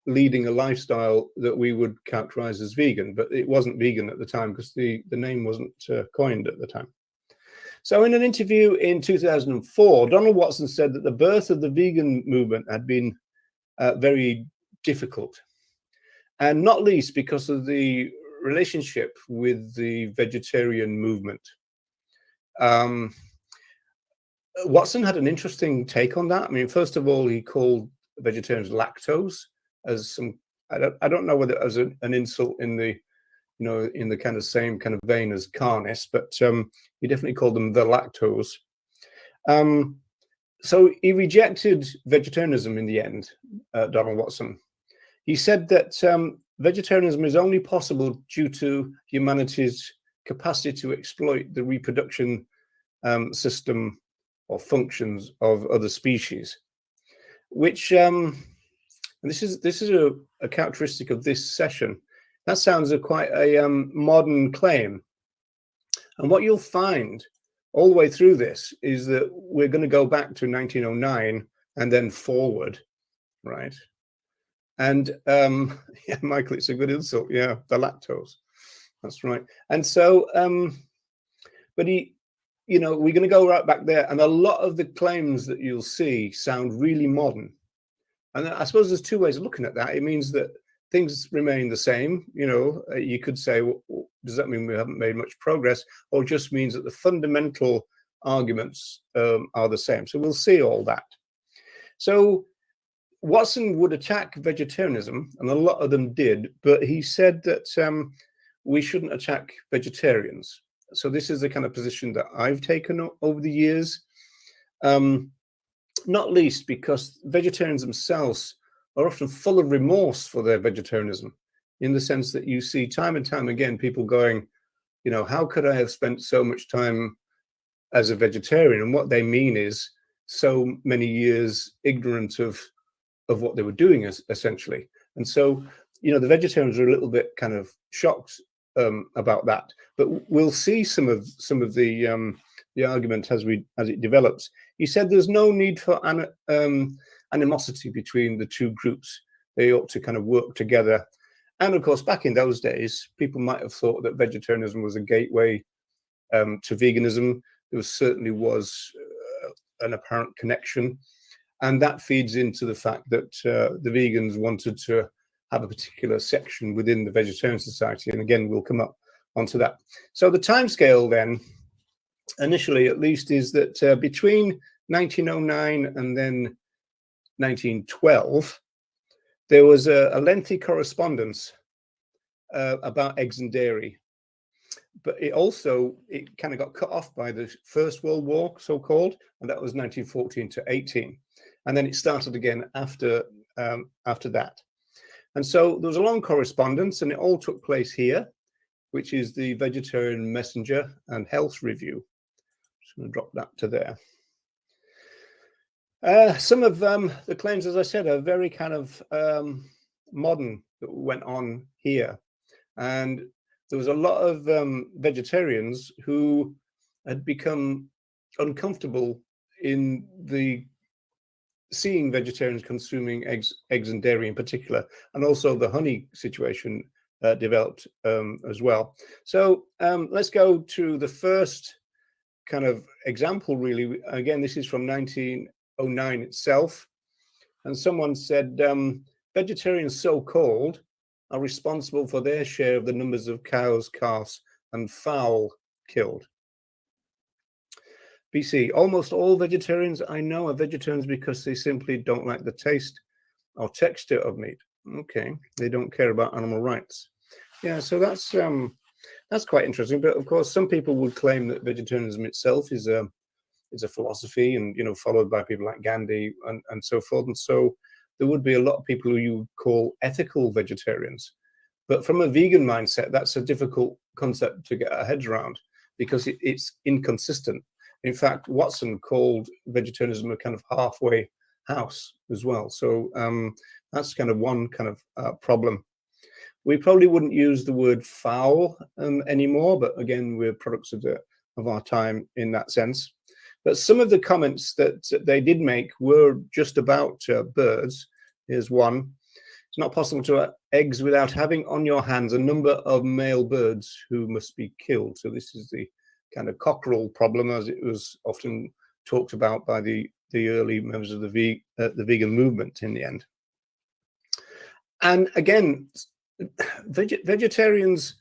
leading a lifestyle that we would characterize as vegan, but it wasn't vegan at the time because the name wasn't coined at the time. So in an interview in 2004, Donald Watson said that the birth of the vegan movement had been very difficult, and not least because of the relationship with the vegetarian movement. Watson had an interesting take on that. I mean, first of all, he called vegetarians lactose as some, I don't know whether it was an insult in the, you know, in the kind of same kind of vein as carnists, but he definitely called them the lactose. So he rejected vegetarianism in the end, Donald Watson. He said that vegetarianism is only possible due to humanity's capacity to exploit the reproduction system or functions of other species, which, and this is a characteristic of this session. That sounds quite a modern claim. And what you'll find all the way through this is that we're going to go back to 1909 and then forward, right? And yeah, Michael, it's a good insult. Yeah, the lactose. That's right. And so, but he, you know, we're going to go right back there. And a lot of the claims that you'll see sound really modern. And I suppose there's two ways of looking at that. It means that things remain the same. You know, you could say, well, does that mean we haven't made much progress? Or just means that the fundamental arguments are the same. So we'll see all that. So Watson would attack vegetarianism, and a lot of them did, but he said that we shouldn't attack vegetarians. So this is the kind of position that I've taken over the years, not least because vegetarians themselves are often full of remorse for their vegetarianism, in the sense that you see time and time again people going, you know, how could I have spent so much time as a vegetarian? And what they mean is so many years ignorant of what they were doing, essentially. And so, you know, the vegetarians are a little bit kind of shocked about that. But we'll see some of the argument as it develops. He said there's no need for animosity between the two groups. They ought to kind of work together. And of course, back in those days, people might have thought that vegetarianism was a gateway to veganism. There certainly was an apparent connection. And that feeds into the fact that the vegans wanted to have a particular section within the Vegetarian Society. And again, we'll come up onto that. So the timescale then, initially at least, is that between 1909 and then 1912, there was a lengthy correspondence about eggs and dairy. But it kind of got cut off by the First World War, so-called, and that was 1914 to 18. And then it started again after that. And so there was a long correspondence, and it all took place here, which is the Vegetarian Messenger and Health Review. Just going to drop that to there. Some of the claims, as I said, are very kind of modern that went on here. And there was a lot of vegetarians who had become uncomfortable in seeing vegetarians consuming eggs and dairy in particular, and also the honey situation developed as well. So let's go to the first kind of example, really. Again, this is from 1909 itself. And someone said, vegetarians so-called are responsible for their share of the numbers of cows, calves, and fowl killed. BC, almost all vegetarians I know are vegetarians because they simply don't like the taste or texture of meat. Okay, they don't care about animal rights. Yeah, so that's quite interesting. But of course, some people would claim that vegetarianism itself is a philosophy, and followed by people like Gandhi and so forth. And so there would be a lot of people who you would call ethical vegetarians. But from a vegan mindset, that's a difficult concept to get our heads around because it's inconsistent. In fact, Watson called vegetarianism a kind of halfway house as well. So that's kind of one kind of problem. We probably wouldn't use the word foul anymore, but again, we're products of our time in that sense. But some of the comments that they did make were just about birds. Here's one. It's not possible to have eggs without having on your hands a number of male birds who must be killed. So this is the kind of cockerel problem, as it was often talked about by the early members of the vegan movement in the end. And again, vegetarians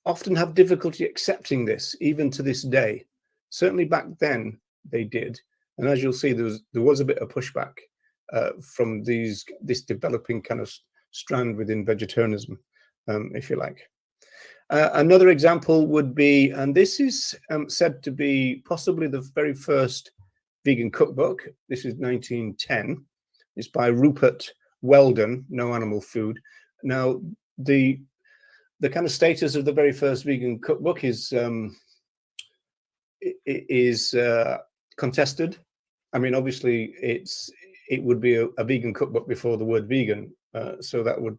often have difficulty accepting this, even to this day. Certainly back then they did, and as you'll see, there was a bit of pushback from this developing kind of strand within vegetarianism, if you like. Another example would be, and this is said to be possibly the very first vegan cookbook. This is 1910. It's by Rupert Weldon, No Animal Food. Now, the kind of status of the very first vegan cookbook is contested. I mean, obviously, it would be a vegan cookbook before the word vegan, so that would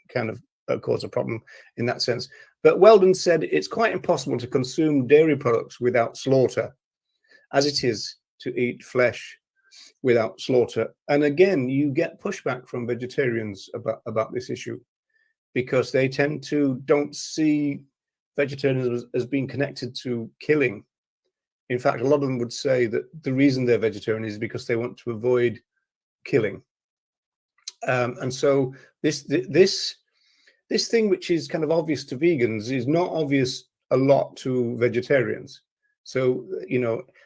kind of cause a problem in that sense. But Weldon said it's quite impossible to consume dairy products without slaughter, as it is to eat flesh without slaughter. And again, you get pushback from vegetarians about this issue, because they don't see vegetarianism as being connected to killing. In fact, a lot of them would say that the reason they're vegetarian is because they want to avoid killing. And so this thing, which is kind of obvious to vegans, is not obvious a lot to vegetarians. So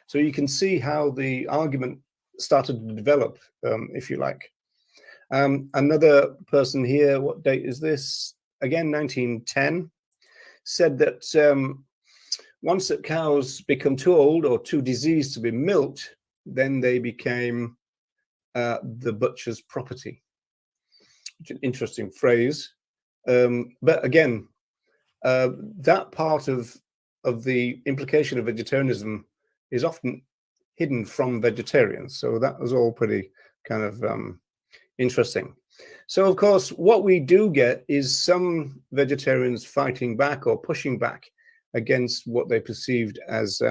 so you can see how the argument started to develop, if you like. Another person here, what date is this? Again, 1910, said that once that cows become too old or too diseased to be milked, then they became the butcher's property. Which is an interesting phrase. But again, that part of the implication of vegetarianism is often hidden from vegetarians. So that was all pretty kind of interesting. So, of course, what we do get is some vegetarians fighting back or pushing back against what they perceived as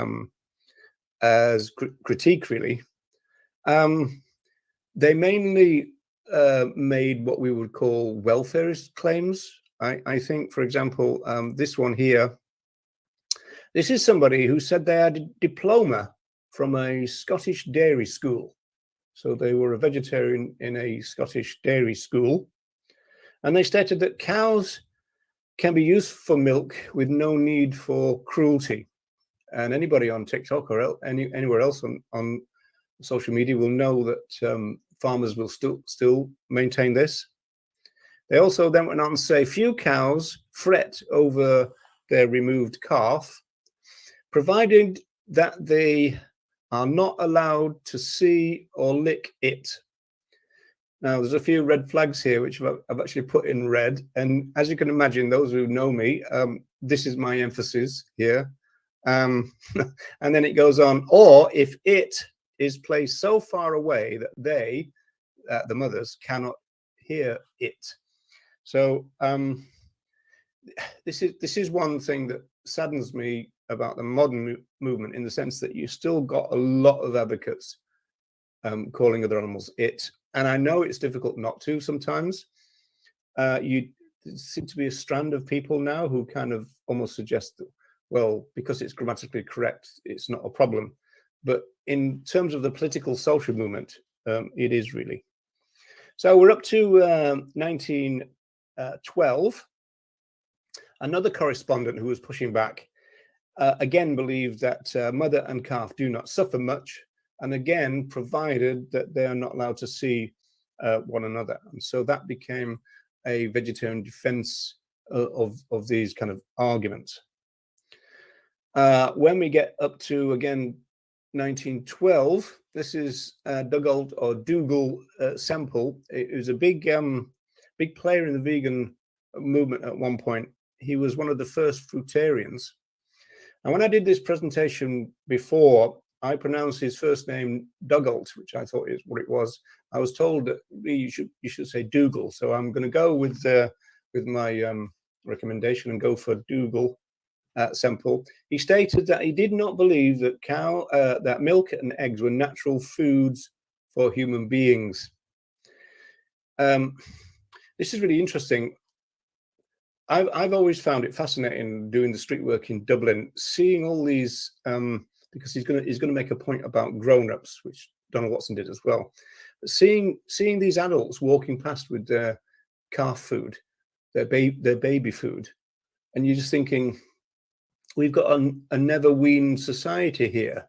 critique, really. They mainly made what we would call welfarist claims. I think, for example, this one here, this is somebody who said they had a diploma from a Scottish dairy school. So they were a vegetarian in a Scottish dairy school. And they stated that cows can be used for milk with no need for cruelty. And anybody on TikTok or anywhere else on social media will know that farmers will still maintain this. They also then went on to say few cows fret over their removed calf, provided that they are not allowed to see or lick it. Now, there's a few red flags here, which I've actually put in red. And as you can imagine, those who know me, this is my emphasis here. And then it goes on, or if it is placed so far away that they, the mothers, cannot hear it. So this is one thing that saddens me about the modern movement, in the sense that you still got a lot of advocates calling other animals it. And I know it's difficult not to sometimes. There seems to be a strand of people now who kind of almost suggest that, well, because it's grammatically correct, it's not a problem. But in terms of the political social movement, it is really. So we're up to 1912. Another correspondent who was pushing back again believed that mother and calf do not suffer much, and again provided that they are not allowed to see one another. And so that became a vegetarian defense of these kind of arguments. When we get up to, again, 1912, this is Dougal Semple. It was a big player in the vegan movement at one point. He was one of the first fruitarians. And when I did this presentation before, I pronounced his first name Dougalt, which I thought is what it was. I was told that you should say Dougal, so I'm going to go with my recommendation and go for Dougal Semple. He stated that he did not believe that that milk and eggs were natural foods for human beings. This is really interesting. I've always found it fascinating doing the street work in Dublin, seeing all these, because he's going to make a point about grown-ups, which Donald Watson did as well. But seeing these adults walking past with their calf food, their baby food, and you're just thinking, we've got a never-weaned society here,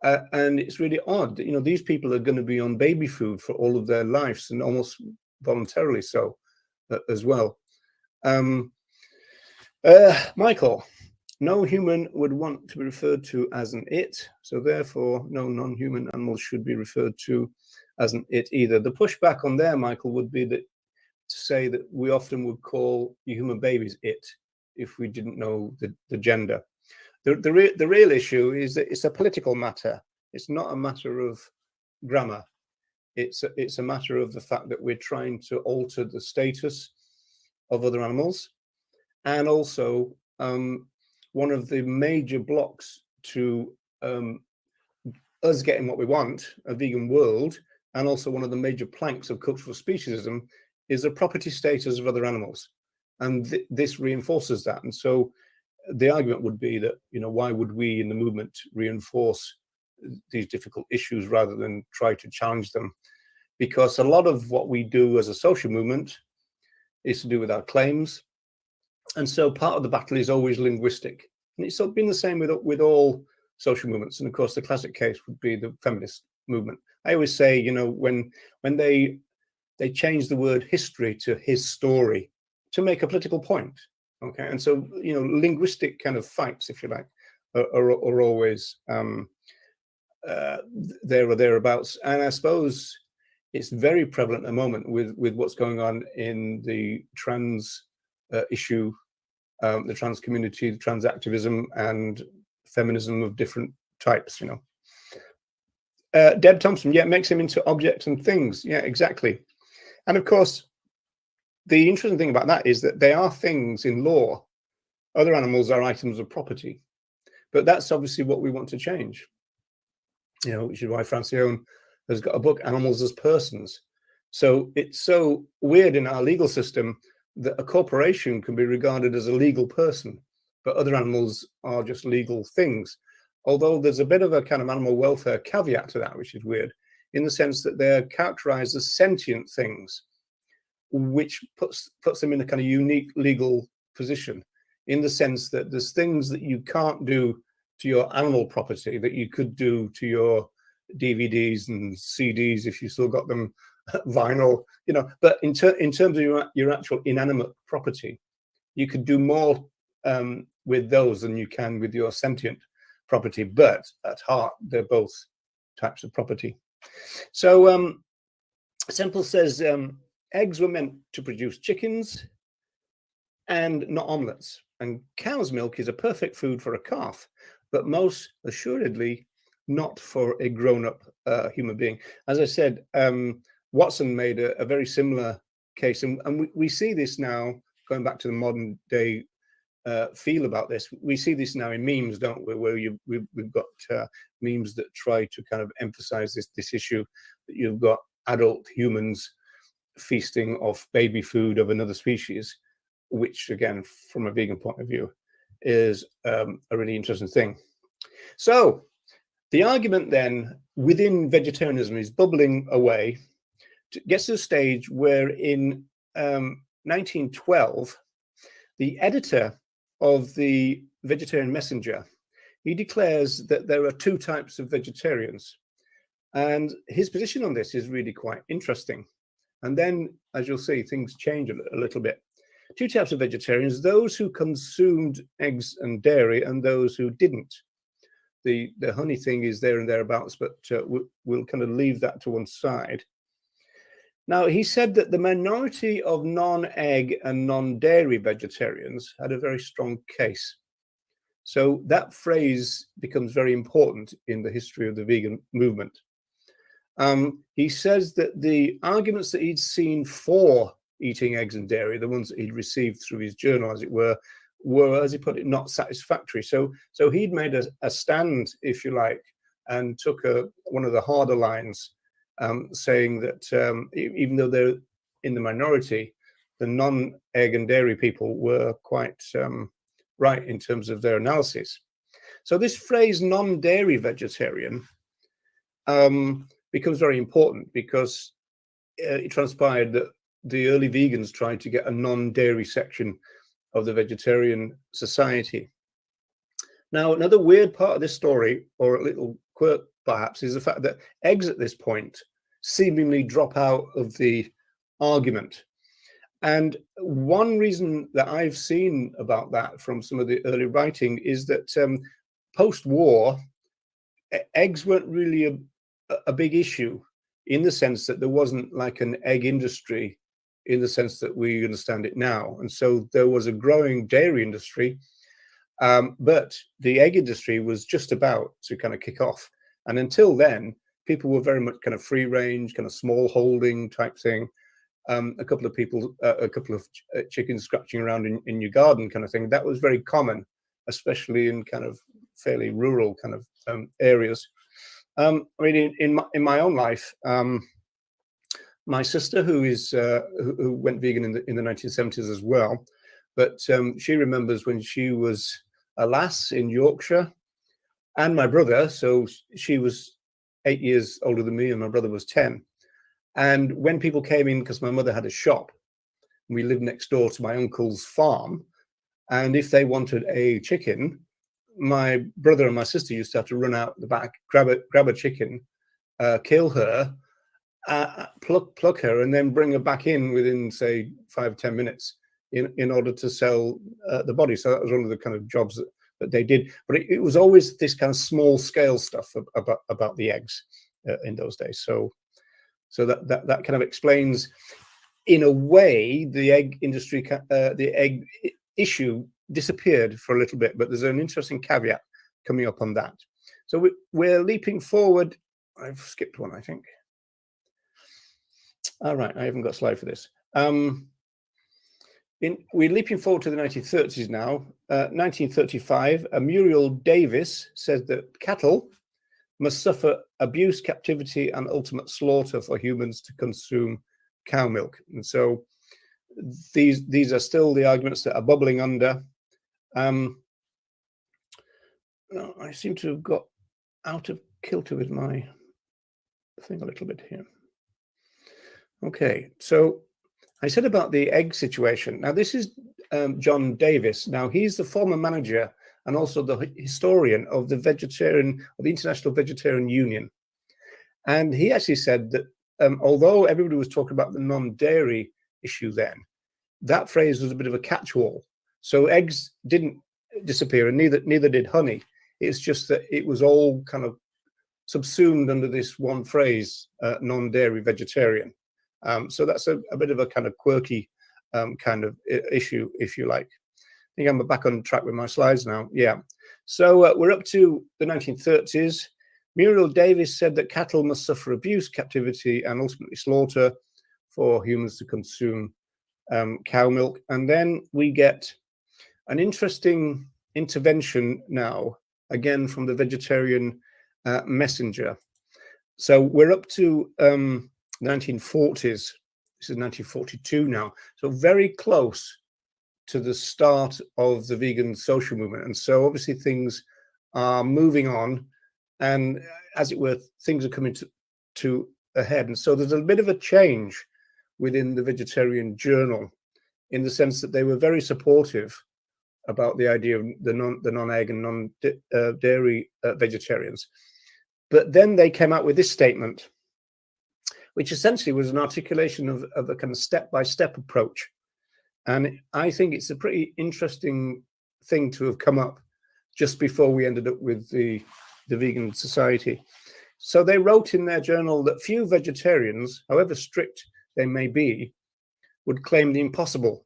and it's really odd that, these people are going to be on baby food for all of their lives, and almost voluntarily so as well. Michael, no human would want to be referred to as an it, so therefore no non-human animals should be referred to as an it either. The pushback on there, Michael, would be that to say that we often would call human babies it if we didn't know the gender. The real issue is that it's a political matter. It's not a matter of grammar. It's a matter of the fact that we're trying to alter the status of other animals, and also one of the major blocks to us getting what we want, a vegan world, and also one of the major planks of cultural speciesism, is the property status of other animals, and this reinforces that. And so the argument would be that, why would we in the movement reinforce these difficult issues rather than try to challenge them? Because a lot of what we do as a social movement is to do with our claims. And so part of the battle is always linguistic. And it's been the same with all social movements. And of course, the classic case would be the feminist movement. I always say, when they change the word history to his story to make a political point. Okay. And so, linguistic kind of fights, if you like, are always there or thereabouts. And I suppose it's very prevalent at the moment with what's going on in the trans issue, the trans community, the trans activism, and feminism of different types. Deb Thompson, yeah, makes him into objects and things. Yeah, exactly. And of course, the interesting thing about that is that they are things in law. Other animals are items of property, but that's obviously what we want to change. Which is why Francione has got a book, Animals as Persons. So it's so weird in our legal system that a corporation can be regarded as a legal person, but other animals are just legal things. Although there's a bit of a kind of animal welfare caveat to that, which is weird. in the sense that they're characterized as sentient things, which puts them in a kind of unique legal position, in the sense that there's things that you can't do to your animal property that you could do to your DVDs and CDs if you still got them, vinyl, you know. But in terms of your actual inanimate property, you could do more with those than you can with your sentient property. But at heart, they're both types of property. So Semple says eggs were meant to produce chickens and not omelets. And cow's milk is a perfect food for a calf, but most assuredly not for a grown-up human being. As I said, Watson made a very similar case, and we see this now, going back to the modern day feel about this. We see this now in memes, don't we, where we've got memes that try to kind of emphasize this issue, that you've got adult humans feasting off baby food of another species, which again, from a vegan point of view, is a really interesting thing. So the argument then within vegetarianism is bubbling away, gets to a stage where in 1912, the editor of the Vegetarian Messenger, he declares that there are two types of vegetarians. And his position on this is really quite interesting. And then, as you'll see, things change a little bit. Two types of vegetarians: those who consumed eggs and dairy and those who didn't. The honey thing is there and thereabouts, but we'll kind of leave that to one side. Now, he said that the minority of non-egg and non-dairy vegetarians had a very strong case. So that phrase becomes very important in the history of the vegan movement. He says that the arguments that he'd seen for eating eggs and dairy, the ones that he'd received through his journal, as it were, as he put it, not satisfactory. So he'd made a stand, if you like, and took one of the harder lines, saying that even though they're in the minority, the non-egg and dairy people were quite right in terms of their analysis. So this phrase non-dairy vegetarian becomes very important, because it transpired that the early vegans tried to get a non-dairy section of the vegetarian society. Now, another weird part of this story, or a little quirk perhaps, is the fact that eggs at this point seemingly drop out of the argument. And one reason that I've seen about that from some of the early writing is that post-war, eggs weren't really a big issue, in the sense that there wasn't like an egg industry in the sense that we understand it now. And so there was a growing dairy industry, but the egg industry was just about to kind of kick off. And until then, people were very much kind of free range, kind of small holding type thing. A couple of people, a couple of chickens scratching around in your garden kind of thing. That was very common, especially in kind of fairly rural kind of areas. I mean, in my own life, my sister, who went vegan in the 1970s as well, but she remembers when she was a lass in Yorkshire, and my brother, so she was 8 years older than me and my brother was 10. And when people came in, because my mother had a shop, we lived next door to my uncle's farm, and if they wanted a chicken, my brother and my sister used to have to run out the back, grab a chicken, kill her, pluck her, and then bring her back in within, say, 5 or 10 minutes in order to sell the body. So that was one of the kind of jobs that they did. But it was always this kind of small scale stuff about the eggs in those days. So that kind of explains, in a way, the egg industry, the egg issue disappeared for a little bit. But there's an interesting caveat coming up on that. So we're leaping forward. I've skipped one, I think. All right, I haven't got a slide for this. We're leaping forward to the 1930s now. 1935, Muriel Davis said that cattle must suffer abuse, captivity, and ultimate slaughter for humans to consume cow milk. And so these are still the arguments that are bubbling under. I seem to have got out of kilter with my thing a little bit here. Okay, so I said about the egg situation. Now, this is John Davis. Now, he's the former manager and also the historian of the International Vegetarian Union. And he actually said that although everybody was talking about the non-dairy issue then, that phrase was a bit of a catch-all. So eggs didn't disappear, and neither did honey. It's just that it was all kind of subsumed under this one phrase, non-dairy vegetarian. So that's a bit of a kind of quirky kind of issue, if you like. I think I'm back on track with my slides now. Yeah. So we're up to the 1930s. Muriel Davis said that cattle must suffer abuse, captivity, and ultimately slaughter for humans to consume cow milk. And then we get an interesting intervention now, again from the vegetarian messenger. So we're up to 1940s. This is 1942 now. So very close to the start of the vegan social movement. And so obviously things are moving on, and as it were, things are coming to a head. And so there's a bit of a change within the Vegetarian Journal, in the sense that they were very supportive about the idea of the non-egg and non-dairy vegetarians. But then they came out with this statement, which essentially was an articulation of a kind of step-by-step approach. And I think it's a pretty interesting thing to have come up just before we ended up with the Vegan Society. So they wrote in their journal that few vegetarians, however strict they may be, would claim the impossible,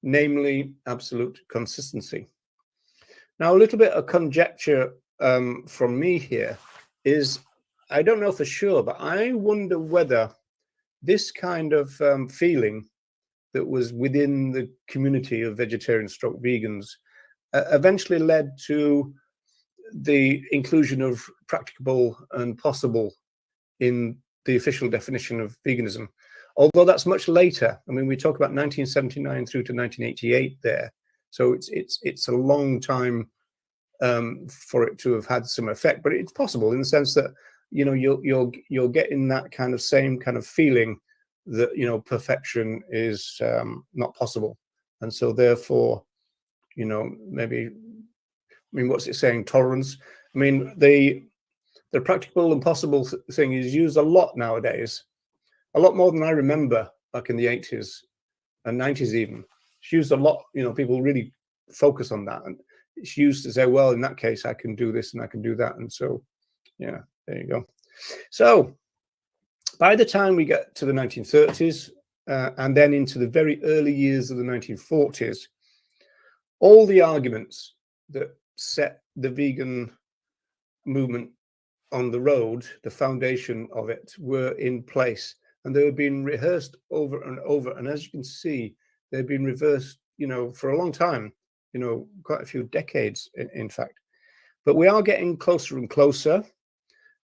namely absolute consistency. Now, a little bit of conjecture from me here is, I don't know for sure, but I wonder whether this kind of feeling that was within the community of vegetarian stroke vegans eventually led to the inclusion of practicable and possible in the official definition of veganism. Although that's much later. I mean, we talk about 1979 through to 1988 there. So it's a long time for it to have had some effect, but it's possible in the sense that, you know, you're getting that kind of same kind of feeling that, you know, perfection is not possible. And so therefore, you know, maybe, I mean, what's it saying? Tolerance. I mean, the practical and possible thing is used a lot nowadays, a lot more than I remember back in the 80s and 90s even. It's used a lot, you know, people really focus on that. And it's used to say, well, in that case, I can do this and I can do that. And so, yeah, there you go. So by the time we get to the 1930s and then into the very early years of the 1940s, all the arguments that set the vegan movement on the road, the foundation of it, were in place, and they were being rehearsed over and over. And as you can see, they've been reversed, you know, for a long time, you know, quite a few decades, in fact. But we are getting closer and closer.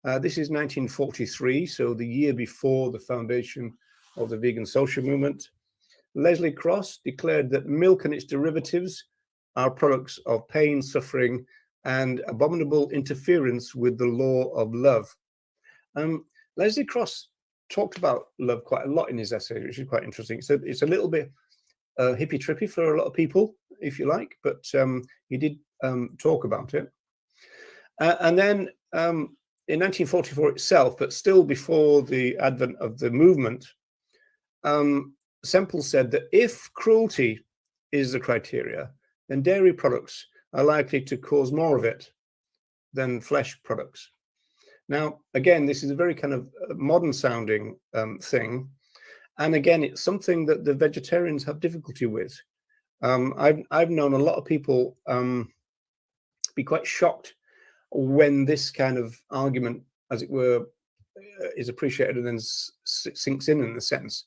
This is 1943, so the year before the foundation of the vegan social movement. Leslie Cross declared that milk and its derivatives are products of pain, suffering, and abominable interference with the law of love. Leslie Cross talked about love quite a lot in his essay, which is quite interesting. So it's a little bit hippie-trippy for a lot of people, if you like, but he did talk about it. And then in 1944 itself, but still before the advent of the movement, Semple said that if cruelty is the criteria, then dairy products are likely to cause more of it than flesh products. Now, again, this is a very kind of modern sounding thing. And again, it's something that the vegetarians have difficulty with. I've known a lot of people be quite shocked when this kind of argument, as it were, is appreciated and then sinks in a sense.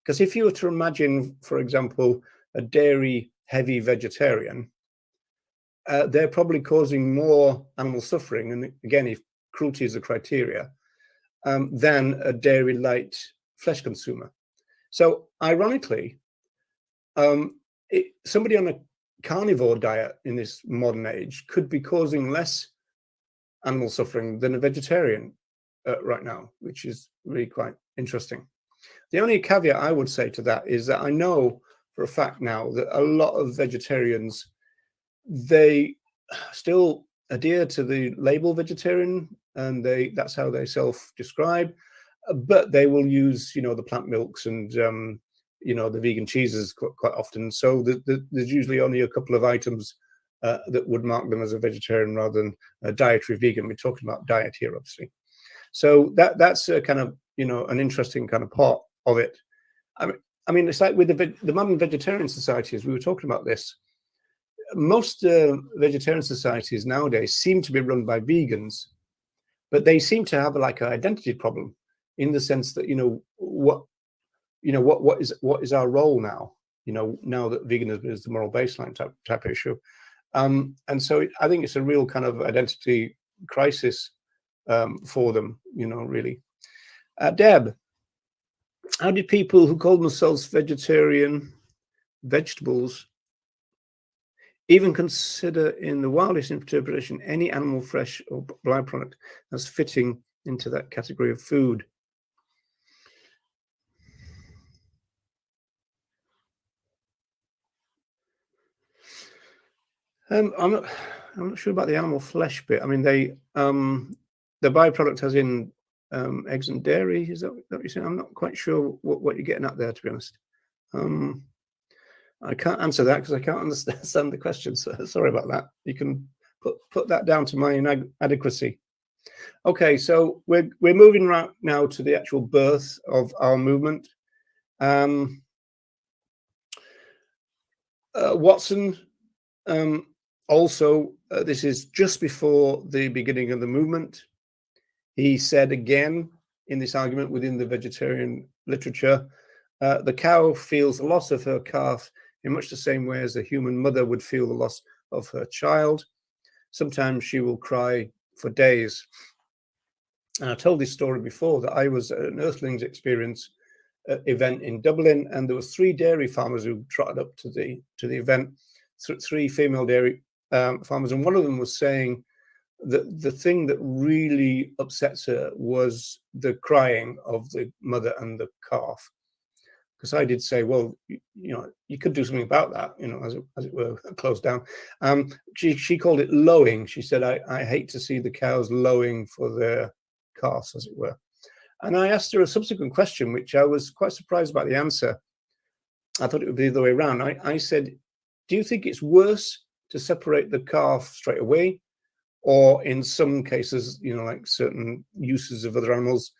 Because if you were to imagine, for example, a dairy-heavy vegetarian, they're probably causing more animal suffering, and again, if cruelty is a criteria, than a dairy-light flesh consumer. So, ironically, somebody on a carnivore diet in this modern age could be causing less animal suffering than a vegetarian. right now, which is really quite interesting. The only caveat I would say to that is that I know for a fact now that a lot of vegetarians, they still adhere to the label vegetarian, and that's how they self-describe, but they will use, the plant milks and the vegan cheeses quite often. So there's usually only a couple of items that would mark them as a vegetarian rather than a dietary vegan. We're talking about diet here, obviously. So that's a kind of an interesting kind of part of it. I mean, it's like with the modern vegetarian societies. We were talking about this. Most vegetarian societies nowadays seem to be run by vegans, but they seem to have like an identity problem, in the sense that what is our role now? Now that veganism is the moral baseline type issue, and so I think it's a real kind of identity crisis for them. Really. Deb, how did people who call themselves vegetarian vegetables even consider in the wildest interpretation any animal fresh or byproduct as fitting into that category of food? I'm not sure about the animal flesh bit. I mean, the byproduct as in eggs and dairy. Is that what you're saying? I'm not quite sure what you're getting at there, to be honest. I can't answer that because I can't understand the question. So sorry about that. You can put that down to my inadequacy. Okay, so we're moving right now to the actual birth of our movement. Watson also, this is just before the beginning of the movement. He said again in this argument within the vegetarian literature, the cow feels the loss of her calf in much the same way as a human mother would feel the loss of her child. Sometimes she will cry for days. And I told this story before, that I was at an Earthlings Experience event in Dublin, and there was 3 dairy farmers who trotted up to the event, 3 female dairy farmers, and one of them was saying that the thing that really upsets her was the crying of the mother and the calf. Because I did say, well, you could do something about that, as it were, close down. She called it lowing. She said, I hate to see the cows lowing for their calves, as it were. And I asked her a subsequent question, which I was quite surprised about the answer. I thought it would be the other way around. I said, do you think it's worse to separate the calf straight away? Or in some cases, like certain uses of other animals,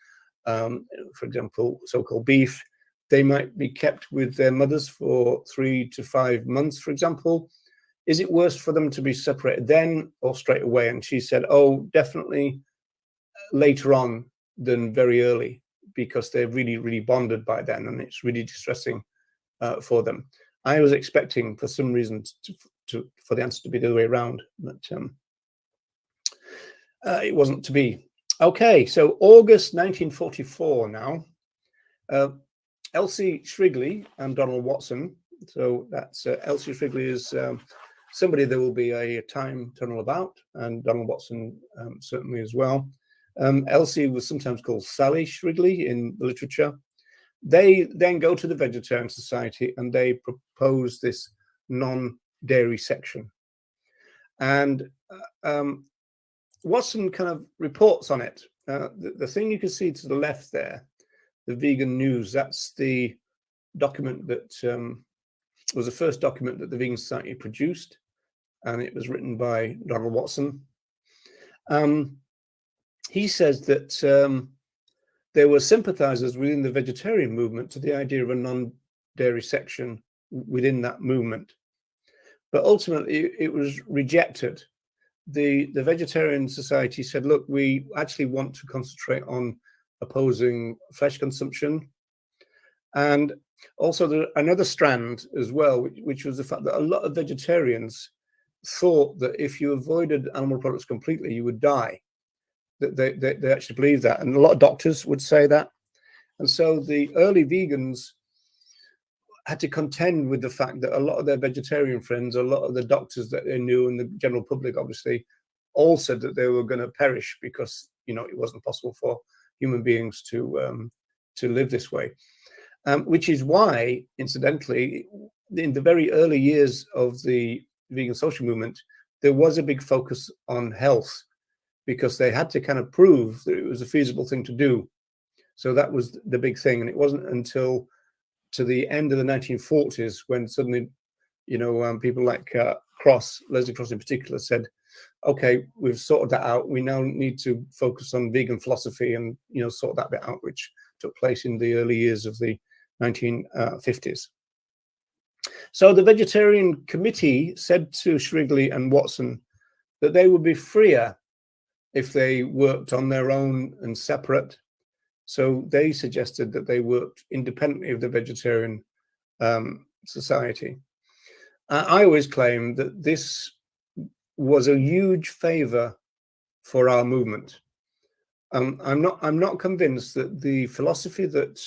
for example, so-called beef, they might be kept with their mothers for 3 to 5 months, for example. Is it worse for them to be separated then or straight away? And she said, oh, definitely later on than very early, because they're really, really bonded by then, and it's really distressing for them. I was expecting, for some reason, for the answer to be the other way around, but it wasn't to be. Okay, so August 1944 now. Elsie Shrigley and Donald Watson. So that's Elsie Shrigley is somebody there will be a time tunnel about, and Donald Watson certainly as well. Elsie was sometimes called Sally Shrigley in the literature. They then go to the Vegetarian Society and they propose this non-dairy section. And Watson kind of reports on it. The thing you can see to the left there, the Vegan News, that's the document that was the first document that the Vegan Society produced, and it was written by Donald Watson. He says that there were sympathizers within the vegetarian movement to the idea of a non-dairy section within that movement, but ultimately it was rejected. The Vegetarian Society said, look, we actually want to concentrate on opposing flesh consumption. And also another strand as well, which was the fact that a lot of vegetarians thought that if you avoided animal products completely, you would die. That they actually believed that, and a lot of doctors would say that. And so the early vegans had to contend with the fact that a lot of their vegetarian friends, a lot of the doctors that they knew, and the general public obviously all said that they were going to perish because, you know, it wasn't possible for human beings to live this way. Which is why, incidentally, in the very early years of the vegan social movement, there was a big focus on health, because they had to kind of prove that it was a feasible thing to do. So that was the big thing. And it wasn't until to the end of the 1940s when suddenly, you know, people like Leslie Cross in particular, said, okay, we've sorted that out. We now need to focus on vegan philosophy and, you know, sort that bit out, which took place in the early years of the 1950s. So the Vegetarian Committee said to Shrigley and Watson that they would be freer if they worked on their own and separate. So they suggested that they worked independently of the Vegetarian Society. I always claim that this was a huge favor for our movement. I'm not convinced that the philosophy that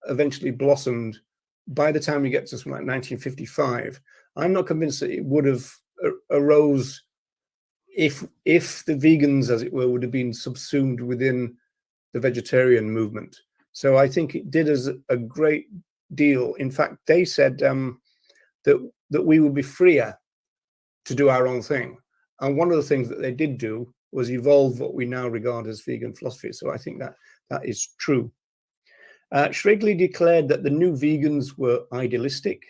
eventually blossomed by the time we get to something like 1955, I'm not convinced that it would have arose if the vegans, as it were, would have been subsumed within the vegetarian movement. So I think it did us a great deal. In fact, they said that we would be freer to do our own thing. And one of the things that they did do was evolve what we now regard as vegan philosophy. So I think that is true. Shrigley declared that the new vegans were idealistic.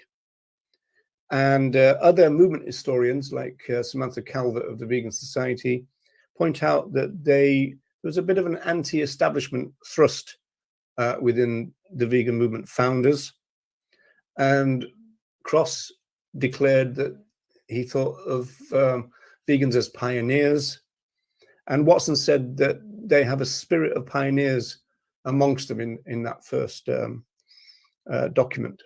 And other movement historians like Samantha Calvert of the Vegan Society point out that there was a bit of an anti-establishment thrust within the vegan movement founders. And Cross declared that he thought of vegans as pioneers. And Watson said that they have a spirit of pioneers amongst them in that first document.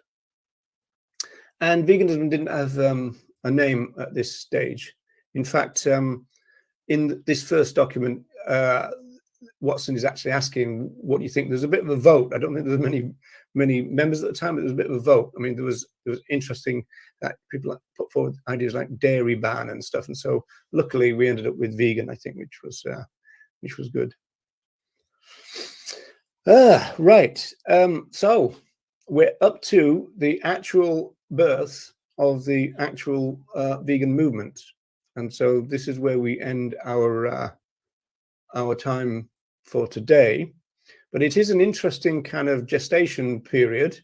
And veganism didn't have a name at this stage. In fact, in this first document, Watson is actually asking, what do you think? There's a bit of a vote. I don't think there were many members at the time, but there was a bit of a vote. I mean, there was interesting that people put forward ideas like dairy ban and stuff. And so luckily we ended up with vegan, I think, which was good. Right. So we're up to the actual birth of the actual vegan movement. And so this is where we end our time for today. But it is an interesting kind of gestation period,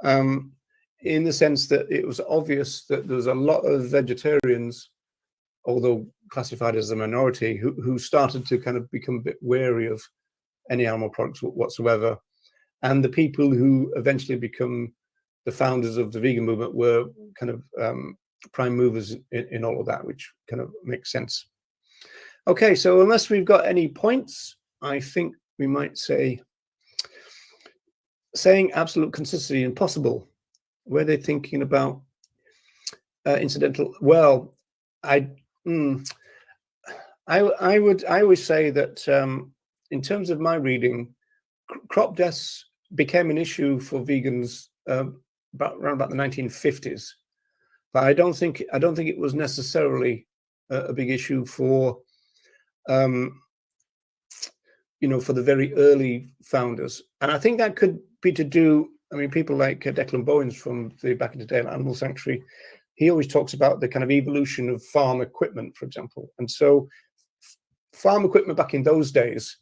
in the sense that it was obvious that there was a lot of vegetarians, although classified as a minority, who started to kind of become a bit wary of any animal products whatsoever. And the people who eventually become the founders of the vegan movement were kind of prime movers in all of that, which kind of makes sense. Okay, so unless we've got any points, I think we might say saying absolute consistency impossible. Were they thinking about incidental? Well, I always say that in terms of my reading, crop deaths became an issue for vegans around about the 1950s, but I don't think it was necessarily a big issue for you know, for the very early founders. And I think that could be to do, I mean, people like Declan Bowens from the Back in the Day Animal Sanctuary, he always talks about the kind of evolution of farm equipment, for example. And so farm equipment back in those days,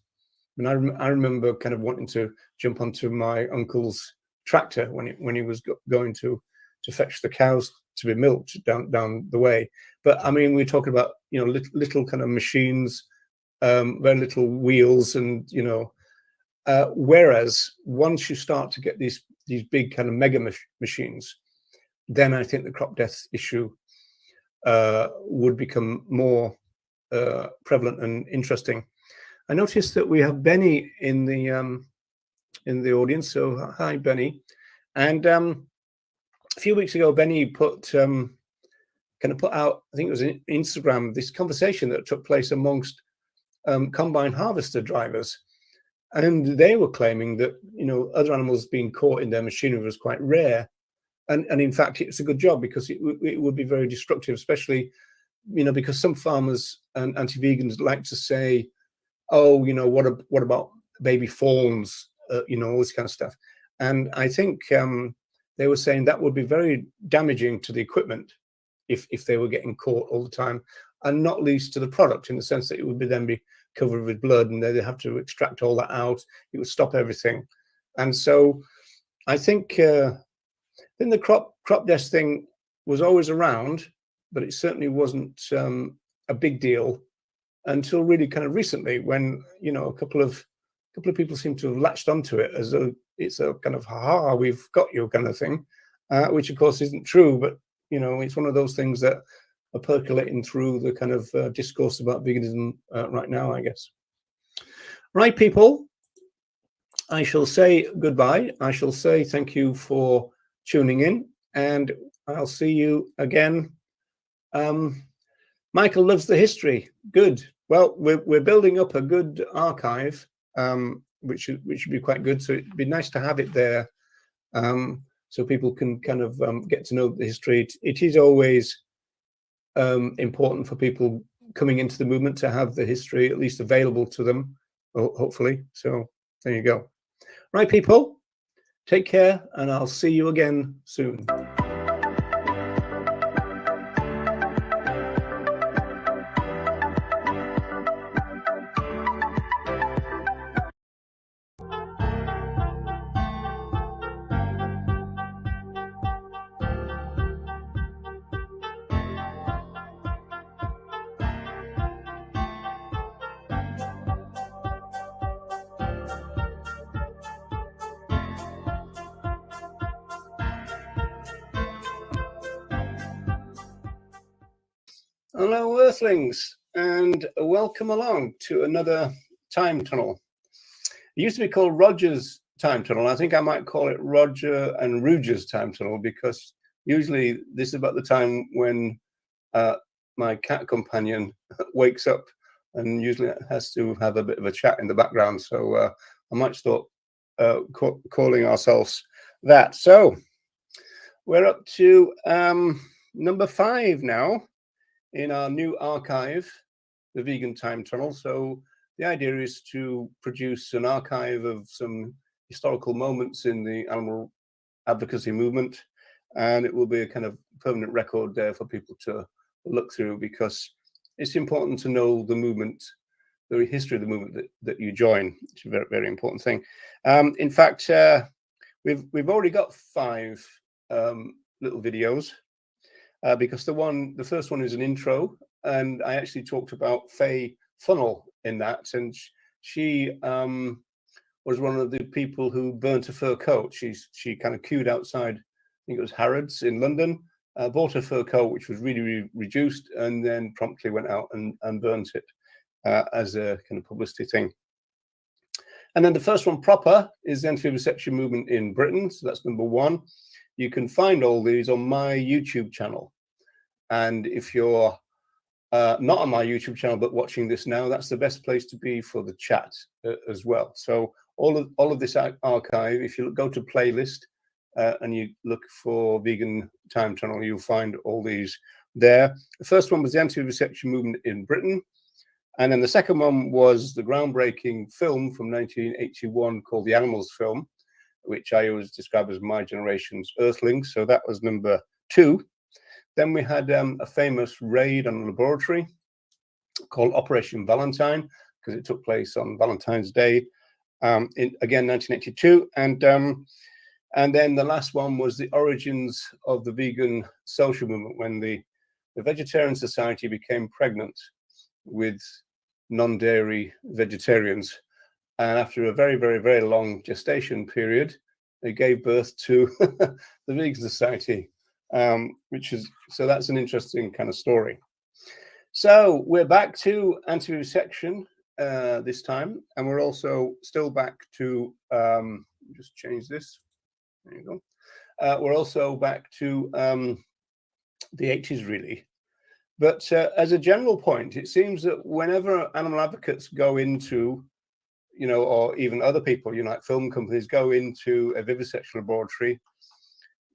I mean, I remember kind of wanting to jump onto my uncle's tractor when he was going to fetch the cows to be milked down the way. But I mean, we're talking about, you know, little kind of machines, very little wheels, and you know, whereas once you start to get these big kind of mega machines, then I think the crop death issue would become more prevalent and interesting. I noticed that we have Benny in the audience. So hi, Benny. And a few weeks ago, Benny put out, I think it was in Instagram, this conversation that took place amongst combine harvester drivers, and they were claiming that, you know, other animals being caught in their machinery was quite rare, and in fact it's a good job, because it would be very destructive, especially because some farmers and anti-vegans like to say, oh, what about baby fawns, all this kind of stuff. And I think they were saying that would be very damaging to the equipment if they were getting caught all the time, and not least to the product, in the sense that it would then be covered with blood and they'd have to extract all that out. It would stop everything. And so I think then the crop death thing was always around, but it certainly wasn't a big deal until really kind of recently, when a couple of people seem to have latched onto it as though it's a kind of ha, we've got you kind of thing, which of course isn't true. But it's one of those things that are percolating through the kind of discourse about veganism right now, I guess. Right, people, I shall say goodbye. I shall say thank you for tuning in, and I'll see you again. Michael loves the history. Good. Well, we're building up a good archive, which should be quite good. So it'd be nice to have it there, so people can kind of get to know the history. It is always important for people coming into the movement to have the history at least available to them, hopefully. So there you go. Right, people, take care, and I'll see you again soon. Hello, Earthlings, and welcome along to another time tunnel. It used to be called Roger's time tunnel. I think I might call it Roger and Ruger's time tunnel, because usually this is about the time when my cat companion wakes up, and usually it has to have a bit of a chat in the background. So I might start calling ourselves that. So we're up to number 5 now in our new archive, the Vegan Time Tunnel. So the idea is to produce an archive of some historical moments in the animal advocacy movement, and it will be a kind of permanent record there for people to look through, because it's important to know the movement, the history of the movement that you join. It's a very, very important thing. In fact, we've already got 5 little videos. Because the first one is an intro, and I actually talked about Faye Funnell in that, and she was one of the people who burnt a fur coat. She kind of queued outside, I think it was Harrods in London, bought a fur coat which was really, really reduced, and then promptly went out and burnt it as a kind of publicity thing. And then the first one proper is the anti-vivisection movement in Britain. So that's number 1. You can find all these on my YouTube channel. And if you're not on my YouTube channel but watching this now, that's the best place to be for the chat as well. So all of this archive, if you go to playlist and you look for Vegan Time Tunnel, you'll find all these there. The first one was the anti-vivisection movement in Britain. And then the second one was the groundbreaking film from 1981 called The Animals Film, which I always describe as my generation's Earthlings. So that was number 2. Then we had a famous raid on a laboratory called Operation Valentine, because it took place on Valentine's Day, again 1982. And then the last one was the origins of the vegan social movement, when the Vegetarian Society became pregnant with non-dairy vegetarians. And after a very, very, very long gestation period, they gave birth to the Vegan Society, so that's an interesting kind of story. So we're back to anti-vivisection this time, and we're also still back to just change this. There you go. We're also back to the 80s, really. But as a general point, it seems that whenever animal advocates go into, or even other people, like film companies, go into a vivisection laboratory,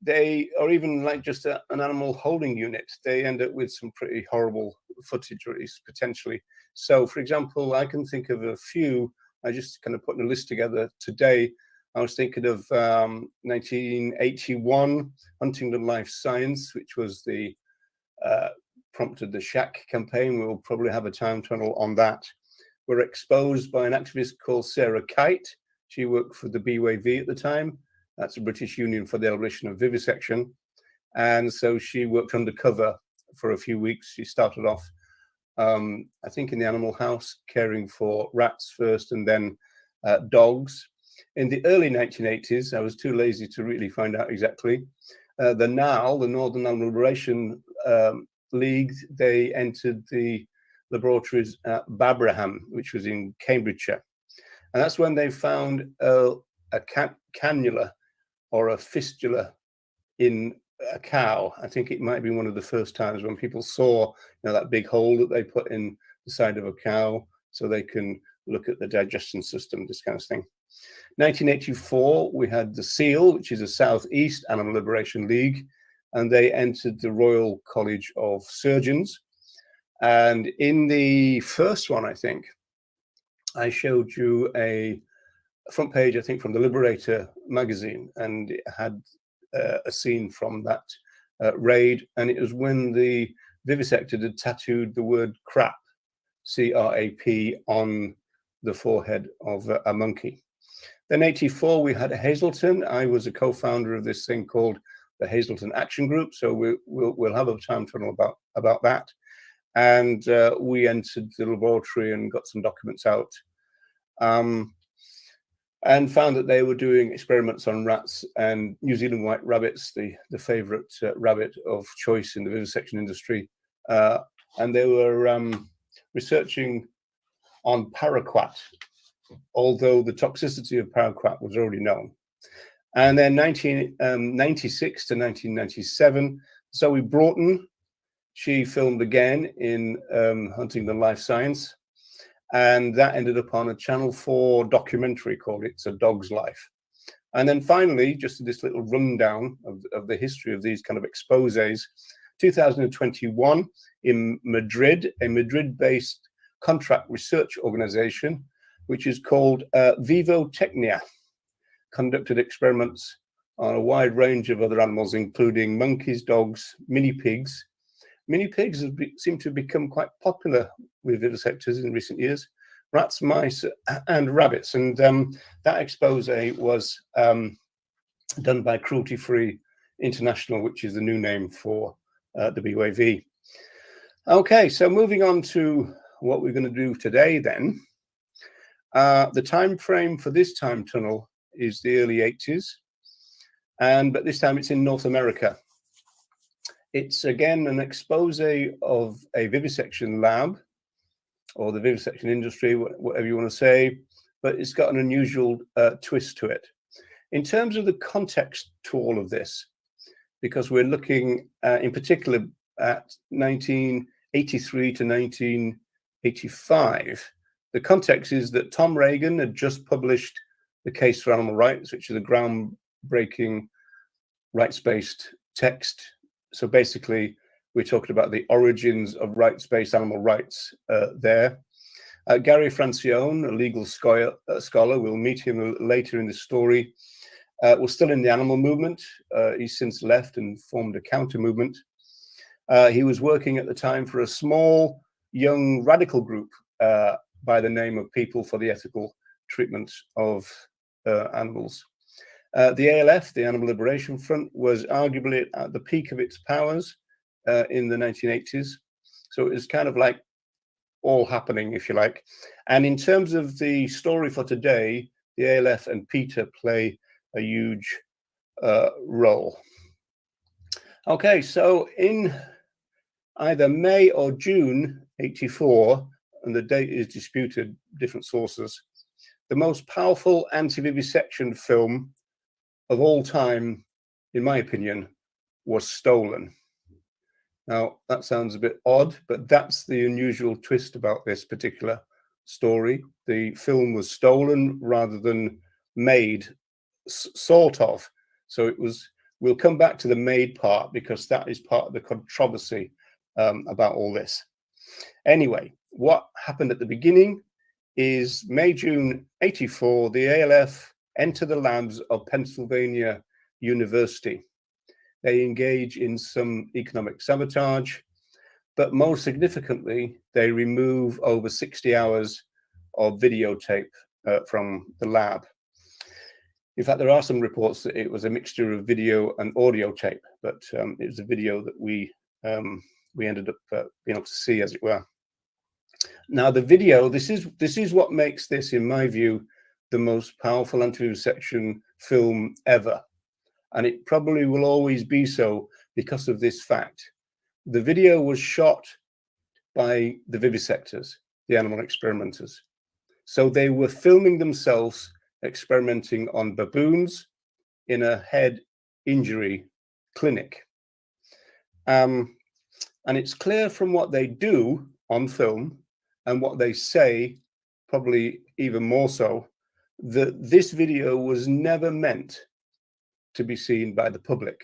or even like just an animal holding unit, they end up with some pretty horrible footage, or at least potentially. So, for example, I can think of a few. I just kind of putting a list together today. I was thinking of 1981 Huntingdon Life Science, which was the prompted the Shack campaign. We'll probably have a time tunnel on that. Were exposed by an activist called Sarah Kite. She worked for the BYV at the time. That's the British Union for the Abolition of Vivisection. And so she worked undercover for a few weeks. She started off, I think, in the animal house, caring for rats first and then dogs. In the early 1980s, I was too lazy to really find out exactly. The NAL, the Northern Animal Liberation League, they entered the laboratories at Babraham, which was in Cambridgeshire. And that's when they found a cannula or a fistula in a cow. I think it might be one of the first times when people saw, that big hole that they put in the side of a cow so they can look at the digestion system, this kind of thing. 1984, we had the SEAL, which is a Southeast Animal Liberation League, and they entered the Royal College of Surgeons. And in the first one, I think, I showed you a front page, I think, from the Liberator magazine, and it had a scene from that raid, and it was when the vivisector had tattooed the word crap, C-R-A-P, on the forehead of a monkey. Then 84, we had Hazleton. I was a co-founder of this thing called the Hazleton Action Group, so we'll have a time tunnel about that. And we entered the laboratory and got some documents out, and found that they were doing experiments on rats and New Zealand white rabbits, the favorite rabbit of choice in the vivisection industry. And they were researching on paraquat, although the toxicity of paraquat was already known. And then 1996 to 1997, Zoe Broughton, she filmed again in Huntingdon Life Science, and that ended up on a Channel 4 documentary called It's a Dog's Life. And then finally, just this little rundown of the history of these kind of exposés, 2021 in Madrid, a Madrid-based contract research organization, which is called Vivotecnia, conducted experiments on a wide range of other animals, including monkeys, dogs, mini pigs. Mini pigs seem to have become quite popular with vivisectors in recent years. Rats, mice, and rabbits. And that expose was done by Cruelty Free International, which is the new name for the BYV. Okay, so moving on to what we're going to do today then. The time frame for this time tunnel is the early 80s, but this time it's in North America. It's again an expose of a vivisection lab, or the vivisection industry, whatever you want to say, but it's got an unusual twist to it. In terms of the context to all of this, because we're looking in particular at 1983 to 1985, the context is that Tom Reagan had just published The Case for Animal Rights, which is a groundbreaking rights-based text. So basically, we're talking about the origins of rights-based animal rights there. Gary Francione, a legal scholar, we'll meet him later in the story, was still in the animal movement. He's since left and formed a counter movement. He was working at the time for a small, young radical group by the name of People for the Ethical Treatment of Animals. The ALF, the Animal Liberation Front, was arguably at the peak of its powers in the 1980s. So it was kind of like all happening, if you like. And in terms of the story for today, the ALF and PETA play a huge role. Okay, so in either May or June 84, and the date is disputed, different sources, the most powerful anti-vivisection film of all time, in my opinion, was stolen. Now, that sounds a bit odd, but that's the unusual twist about this particular story. The film was stolen rather than made, sort of. So it was we'll come back to the made part because that is part of the controversy about all this. Anyway, what happened at the beginning is May, June 84, the ALF enter the labs of Pennsylvania University. They engage in some economic sabotage, but most significantly, they remove over 60 hours of videotape from the lab. In fact, there are some reports that it was a mixture of video and audio tape, but it was a video that we ended up being able to see, as it were. Now, the video, this is what makes this, in my view, the most powerful anti-vivisection film ever. And it probably will always be so because of this fact. The video was shot by the vivisectors, the animal experimenters. So they were filming themselves experimenting on baboons in a head injury clinic. And it's clear from what they do on film and what they say, probably even more so, that this video was never meant to be seen by the public.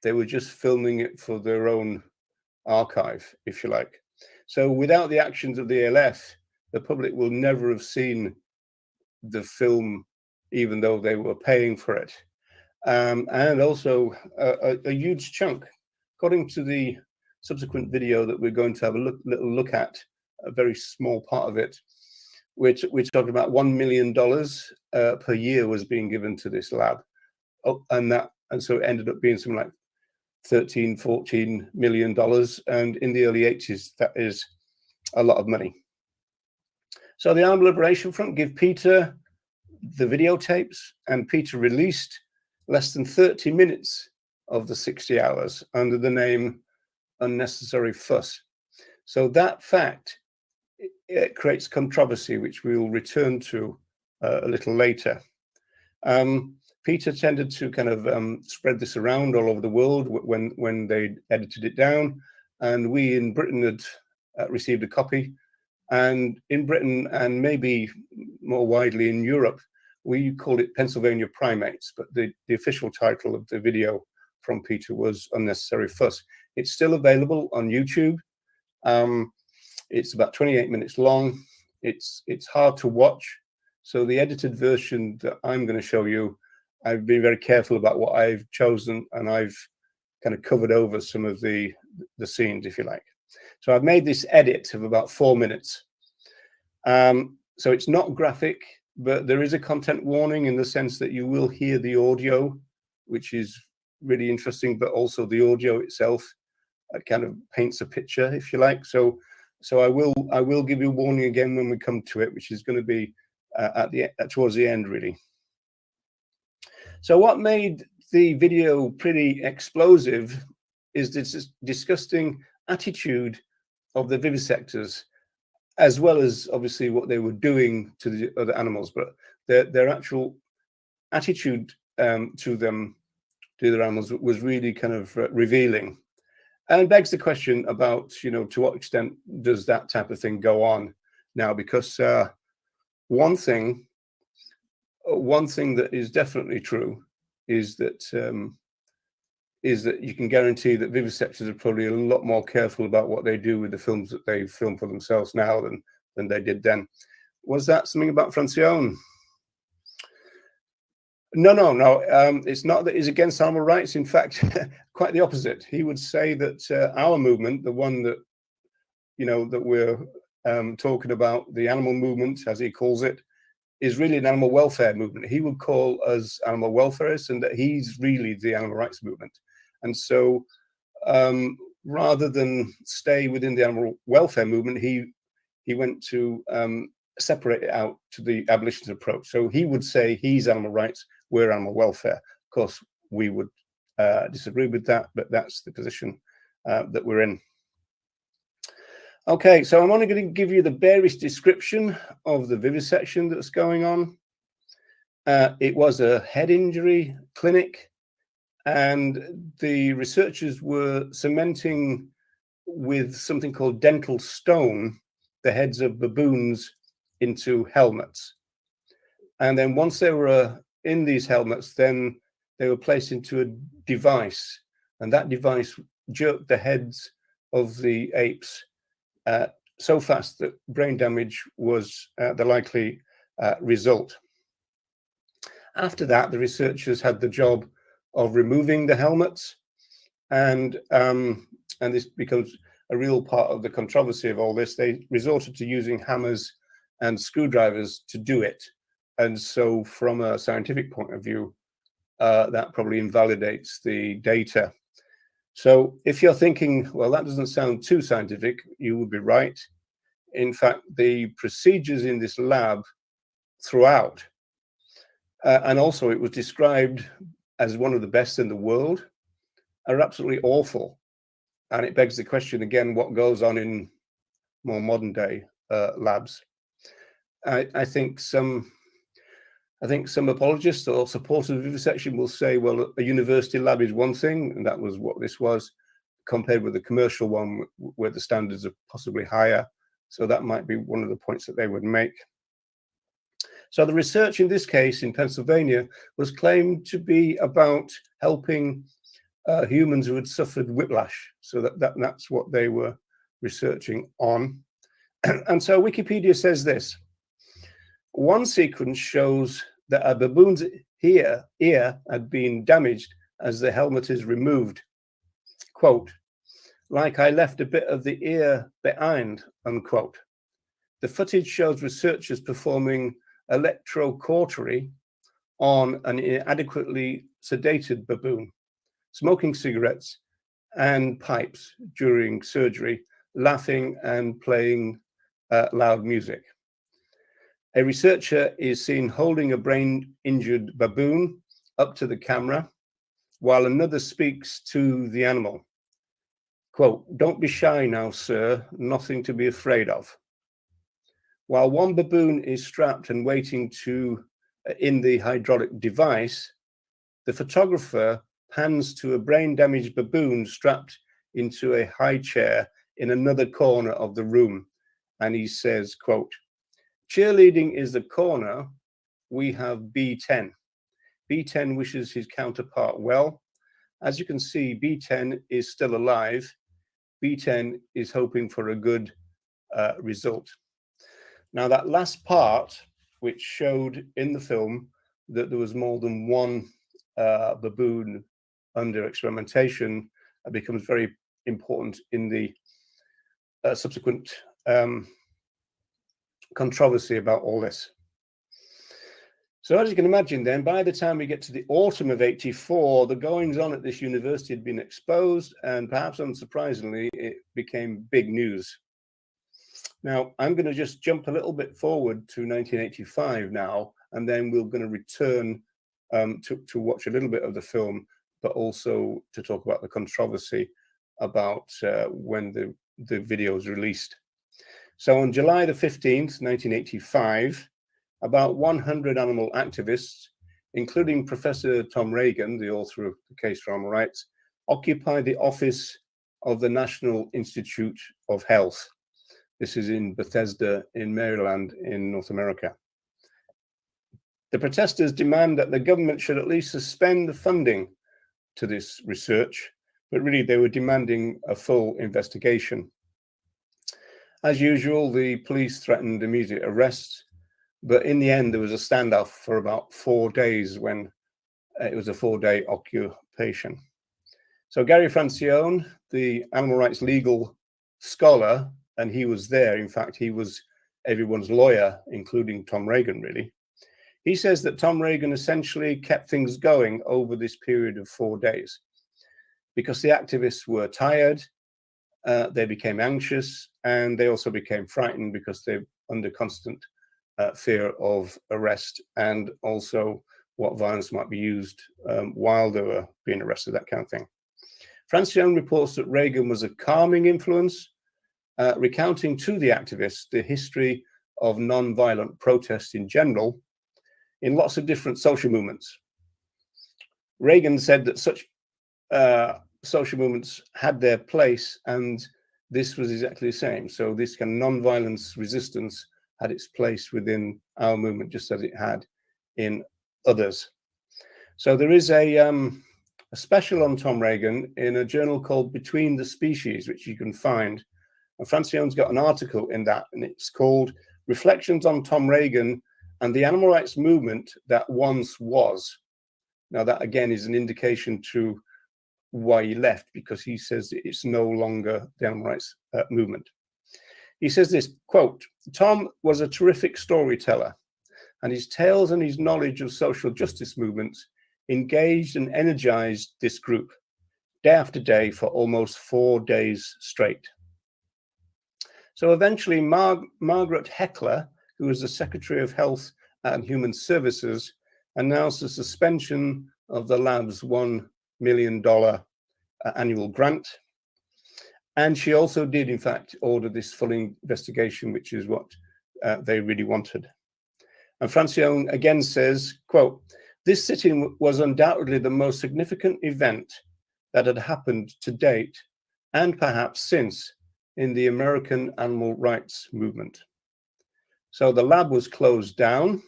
They were just filming it for their own archive, if you like. So without the actions of the ALF, the public will never have seen the film, even though they were paying for it. And also a huge chunk, according to the subsequent video that we're going to have a little look at, a very small part of it, which we're talking about $1 million per year was being given to this lab. Oh, and so it ended up being something like $13–14 million. And in the early 80s, that is a lot of money. So the Animal Liberation Front give Peter the videotapes, and Peter released less than 30 minutes of the 60 hours under the name Unnecessary Fuss. So that fact, it creates controversy, which we will return to a little later. Peter tended to kind of spread this around all over the world when they edited it down, and we in Britain had received a copy. And in Britain, and maybe more widely in Europe, we called it Pennsylvania Primates, but the official title of the video from Peter was Unnecessary Fuss. It's still available on YouTube. It's about 28 minutes long. It's hard to watch. So the edited version that I'm going to show you, I've been very careful about what I've chosen, and I've kind of covered over some of the scenes, if you like. So I've made this edit of about 4 minutes. So it's not graphic, but there is a content warning in the sense that you will hear the audio, which is really interesting, but also the audio itself kind of paints a picture, if you like. So I will give you a warning again when we come to it, which is going to be towards the end, really. So what made the video pretty explosive is this disgusting attitude of the vivisectors, as well as obviously what they were doing to the other animals, but their actual attitude to the other animals was really kind of revealing, and begs the question about, to what extent does that type of thing go on now? Because one thing that is definitely true is that you can guarantee that vivisectors are probably a lot more careful about what they do with the films that they film for themselves now than they did then. Was that something about Francione? No. It's not that he's against animal rights. In fact, quite the opposite. He would say that our movement, the one that, that we're talking about, the animal movement, as he calls it, is really an animal welfare movement. He would call us animal welfareists, and that he's really the animal rights movement. And so rather than stay within the animal welfare movement, he went to separate it out to the abolitionist approach. So he would say he's animal rights, we're animal welfare. Of course, we would disagree with that, but that's the position that we're in. Okay, so I'm only going to give you the barest description of the vivisection that's going on. It was a head injury clinic, and the researchers were cementing with something called dental stone the heads of baboons into helmets. And then once they were in these helmets, then they were placed into a device, and that device jerked the heads of the apes so fast that brain damage was the likely result. After that, the researchers had the job of removing the helmets, and this becomes a real part of the controversy of all this. They resorted to using hammers and screwdrivers to do it, and so from a scientific point of view, that probably invalidates the data. So if you're thinking, well, that doesn't sound too scientific, you would be right. In fact, the procedures in this lab throughout, and also it was described as one of the best in the world, are absolutely awful. And it begs the question again, what goes on in more modern day labs? I think some apologists or supporters of vivisection will say, well, a university lab is one thing, and that was what this was, compared with the commercial one where the standards are possibly higher. So that might be one of the points that they would make. So the research in this case in Pennsylvania was claimed to be about helping humans who had suffered whiplash. So that's what they were researching on. And so Wikipedia says this: one sequence shows that a baboon's ear had been damaged as the helmet is removed. Quote, like I left a bit of the ear behind, unquote. The footage shows researchers performing electrocautery on an inadequately sedated baboon, smoking cigarettes and pipes during surgery, laughing and playing loud music. A researcher is seen holding a brain-injured baboon up to the camera, while another speaks to the animal. Quote, don't be shy now, sir, nothing to be afraid of. While one baboon is strapped and waiting in the hydraulic device, the photographer pans to a brain-damaged baboon strapped into a high chair in another corner of the room, and he says, quote, cheerleading is the corner, we have B10. B10 wishes his counterpart well. As you can see, B10 is still alive. B10 is hoping for a good result. Now that last part, which showed in the film that there was more than one baboon under experimentation, becomes very important in the subsequent controversy about all this. So as you can imagine then, by the time we get to the autumn of '84, the goings on at this university had been exposed, and perhaps unsurprisingly, it became big news. Now, I'm going to just jump a little bit forward to 1985 now, and then we're going to return to watch a little bit of the film, but also to talk about the controversy about when the video was released. So on July the 15th, 1985, about 100 animal activists, including Professor Tom Regan, the author of The Case for Animal Rights, occupied the office of the National Institute of Health. This is in Bethesda in Maryland in North America. The protesters demand that the government should at least suspend the funding to this research, but really they were demanding a full investigation. As usual, the police threatened immediate arrests, but in the end there was a standoff for about 4 days when it was a 4-day occupation. So Gary Francione, the animal rights legal scholar, and he was there, in fact, he was everyone's lawyer, including Tom Regan, really. He says that Tom Regan essentially kept things going over this period of 4 days because the activists were tired, they became anxious, and they also became frightened because they're under constant fear of arrest and also what violence might be used while they were being arrested, that kind of thing. Francione reports that Reagan was a calming influence, recounting to the activists the history of non-violent protests in general in lots of different social movements. Reagan said that such social movements had their place, and this was exactly the same. So this kind of non-violence resistance had its place within our movement, just as it had in others. So there is a special on Tom Regan in a journal called Between the Species, which you can find. And Francione's got an article in that, and it's called Reflections on Tom Regan and the Animal Rights Movement That Once Was. Now, that again is an indication to why he left, because he says that it's no longer the animal rights movement. He says this, quote, Tom was a terrific storyteller, and his tales and his knowledge of social justice movements engaged and energized this group day after day for almost 4 days straight. So eventually Margaret Heckler, who was the Secretary of Health and Human Services, announced the suspension of the lab's $1 million annual grant. And she also did, in fact, order this full investigation, which is what they really wanted. And Francione again says, quote, this sitting was undoubtedly the most significant event that had happened to date, and perhaps since, in the American animal rights movement. So the lab was closed down,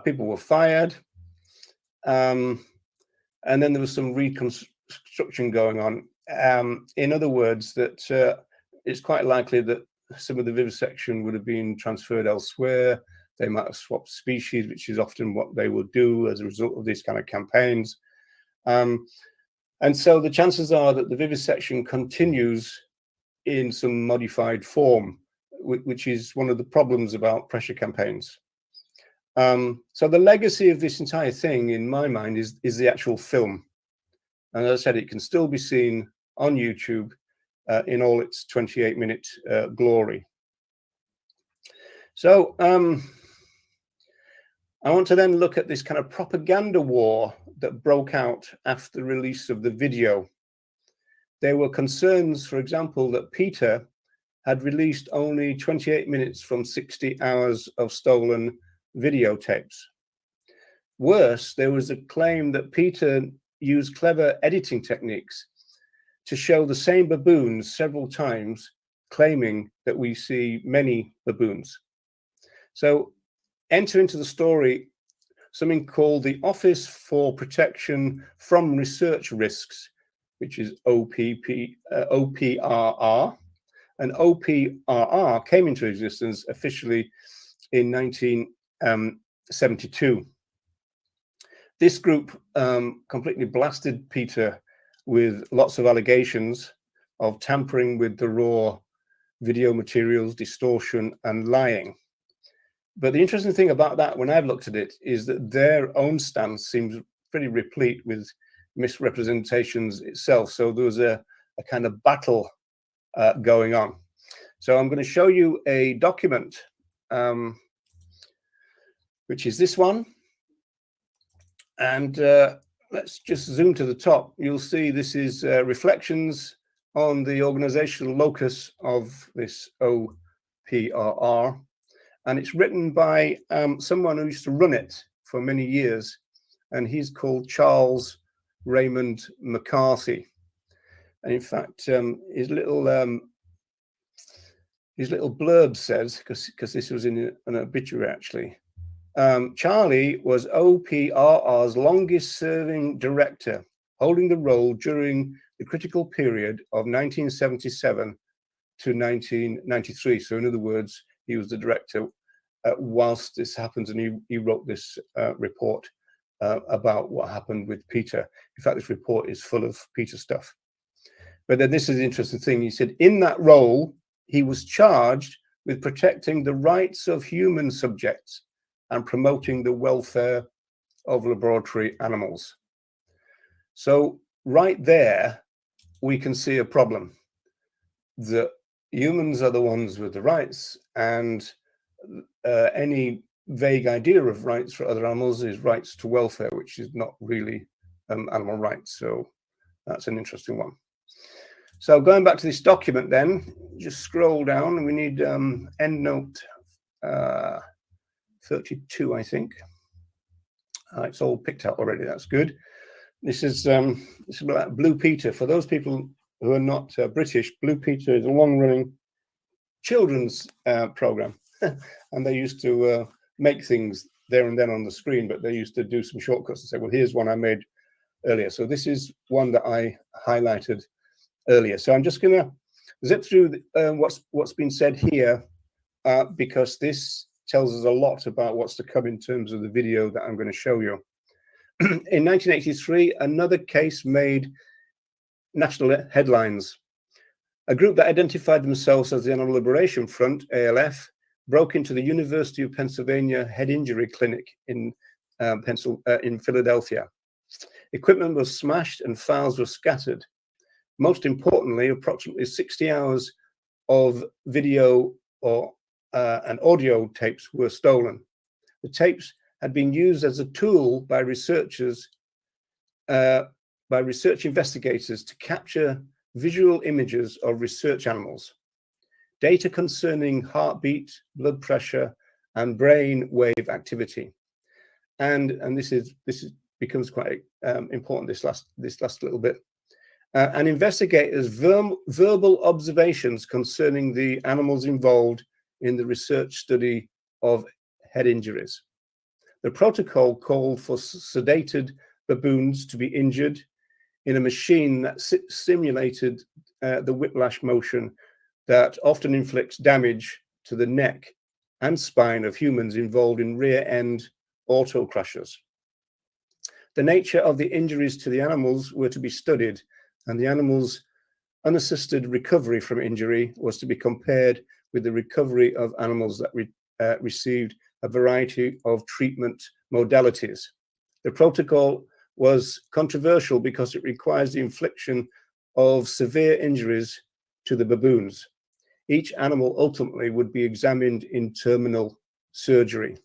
people were fired, and then there was some reconstruction going on. In other words, that it's quite likely that some of the vivisection would have been transferred elsewhere. They might have swapped species, which is often what they will do as a result of these kind of campaigns. And so the chances are that the vivisection continues in some modified form, which is one of the problems about pressure campaigns. So the legacy of this entire thing, in my mind, is the actual film. And as I said, it can still be seen on YouTube in all its 28-minute glory. So I want to then look at this kind of propaganda war that broke out after the release of the video. There were concerns, for example, that PETA had released only 28 minutes from 60 hours of stolen videotapes. Worse, there was a claim that PETA used clever editing techniques to show the same baboons several times, claiming that we see many baboons. So enter into the story something called the Office for Protection from Research Risks, which is OPRR. And OPRR came into existence officially in 1972. This group completely blasted PETA with lots of allegations of tampering with the raw video materials, distortion, and lying. But the interesting thing about that, when I've looked at it, is that their own stance seems pretty replete with misrepresentations itself. So there was a kind of battle going on. So I'm going to show you a document, which is this one. And let's just zoom to the top. You'll see this is reflections on the organizational locus of this OPRR. And it's written by someone who used to run it for many years. And he's called Charles Raymond McCarthy. And in fact, his little blurb says, because this was in an obituary actually, Charlie was OPRR's longest serving director, holding the role during the critical period of 1977 to 1993. So in other words, he was the director whilst this happens, and he wrote this report about what happened with PETA. In fact, this report is full of PETA stuff. But then this is the interesting thing. He said, in that role, he was charged with protecting the rights of human subjects and promoting the welfare of laboratory animals. So right there, we can see a problem. The humans are the ones with the rights, and any vague idea of rights for other animals is rights to welfare, which is not really animal rights. So that's an interesting one. So going back to this document then, just scroll down, and we need endnote 32, I think. It's all picked out already, that's good. This is about Blue Peter. For those people who are not British, Blue Peter is a long-running children's program. And they used to make things there and then on the screen, but they used to do some shortcuts and say, well, here's one I made earlier. So this is one that I highlighted earlier. So I'm just going to zip through what's been said here, because this tells us a lot about what's to come in terms of the video that I'm going to show you. In 1983, another case made national headlines. A group that identified themselves as the Animal Liberation Front, ALF, broke into the University of Pennsylvania head injury clinic in Philadelphia. Equipment was smashed and files were scattered. Most importantly, approximately 60 hours of video and audio tapes were stolen. The tapes had been used as a tool by research investigators to capture visual images of research animals. Data concerning heartbeat, blood pressure, and brain wave activity. And this becomes quite important this last little bit. And investigators' verbal observations concerning the animals involved in the research study of head injuries. The protocol called for sedated baboons to be injured in a machine that simulated the whiplash motion that often inflicts damage to the neck and spine of humans involved in rear-end auto crashes. The nature of the injuries to the animals were to be studied, and the animals' unassisted recovery from injury was to be compared with the recovery of animals that received a variety of treatment modalities. The protocol was controversial because it requires the infliction of severe injuries to the baboons. Each animal ultimately would be examined in terminal surgery.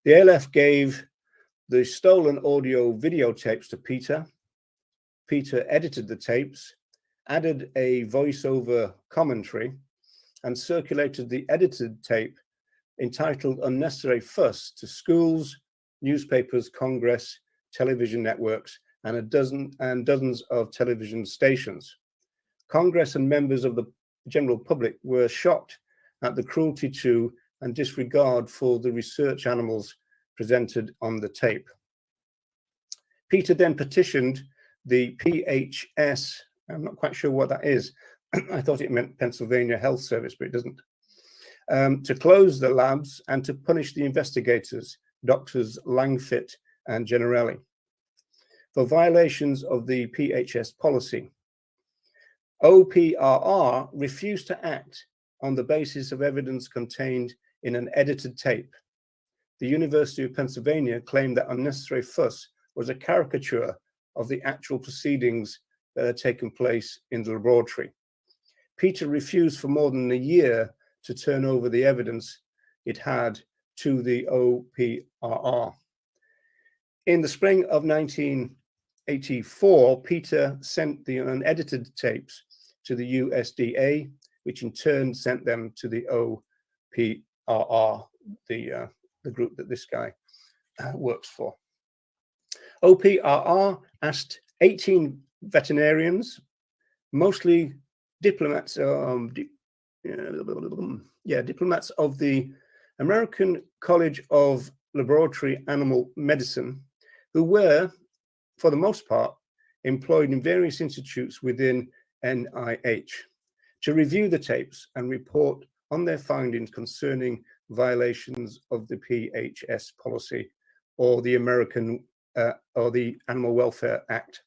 The ALF gave the stolen audio videotapes to Peter. Peter edited the tapes, added a voiceover commentary, and circulated the edited tape entitled Unnecessary Fuss to schools, newspapers, Congress, television networks, and dozens of television stations. Congress and members of the general public were shocked at the cruelty to and disregard for the research animals presented on the tape. Peter then petitioned the PHS, I'm not quite sure what that is. I thought it meant Pennsylvania Health Service, but it doesn't, to close the labs and to punish the investigators, Doctors Langfit and Generelli, for violations of the PHS policy. OPRR refused to act on the basis of evidence contained in an edited tape. The University of Pennsylvania claimed that Unnecessary Fuss was a caricature of the actual proceedings that had taken place in the laboratory. Peter refused for more than a year to turn over the evidence it had to the OPRR. In the spring of 1984, Peter sent the unedited tapes to the USDA, which in turn sent them to the OPRR, the group that this guy works for. OPRR asked 18 veterinarians, mostly diplomats, diplomats of the American College of Laboratory Animal Medicine, who were, for the most part, employed in various institutes within NIH, to review the tapes and report on their findings concerning violations of the PHS policy or the or the Animal Welfare Act.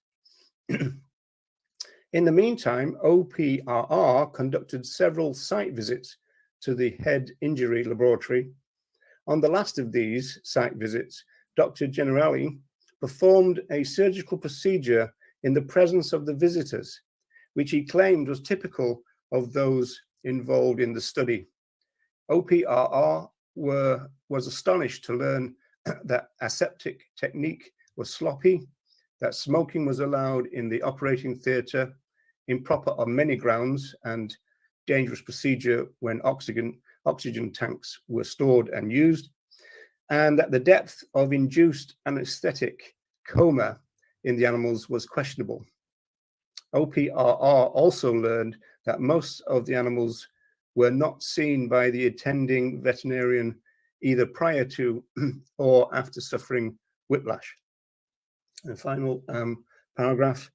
In the meantime, OPRR conducted several site visits to the head injury laboratory. On the last of these site visits, Dr. Generelli performed a surgical procedure in the presence of the visitors, which he claimed was typical of those involved in the study. OPRR was astonished to learn that aseptic technique was sloppy, that smoking was allowed in the operating theatre, improper on many grounds, and dangerous procedure when oxygen tanks were stored and used, and that the depth of induced anesthetic coma in the animals was questionable. OPRR also learned that most of the animals were not seen by the attending veterinarian either prior to or after suffering whiplash. And final paragraph.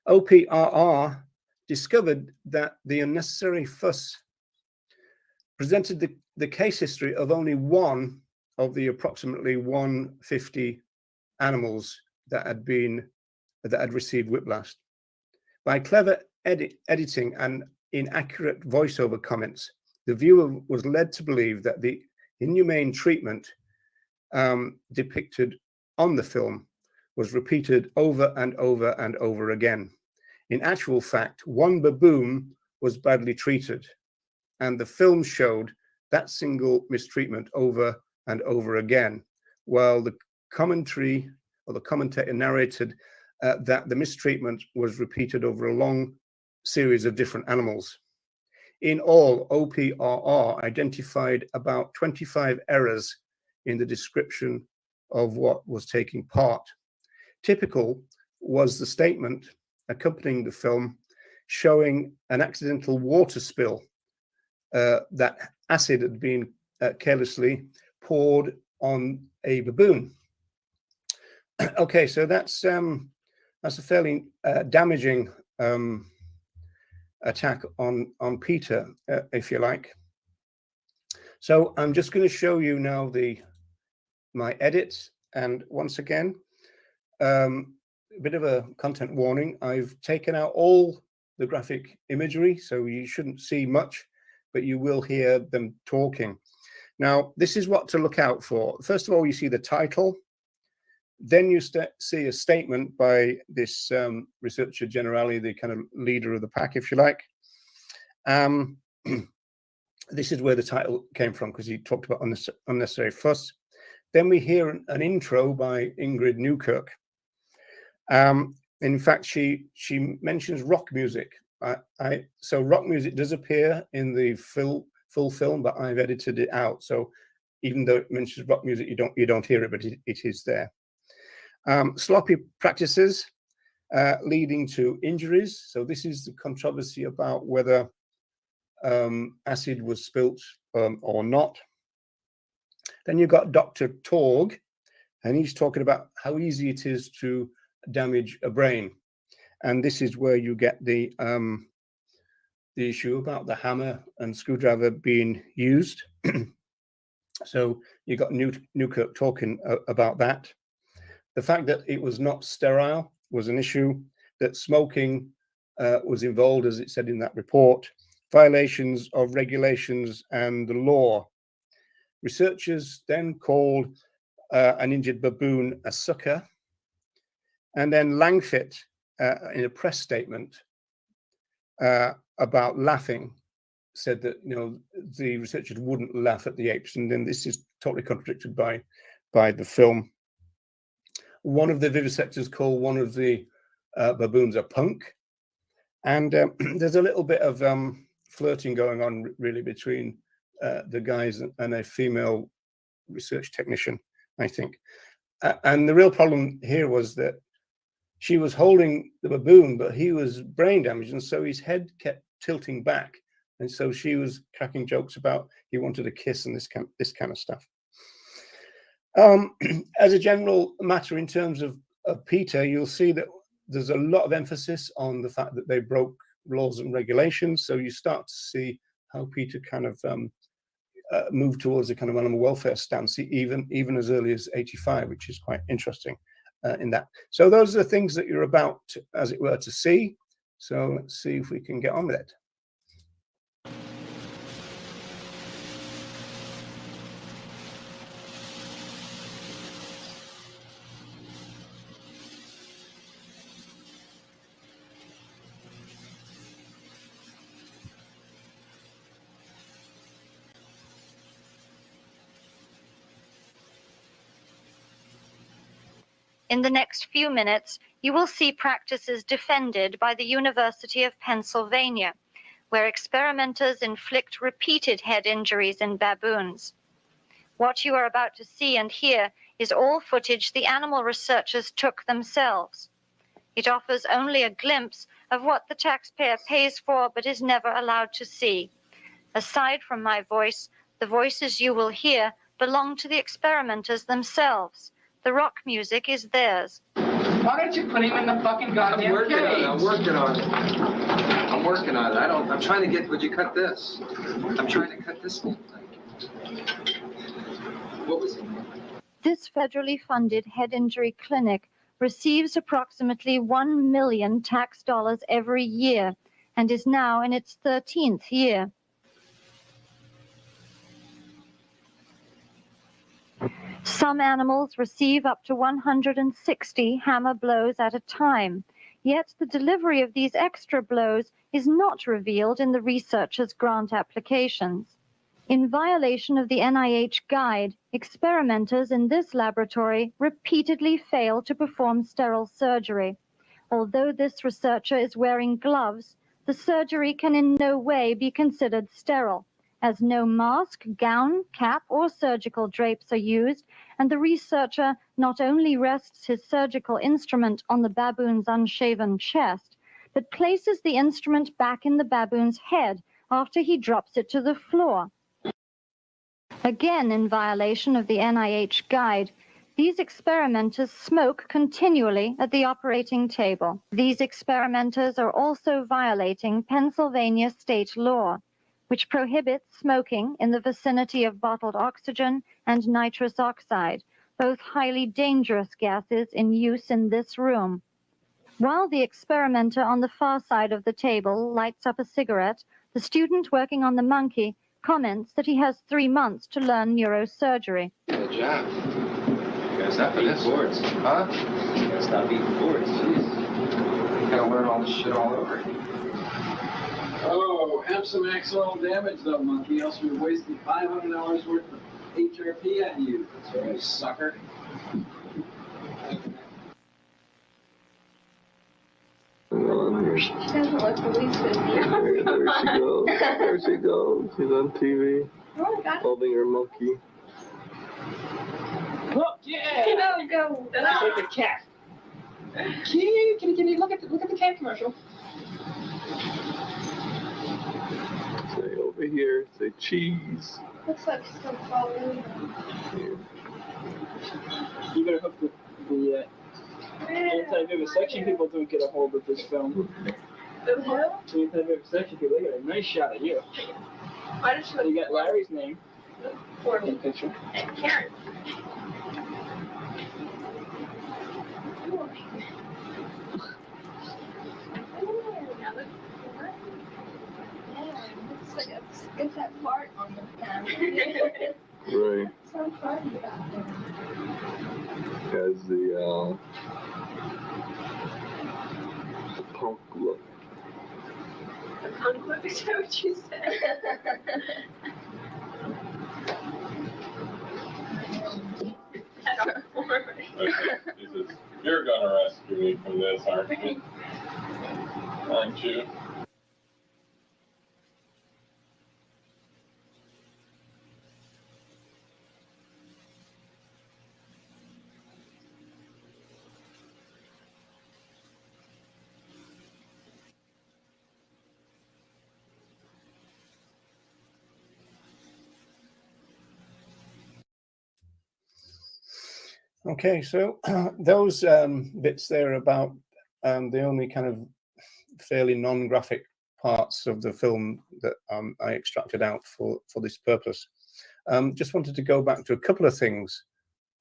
OPRR discovered that the unnecessary fuss presented the case history of only one of the approximately 150 animals that had received whiplash. By clever editing and inaccurate voiceover comments, the viewer was led to believe that the inhumane treatment depicted on the film was repeated over and over and over again. In actual fact, one baboon was badly treated, and the film showed that single mistreatment over and over again, while the commentary or the commentator narrated that the mistreatment was repeated over a long series of different animals. In all, OPRR identified about 25 errors in the description of what was taking part. Typical was the statement accompanying the film showing an accidental water spill, that acid had been carelessly poured on a baboon. Okay, so that's a fairly damaging attack on Peter, if you like. So I'm just going to show you now my edits, and once again, a bit of a content warning. I've taken out all the graphic imagery, so you shouldn't see much, but you will hear them talking. Now, this is what to look out for. First of all, you see the title. Then you see a statement by this researcher generale, the kind of leader of the pack, if you like. This is where the title came from, because he talked about unnecessary fuss. Then we hear an intro by Ingrid Newkirk. In fact, she mentions rock music. So rock music does appear in the full film, but I've edited it out. So even though it mentions rock music, you don't hear it, but it is there. Sloppy practices leading to injuries. So this is the controversy about whether acid was spilt or not. Then you've got Dr. Torg, and he's talking about how easy it is to damage a brain. And this is where you get the issue about the hammer and screwdriver being used. So you got Newkirk talking about that. The fact that it was not sterile was an issue, that smoking was involved, as it said in that report, violations of regulations and the law. Researchers then called an injured baboon a sucker. And then Langfit, in a press statement about laughing, said that the researchers wouldn't laugh at the apes, and then this is totally contradicted by the film. One of the vivisectors called one of the baboons a punk, and there's a little bit of flirting going on really between the guys and a female research technician, I think. And the real problem here was that she was holding the baboon, but he was brain damaged, and so his head kept tilting back, and so she was cracking jokes about he wanted a kiss and this kind of stuff. As a general matter, in terms of Peter, you'll see that there's a lot of emphasis on the fact that they broke laws and regulations. So you start to see how Peter kind of moved towards a kind of animal welfare stance, even as early as '85, which is quite interesting in that. So those are the things that you're about, as it were, to see. So let's see if we can get on with it. In the next few minutes, you will see practices defended by the University of Pennsylvania, where experimenters inflict repeated head injuries in baboons. What you are about to see and hear is all footage the animal researchers took themselves. It offers only a glimpse of what the taxpayer pays for but is never allowed to see. Aside from my voice, the voices you will hear belong to the experimenters themselves. The rock music is theirs. Why don't you put him in the fucking goddamn cage? I'm working on it. I'm working on it. I'm trying to get, would you cut this? I'm trying to cut this thing. What was it? This federally funded head injury clinic receives approximately 1 million tax dollars every year and is now in its 13th year. Some animals receive up to 160 hammer blows at a time, yet the delivery of these extra blows is not revealed in the researchers' grant applications. In violation of the NIH guide, experimenters in this laboratory repeatedly fail to perform sterile surgery. Although this researcher is wearing gloves, the surgery can in no way be considered sterile, as no mask, gown, cap, or surgical drapes are used, and the researcher not only rests his surgical instrument on the baboon's unshaven chest, but places the instrument back in the baboon's head after he drops it to the floor. Again, in violation of the NIH guide, these experimenters smoke continually at the operating table. These experimenters are also violating Pennsylvania state law, which prohibits smoking in the vicinity of bottled oxygen and nitrous oxide, both highly dangerous gases in use in this room. While the experimenter on the far side of the table lights up a cigarette, the student working on the monkey comments that he has 3 months to learn neurosurgery. Good job. You gotta stop eating boards. Huh? You gotta stop eating boards. Jeez. You gotta learn all this shit all over again. Oh, have some axonal damage though, monkey, else we're wasting $500 worth of HRP on you. You sucker. She doesn't look the least bit here. There she goes. There she goes. She's on TV. Oh, God. Holding her monkey. Look, yeah! No, go. Like a cat. Kitty, look at the cat commercial. Say over here. Say cheese. Looks like she's gonna fall in. You better hook the anti-vivisection people don't get a hold of this film. The hell? The anti-vivisection people, they got a nice shot of you. Why did You got Larry's name. For in the picture. And Karen. Get that part on the camera. Right. So funny about that. Has the punk look. The punk look is that what you said? He says, "You're gonna rescue me from this, aren't you? Aren't you?" Okay, so those bits there about the only kind of fairly non-graphic parts of the film that I extracted out for this purpose. Just wanted to go back to a couple of things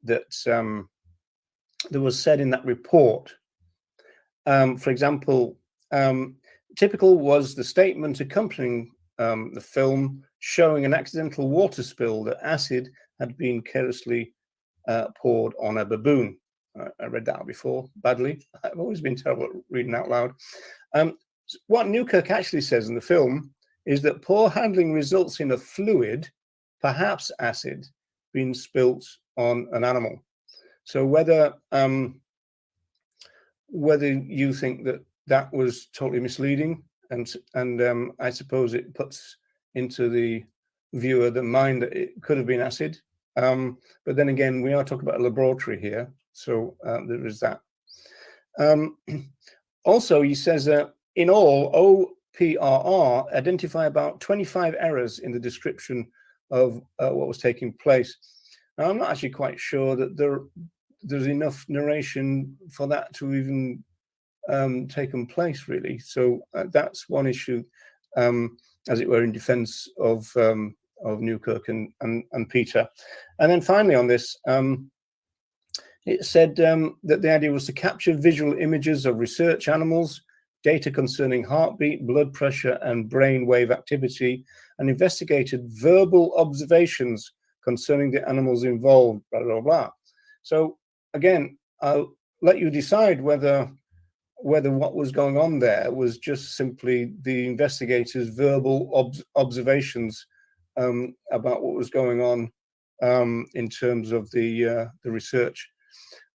that that was said in that report. For example, typical was the statement accompanying the film showing an accidental water spill that acid had been carelessly poured on a baboon. I read that out before badly. I've always been terrible at reading out loud. What Newkirk actually says in the film is that poor handling results in a fluid, perhaps acid, being spilt on an animal. So whether you think that that was totally misleading, and I suppose it puts into the viewer the mind that it could have been acid. But then again, we are talking about a laboratory here, so there is that. Also, he says that in all, OPRR identify about 25 errors in the description of what was taking place. Now, I'm not actually quite sure that there's enough narration for that to even taken place, really. So that's one issue, as it were, in defense of Newkirk and Peter. And then finally on this, it said that the idea was to capture visual images of research animals, data concerning heartbeat, blood pressure, and brain wave activity, and investigated verbal observations concerning the animals involved, blah, blah, blah. So again, I'll let you decide whether what was going on there was just simply the investigators' verbal observations about what was going on in terms of the research.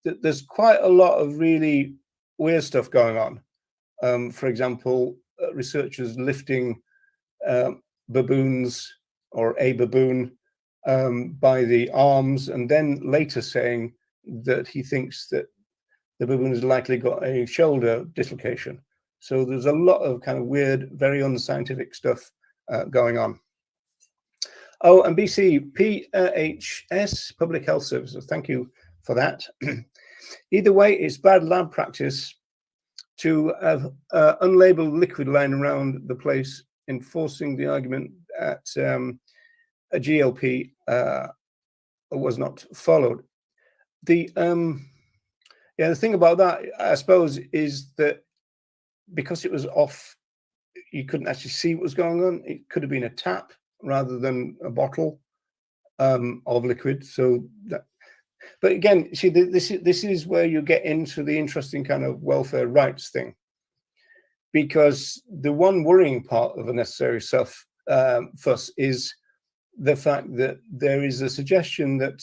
There's quite a lot of really weird stuff going on. For example, researchers lifting baboons or a baboon by the arms, and then later saying that he thinks that the baboon has likely got a shoulder dislocation. So there's a lot of kind of weird, very unscientific stuff going on. Oh, and BCPHS, Public Health Services, thank you for that. Either way, it's bad lab practice to have unlabeled liquid lying around the place, enforcing the argument that a GLP was not followed. Yeah, the thing about that, I suppose, is that because it was off, you couldn't actually see what was going on. It could have been a tap rather than a bottle of liquid. So that, but again, see, this is where you get into the interesting kind of welfare rights thing, because the one worrying part of unnecessary fuss is the fact that there is a suggestion that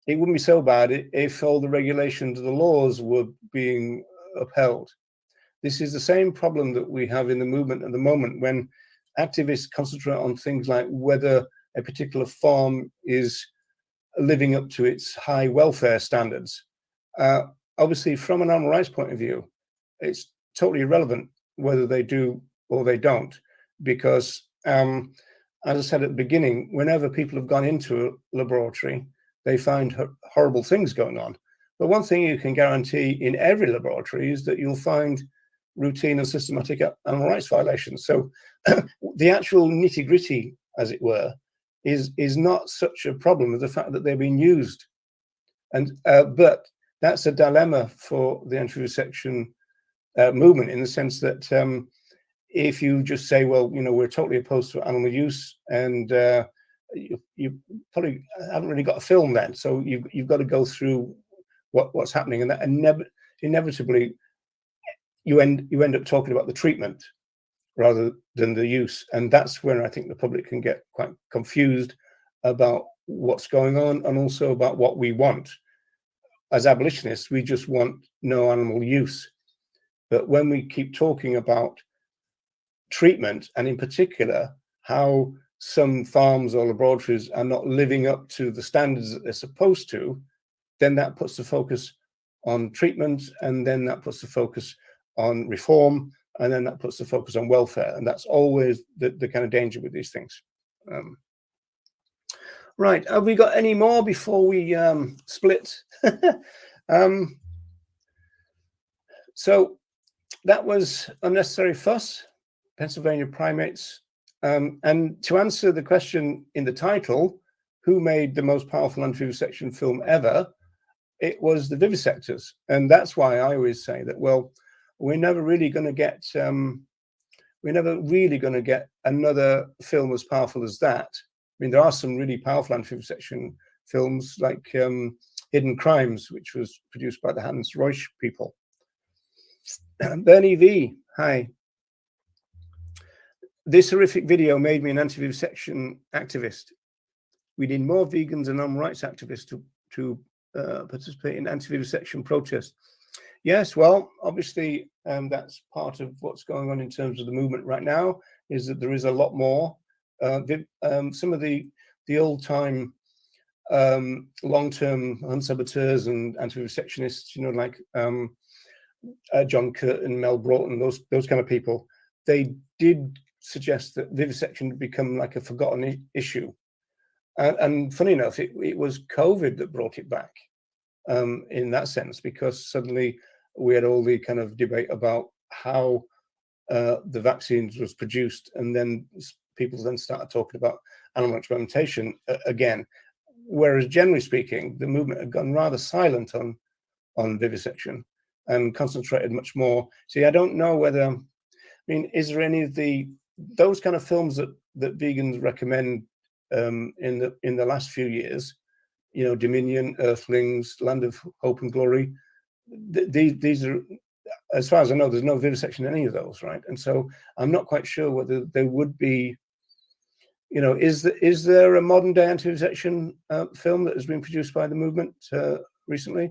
it wouldn't be so bad if all the regulations of the laws were being upheld. This is the same problem that we have in the movement at the moment, when activists concentrate on things like whether a particular farm is living up to its high welfare standards. Obviously, from an animal rights point of view, it's totally irrelevant whether they do or they don't, because as I said at the beginning, whenever people have gone into a laboratory, they find horrible things going on. But one thing you can guarantee in every laboratory is that you'll find routine and systematic animal rights violations. So the actual nitty-gritty, as it were, is not such a problem as the fact that they're being used. And but that's a dilemma for the anti-vivisection movement, in the sense that if you just say, well, you know, we're totally opposed to animal use, and you probably haven't really got a film then, so you've got to go through what's happening, and that inevitably you end up talking about the treatment rather than the use, and that's when I think the public can get quite confused about what's going on, and also about what we want. As abolitionists, we just want no animal use, but when we keep talking about treatment, and in particular how some farms or laboratories are not living up to the standards that they're supposed to, then that puts the focus on treatment, and then that puts the focus on reform, and then that puts the focus on welfare. And that's always the kind of danger with these things. Right, have we got any more before we split? So that was Unnecessary Fuss, Pennsylvania Primates. And to answer the question in the title, who made the most powerful anti-vivisection film ever, it was the vivisectors. And that's why I always say that, well, we're never really going to get another film as powerful as that. I mean, there are some really powerful anti-vivisection films, like Hidden Crimes, which was produced by the Hans Reusch people. Bernie V, hi. This horrific video made me an anti-vivisection activist. We need more vegans and animal rights activists to participate in anti-vivisection protests. Yes, well, obviously, that's part of what's going on in terms of the movement right now, is that there is a lot more. Some of the old-time long-term unsaboteurs and anti-vivisectionists, you know, like John Curt and Mel Broughton, those kind of people, they did suggest that vivisection would become like a forgotten issue. And funny enough, it was COVID that brought it back in that sense, because suddenly we had all the kind of debate about how the vaccines was produced, and then people then started talking about animal experimentation again. Whereas generally speaking, the movement had gone rather silent on vivisection and concentrated much more. See, I don't know whether, I mean, is there any of those kind of films that vegans recommend in the last few years? You know, Dominion, Earthlings, Land of Hope and Glory. These are, as far as I know, there's no vivisection in any of those, right? And so I'm not quite sure whether there would be, you know, is there a modern day anti-vivisection film that has been produced by the movement recently?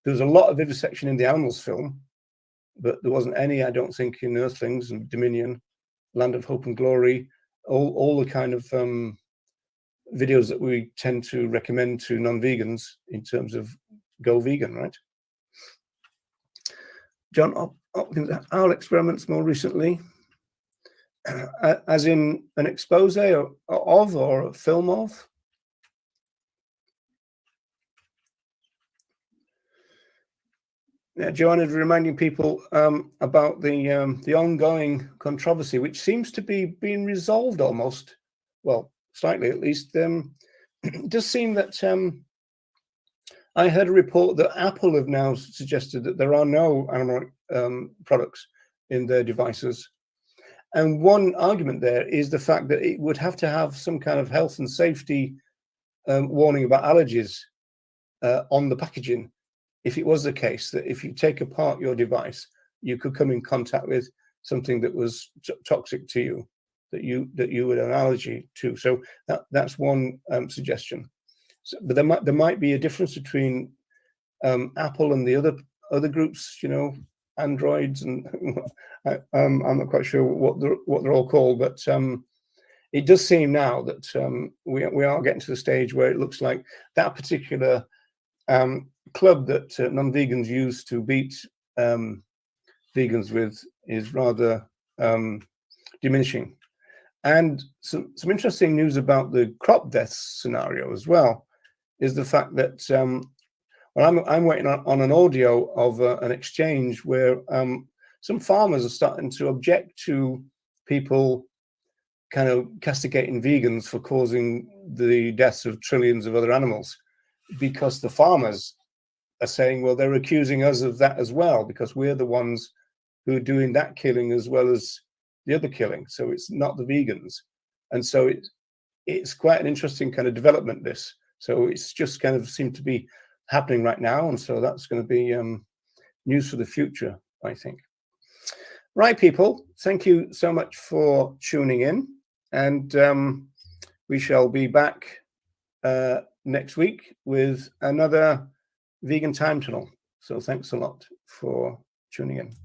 There was a lot of vivisection in the animals film, but there wasn't any, I don't think, in Earthlings and Dominion, Land of Hope and Glory, all the kind of videos that we tend to recommend to non-vegans in terms of go vegan, right? John Hopkins, owl experiments more recently, as in an expose or a film of? Yeah, Joanna is reminding people about the ongoing controversy, which seems to be being resolved almost, well, slightly at least. It does seem that I heard a report that Apple have now suggested that there are no animal products in their devices. And one argument there is the fact that it would have to have some kind of health and safety warning about allergies on the packaging. If it was the case that if you take apart your device, you could come in contact with something that was toxic to you, that you would have an allergy to. So that's one suggestion. So, but there might be a difference between Apple and the other groups, you know, Androids, and I'm not quite sure what they're all called, but it does seem now that we are getting to the stage where it looks like that particular club that non-vegans use to beat vegans with is rather diminishing. And some interesting news about the crop deaths scenario as well is the fact that well, I'm waiting on an audio of an exchange where some farmers are starting to object to people kind of castigating vegans for causing the deaths of trillions of other animals, because the farmers are saying, well, they're accusing us of that as well, because we're the ones who are doing that killing as well as the other killing. So it's not the vegans. And so it's quite an interesting kind of development, this. So it's just kind of seemed to be happening right now. And so that's going to be news for the future, I think. Right, people, thank you so much for tuning in. And we shall be back next week with another vegan time tunnel. So thanks a lot for tuning in.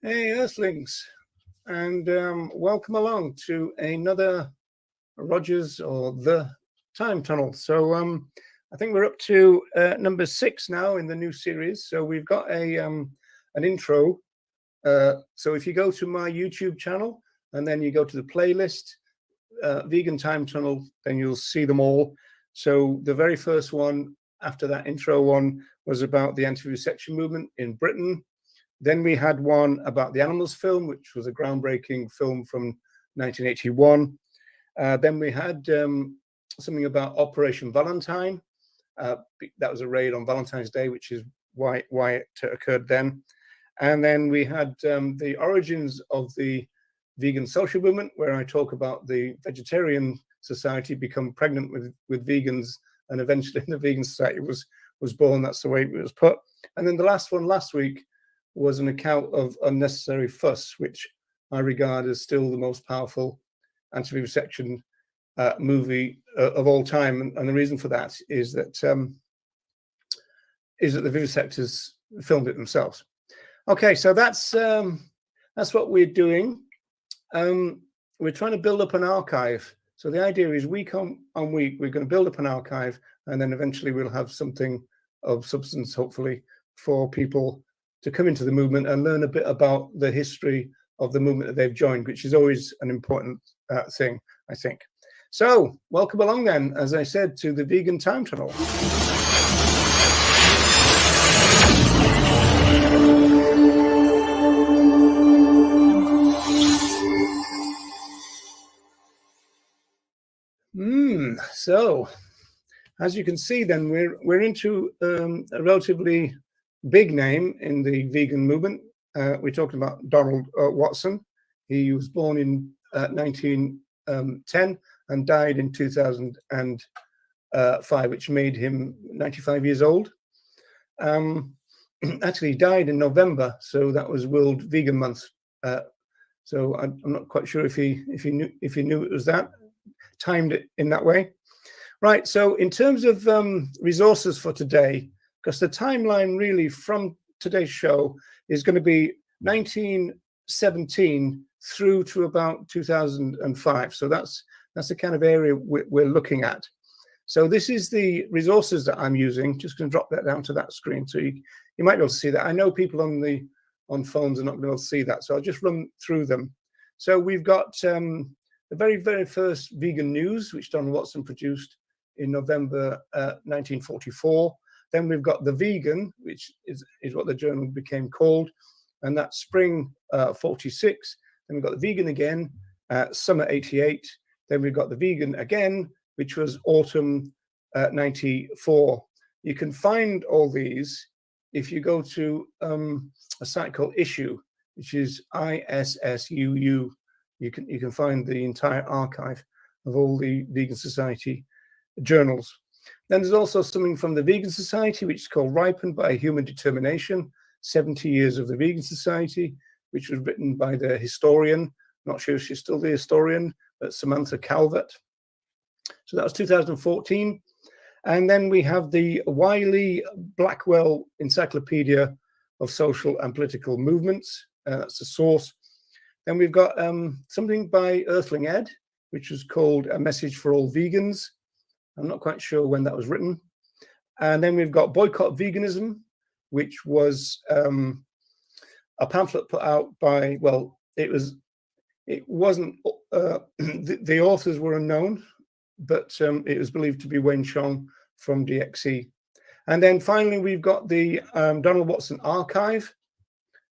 Hey, Earthlings, and welcome along to another Rogers or the Time Tunnel. So I think we're up to number 6 now in the new series. So we've got an intro. So if you go to my YouTube channel and then you go to the playlist, Vegan Time Tunnel, then you'll see them all. So the very first one after that intro one was about the anti-vivisection movement in Britain. Then we had one about the Animals film, which was a groundbreaking film from 1981. Then we had something about Operation Valentine. That was a raid on Valentine's Day, which is why it occurred then. And then we had the origins of the vegan social movement, where I talk about the vegetarian society become pregnant with vegans, and eventually the vegan society was born. That's the way it was put. And then the last one last week was an account of unnecessary fuss, which I regard as still the most powerful anti-vivisection movie of all time, and the reason for that is that the vivisectors filmed it themselves. Okay, so that's what we're doing. We're trying to build up an archive. So the idea is week on week, we're going to build up an archive, and then eventually we'll have something of substance, hopefully, for people to come into the movement and learn a bit about the history of the movement that they've joined, which is always an important thing, I think. So welcome along then, as I said, to the Vegan Time Tunnel. So as you can see, then we're into a relatively big name in the vegan movement. We're talking about Donald Watson. He was born in 1910 and died in 2005, which made him 95 years old. Actually, he died in November, so that was World Vegan Month. So I'm not quite sure if he knew it was that, timed it in that way. Right, so in terms of resources for today, because the timeline really from today's show is going to be 1917 through to about 2005. So that's the kind of area we're looking at. So this is the resources that I'm using. Just going to drop that down to that screen, so you might be able to see that. I know people on phones are not going to be able to see that, so I'll just run through them. So we've got the very, very first vegan news, which Donald Watson produced in November 1944. Then we've got The Vegan, which is what the journal became called, and that's spring 46. Then we've got The Vegan again, summer 88. Then we've got The Vegan again, which was autumn 94. You can find all these if you go to a site called Issue, which is ISSUU. You can find the entire archive of all the Vegan Society journals. Then there's also something from the Vegan Society, which is called Ripened by Human Determination, 70 Years of the Vegan Society, which was written by the historian, not sure if she's still the historian, but Samantha Calvert. So that was 2014. And then we have the Wiley-Blackwell Encyclopedia of Social and Political Movements. That's the source. Then we've got something by Earthling Ed, which was called A Message for All Vegans. I'm not quite sure when that was written. And then we've got Boycott Veganism, which was a pamphlet put out by, well, it wasn't, the authors were unknown, but it was believed to be Wayne Chong from DXE. And then finally, we've got the Donald Watson Archive,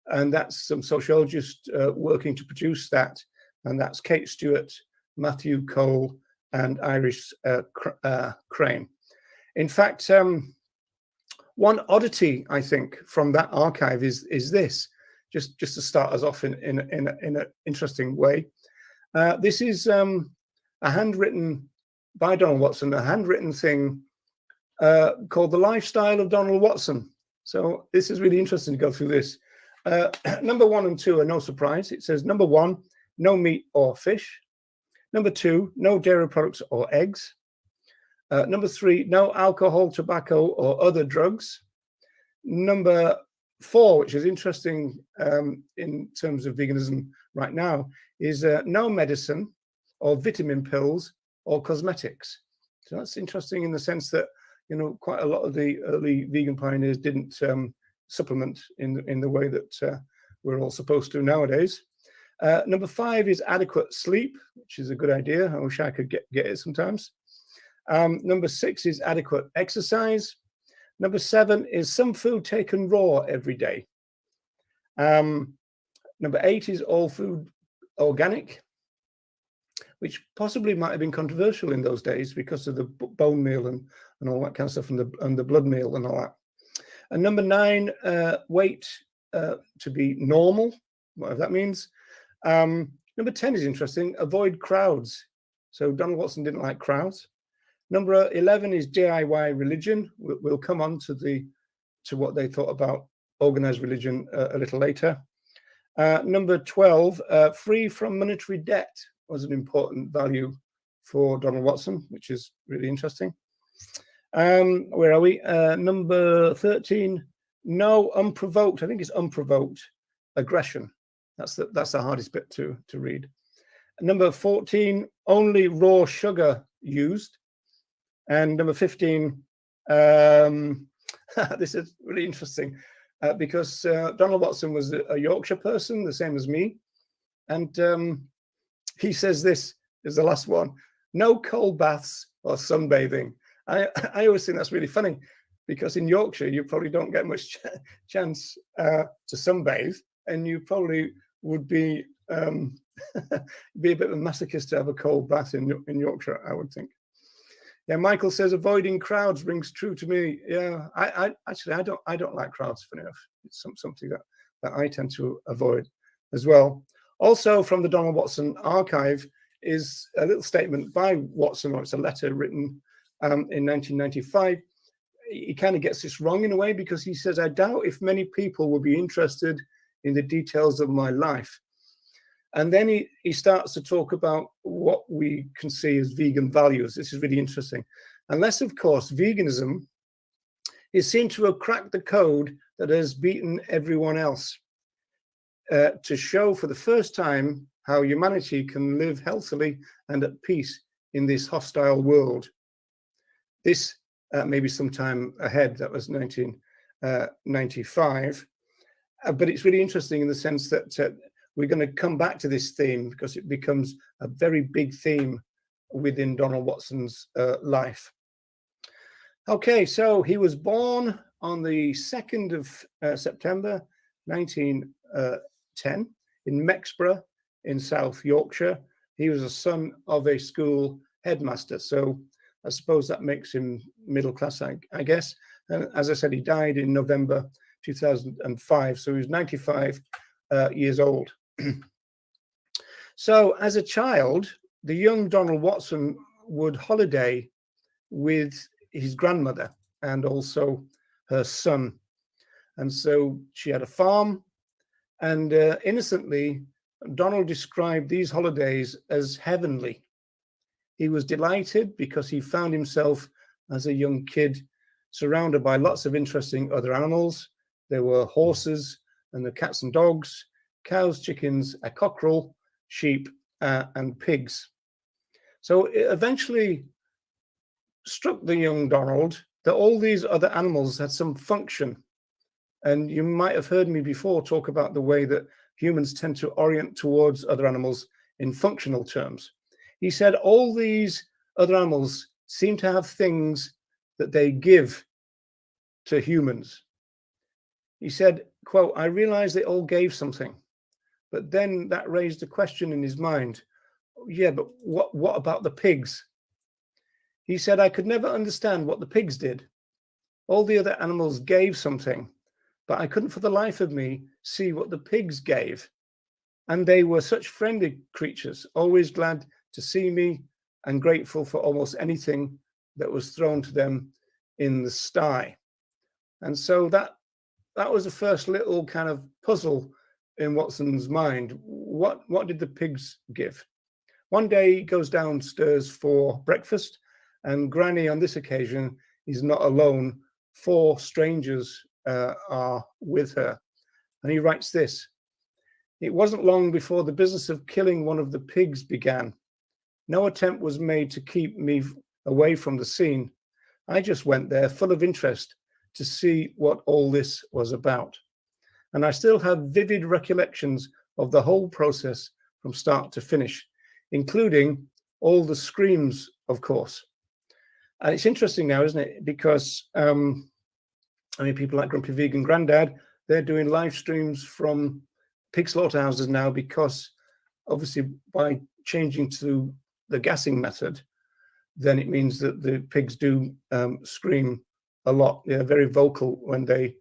and that's some sociologists working to produce that. And that's Kate Stewart, Matthew Cole, and Iris Crane. In fact, one oddity, I think, from that archive is this, just to start us off in an interesting way. This is a handwritten, by Donald Watson, a handwritten thing called The Lifestyle of Donald Watson. So this is really interesting to go through this. Number 1 and 2 are no surprise. It says, number 1, no meat or fish. Number 2, no dairy products or eggs. Number 3, no alcohol, tobacco, or other drugs. Number 4, which is interesting in terms of veganism right now, is no medicine or vitamin pills or cosmetics. So that's interesting in the sense that, you know, quite a lot of the early vegan pioneers didn't supplement in the way that we're all supposed to nowadays. Number 5 is adequate sleep, which is a good idea. I wish I could get it sometimes. Number 6 is adequate exercise. Number 7 is some food taken raw every day. Number 8 is all food organic, which possibly might have been controversial in those days because of the bone meal and all that kind of stuff, and the blood meal and all that. And number 9, weight to be normal, whatever that means. Number 10 is interesting, avoid crowds. So Donald Watson didn't like crowds. Number 11 is DIY religion. We'll come on to what they thought about organized religion a little later. Number 12, free from monetary debt. was an important value for Donald Watson, which is really interesting. Where are we? Number 13. No unprovoked. I think it's unprovoked aggression. That's the hardest bit to read. Number 14. Only raw sugar used. And number 15. This is really interesting because Donald Watson was a Yorkshire person, the same as me, and he says this is the last one: no cold baths or sunbathing. I always think that's really funny because in Yorkshire you probably don't get much chance to sunbathe, and you probably would be be a bit of a masochist to have a cold bath in Yorkshire, I would think. Yeah, Michael says avoiding crowds rings true to me. Yeah, I don't like crowds. Funny enough, it's something that I tend to avoid as well. Also, from the Donald Watson archive is a little statement by Watson, or it's a letter written in 1995. He kind of gets this wrong in a way because he says, "I doubt if many people will be interested in the details of my life." And then he starts to talk about what we can see as vegan values. This is really interesting. Unless, of course, veganism is seen to have cracked the code that has beaten everyone else to show for the first time how humanity can live healthily and at peace in this hostile world. This maybe sometime ahead, that was 1995. But it's really interesting in the sense that we're going to come back to this theme because it becomes a very big theme within Donald Watson's life. Okay, so he was born on the 2nd of September 1910 in Mexborough in South Yorkshire. He was a son of a school headmaster, so I suppose that makes him middle class, I guess. And as I said, he died in November 2005, so he was 95 years old. So as a child, the young Donald Watson would holiday with his grandmother and also her son. And so she had a farm, and innocently, Donald described these holidays as heavenly. He was delighted because he found himself as a young kid surrounded by lots of interesting other animals. There were horses and the cats and dogs, cows, chickens, a cockerel, sheep, and pigs. So it eventually struck the young Donald that all these other animals had some function. And you might have heard me before talk about the way that humans tend to orient towards other animals in functional terms. He said all these other animals seem to have things that they give to humans. He said, quote, "I realized they all gave something." But then that raised a question in his mind. Yeah, but what about the pigs? He said, "I could never understand what the pigs did. All the other animals gave something, but I couldn't for the life of me see what the pigs gave. And they were such friendly creatures, always glad to see me and grateful for almost anything that was thrown to them in the sty." And so that was the first little kind of puzzle in Watson's mind. What did the pigs give? One day he goes downstairs for breakfast, and Granny on this occasion is not alone. 4 strangers are with her. And he writes this: "It wasn't long before the business of killing one of the pigs began. No attempt was made to keep me away from the scene. I just went there full of interest to see what all this was about. And I still have vivid recollections of the whole process from start to finish, including all the screams, of course." And it's interesting now, isn't it? Because people like Grumpy Vegan Grandad, they're doing live streams from pig slaughterhouses now, because obviously by changing to the gassing method, then it means that the pigs do scream a lot. They're very vocal when they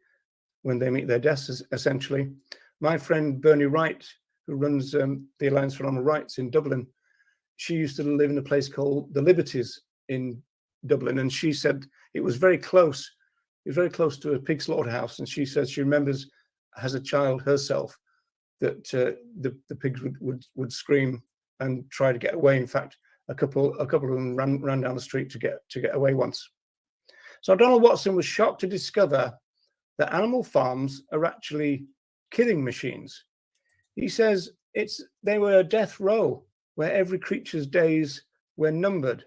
meet their deaths, essentially. My friend Bernie Wright, who runs the Alliance for Animal Rights in Dublin, she used to live in a place called the Liberties in Dublin, and she said it was very close. It was very close to a pig slaughterhouse, and she says she remembers as a child herself that the pigs would scream and try to get away. In fact, a couple of them ran down the street to get away once. So Donald Watson was shocked to discover that animal farms are actually killing machines. He says they were a death row where every creature's days were numbered.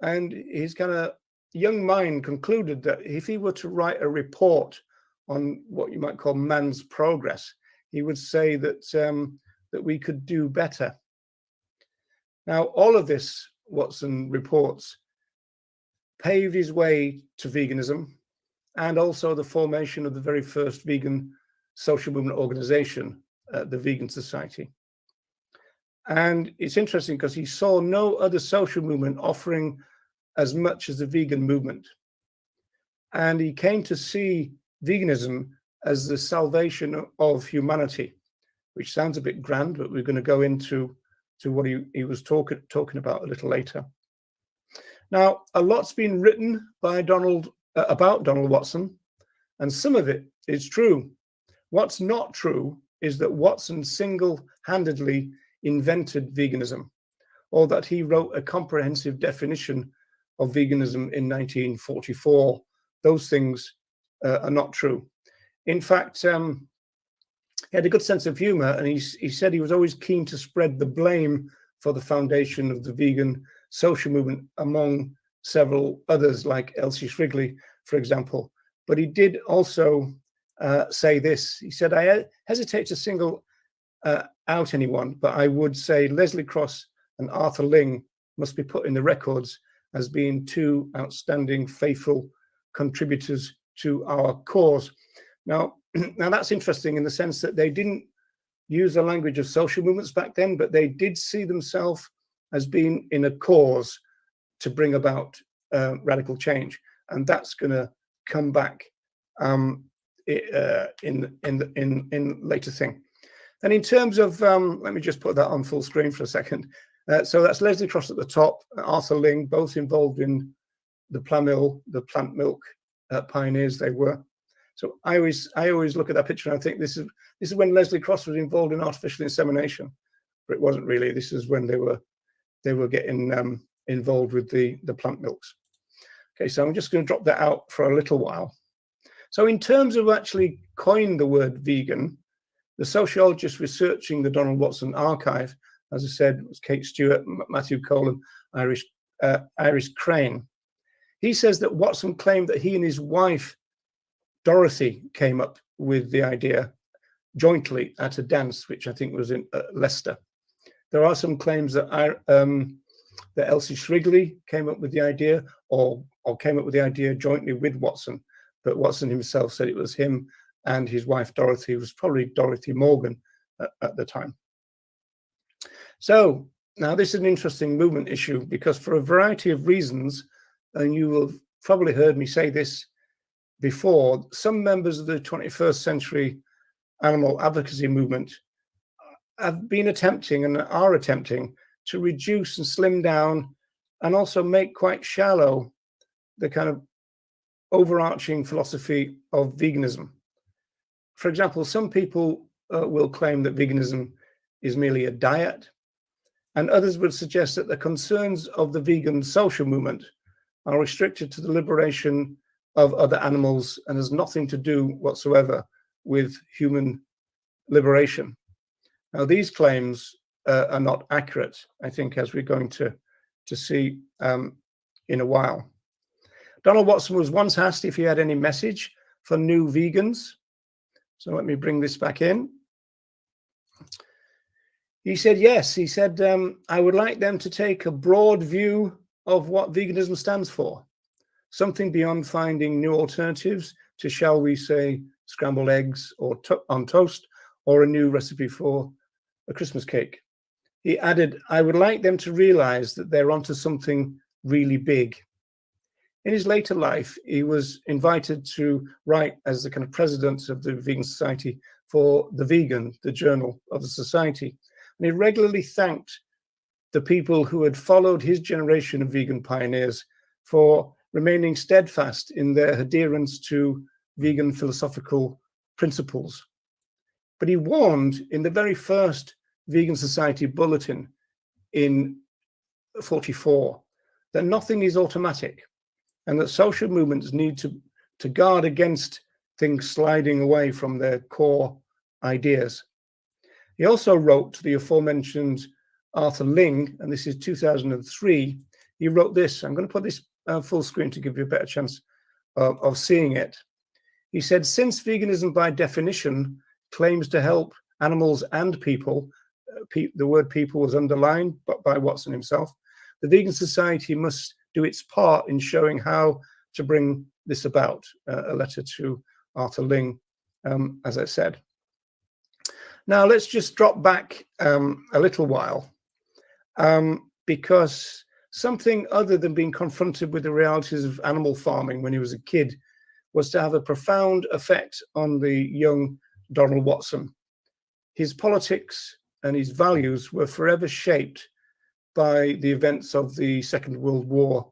And his kind of young mind concluded that if he were to write a report on what you might call man's progress, he would say that that we could do better. Now, all of this, Watson reports, paved his way to veganism and also the formation of the very first vegan social movement organization, the Vegan Society. And it's interesting because he saw no other social movement offering as much as the vegan movement. And he came to see veganism as the salvation of humanity, which sounds a bit grand, but we're going to go into what he was talking about a little later. Now, a lot's been written by about Donald Watson, and some of it is true. What's not true is that Watson single-handedly invented veganism, or that he wrote a comprehensive definition of veganism in 1944. Those things are not true. In fact, he had a good sense of humor, and he said he was always keen to spread the blame for the foundation of the vegan social movement among several others, like Elsie Shrigley, for example. But he did also say this. He said, I hesitate to single out anyone, but I would say Leslie Cross and Arthur Ling must be put in the records as being two outstanding, faithful contributors to our cause. Now that's interesting in the sense that they didn't use the language of social movements back then, but they did see themselves as being in a cause to bring about radical change, and that's going to come back in later thing. And in terms of, let me just put that on full screen for a second. So that's Leslie Cross at the top, Arthur Ling, both involved in the plant milk pioneers they were. So I always look at that picture and I think this is when Leslie Cross was involved in artificial insemination, but it wasn't really. This is when they were getting involved with the plant milks. Okay, so I'm just going to drop that out for a little while. So in terms of actually coining the word vegan, the sociologist researching the Donald Watson archive, as I said, was Kate Stewart, Matthew Cole, and Iris Crane. He says that Watson claimed that he and his wife, Dorothy, came up with the idea jointly at a dance, which I think was in Leicester. There are some claims that that Elsie Shrigley came up with the idea, or came up with the idea jointly with Watson, but Watson himself said it was him and his wife Dorothy. It was probably Dorothy Morgan at the time. So now this is an interesting movement issue because for a variety of reasons, and you will have probably heard me say this before, some members of the 21st century animal advocacy movement have been attempting and are attempting to reduce and slim down and also make quite shallow the kind of overarching philosophy of veganism. For example, some people will claim that veganism is merely a diet, and others would suggest that the concerns of the vegan social movement are restricted to the liberation of other animals and has nothing to do whatsoever with human liberation. Now, these claims are not accurate, I think, as we're going to see in a while. Donald Watson was once asked if he had any message for new vegans. So let me bring this back in. He said, yes, he said, I would like them to take a broad view of what veganism stands for. Something beyond finding new alternatives to, shall we say, scrambled eggs or on toast, or a new recipe for a Christmas cake. He added, I would like them to realize that they're onto something really big. In his later life, he was invited to write as the kind of president of the Vegan Society for The Vegan, the journal of the society. And he regularly thanked the people who had followed his generation of vegan pioneers for remaining steadfast in their adherence to vegan philosophical principles. But he warned in the very first Vegan Society bulletin in 44 that nothing is automatic and that social movements need to guard against things sliding away from their core ideas. He also wrote to the aforementioned Arthur Ling, and this is 2003. He wrote this. I'm going to put this full screen to give you a better chance of seeing it. He said, since veganism by definition claims to help animals and people, the word people was underlined by Watson himself, the Vegan Society must do its part in showing how to bring this about. A letter to Arthur Ling, as I said. Now let's just drop back a little while, because something other than being confronted with the realities of animal farming when he was a kid was to have a profound effect on the young Donald Watson. His politics and his values were forever shaped by the events of the Second World War.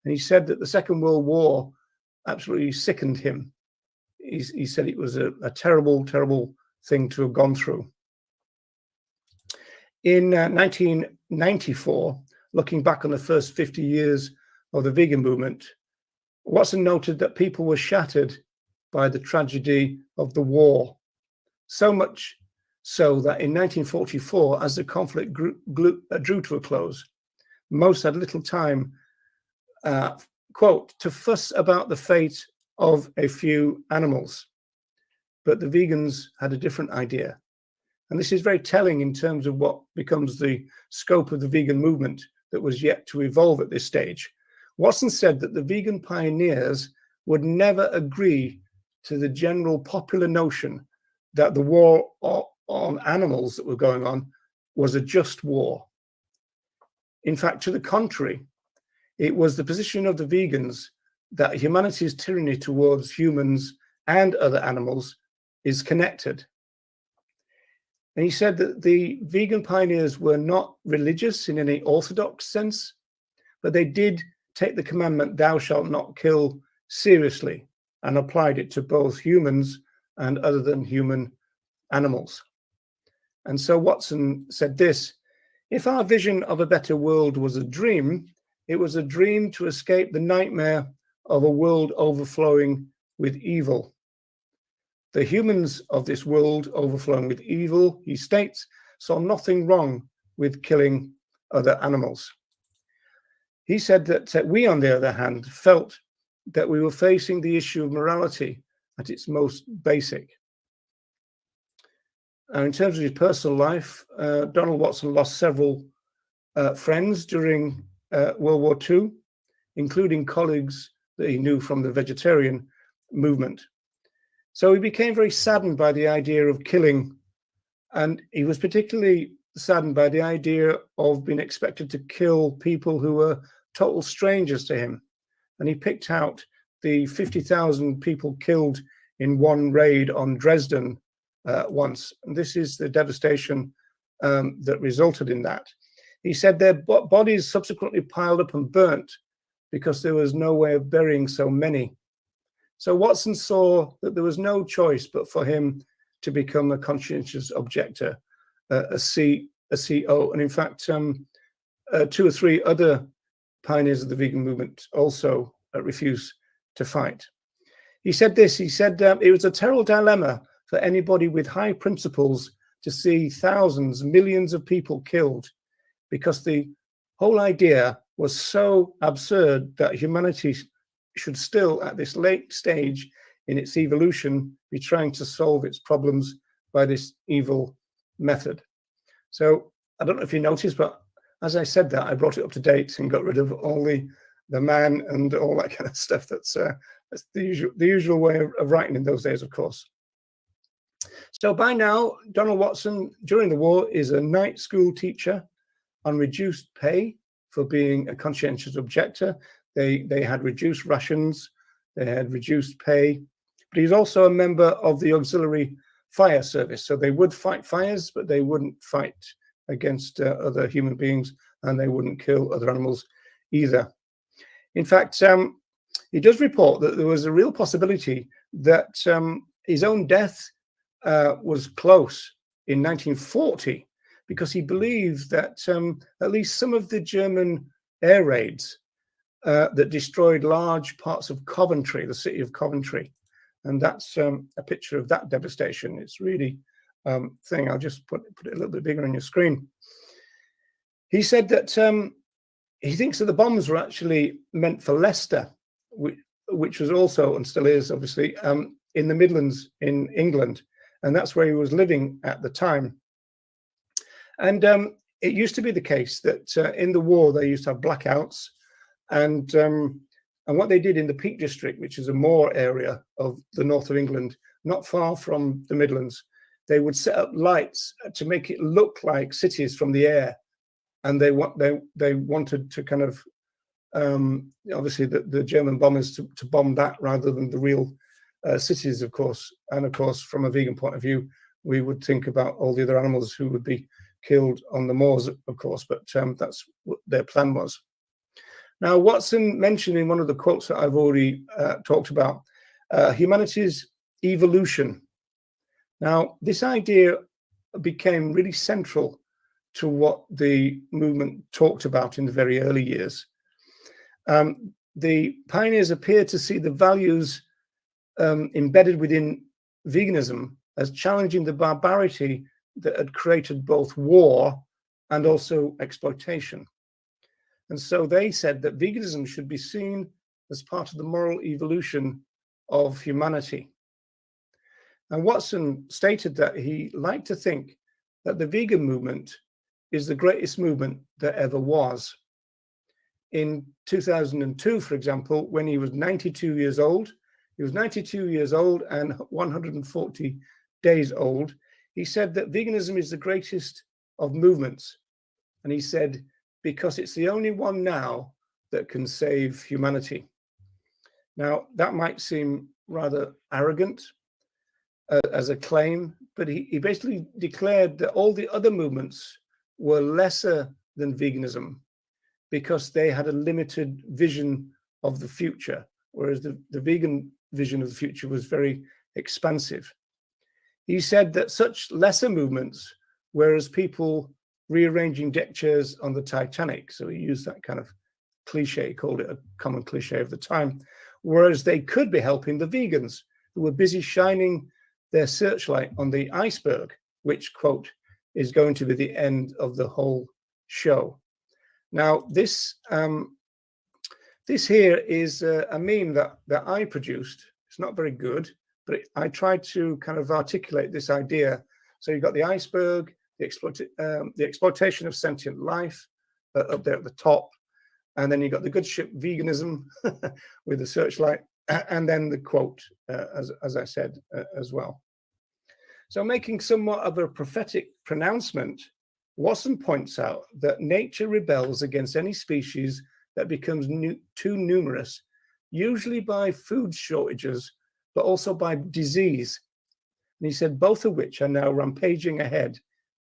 And he said that the Second World War absolutely sickened him. He said it was a terrible, terrible thing to have gone through. In 1994, looking back on the first 50 years of the vegan movement, Watson noted that people were shattered by the tragedy of the war. So much so that in 1944, as the conflict drew to a close, most had little time, quote, to fuss about the fate of a few animals. But the vegans had a different idea. And this is very telling in terms of what becomes the scope of the vegan movement that was yet to evolve at this stage. Watson said that the vegan pioneers would never agree to the general popular notion that the war on animals that were going on was a just war. In fact, to the contrary, it was the position of the vegans that humanity's tyranny towards humans and other animals is connected. And he said that the vegan pioneers were not religious in any orthodox sense, but they did take the commandment, thou shalt not kill, seriously, and applied it to both humans and other than human animals. And so Watson said this: if our vision of a better world was a dream, it was a dream to escape the nightmare of a world overflowing with evil. The humans of this world overflowing with evil, he states, saw nothing wrong with killing other animals. He said that we, on the other hand, felt that we were facing the issue of morality at its most basic. Now, in terms of his personal life, Donald Watson lost several friends during World War II, including colleagues that he knew from the vegetarian movement. So he became very saddened by the idea of killing, and he was particularly saddened by the idea of being expected to kill people who were total strangers to him. And he picked out the 50,000 people killed in one raid on Dresden once. And this is the devastation that resulted in that. He said their bodies subsequently piled up and burnt because there was no way of burying so many. So Watson saw that there was no choice but for him to become a conscientious objector, a CO. And in fact, 2 or 3 other pioneers of the vegan movement also refused to fight. He said this, he said, it was a terrible dilemma for anybody with high principles to see thousands, millions of people killed, because the whole idea was so absurd that humanity should still, at this late stage in its evolution, be trying to solve its problems by this evil method. So I don't know if you noticed, but as I said that, I brought it up to date and got rid of all the man and all that kind of stuff. That's the usual way of writing in those days, of course. So by now, Donald Watson, during the war, is a night school teacher on reduced pay for being a conscientious objector. They had reduced rations, they had reduced pay, but he's also a member of the auxiliary fire service. So they would fight fires, but they wouldn't fight against other human beings, and they wouldn't kill other animals either. In fact, he does report that there was a real possibility that his own death was close in 1940, because he believed that at least some of the German air raids that destroyed large parts of Coventry, the city of Coventry, and that's a picture of that devastation. It's really thing. I'll just put it a little bit bigger on your screen. He said that he thinks that the bombs were actually meant for Leicester, which was also, and still is obviously, in the Midlands in England, and that's where he was living at the time. And it used to be the case that in the war they used to have blackouts, and what they did in the Peak District, which is a moor area of the north of England, not far from the Midlands, they would set up lights to make it look like cities from the air, and they wanted to kind of obviously the German bombers to bomb that rather than the real cities, of course. And of course, from a vegan point of view, we would think about all the other animals who would be killed on the moors, of course, but that's what their plan was. Now, Watson mentioned in one of the quotes that I've already talked about, humanity's evolution. Now, this idea became really central to what the movement talked about in the very early years. The pioneers appeared to see the values embedded within veganism as challenging the barbarity that had created both war and also exploitation. And so they said that veganism should be seen as part of the moral evolution of humanity. And Watson stated that he liked to think that the vegan movement is the greatest movement that ever was. In 2002, for example, when he was 92 years old, he was 92 years old and 140 days old, he said that veganism is the greatest of movements. And he said, because it's the only one now that can save humanity. Now, that might seem rather arrogant as a claim, but he basically declared that all the other movements were lesser than veganism because they had a limited vision of the future, whereas the vegan vision of the future was very expansive. He said that such lesser movements were as people rearranging deck chairs on the Titanic. So he used that kind of cliche, called it a common cliche of the time, whereas they could be helping the vegans who were busy shining their searchlight on the iceberg, which, quote, is going to be the end of the whole show. Now, this here is a meme that I produced. It's not very good, but I tried to kind of articulate this idea. So you've got the iceberg, the exploitation of sentient life up there at the top, and then you've got the good ship veganism with the searchlight, and then the quote, as I said, as well. So making somewhat of a prophetic pronouncement, Watson points out that nature rebels against any species that becomes too numerous, usually by food shortages, but also by disease. And he said both of which are now rampaging ahead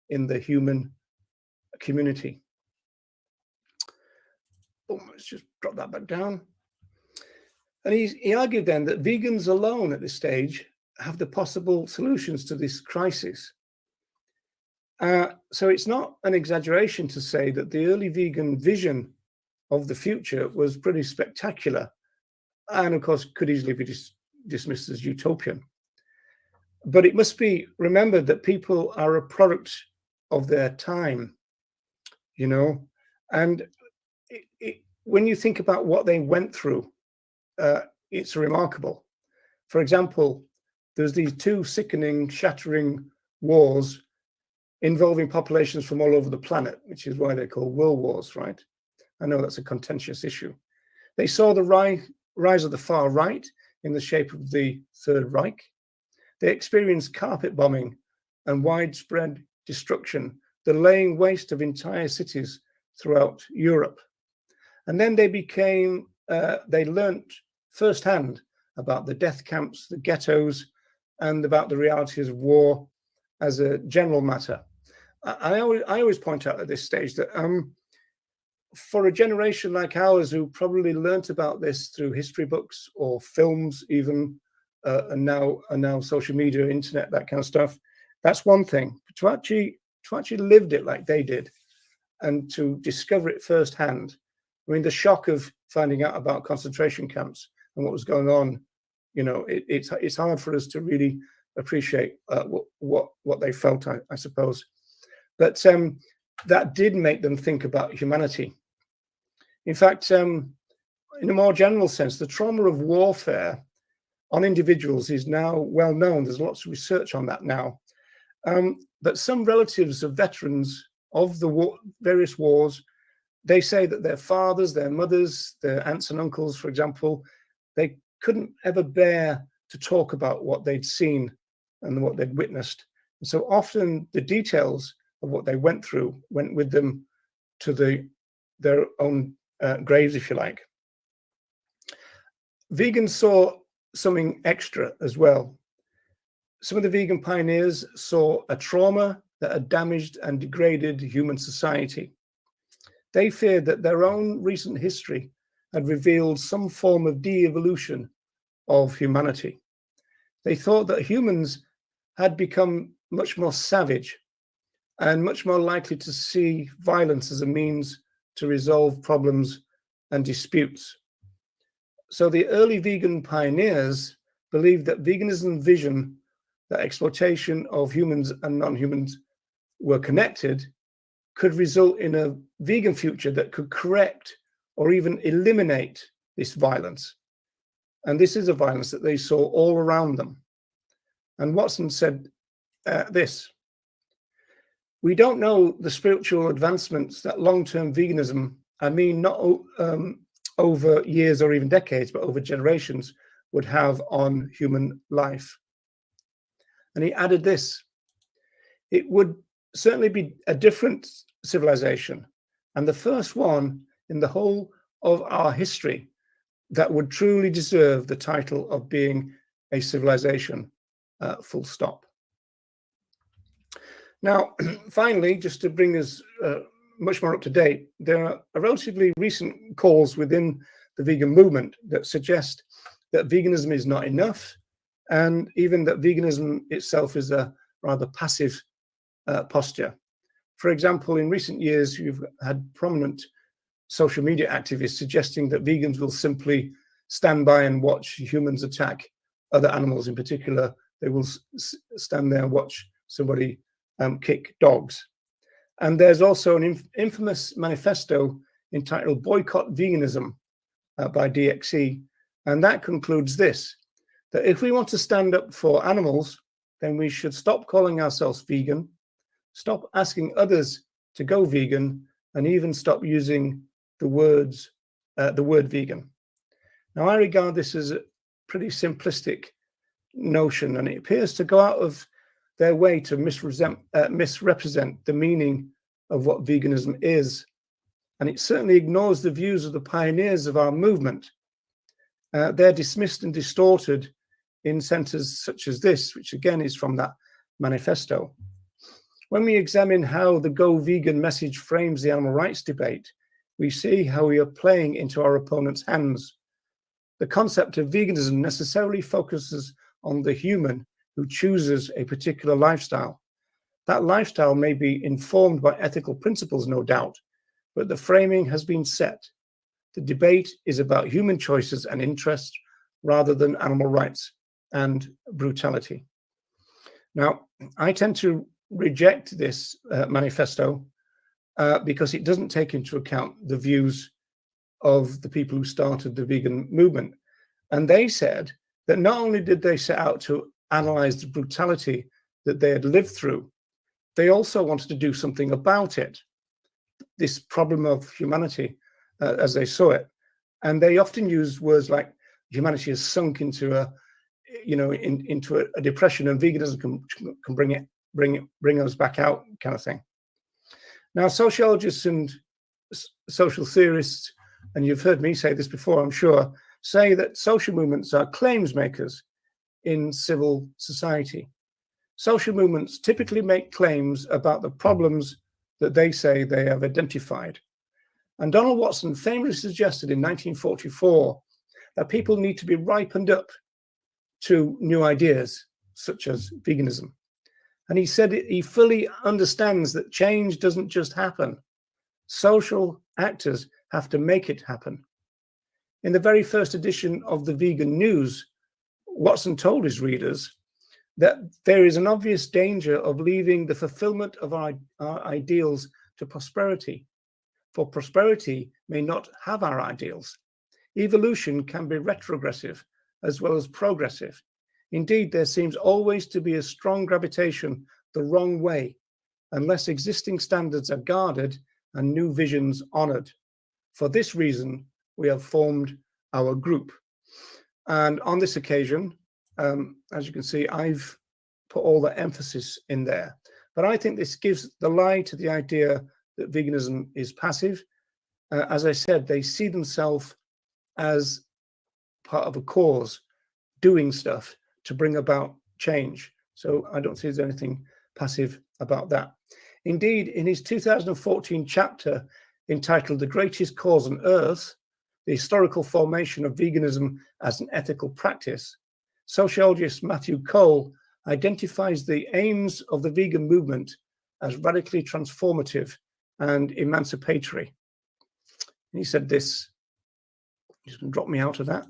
in the human community. Boom, let's just drop that back down. And he argued then that vegans alone at this stage have the possible solutions to this crisis. So it's not an exaggeration to say that the early vegan vision of the future was pretty spectacular, and of course could easily be dismissed as utopian. But it must be remembered that people are a product of their time, you know, and when you think about what they went through, it's remarkable. For example, there's these two sickening, shattering wars involving populations from all over the planet, which is why they're called world wars, right? I know that's a contentious issue. They saw the rise of the far right in the shape of the Third Reich. They experienced carpet bombing and widespread destruction, the laying waste of entire cities throughout Europe. And then they learnt firsthand about the death camps, the ghettos, and about the realities of war as a general matter. I always point out at this stage that for a generation like ours who probably learnt about this through history books or films even, and now social media, internet, that kind of stuff, that's one thing. But to actually to actually lived it like they did and to discover it firsthand. I mean, the shock of finding out about concentration camps and what was going on, you know, it's hard for us to really appreciate what they felt, I suppose. But that did make them think about humanity. In fact, in a more general sense, the trauma of warfare on individuals is now well known. There's lots of research on that now. But some relatives of veterans of the various wars, they say that their fathers, their mothers, their aunts and uncles, for example, they couldn't ever bear to talk about what they'd seen and what they'd witnessed. And so often the details of what they went through went with them to their own graves, if you like. Vegans saw something extra as well. Some of the vegan pioneers saw a trauma that had damaged and degraded human society. They feared that their own recent history had revealed some form of de-evolution of humanity. They thought that humans had become much more savage and much more likely to see violence as a means to resolve problems and disputes. So the early vegan pioneers believed that veganism's vision that exploitation of humans and non-humans were connected could result in a vegan future that could correct or even eliminate this violence. And this is a violence that they saw all around them. And Watson said this: "We don't know the spiritual advancements that long-term veganism, I mean not over years or even decades, but over generations, would have on human life." And he added this: "It would certainly be a different civilization, and the first one in the whole of our history that would truly deserve the title of being a civilization, full stop." Now, finally, just to bring us much more up to date, there are relatively recent calls within the vegan movement that suggest that veganism is not enough, and even that veganism itself is a rather passive posture. For example, in recent years, you've had prominent social media activists suggesting that vegans will simply stand by and watch humans attack other animals. In particular, they will stand there and watch somebody kick dogs. And there's also an infamous manifesto entitled "Boycott Veganism" by DXE, and that concludes this: that if we want to stand up for animals, then we should stop calling ourselves vegan, stop asking others to go vegan, and even stop using the word vegan. Now, I regard this as a pretty simplistic notion, and it appears to go out of their way to misrepresent the meaning of what veganism is. And it certainly ignores the views of the pioneers of our movement. They're dismissed and distorted in centers such as this, which again is from that manifesto. When we examine how the Go Vegan message frames the animal rights debate, we see how we are playing into our opponent's hands. The concept of veganism necessarily focuses on the human who chooses a particular lifestyle. That lifestyle may be informed by ethical principles, no doubt, but the framing has been set. The debate is about human choices and interests rather than animal rights and brutality. Now, I tend to reject this manifesto because it doesn't take into account the views of the people who started the vegan movement. And they said that not only did they set out to analyze the brutality that they had lived through, they also wanted to do something about it, this problem of humanity as they saw it. And they often use words like humanity has sunk into a, into a depression, and veganism can bring us back out, kind of thing. Now, sociologists and social theorists, and you've heard me say this before, I'm sure, say that social movements are claims makers in civil society. Social movements typically make claims about the problems that they say they have identified. And Donald Watson famously suggested in 1944 that people need to be ripened up to new ideas, such as veganism. And he said he fully understands that change doesn't just happen. Social actors have to make it happen. In the very first edition of the Vegan News, Watson told his readers that there is an obvious danger of leaving the fulfillment of our ideals to prosperity, for prosperity may not have our ideals. Evolution can be retrogressive as well as progressive. Indeed, there seems always to be a strong gravitation the wrong way, unless existing standards are guarded and new visions honored. For this reason, we have formed our group. And on this occasion, as you can see, I've put all the emphasis in there. But I think this gives the lie to the idea that veganism is passive. As I said, they see themselves as part of a cause, doing stuff to bring about change. So I don't see there's anything passive about that. Indeed, in his 2014 chapter entitled The Greatest Cause on Earth, the historical formation of veganism as an ethical practice, sociologist Matthew Cole identifies the aims of the vegan movement as radically transformative and emancipatory. And he said this, he's going to drop me out of that.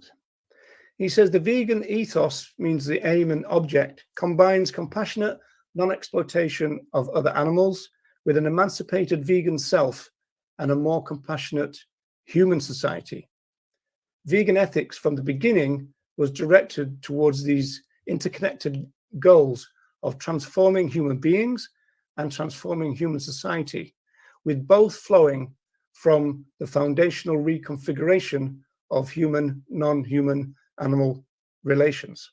He says the vegan ethos means the aim and object combines compassionate non-exploitation of other animals with an emancipated vegan self and a more compassionate human society. Vegan ethics from the beginning was directed towards these interconnected goals of transforming human beings and transforming human society, with both flowing from the foundational reconfiguration of human, non-human animal relations.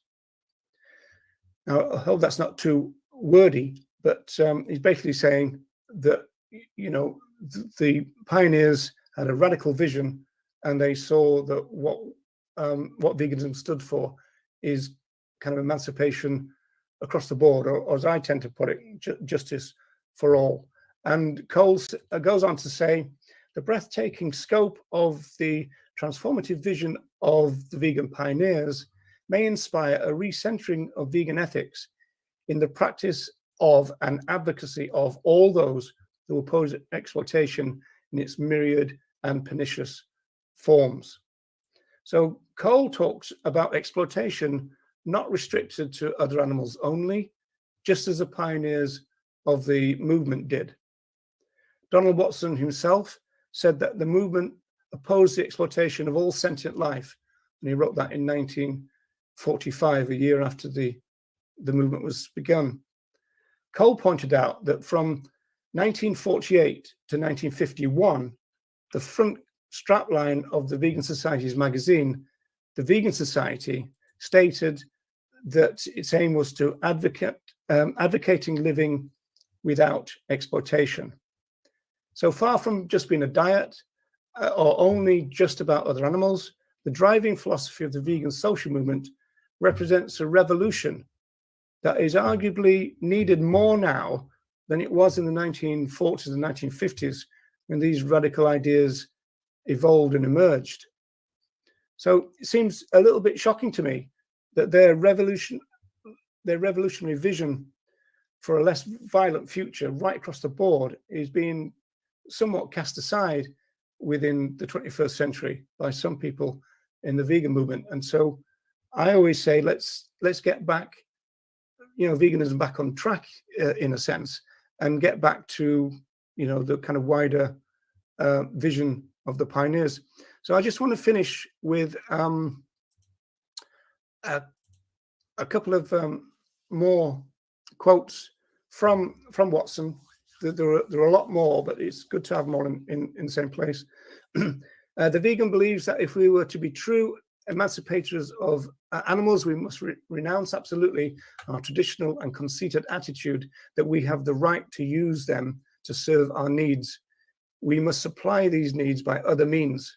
Now, I hope that's not too wordy, but he's basically saying that, you know, the pioneers had a radical vision, and they saw that what veganism stood for is kind of emancipation across the board, or as I tend to put it, justice for all. And Cole goes on to say, the breathtaking scope of the transformative vision of the vegan pioneers may inspire a recentering of vegan ethics in the practice of and advocacy of all those who oppose exploitation in its myriad and pernicious forms. So Cole talks about exploitation not restricted to other animals only, just as the pioneers of the movement did. Donald Watson himself said that the movement opposed the exploitation of all sentient life, and he wrote that in 1945, a year after the movement was begun. Cole pointed out that from 1948 to 1951, the front strapline of the Vegan Society's magazine, The Vegan Society, stated that its aim was to advocating living without exploitation. So far from just being a diet or only just about other animals, the driving philosophy of the vegan social movement represents a revolution that is arguably needed more now than it was in the 1940s and 1950s when these radical ideas evolved and emerged. So it seems a little bit shocking to me that their revolutionary vision for a less violent future right across the board is being somewhat cast aside within the 21st century by some people in the vegan movement. And so I always say, let's get back, you know, veganism back on track in a sense, and get back to, you know, the kind of wider vision of the pioneers. So I just want to finish with a couple of more quotes from Watson. There are a lot more, but it's good to have them all in the same place. The vegan believes that if we were to be true emancipators of animals, we must renounce absolutely our traditional and conceited attitude that we have the right to use them to serve our needs. We must supply these needs by other means.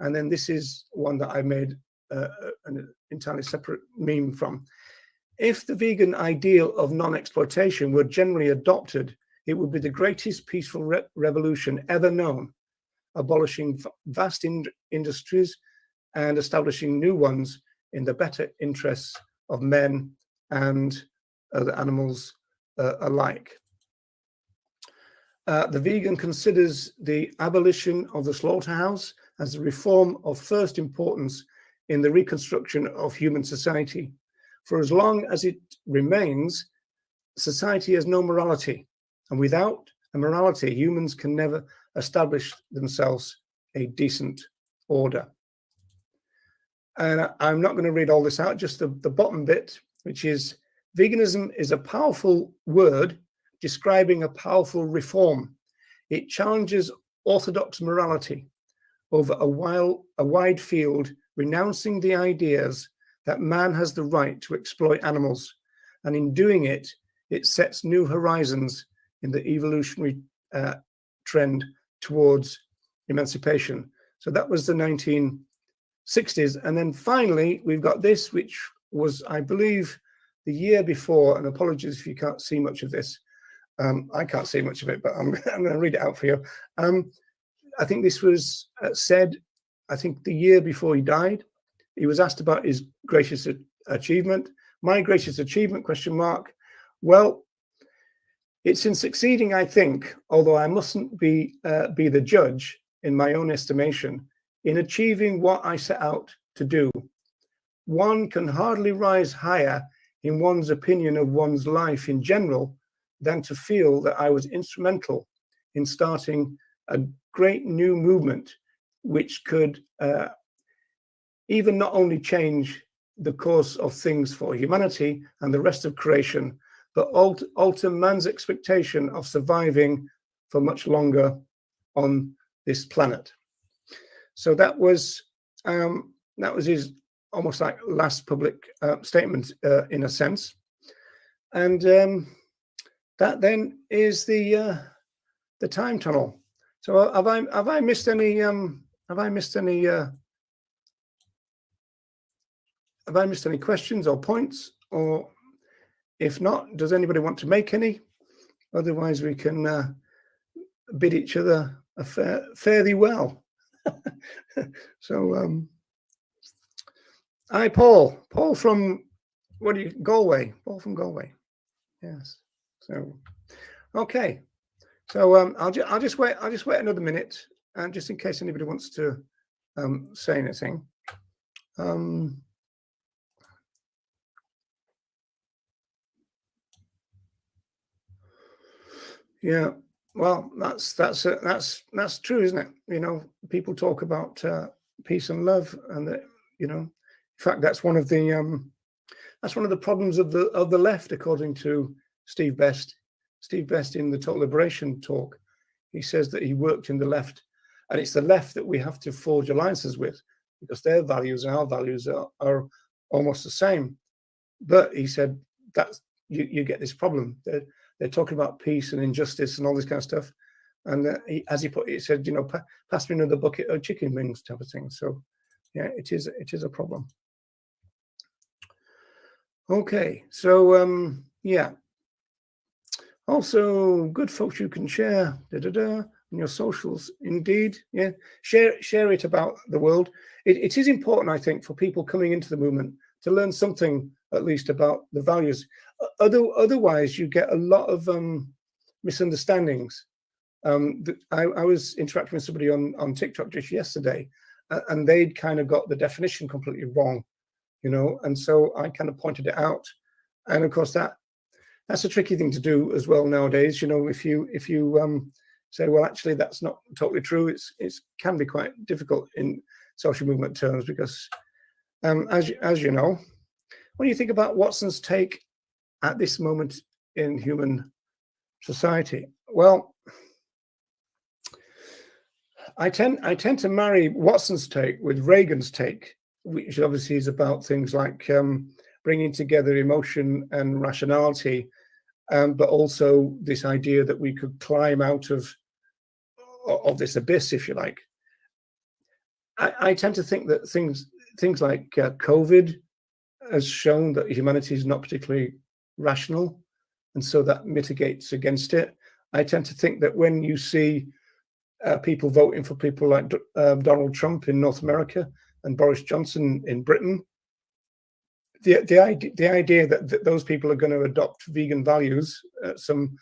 And then this is one that I made an entirely separate meme from. If the vegan ideal of non-exploitation were generally adopted, it would be the greatest peaceful revolution ever known, abolishing vast industries and establishing new ones in the better interests of men and other animals alike. The vegan considers the abolition of the slaughterhouse as a reform of first importance in the reconstruction of human society. For as long as it remains, society has no morality, and without a morality, humans can never establish themselves a decent order. And I'm not going to read all this out, just the bottom bit, which is veganism is a powerful word describing a powerful reform. It challenges orthodox morality over a wide field, renouncing the ideas that man has the right to exploit animals. And in doing it, it sets new horizons in the evolutionary trend towards emancipation. So that was the 1960s. And then finally, we've got this, which was, I believe, the year before, and apologies if you can't see much of this. I can't see much of it, but I'm going to read it out for you. I think this was said, I think the year before he died. He was asked about his gracious achievement. My gracious achievement, question mark. Well, it's in succeeding, I think, although I mustn't be the judge in my own estimation, in achieving what I set out to do. One can hardly rise higher in one's opinion of one's life in general than to feel that I was instrumental in starting a great new movement which could even not only change the course of things for humanity and the rest of creation, but alter man's expectation of surviving for much longer on this planet. So that was his almost like last public statement in a sense, and that then is the time tunnel. So have I missed any? Have I missed any questions or points? Or if not, does anybody want to make any? Otherwise, we can bid each other a fare thee well. So, hi, Paul. Paul from Galway. Paul from Galway. Yes. So, okay. So I'll just wait. I'll just wait another minute, and just in case anybody wants to say anything. Yeah. Well, that's true, isn't it? You know, people talk about peace and love, and that, you know, in fact, that's one of the problems of the left, according to Steve Best. Steve Best in the Total Liberation talk, he says that he worked in the left, and it's the left that we have to forge alliances with because their values and our values are almost the same. But he said that you get this problem. They're talking about peace and injustice and all this kind of stuff. And as he put it, he said, you know, pass me another bucket of chicken wings type of thing. So, yeah, it is a problem. Okay, so, yeah. Also, good folks, you can share on your socials. Indeed, yeah. Share it about the world. It is important, I think, for people coming into the movement to learn something, at least, about the values. Otherwise, you get a lot of misunderstandings. I was interacting with somebody on TikTok just yesterday, and they'd kind of got the definition completely wrong, you know, and so I kind of pointed it out. And of course, that's a tricky thing to do as well nowadays. You know, if you say, well, actually, that's not totally true, it can be quite difficult in social movement terms because, as you know, when you think about Watson's take at this moment in human society, well, I tend to marry Watson's take with Reagan's take, which obviously is about things like bringing together emotion and rationality, but also this idea that we could climb out of this abyss, if you like. I tend to think that things like COVID has shown that humanity is not particularly rational, and so that mitigates against it. I tend to think that when you see people voting for people like Donald Trump in North America and Boris Johnson in Britain, the idea that those people are going to adopt vegan values at some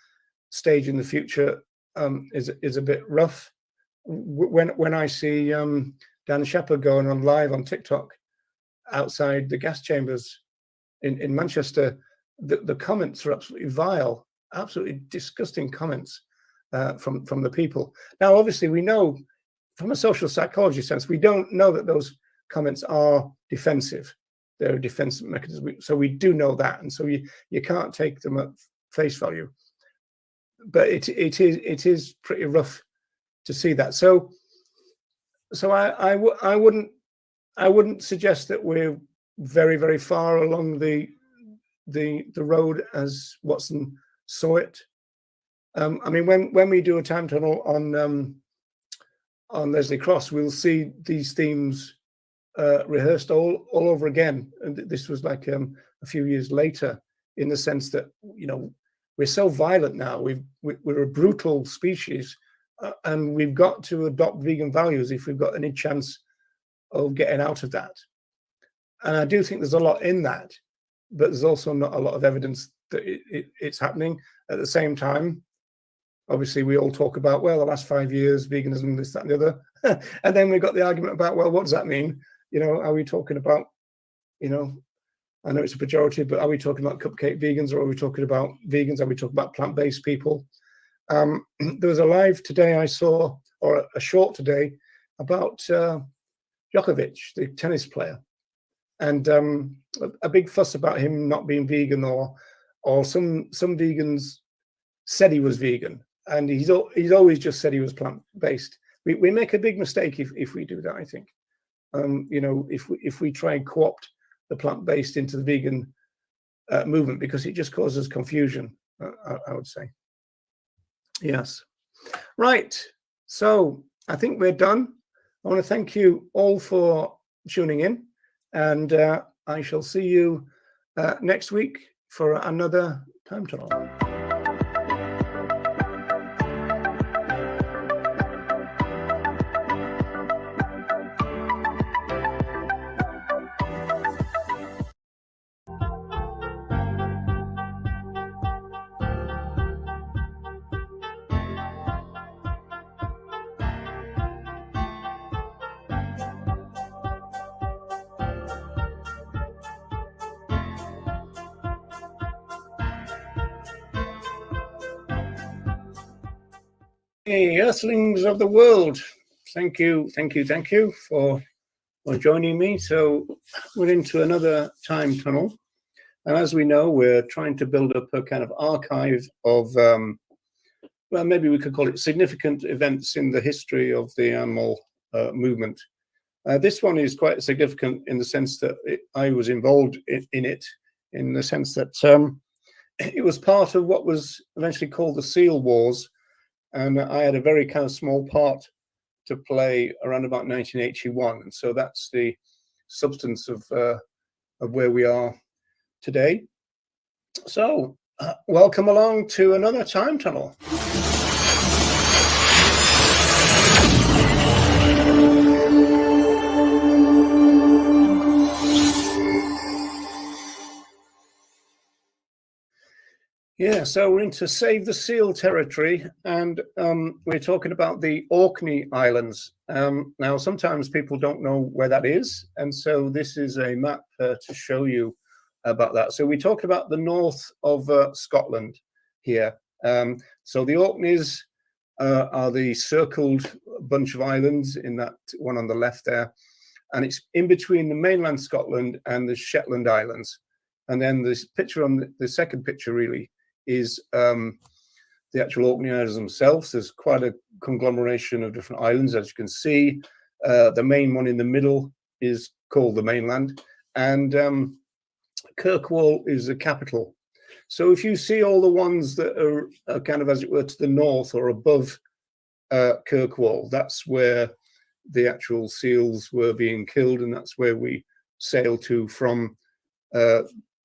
stage in the future is a bit rough. When I see Dan Shepherd going on live on TikTok outside the gas chambers in Manchester, the comments are absolutely vile, absolutely disgusting comments from the people. Now, obviously, we know from a social psychology sense, we don't know that those comments are defensive. They're a defensive mechanism. So we do know that, and so you can't take them at face value. But it is pretty rough to see that. So I wouldn't suggest that we're very, very far along the road as Watson saw it. I mean, when we do a time tunnel on Leslie Cross, we'll see these themes rehearsed all over again. And this was like a few years later, in the sense that, you know, we're so violent now. We're a brutal species, and we've got to adopt vegan values if we've got any chance of getting out of that. And I do think there's a lot in that, but there's also not a lot of evidence that it's happening. At the same time, obviously, we all talk about, well, the last 5 years, veganism, this, that, and the other. And then we've got the argument about, well, what does that mean? You know, are we talking about, you know, I know it's a pejorative, but are we talking about cupcake vegans, or are we talking about vegans? Are we talking about plant-based people? There was a live today I saw, or a short today, about Djokovic, the tennis player, and a big fuss about him not being vegan, or some vegans said he was vegan, and he's always just said he was plant-based. We make a big mistake if we do that, I think. You know, if we try and co-opt the plant-based into the vegan movement, because it just causes confusion, I would say. Yes. Right. So I think we're done. I want to thank you all for tuning in, and I shall see you next week for another Time Tunnel. Hey, Earthlings of the world, thank you for joining me. So we're into another time tunnel, and as we know, we're trying to build up a kind of archive of, well, maybe we could call it significant events in the history of the animal movement. This one is quite significant in the sense that I was involved in it, in the sense that it was part of what was eventually called the Seal Wars. And I had a very kind of small part to play around about 1981, and so that's the substance of where we are today. So, welcome along to another time tunnel. Yeah, so we're into Save the Seal territory, and we're talking about the Orkney Islands. Now, sometimes people don't know where that is, and so this is a map to show you about that. So we talk about the north of Scotland here. So the Orkneys are the circled bunch of islands in that one on the left there, and it's in between the mainland Scotland and the Shetland Islands. And then this picture on the second picture really is the actual Orkney Islands themselves. There's quite a conglomeration of different islands, as you can see. The main one in the middle is called the mainland, and Kirkwall is the capital. So if you see all the ones that are kind of, as it were, to the north or above Kirkwall, that's where the actual seals were being killed, and that's where we sail to from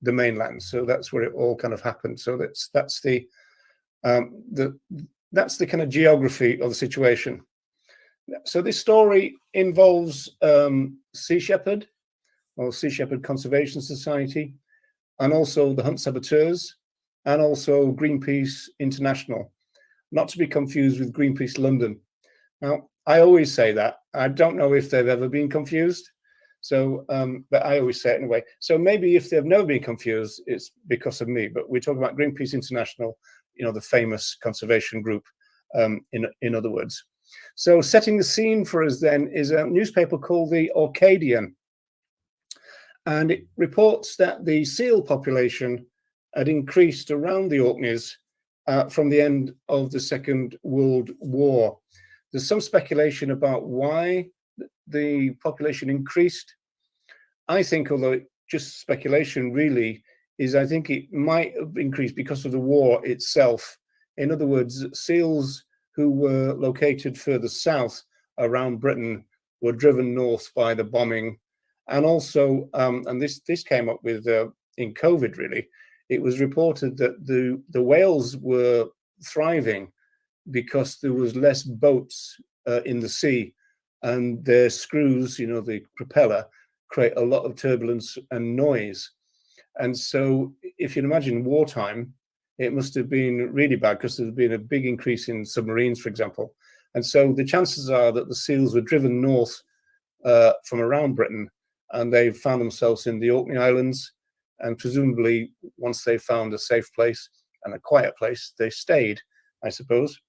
the mainland. So that's where it all kind of happened. So that's the kind of geography of the situation. So this story involves Sea Shepherd, or Sea Shepherd Conservation Society, and also the Hunt Saboteurs, and also Greenpeace International, not to be confused with Greenpeace London. Now, I always say that. I don't know if they've ever been confused, so but I always say it anyway. So maybe if they've never been confused, it's because of me. But we're talking about Greenpeace International, you know, the famous conservation group, in other words. So setting the scene for us then is a newspaper called the Orcadian, and it reports that the seal population had increased around the Orkneys from the end of the Second World War. There's some speculation about why the population increased. I think, although just speculation really, is I think it might have increased because of the war itself. In other words, seals who were located further south around Britain were driven north by the bombing. And also, and this came up with in COVID really, it was reported that the whales were thriving because there was less boats in the sea, and their screws, you know, the propeller, create a lot of turbulence and noise. And so if you imagine wartime, it must have been really bad because there's been a big increase in submarines, for example. And so the chances are that the seals were driven north from around Britain, and they found themselves in the Orkney Islands. And presumably, once they found a safe place and a quiet place, they stayed, I suppose.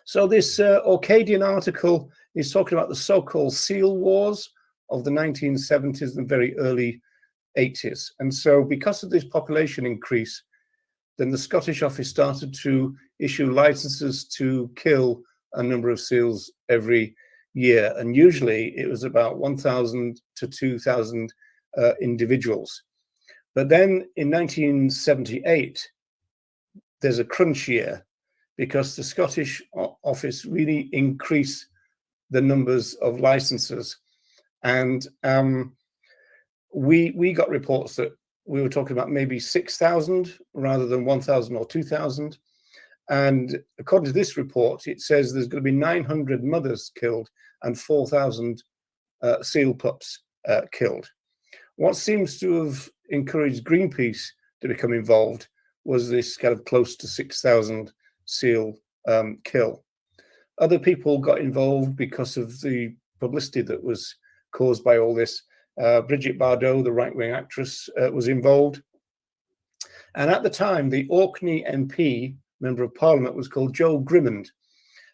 So this Orcadian article is talking about the so-called seal wars of the 1970s and very early 80s. And so because of this population increase, then the Scottish Office started to issue licenses to kill a number of seals every year. And usually it was about 1,000 to 2,000 individuals. But then in 1978, there's a crunch year because the Scottish Office really increased the numbers of licenses. And we got reports that we were talking about maybe 6,000 rather than 1,000 or 2,000. And according to this report, it says there's going to be 900 mothers killed and 4,000 seal pups killed. What seems to have encouraged Greenpeace to become involved was this kind of close to 6,000 seal kill. Other people got involved because of the publicity that was caused by all this. Brigitte Bardot, the right-wing actress, was involved. And at the time, the Orkney MP, Member of Parliament, was called Joe Grimmond.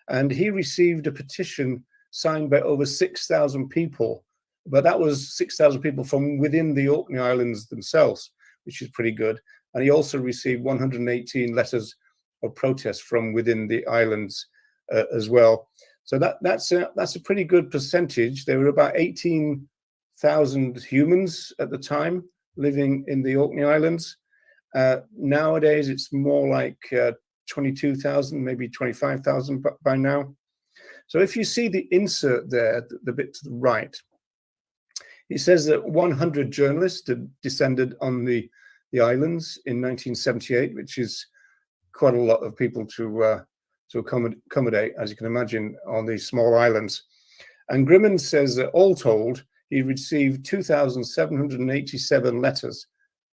And he received a petition signed by over 6,000 people. But that was 6,000 people from within the Orkney Islands themselves, which is pretty good. And he also received 118 letters of protest from within the islands as well. So that's a pretty good percentage. There were about 18,000 humans at the time living in the Orkney Islands. Nowadays, it's more like 22,000, maybe 25,000 by now. So if you see the insert there, the bit to the right, it says that 100 journalists had descended on the islands in 1978, which is quite a lot of people to accommodate, as you can imagine, on these small islands. And Grimmond says that all told, he received 2,787 letters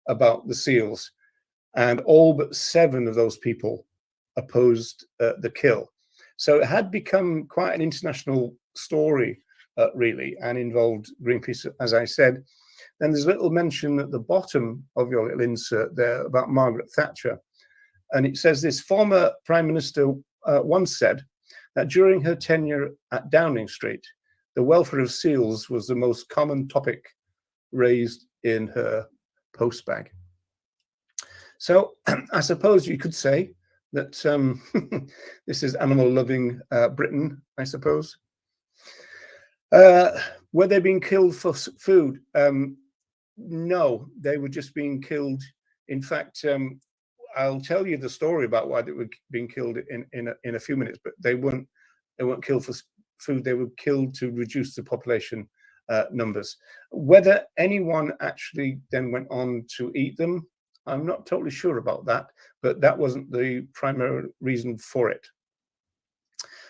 about the seals, and all but 7 of those people opposed the kill. So it had become quite an international story, really, and involved Greenpeace, as I said. Then there's a little mention at the bottom of your little insert there about Margaret Thatcher. And it says this: former Prime Minister once said that during her tenure at Downing Street, the welfare of seals was the most common topic raised in her postbag. So I suppose you could say that this is animal-loving Britain, I suppose. Were they being killed for food? No, they were just being killed. In fact, I'll tell you the story about why they were being killed in a few minutes. But they weren't killed for food. They were killed to reduce the population numbers. Whether anyone actually then went on to eat them, I'm not totally sure about that. But that wasn't the primary reason for it.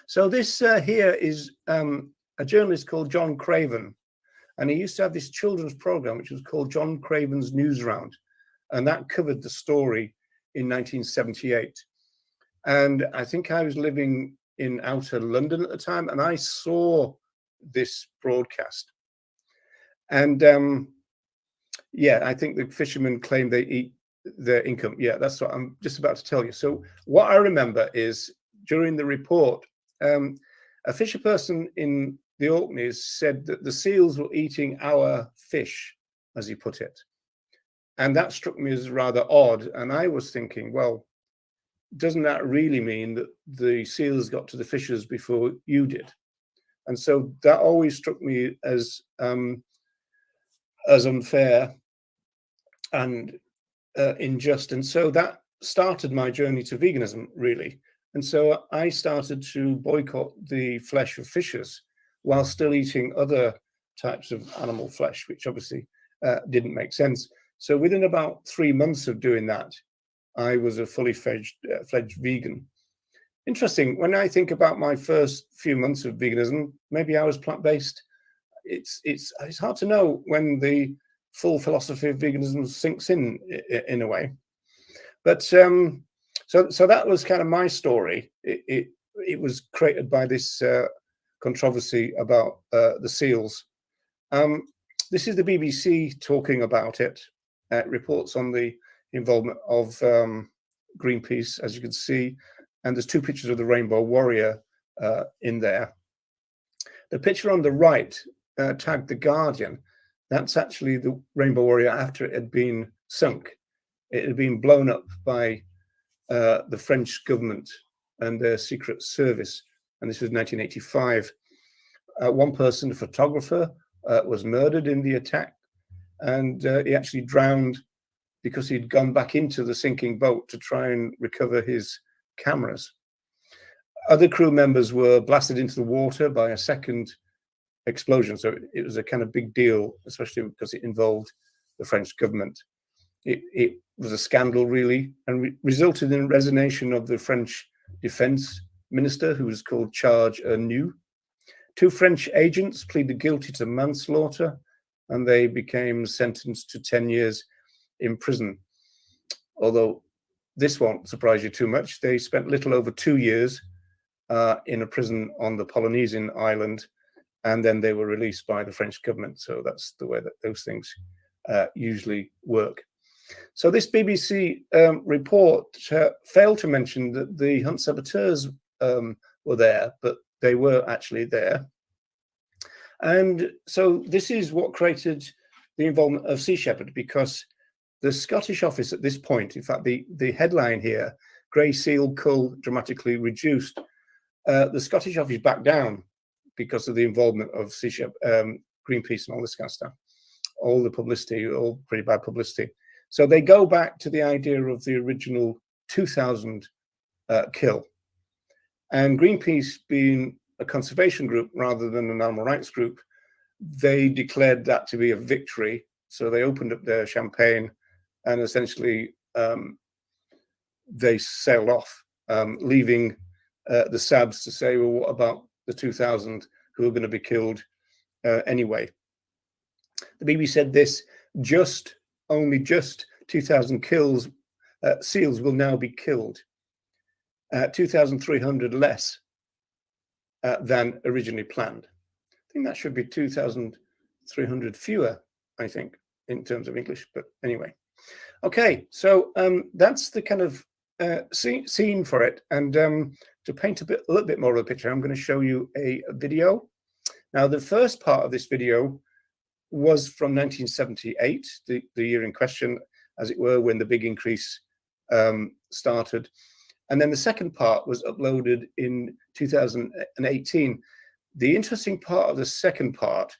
So this here is a journalist called John Craven, And he used to have this children's program, which was called John Craven's News Round. And that covered the story in 1978. And I think I was living in outer London at the time, and I saw this broadcast. And yeah, I think the fishermen claim they eat their income. Yeah, that's what I'm just about to tell you. So what I remember is during the report, a fisher person in the Orkneys said that the seals were eating our fish, as he put it. And that struck me as rather odd. And I was thinking, well, doesn't that really mean that the seals got to the fishers before you did? And so that always struck me as unfair and unjust. And so that started my journey to veganism, really. And so I started to boycott the flesh of fishers while still eating other types of animal flesh, which obviously didn't make sense. So within about 3 months of doing that, I was a fully fledged vegan. Interesting, when I think about my first few months of veganism, maybe I was plant-based. It's hard to know when the full philosophy of veganism sinks in a way. But so that was kind of my story. It was created by this controversy about the seals. This is the BBC talking about it. It reports on the involvement of Greenpeace, as you can see, and there's 2 pictures of the Rainbow Warrior in there. The picture on the right, tagged The Guardian, that's actually the Rainbow Warrior after it had been sunk. It had been blown up by the French government and their secret service, and this was 1985. One person, a photographer, was murdered in the attack, and he actually drowned because he'd gone back into the sinking boat to try and recover his cameras. Other crew members were blasted into the water by a second explosion. So it was a kind of big deal, especially because it involved the French government. It was a scandal, really, and resulted in resignation of the French defense minister, who was called Charles Arnoux. 2 French agents pleaded guilty to manslaughter, and they became sentenced to 10 years in prison. Although this won't surprise you too much, they spent little over 2 years in a prison on the Polynesian island, and then they were released by the French government. So that's the way that those things usually work. So this BBC report failed to mention that the hunt saboteurs were there, but they were actually there. And so this is what created the involvement of Sea Shepherd, because the Scottish office at this point, in fact, the headline here, grey seal cull dramatically reduced, the Scottish office backed down because of the involvement of Sea Shepherd, Greenpeace and all this kind of stuff. All the publicity, all pretty bad publicity. So they go back to the idea of the original 2000 kill. And Greenpeace, being a conservation group rather than an animal rights group, they declared that to be a victory. So they opened up their champagne and essentially they sailed off, leaving the SABs to say, well, what about the 2000 who are going to be killed anyway? The BBC said this, only just 2,000 kills, seals will now be killed, 2,300 less than originally planned. I think that should be 2,300 fewer, I think, in terms of English, but anyway. Okay, so that's the kind of scene for it. And to paint a little bit more of a picture, I'm going to show you a video. Now, the first part of this video was from 1978, the year in question, as it were, when the big increase started. And then the second part was uploaded in 2018. The interesting part of the second part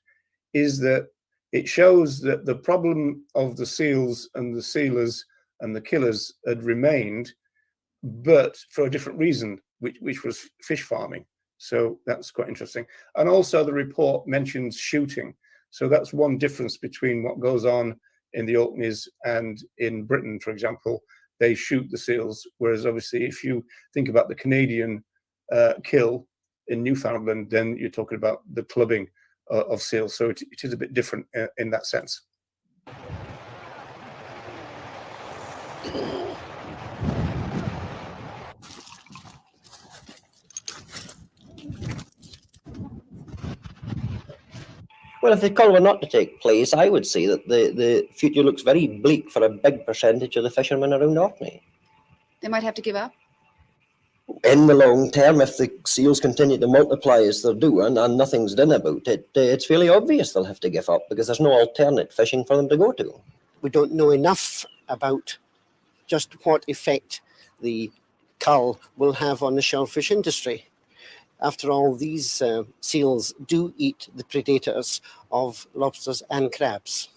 is that it shows that the problem of the seals and the sealers and the killers had remained, but for a different reason, which was fish farming. So that's quite interesting. And also the report mentions shooting. So that's one difference between what goes on in the Orkneys and in Britain, for example. They shoot the seals, whereas obviously if you think about the Canadian kill in Newfoundland, then you're talking about the clubbing of seals. So it is a bit different in that sense. Well, if the cull were not to take place, I would say that the future looks very bleak for a big percentage of the fishermen around Orkney. They might have to give up. In the long term, if the seals continue to multiply as they're doing and nothing's done about it, it's fairly obvious they'll have to give up because there's no alternate fishing for them to go to. We don't know enough about just what effect the cull will have on the shellfish industry. After all, these seals do eat the predators of lobsters and crabs.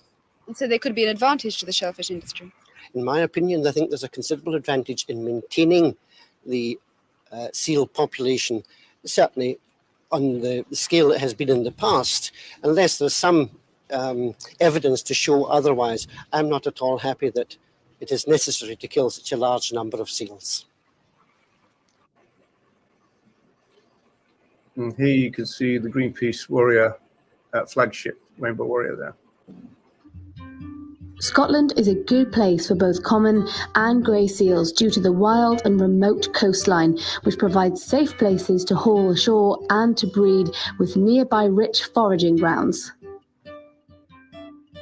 And so they could be an advantage to the shellfish industry. In my opinion, I think there's a considerable advantage in maintaining the seal population, certainly on the scale it has been in the past, unless there's some evidence to show otherwise. I'm not at all happy that it is necessary to kill such a large number of seals. And here you can see the Greenpeace Warrior flagship, Rainbow Warrior there. Scotland is a good place for both common and grey seals due to the wild and remote coastline, which provides safe places to haul ashore and to breed with nearby rich foraging grounds.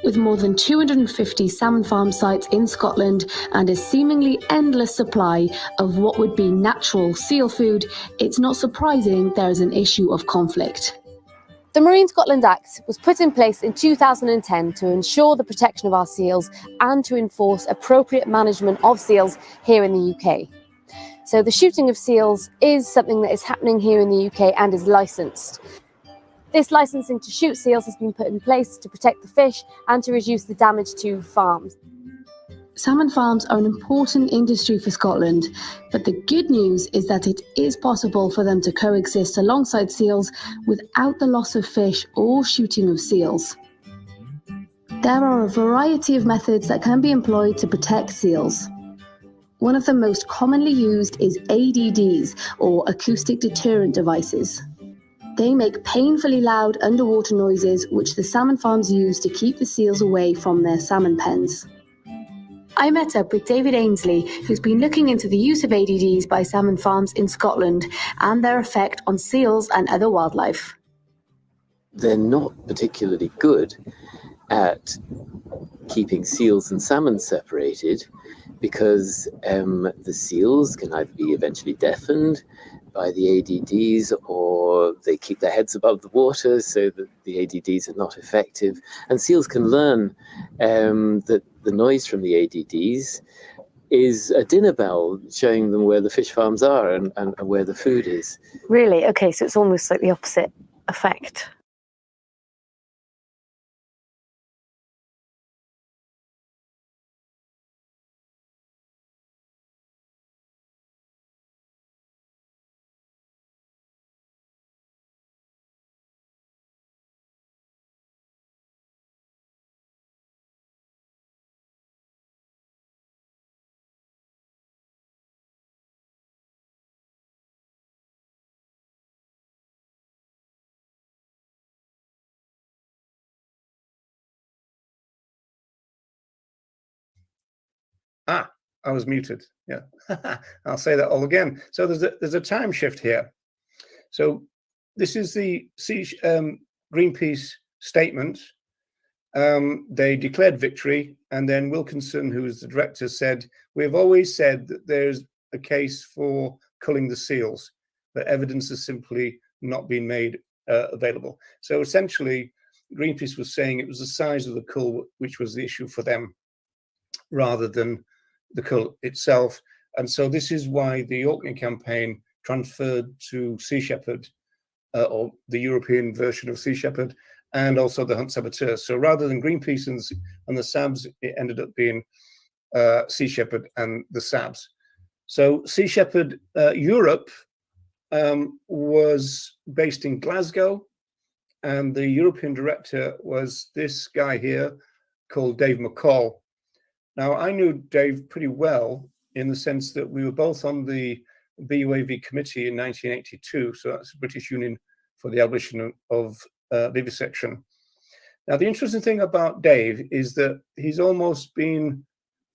With more than 250 salmon farm sites in Scotland and a seemingly endless supply of what would be natural seal food, it's not surprising there is an issue of conflict. The Marine Scotland Act was put in place in 2010 to ensure the protection of our seals and to enforce appropriate management of seals here in the UK. So the shooting of seals is something that is happening here in the UK and is licensed. This licensing to shoot seals has been put in place to protect the fish and to reduce the damage to farms. Salmon farms are an important industry for Scotland, but the good news is that it is possible for them to coexist alongside seals without the loss of fish or shooting of seals. There are a variety of methods that can be employed to protect seals. One of the most commonly used is ADDs, or acoustic deterrent devices. They make painfully loud underwater noises which the salmon farms use to keep the seals away from their salmon pens. I met up with David Ainsley, who's been looking into the use of ADDs by salmon farms in Scotland and their effect on seals and other wildlife. They're not particularly good at keeping seals and salmon separated because the seals can either be eventually deafened by the ADDs or they keep their heads above the water so that the ADDs are not effective. And seals can learn that the noise from the ADDs is a dinner bell showing them where the fish farms are and where the food is. Really? Okay, so it's almost like the opposite effect. I was muted. Yeah, I'll say that all again. So there's a time shift here. So this is the Greenpeace statement. They declared victory, and then Wilkinson, who is the director, said, "We have always said that there's a case for culling the seals, but evidence has simply not been made available." So essentially, Greenpeace was saying it was the size of the cull which was the issue for them, rather than the cull itself. And so this is why the Orkney campaign transferred to Sea Shepherd, or the European version of Sea Shepherd, and also the Hunt Saboteur. So rather than Greenpeace and the SABs, it ended up being Sea Shepherd and the SABs. So Sea Shepherd Europe was based in Glasgow, and the European director was this guy here called Dave McCall. Now, I knew Dave pretty well in the sense that we were both on the BUAV committee in 1982. So that's the British Union for the Abolition of vivisection. Now, the interesting thing about Dave is that he's almost been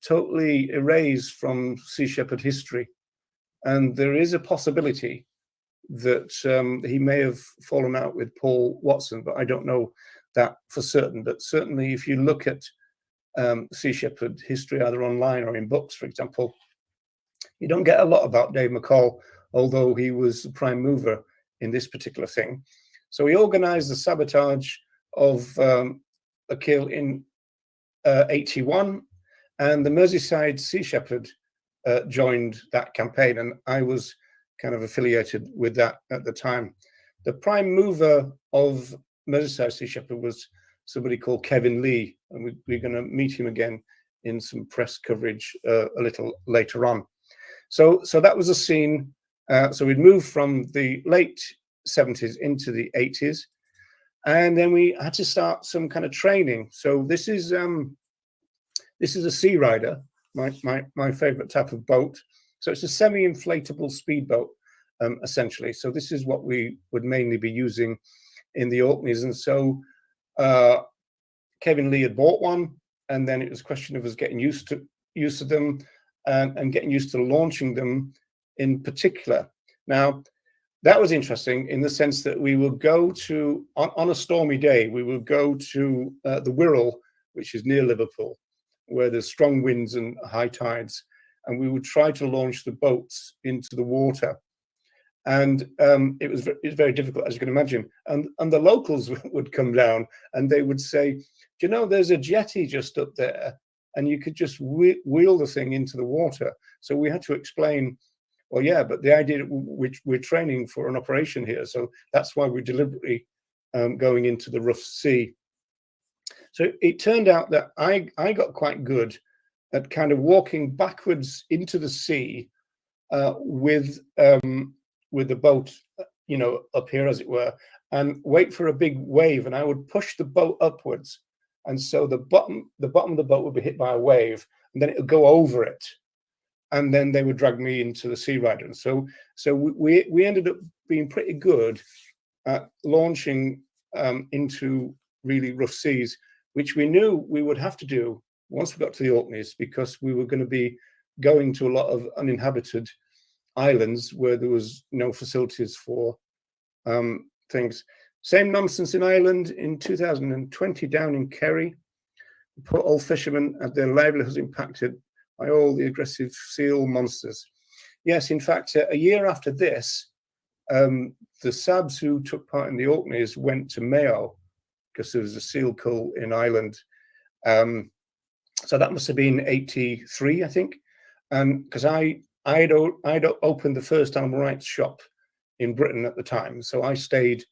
totally erased from Sea Shepherd history. And there is a possibility that he may have fallen out with Paul Watson, but I don't know that for certain. But certainly, if you look at Sea Shepherd history, either online or in books, for example, you don't get a lot about Dave McCall, although he was the prime mover in this particular thing. So he organized the sabotage of a kill in 81, and the Merseyside Sea Shepherd joined that campaign, and I was kind of affiliated with that at the time. The prime mover of Merseyside Sea Shepherd was somebody called Kevin Lee, and we're going to meet him again in some press coverage a little later on. So that was a scene. So we'd moved from the late 70s into the 80s, and then we had to start some kind of training. So this is a Sea Rider, my favorite type of boat. So it's a semi-inflatable speedboat, essentially. So this is what we would mainly be using in the Orkneys. And so Kevin Lee had bought one, and then it was a question of us getting used to them and getting used to launching them in particular. Now, that was interesting in the sense that we would go to, on a stormy day, we would go to the Wirral, which is near Liverpool, where there's strong winds and high tides, and we would try to launch the boats into the water. And it was very difficult, as you can imagine. And the locals would come down and they would say, do you know, there's a jetty just up there, and you could just wheel the thing into the water. So we had to explain, well, yeah, but the idea we're training for an operation here, so that's why we're deliberately going into the rough sea. So it turned out that I got quite good at kind of walking backwards into the sea with the boat, you know, up here, as it were, and wait for a big wave, and I would push the boat upwards, and so the bottom of the boat would be hit by a wave, and then it would go over it, and then they would drag me into the Sea Rider. And so we ended up being pretty good at launching into really rough seas, which we knew we would have to do once we got to the Orkneys, because we were going to be going to a lot of uninhabited islands where there was no facilities for things. Same nonsense in Ireland in 2020 down in Kerry. Poor old fishermen had their livelihoods impacted by all the aggressive seal monsters. Yes, in fact, a year after this, the SABs who took part in the Orkneys went to Mayo because there was a seal cull in Ireland. So that must have been 83, I think. And because I'd opened the first animal rights shop in Britain at the time, so I stayed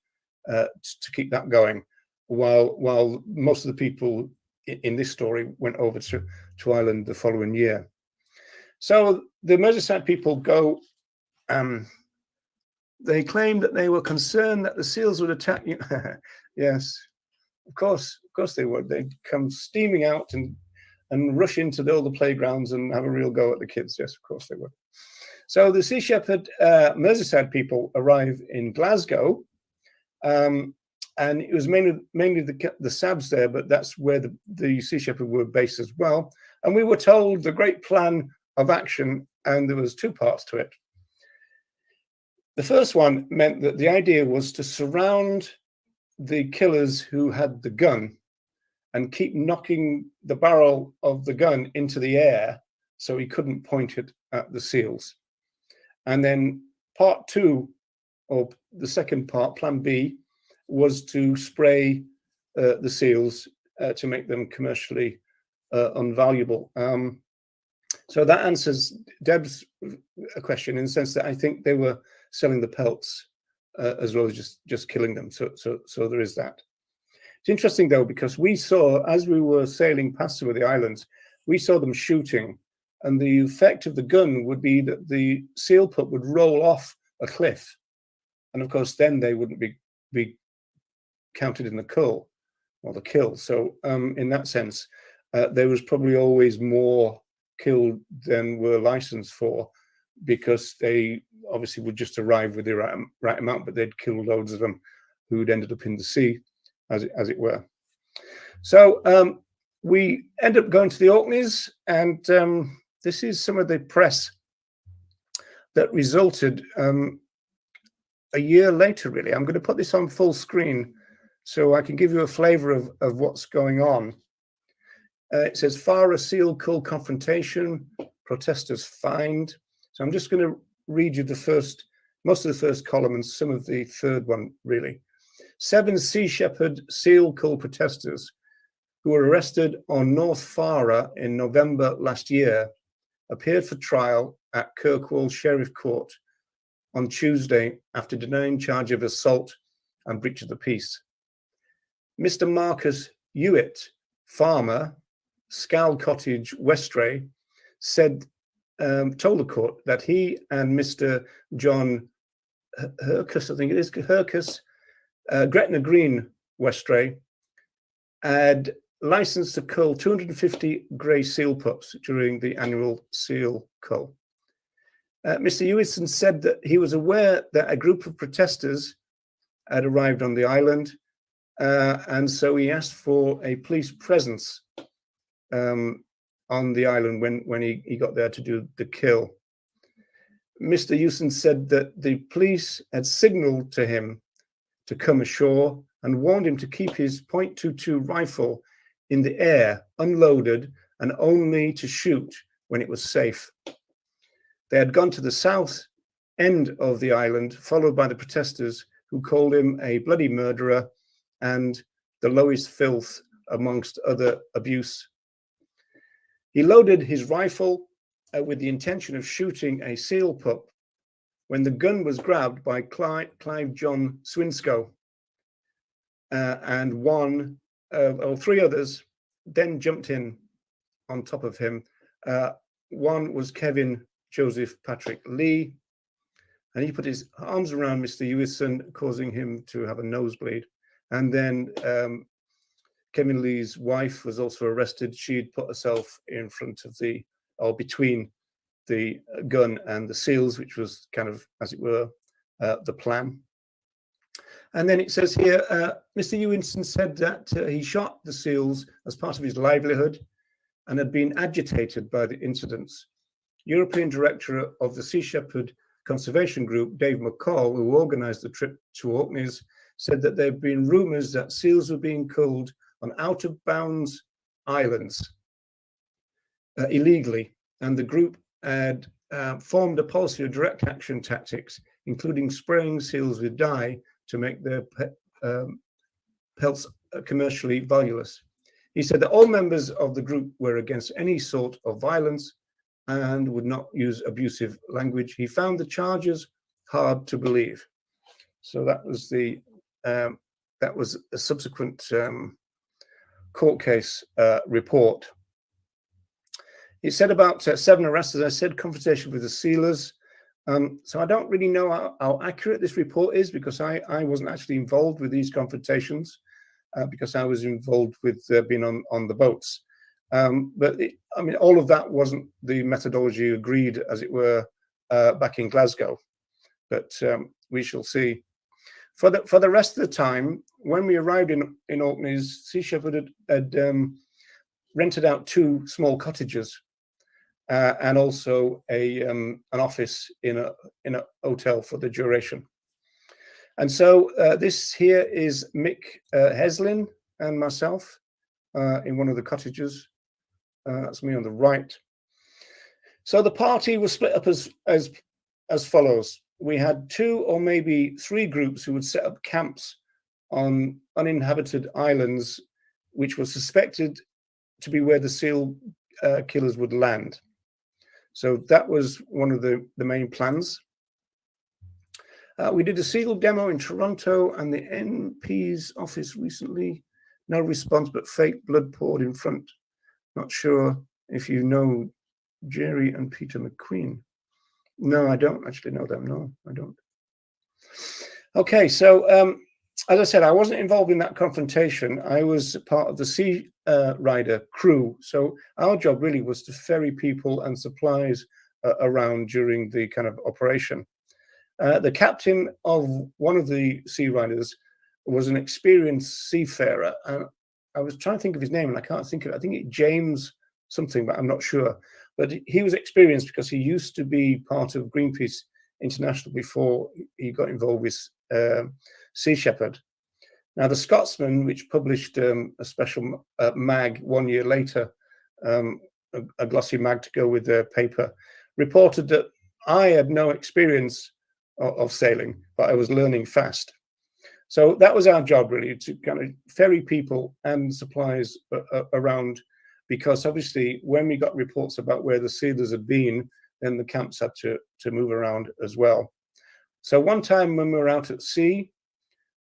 to keep that going, while most of the people in this story went over to Ireland the following year. So the Merseyside people go. They claimed that they were concerned that the seals would attack you. Yes, of course they would. They'd come steaming out and rush into all the playgrounds and have a real go at the kids. Yes, of course they would. So the Sea Shepherd Merseyside people arrive in Glasgow, and it was mainly the SABs there, but that's where the Sea Shepherd were based as well. And we were told the great plan of action, and there was two parts to it. The first one meant that the idea was to surround the killers who had the gun and keep knocking the barrel of the gun into the air so he couldn't point it at the seals. And then part two, or the second part, plan B, was to spray the seals to make them commercially unvaluable. So that answers Deb's question in the sense that I think they were selling the pelts as well as just killing them. So there is that. It's interesting though, because we saw, as we were sailing past some of the islands, we saw them shooting, and the effect of the gun would be that the seal pup would roll off a cliff, and of course then they wouldn't be counted in the cull or the kill. So in that sense, there was probably always more killed than were licensed for, because they obviously would just arrive with the right amount, but they'd killed loads of them who'd ended up in the sea. as it were. So we end up going to the Orkneys, and this is some of the press that resulted a year later, really. I'm going to put this on full screen so I can give you a flavour of what's going on. It says, Farah seal cull confrontation, protesters fined. So I'm just going to read you most of the first column and some of the third one, really. 7 Sea Shepherd seal cull protesters who were arrested on North Farah in November last year appeared for trial at Kirkwall Sheriff Court on Tuesday after denying charge of assault and breach of the peace. Mr. Marcus Hewitt, farmer, Scal Cottage, Westray, told the court that he and Mr. John Hercus, I think it is, Hercus, Gretna Green, Westray, had licensed to cull 250 grey seal pups during the annual seal cull. Mr. Hewison said that he was aware that a group of protesters had arrived on the island, and so he asked for a police presence on the island when he got there to do the kill. Mr. Hewson said that the police had signalled to him to come ashore and warned him to keep his .22 rifle in the air, unloaded, and only to shoot when it was safe. They had gone to the south end of the island, followed by the protesters who called him a bloody murderer and the lowest filth amongst other abuse. He loaded his rifle with the intention of shooting a seal pup when the gun was grabbed by Clive John Swinscoe, and three others then jumped in on top of him. One was Kevin Joseph Patrick Lee, and he put his arms around Mr. Hewison, causing him to have a nosebleed. And then Kevin Lee's wife was also arrested. She'd put herself in front of between the gun and the seals, which was kind of, as it were, the plan. And then it says here, Mr. Hewison said that he shot the seals as part of his livelihood and had been agitated by the incidents. European Director of the Sea Shepherd Conservation Group, Dave McCall, who organised the trip to Orkneys, said that there had been rumours that seals were being culled on out-of-bounds islands illegally, and the group had formed a policy of direct action tactics, including spraying seals with dye to make their pelts commercially valueless. He said that all members of the group were against any sort of violence and would not use abusive language. He found the charges hard to believe. So that was a subsequent court case report. He said about 7 arrests, as I said, confrontation with the sealers. So I don't really know how accurate this report is, because I wasn't actually involved with these confrontations, because I was involved with being on the boats. But all of that wasn't the methodology agreed, as it were, back in Glasgow. But we shall see. For the rest of the time, when we arrived in Orkneys, Sea Shepherd had rented out 2 small cottages and also an office in a hotel for the duration. And so this here is Mick Heslin and myself in one of the cottages. That's me on the right. So the party was split up as follows. We had 2 or maybe 3 groups who would set up camps on uninhabited islands, which was suspected to be where the seal killers would land. So that was one of the main plans. We did a seal demo in Toronto and the MP's office recently. No response, but fake blood poured in front. Not sure if you know Jerry and Peter McQueen. No, I don't actually know them. No, I don't. Okay, so as I said, I wasn't involved in that confrontation. I was part of the Sea Rider crew. So our job really was to ferry people and supplies around during the kind of operation. The captain of one of the Sea Riders was an experienced seafarer, and I was trying to think of his name, and I can't think of it. I think it's James something, but I'm not sure. But he was experienced because he used to be part of Greenpeace International before he got involved with Sea Shepherd. Now, the Scotsman, which published a special mag 1 year later, a glossy mag to go with the paper, reported that I had no experience of sailing, but I was learning fast. So that was our job, really, to kind of ferry people and supplies around, because obviously when we got reports about where the sealers had been, then the camps had to move around as well. So one time when we were out at sea,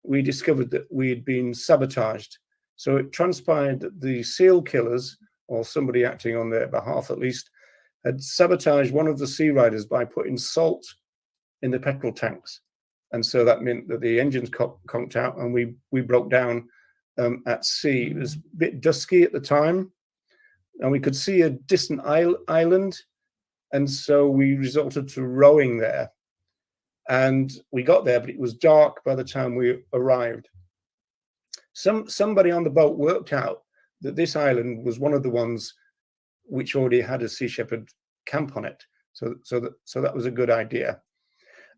we discovered that we had been sabotaged. So it transpired that the seal killers, or somebody acting on their behalf at least, had sabotaged one of the sea riders by putting salt in the petrol tanks. And so that meant that the engines conked out and we broke down at sea. It was a bit dusky at the time, and we could see a distant island. And so we resorted to rowing there. And we got there, but it was dark by the time we arrived. Somebody on the boat worked out that this island was one of the ones which already had a Sea Shepherd camp on it. So that was a good idea.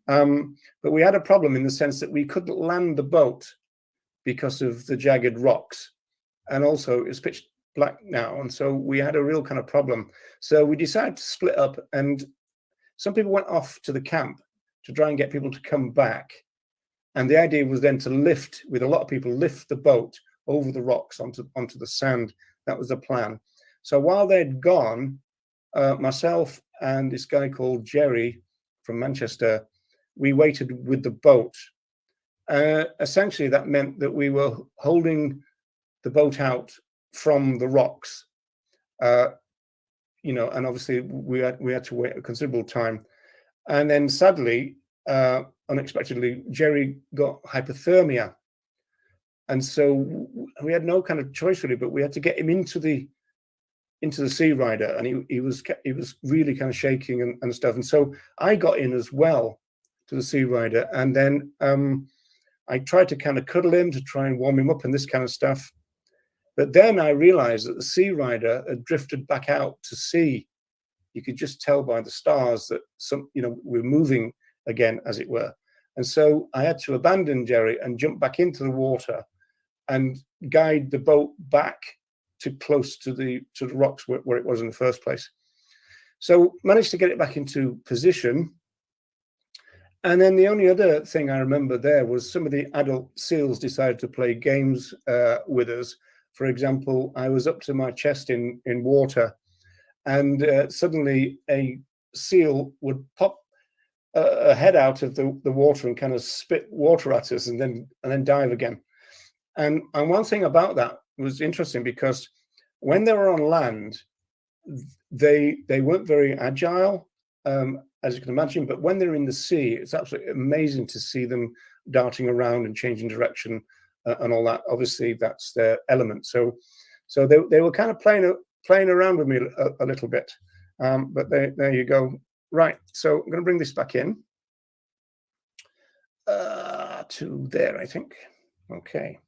But we had a problem in the sense that we couldn't land the boat because of the jagged rocks. And also it's pitch black now. And so we had a real kind of problem. So we decided to split up, and some people went off to the camp to try and get people to come back. And the idea was then to lift, with a lot of people, lift the boat over the rocks onto the sand. That was the plan. So while they'd gone, myself and this guy called Jerry from Manchester, we waited with the boat. Essentially, that meant that we were holding the boat out from the rocks, you know, and obviously we had to wait a considerable time. And then sadly, unexpectedly, Jerry got hypothermia. And so we had no kind of choice really, but we had to get him into the Sea Rider, and he was really kind of shaking and stuff. And so I got in as well to the Sea Rider, and then I tried to kind of cuddle him to try and warm him up and this kind of stuff. But then I realized that the Sea Rider had drifted back out to sea. You could just tell by the stars that we're moving again, as it were. And so I had to abandon Jerry and jump back into the water and guide the boat back to close to the rocks where it was in the first place. So managed to get it back into position. And then the only other thing I remember there was some of the adult seals decided to play games with us. For example, I was up to my chest in water, and suddenly a seal would pop a head out of the water and kind of spit water at us, and then dive again. And one thing about that was interesting, because when they were on land, they weren't very agile, as you can imagine. But when they're in the sea, it's absolutely amazing to see them darting around and changing direction and all that. Obviously, that's their element. So they were kind of playing around with me a little bit. But there you go. Right. So I'm going to bring this back in to there, I think. Okay.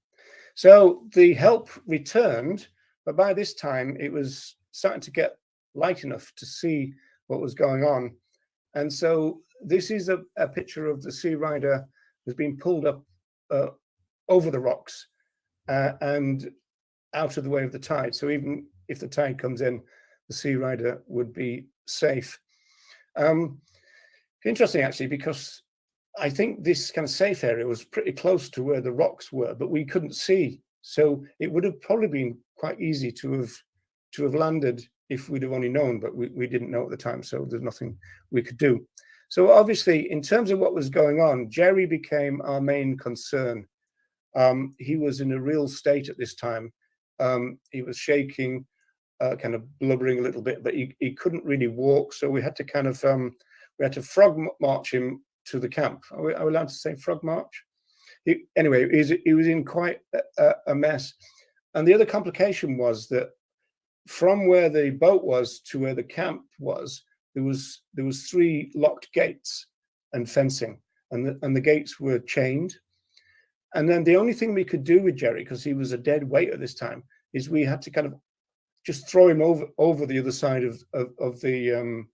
So the help returned, but by this time it was starting to get light enough to see what was going on. And so this is a picture of the Sea Rider that's been pulled up over the rocks and out of the way of the tide. So even if the tide comes in, the Sea Rider would be safe. Interesting, actually, because I think this kind of safe area was pretty close to where the rocks were, but we couldn't see. So it would have probably been quite easy to have landed if we'd have only known, but we didn't know at the time. So there's nothing we could do. So obviously, in terms of what was going on, Jerry became our main concern. He was in a real state at this time. He was shaking, kind of blubbering a little bit, but he couldn't really walk. So we had to kind of we had to frog march him to the camp. Are we allowed to say frog march? Anyway, he was in quite a mess. And the other complication was that from where the boat was to where the camp was, there was 3 locked gates and fencing, and the gates were chained. And then the only thing we could do with Jerry, because he was a dead weight at this time, is we had to kind of just throw him over the other side of the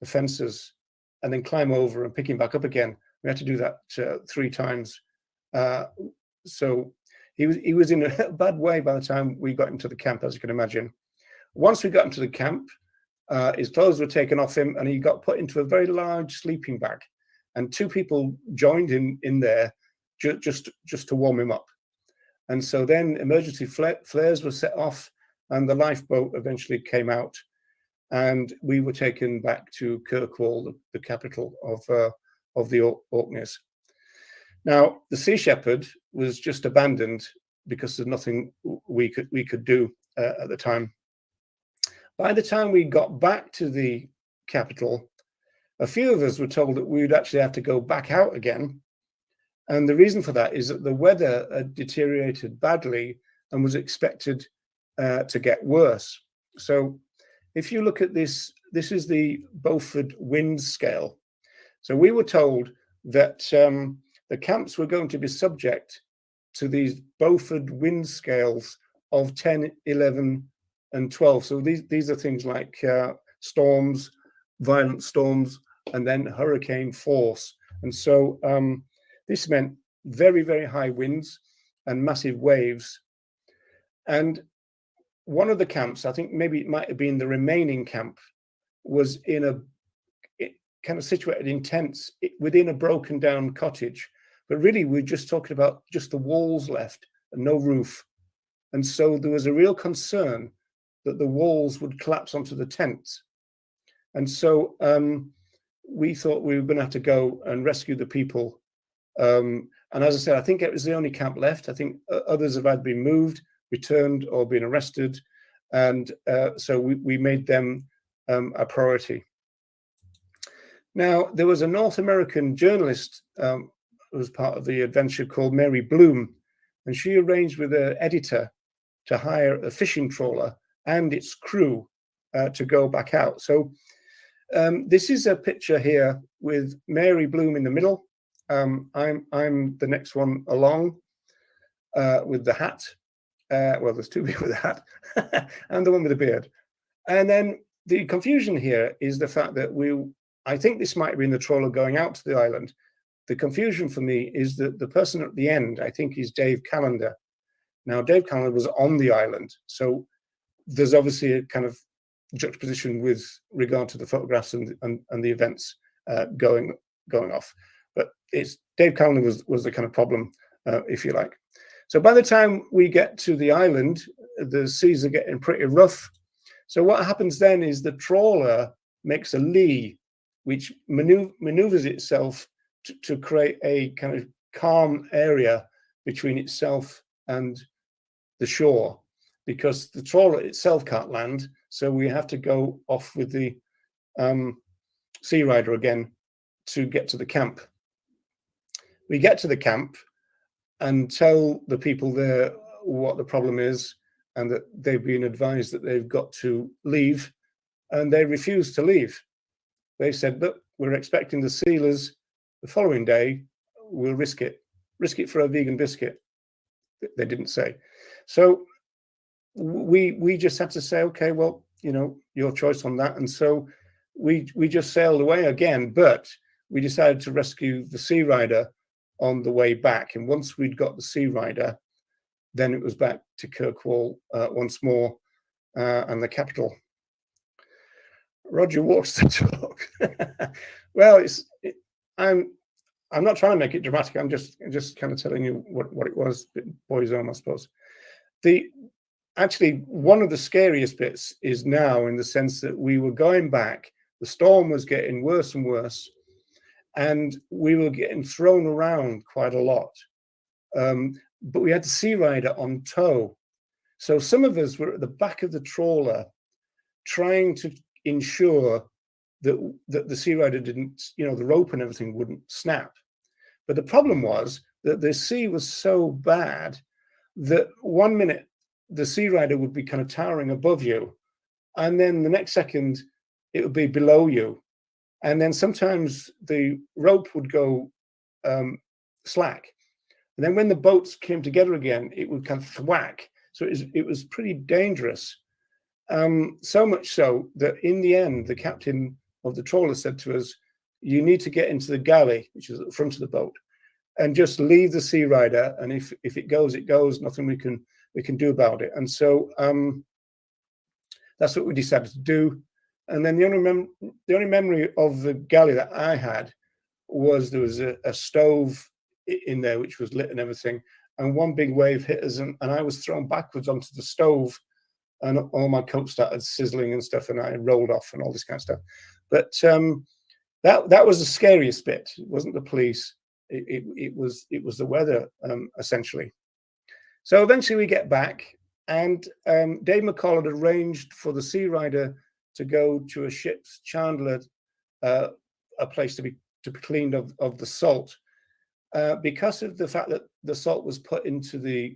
fences, and then climb over and pick him back up again. We had to do that 3 times. So he was in a bad way by the time we got him to the camp, as you can imagine. Once we got him to the camp, his clothes were taken off him, and he got put into a very large sleeping bag. And 2 people joined him in there just to warm him up. And so then emergency flares were set off, and the lifeboat eventually came out, and we were taken back to Kirkwall, the capital of the Orkneys. Now, the Sea Shepherd was just abandoned because there's nothing we could do at the time. By the time we got back to the capital, a few of us were told that we would actually have to go back out again. And the reason for that is that the weather had deteriorated badly and was expected to get worse. So if you look at this, this is the Beaufort wind scale. So we were told that the camps were going to be subject to these Beaufort wind scales of 10, 11, and 12. So these are things like storms, violent storms, and then hurricane force. And so this meant very, very high winds and massive waves. And one of the camps, I think maybe it might have been the remaining camp, was in a kind of situated in tents within a broken down cottage. But really, we're just talking about just the walls left and no roof. And so there was a real concern that the walls would collapse onto the tents. And so we thought we were going to have to go and rescue the people. And as I said, I think it was the only camp left. I think others have either been moved, returned, or been arrested. And so we made them a priority. Now, there was a North American journalist who was part of the adventure called Mary Bloom, and she arranged with her editor to hire a fishing trawler and its crew to go back out. So this is a picture here with Mary Bloom in the middle. I'm the next one along with the hat. Well, there's 2 people with a hat and the one with a beard. And then the confusion here is the fact that I think this might have been the trawler going out to the island. The confusion for me is that the person at the end, I think, is Dave Callender. Now, Dave Callender was on the island, so there's obviously a kind of juxtaposition with regard to the photographs and the events going off. But it's Dave Callender was the kind of problem, if you like. So by the time we get to the island, the seas are getting pretty rough. So what happens then is the trawler makes a lee, which maneuvers itself to create a kind of calm area between itself and the shore, because the trawler itself can't land. So we have to go off with the Sea Rider again to get to the camp. We get to the camp and tell the people there what the problem is and that they've been advised that they've got to leave, and they refused to leave. They said, look, we're expecting the sealers the following day. We'll risk it for a vegan biscuit. They didn't say. So we just had to say, okay, well, you know, your choice on that. And so we just sailed away again, but we decided to rescue the Sea Rider on the way back. And once we'd got the Sea Rider, then it was back to Kirkwall once more and the capital. Roger walks the talk. Well, I'm not trying to make it dramatic. I'm just kind of telling you what it was. Boys' home, I suppose. Actually, one of the scariest bits is now, in the sense that we were going back. The storm was getting worse and worse, and we were getting thrown around quite a lot. But we had the Sea Rider on tow. So some of us were at the back of the trawler trying to ensure that the Sea Rider didn't, you know, the rope and everything wouldn't snap. But the problem was that the sea was so bad that 1 minute the Sea Rider would be kind of towering above you, and then the next second it would be below you. And then sometimes the rope would go slack, And then when the boats came together again, it would kind of thwack. So it was pretty dangerous. So much so that in the end, the captain of the trawler said to us, "You need to get into the galley, which is at the front of the boat, and just leave the Sea Rider. And if it goes, it goes. Nothing we can do about it." And so that's what we decided to do. And then the only memory of the galley that I had was there was a stove in there which was lit and everything. And one big wave hit us, and I was thrown backwards onto the stove, and all my coat started sizzling and stuff, and I rolled off and all this kind of stuff. But that was the scariest bit. It wasn't the police. It was the weather, essentially. So eventually we get back, and Dave McCall had arranged for the Sea Rider to go to a ship's chandler, a place to be cleaned of the salt, because of the fact that the salt was put into the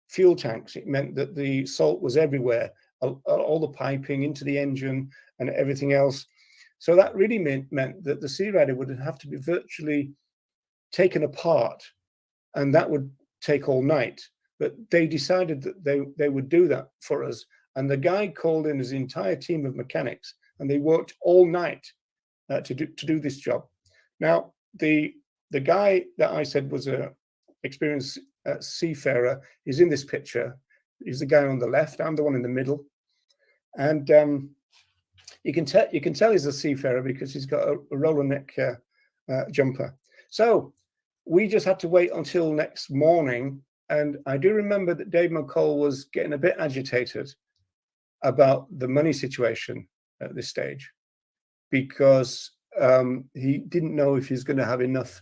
fuel tanks. It meant that the salt was everywhere, all the piping into the engine and everything else. So that really meant that the Sea Rider would have to be virtually taken apart, and that would take all night. But they decided that they would do that for us. And the guy called in his entire team of mechanics, and they worked all night to do this job. Now, the guy that I said was a experienced seafarer is in this picture. He's the guy on the left. I'm the one in the middle, and you can tell he's a seafarer because he's got a roller neck jumper. So we just had to wait until next morning, and I do remember that Dave McCall was getting a bit agitated about the money situation at this stage, because he didn't know if he's going to have enough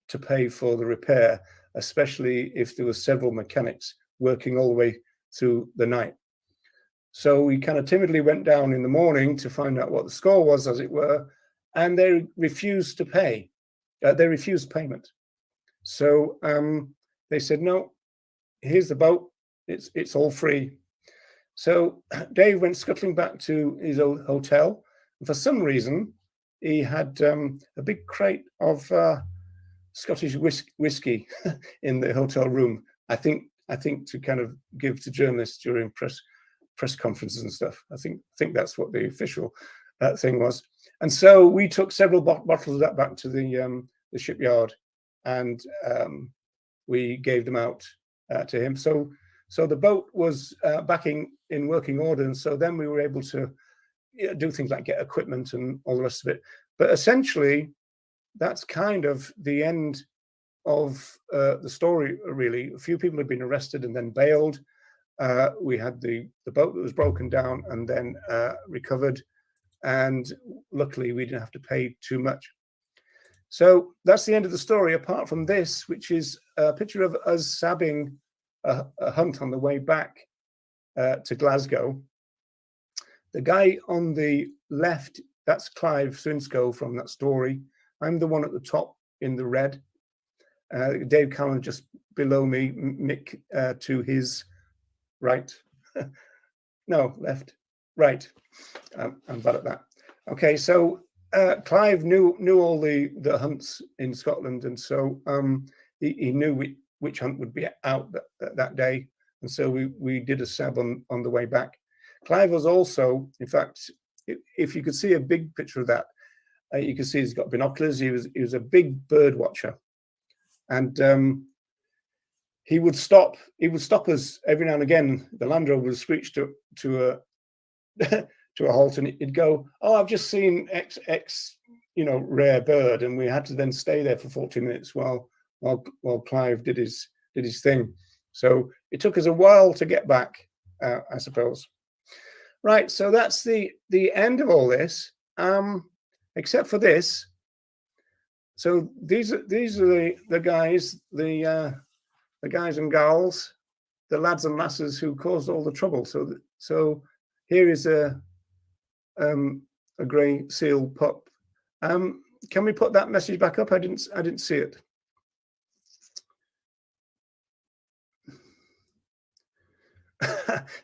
to pay for the repair, especially if there were several mechanics working all the way through the night. So we kind of timidly went down in the morning to find out what the score was, as it were, and they refused to pay. They refused payment. So they said, "No, here's the boat. It's all free." So Dave went scuttling back to his old hotel. And for some reason, he had a big crate of Scottish whiskey in the hotel room. I think to kind of give to journalists during press conferences and stuff. I think that's what the official thing was. And so we took several bottles of that back to the shipyard, and we gave them out to him. So the boat was back in working order, and so then we were able to do things like get equipment and all the rest of it. But essentially, that's kind of the end of the story, really. A few people had been arrested and then bailed. We had the boat that was broken down and then recovered, and luckily we didn't have to pay too much. So that's the end of the story, apart from this, which is a picture of us sabbing a hunt on the way back to Glasgow. The guy on the left, that's Clive Swinscoe from that story. I'm the one at the top in the red. Dave Callan just below me, Mick to his right. No, left, right. I'm bad at that. Okay, so Clive knew all the hunts in Scotland, and so he knew which hunt would be out that day, and so we did a sab on the way back. Clive was also, in fact, if you could see a big picture of that, you can see he's got binoculars. He was a big bird watcher, and he would stop us every now and again. The Land Rover would screech to a to a halt, and he'd go, "Oh, I've just seen X rare bird," and we had to then stay there for 40 minutes while Clive did his thing. So it took us a while to get back, I suppose. Right, so that's the end of all this, except for this. So these are the guys, the guys and gals, the lads and lasses who caused all the trouble. So here is a grey seal pup. Can we put that message back up? I didn't see it.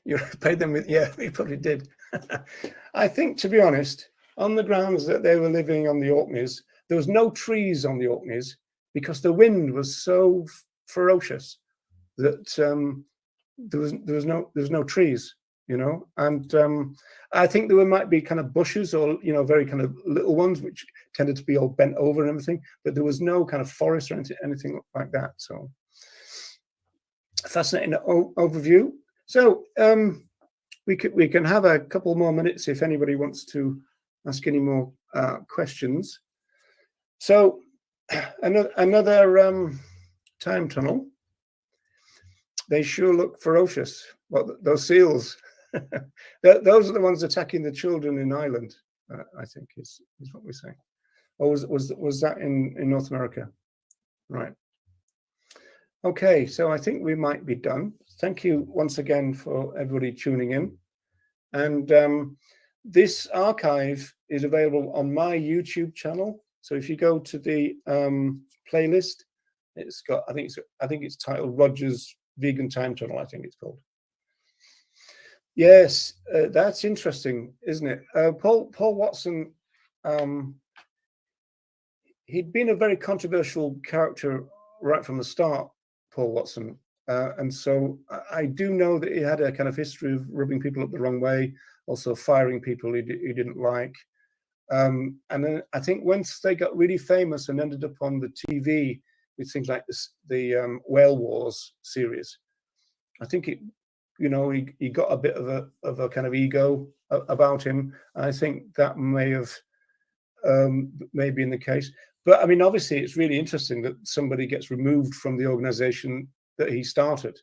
You paid them with, yeah, we probably did. I think, to be honest, on the grounds that they were living on the Orkneys, there was no trees on the Orkneys because the wind was so ferocious that there was no trees, you know, and I think there might be kind of bushes or, you know, very kind of little ones which tended to be all bent over and everything, but there was no kind of forest or anything like that. So fascinating overview. So we can have a couple more minutes if anybody wants to ask any more questions. So another time tunnel. They sure look ferocious. Well, those seals. Those are the ones attacking the children in Ireland. I think is what we're saying. Or was that in North America? Right. Okay, so I think we might be done. Thank you once again for everybody tuning in. And this archive is available on my YouTube channel. So if you go to the playlist, it's got, I think it's titled Roger's Vegan Time Tunnel, I think it's called. Yes, that's interesting, isn't it? Paul Watson, he'd been a very controversial character right from the start, Paul Watson. And so I do know that he had a kind of history of rubbing people up the wrong way, also firing people he didn't like. And then I think once they got really famous and ended up on the TV with things like this, the Whale Wars series, I think it, you know, he got a bit of a kind of ego about him. I think that may have been the case. But I mean, obviously, it's really interesting that somebody gets removed from the organization that he started.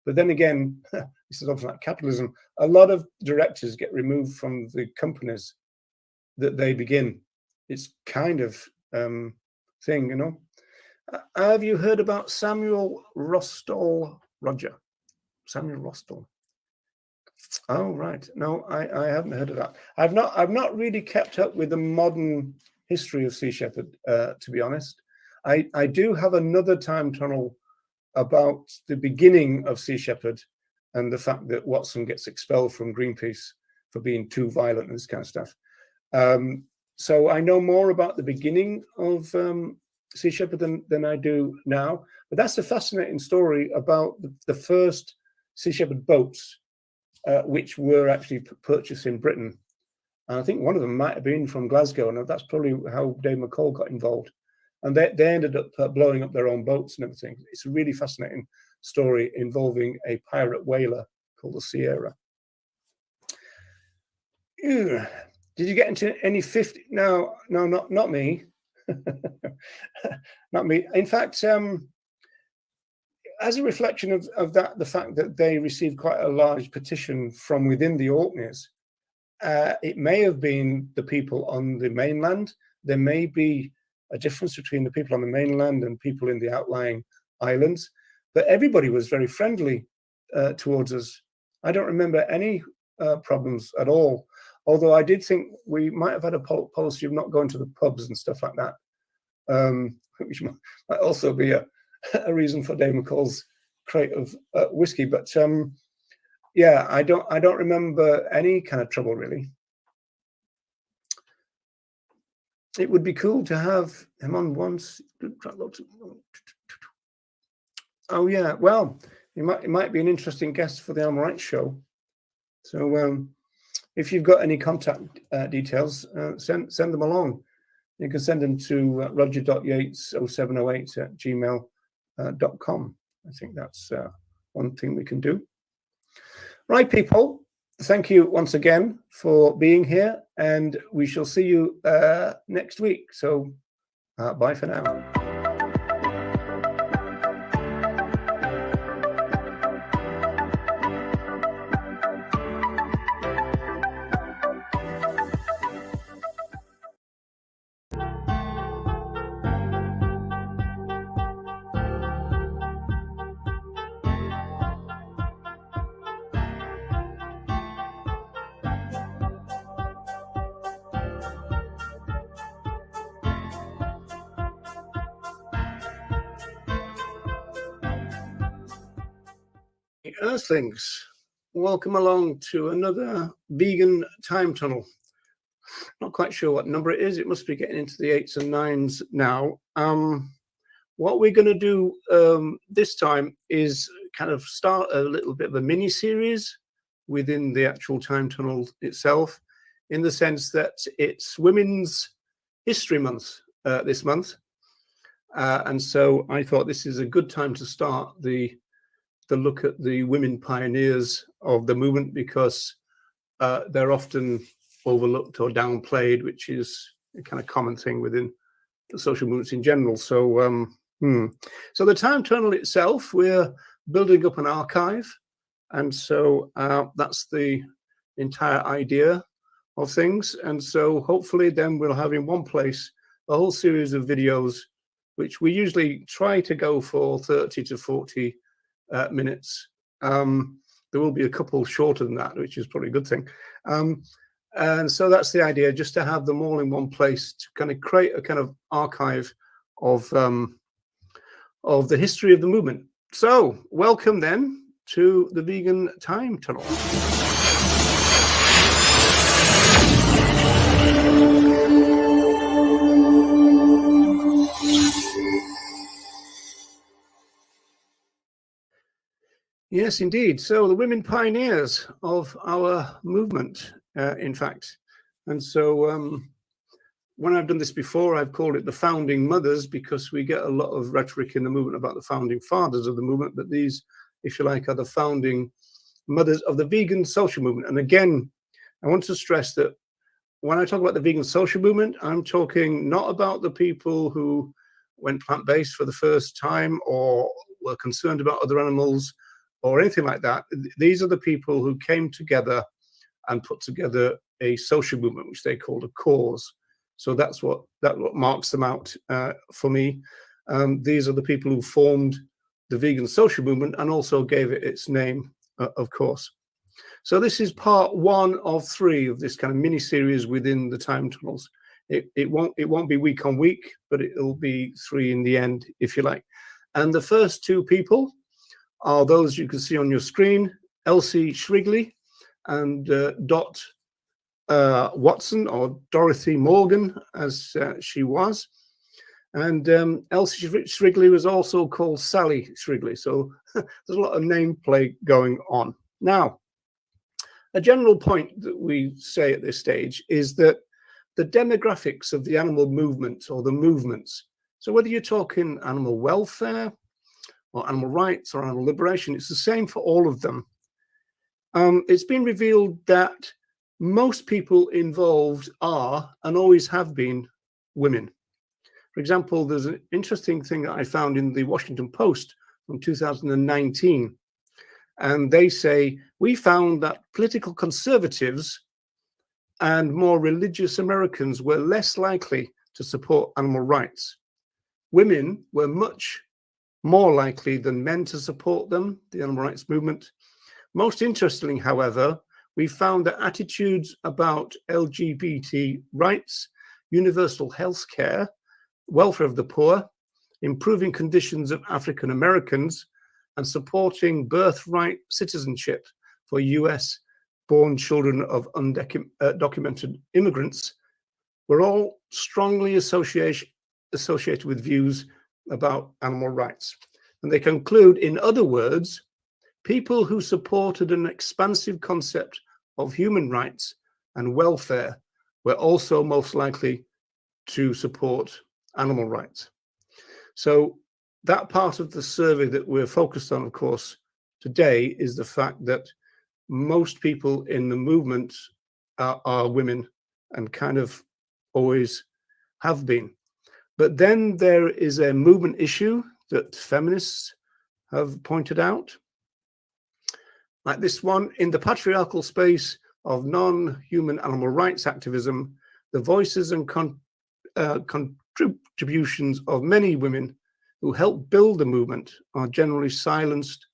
But then again, this is obviously like capitalism. A lot of directors get removed from the companies that they begin. It's kind of thing, you know. Have you heard about Samuel Rostall, Roger? Samuel Rostall. Oh, right. No, I haven't heard of that. I've not really kept up with the modern history of Sea Shepherd, to be honest. I do have another time tunnel about the beginning of Sea Shepherd and the fact that Watson gets expelled from Greenpeace for being too violent and this kind of stuff. So I know more about the beginning of Sea Shepherd than I do now. But that's a fascinating story about the first Sea Shepherd boats, which were actually purchased in Britain. And I think one of them might have been from Glasgow, and that's probably how Dave McCall got involved. And they ended up blowing up their own boats and everything. It's a really fascinating story involving a pirate whaler called the Sierra. Ew. Did you get into any 50? No, not me. Not me. In fact, as a reflection of that, the fact that they received quite a large petition from within the Orkneys, it may have been the people on the mainland. There may be a difference between the people on the mainland and people in the outlying islands, but everybody was very friendly towards us. I don't remember any problems at all, although I did think we might have had a policy of not going to the pubs and stuff like that, which might also be a reason for Dave McCall's crate of whiskey. But yeah, I don't remember any kind of trouble really. It would be cool to have him on once. Oh yeah, well, it might be an interesting guest for the Animal Rights Show. So if you've got any contact details, send them along. You can send them to roger.yates0708@gmail.com. I think that's one thing we can do. Right, people. Thank you once again for being here, and we shall see you next week. So bye for now. Earthlings, welcome along to another vegan time tunnel. Not quite sure what number it is. It must be getting into the 8s and 9s now. what we're going to do this time is kind of start a little bit of a mini series within the actual time tunnel itself, in the sense that it's Women's History Month this month. And so I thought this is a good time to start the look at the women pioneers of the movement, because they're often overlooked or downplayed, which is a kind of common thing within the social movements in general. So so the time tunnel itself, we're building up an archive, and so that's the entire idea of things. And so hopefully then we'll have in one place a whole series of videos, which we usually try to go for 30 to 40 minutes. There will be a couple shorter than that, which is probably a good thing. And so that's the idea, just to have them all in one place to kind of create a kind of archive of the history of the movement. So welcome then to the Vegan Time Tunnel. Yes, indeed. So the women pioneers of our movement, in fact. And so when I've done this before, I've called it the founding mothers, because we get a lot of rhetoric in the movement about the founding fathers of the movement. But these, if you like, are the founding mothers of the vegan social movement. And again, I want to stress that when I talk about the vegan social movement, I'm talking not about the people who went plant-based for the first time or were concerned about other animals or anything like that. These are the people who came together and put together a social movement, which they called a cause. So that's what marks them out for me. These are the people who formed the vegan social movement and also gave it its name, of course. So this is part 1 of 3 of this kind of mini series within the time tunnels. It won't be week on week, but it'll be 3 in the end, if you like. And the first 2 people are those you can see on your screen: Elsie Shrigley and Dot Watson, or Dorothy Morgan, as she was. And Elsie Shrigley was also called Sally Shrigley. So there's a lot of name play going on. Now, a general point that we say at this stage is that the demographics of the animal movement, or the movements, so whether you're talking animal welfare or animal rights or animal liberation, it's the same for all of them. It's been revealed that most people involved are and always have been women. For example, there's an interesting thing that I found in the Washington Post from 2019. And they say, we found that political conservatives and more religious Americans were less likely to support animal rights. Women were much more likely than men to support them, the animal rights movement. Most interestingly, however, we found that attitudes about LGBT rights, universal health care, welfare of the poor, improving conditions of African Americans, and supporting birthright citizenship for US-born children of undocumented immigrants were all strongly associated with views about animal rights. And they conclude, in other words, people who supported an expansive concept of human rights and welfare were also most likely to support animal rights. So that part of the survey that we're focused on, of course, today is the fact that most people in the movement are women, and kind of always have been. But then there is a movement issue that feminists have pointed out, like this one: in the patriarchal space of non-human animal rights activism, the voices and contributions of many women who helped build the movement are generally silenced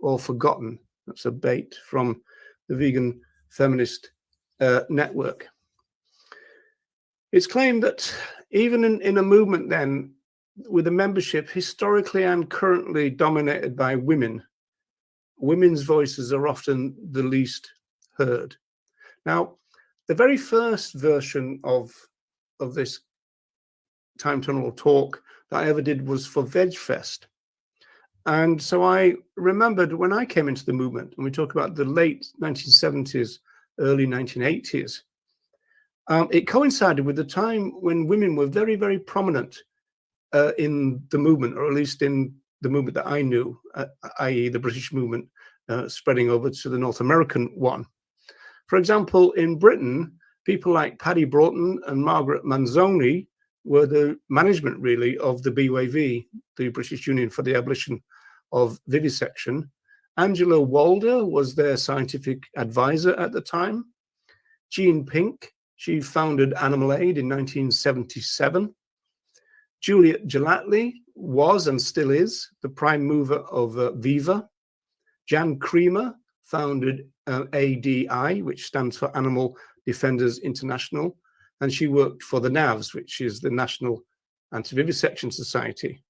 or forgotten. That's a bait from the Vegan Feminist Network. It's claimed that even in a movement then, with a membership historically and currently dominated by women, women's voices are often the least heard. Now, the very first version of this time tunnel talk that I ever did was for VegFest. And so I remembered when I came into the movement, and we talk about the late 1970s, early 1980s, it coincided with the time when women were very, very prominent in the movement, or at least in the movement that I knew, i.e. the British movement spreading over to the North American one. For example, in Britain, people like Paddy Broughton and Margaret Manzoni were the management, really, of the BYV, the British Union for the Abolition of Vivisection. Angela Walder was their scientific advisor at the time. Jean Pink, she founded Animal Aid in 1977. Juliet Gellatley was and still is the prime mover of Viva. Jan Creamer founded ADI, which stands for Animal Defenders International, and she worked for the NAVS, which is the National Anti-Vivisection Society.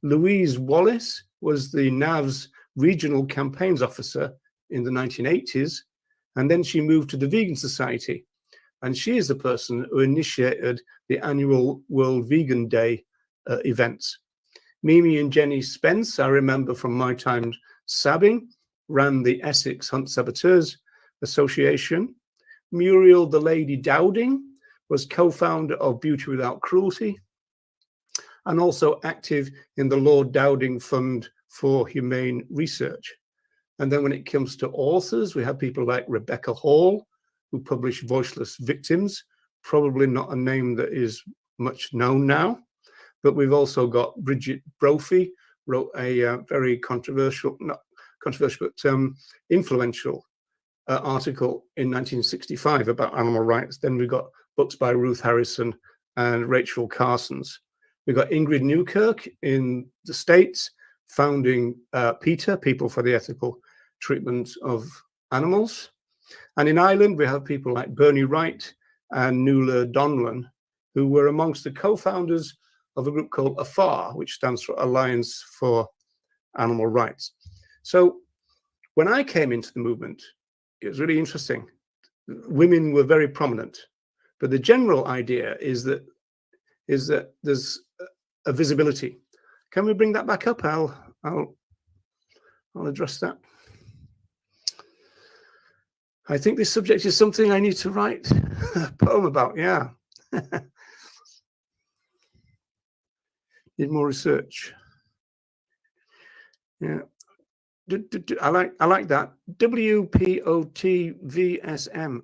Louise Wallace was the NAVS Regional Campaigns Officer in the 1980s, and then she moved to the Vegan Society, and she is the person who initiated the annual World Vegan Day events. Mimi and Jenny Spence, I remember from my time sabbing, ran the Essex Hunt Saboteurs Association. Muriel the Lady Dowding was co-founder of Beauty Without Cruelty, and also active in the Lord Dowding Fund for Humane Research. And then when it comes to authors, we have people like Rebecca Hall, who published Voiceless Victims, probably not a name that is much known now. But we've also got Bridget Brophy, wrote a very controversial, not controversial, but influential article in 1965 about animal rights. Then we've got books by Ruth Harrison and Rachel Carsons. We've got Ingrid Newkirk in the States, founding PETA, People for the Ethical Treatment of Animals. And in Ireland, we have people like Bernie Wright and Nuala Donlan, who were amongst the co-founders of a group called AFAR, which stands for Alliance for Animal Rights. So when I came into the movement, it was really interesting. Women were very prominent, but the general idea is that there's a visibility. Can we bring that back up? I'll address that. I think this subject is something I need to write a poem about. Yeah. Need more research. Yeah. I like that. WPOTVSM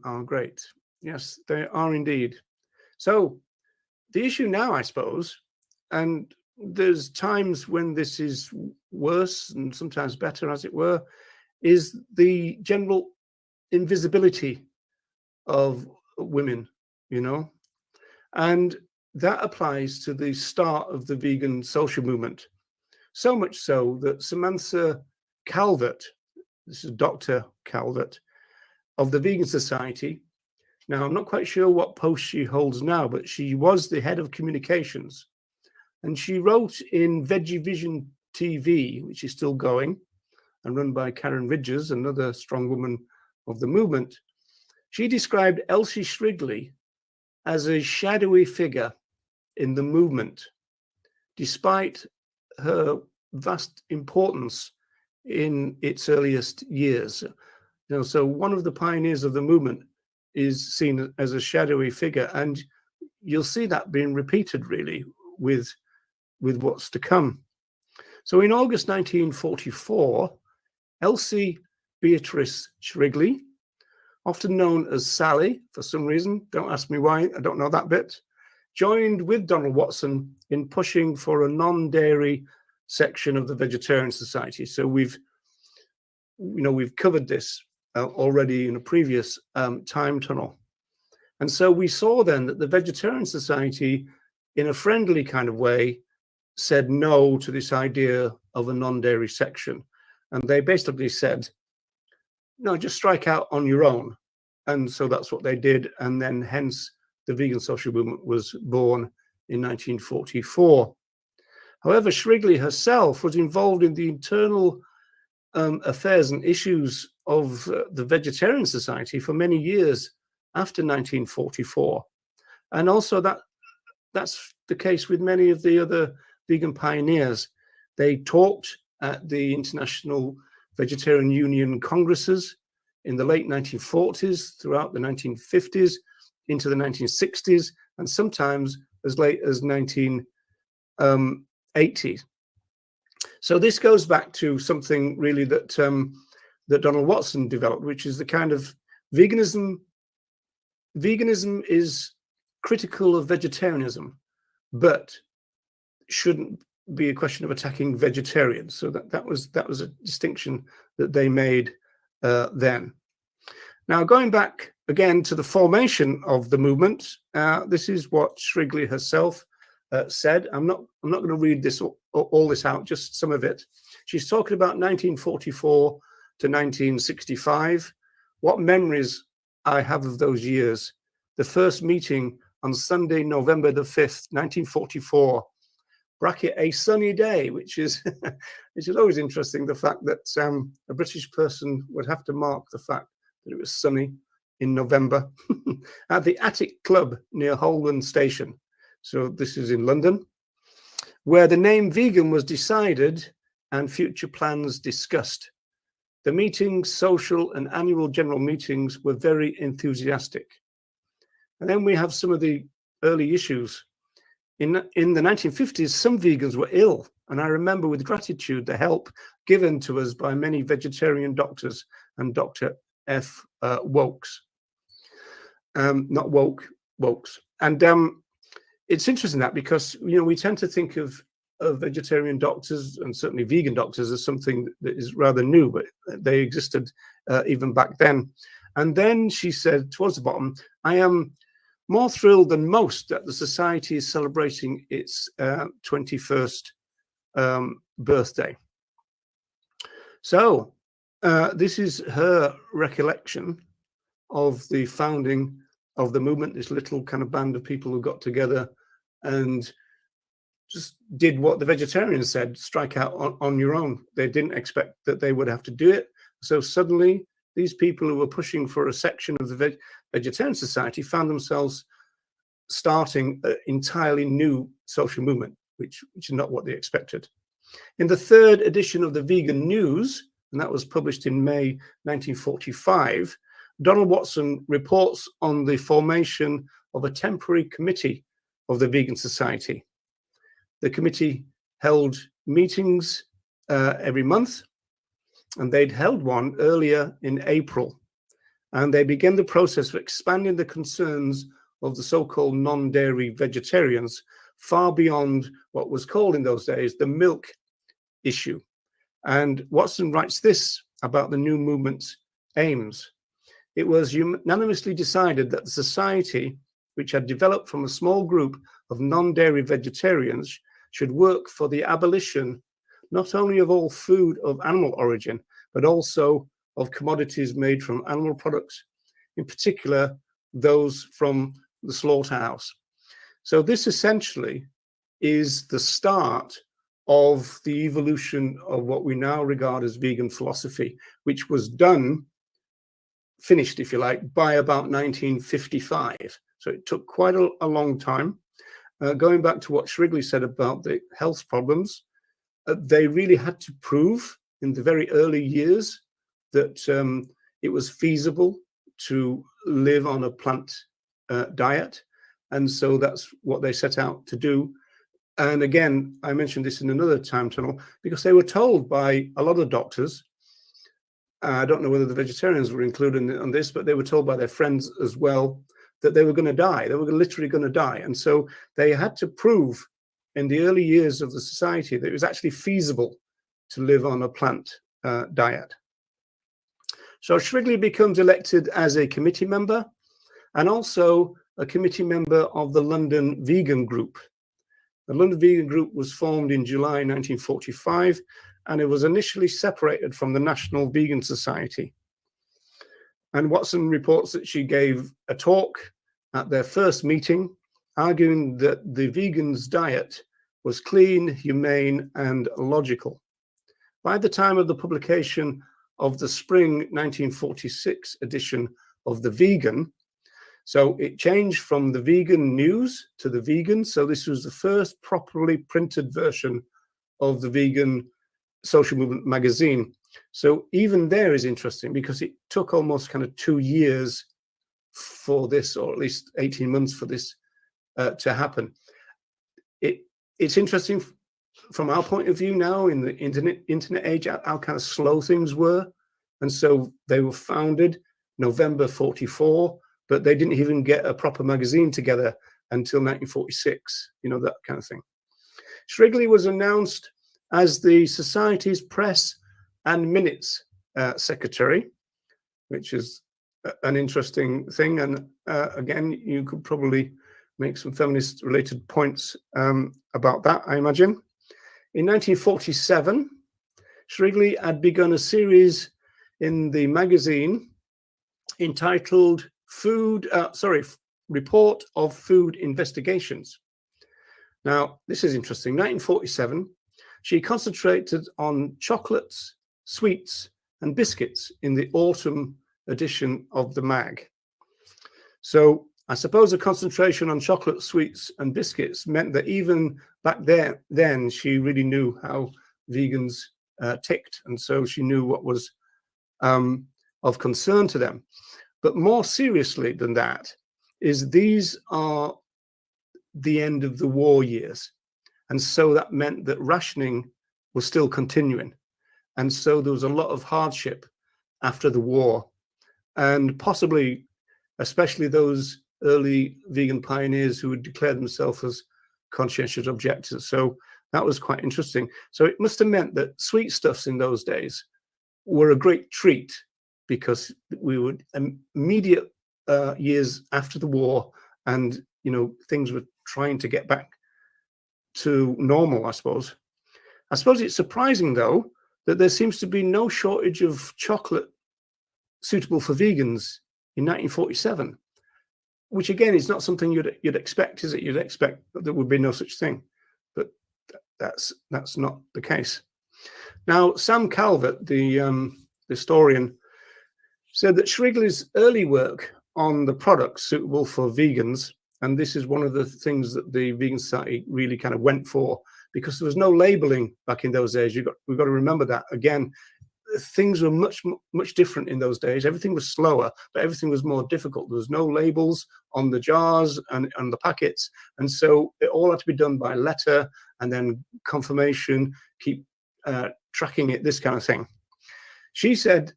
are great. Yes, they are indeed. So the issue now, I suppose, and there's times when this is worse and sometimes better, as it were, is the general invisibility of women, you know, and that applies to the start of the vegan social movement. So much so that Samantha Calvert, this is Dr. Calvert, of the Vegan Society. Now, I'm not quite sure what post she holds now, but she was the head of communications. And she wrote in Veggie Vision TV, which is still going and run by Karen Ridgers, another strong woman of the movement. She described Elsie Shrigley as a shadowy figure in the movement, despite her vast importance in its earliest years. You know, so one of the pioneers of the movement is seen as a shadowy figure, and you'll see that being repeated really with what's to come. So in August 1944, Elsie Beatrice Shrigley, often known as Sally for some reason, don't ask me why, I don't know that bit, joined with Donald Watson in pushing for a non-dairy section of the Vegetarian Society. So we've covered this already in a previous time tunnel. And so we saw then that the Vegetarian Society, in a friendly kind of way, said no to this idea of a non-dairy section. And they basically said, no, just strike out on your own. And so that's what they did. And then hence the vegan social movement was born in 1944. However, Shrigley herself was involved in the internal affairs and issues of the Vegetarian Society for many years after 1944. And also that's the case with many of the vegan pioneers. They talked at the International Vegetarian Union Congresses in the late 1940s, throughout the 1950s, into the 1960s, and sometimes as late as 1980s. So this goes back to something really that that Donald Watson developed, which is the kind of veganism. Veganism is critical of vegetarianism, but shouldn't be a question of attacking vegetarians. So that was a distinction that they made then. Now, going back again to the formation of the movement, this is what Shrigley herself said. I'm not going to read this all this out, just some of it. She's talking about 1944 to 1965. What memories I have of those years. The first meeting on Sunday, November the 5th, 1944. Bracket a sunny day, which is always interesting, the fact that a British person would have to mark the fact that it was sunny in November at the Attic Club near Holborn Station. So this is in London, where the name vegan was decided and future plans discussed. The meetings, social and annual general meetings, were very enthusiastic. And then we have some of the early issues. In the 1950s, some vegans were ill, and I remember with gratitude the help given to us by many vegetarian doctors and Dr. F. Wokes. Not woke, Wokes. And it's interesting that because, you know, we tend to think of vegetarian doctors and certainly vegan doctors as something that is rather new, but they existed even back then. And then she said towards the bottom, I am more thrilled than most that the society is celebrating its 21st birthday. So this is her recollection of the founding of the movement, this little kind of band of people who got together and just did what the vegetarians said, strike out on your own. They didn't expect that they would have to do it. So suddenly these people who were pushing for a section of the vegetarian society found themselves starting an entirely new social movement, which is not what they expected. In the third edition of the Vegan News, and that was published in May 1945, Donald Watson reports on the formation of a temporary committee of the Vegan Society. The committee held meetings every month, and they'd held one earlier in April. And they began the process of expanding the concerns of the so-called non-dairy vegetarians far beyond what was called in those days the milk issue. And Watson writes this about the new movement's aims. It was unanimously decided that the society, which had developed from a small group of non-dairy vegetarians, should work for the abolition not only of all food of animal origin, but also of commodities made from animal products, in particular those from the slaughterhouse. So this essentially is the start of the evolution of what we now regard as vegan philosophy, which was finished, if you like, by about 1955. So it took quite a long time. Going back to what Shrigley said about the health problems, they really had to prove in the very early years that it was feasible to live on a plant diet. And so that's what they set out to do. And again, I mentioned this in another time tunnel, because they were told by a lot of doctors, I don't know whether the vegetarians were included on this, but they were told by their friends as well that they were going to die. They were literally going to die. And so they had to prove in the early years of the society that it was actually feasible to live on a plant diet. So Shrigley becomes elected as a committee member and also a committee member of the London Vegan Group. The London Vegan Group was formed in July 1945, and it was initially separated from the National Vegan Society. And Watson reports that she gave a talk at their first meeting, arguing that the vegans' diet was clean, humane, and logical. By the time of the publication of the spring 1946 edition of The Vegan, So it changed from the vegan news to the vegan. So this was the first properly printed version of the vegan social movement magazine. So even there is interesting because it took almost kind of 2 years for this, or at least 18 months for this to happen. It's interesting from our point of view now in the internet age, how kind of slow things were. And so they were founded November 44, but they didn't even get a proper magazine together until 1946, you know, that kind of thing. Shrigley was announced as the Society's Press and Minutes Secretary, which is an interesting thing. And again, you could probably make some feminist-related points about that, I imagine. In 1947, Shrigley had begun a series in the magazine entitled Report of Food Investigations. Now, this is interesting. 1947, she concentrated on chocolates, sweets, and biscuits in the autumn edition of the mag. So I suppose a concentration on chocolate, sweets, and biscuits meant that even back then she really knew how vegans ticked, and so she knew what was of concern to them. But more seriously than that is these are the end of the war years, and so that meant that rationing was still continuing, and so there was a lot of hardship after the war, and possibly especially those early vegan pioneers who would declare themselves as conscientious objectors. So that was quite interesting. So it must have meant that sweet stuffs in those days were a great treat, because we were immediate years after the war, and you know, things were trying to get back to normal, I suppose. I suppose it's surprising though that there seems to be no shortage of chocolate suitable for vegans in 1947, which again is not something you'd expect, is it? You'd expect that there would be no such thing, but that's not the case. Now, Sam Calvert, the historian, said that Shrigley's early work on the products suitable for vegans, and this is one of the things that the Vegan Society really kind of went for, because there was no labeling back in those days. We've got to remember that. Again, things were much different in those days. Everything was slower, but everything was more difficult. There was no labels on the jars and the packets, and so it all had to be done by letter, and then confirmation, keep tracking it, this kind of thing. She said,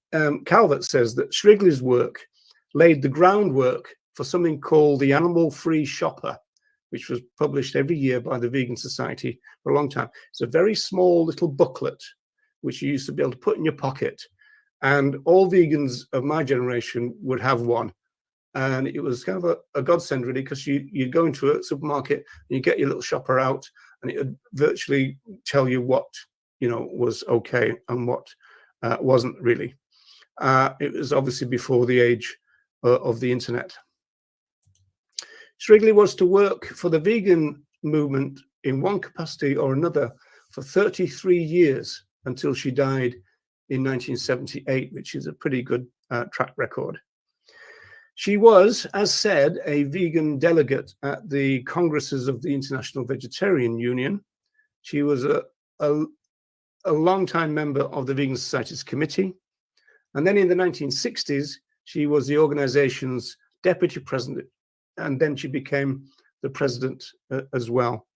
Calvert says that Shrigley's work laid the groundwork for something called the Animal Free Shopper, which was published every year by the Vegan Society for a long time. It's a very small little booklet which you used to be able to put in your pocket, and all vegans of my generation would have one. And it was kind of a godsend, really, because you'd go into a supermarket and you get your little shopper out, and it would virtually tell you what, you know, was okay and what wasn't really. It was obviously before the age of the internet. Shrigley was to work for the vegan movement in one capacity or another for 33 years until she died in 1978, which is a pretty good track record. She was, as said, a vegan delegate at the Congresses of the International Vegetarian Union. She was a long-time member of the Vegan Society's committee. And then in the 1960s, she was the organization's deputy president, and then she became the president as well.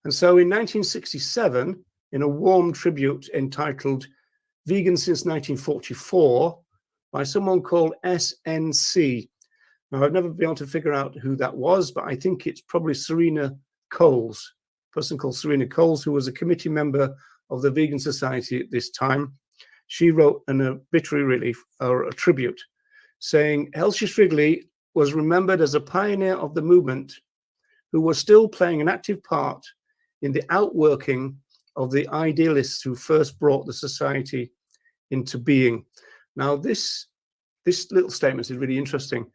And so in 1967, in a warm tribute entitled Vegan Since 1944, by someone called SNC. Now, I've never been able to figure out who that was, but I think it's probably Serena Coles, a person called Serena Coles, who was a committee member of the Vegan Society at this time. She wrote an obituary, really, or a tribute, saying, Elsie Shrigley was remembered as a pioneer of the movement who was still playing an active part in the outworking of the idealists who first brought the society into being. Now, this little statement is really interesting.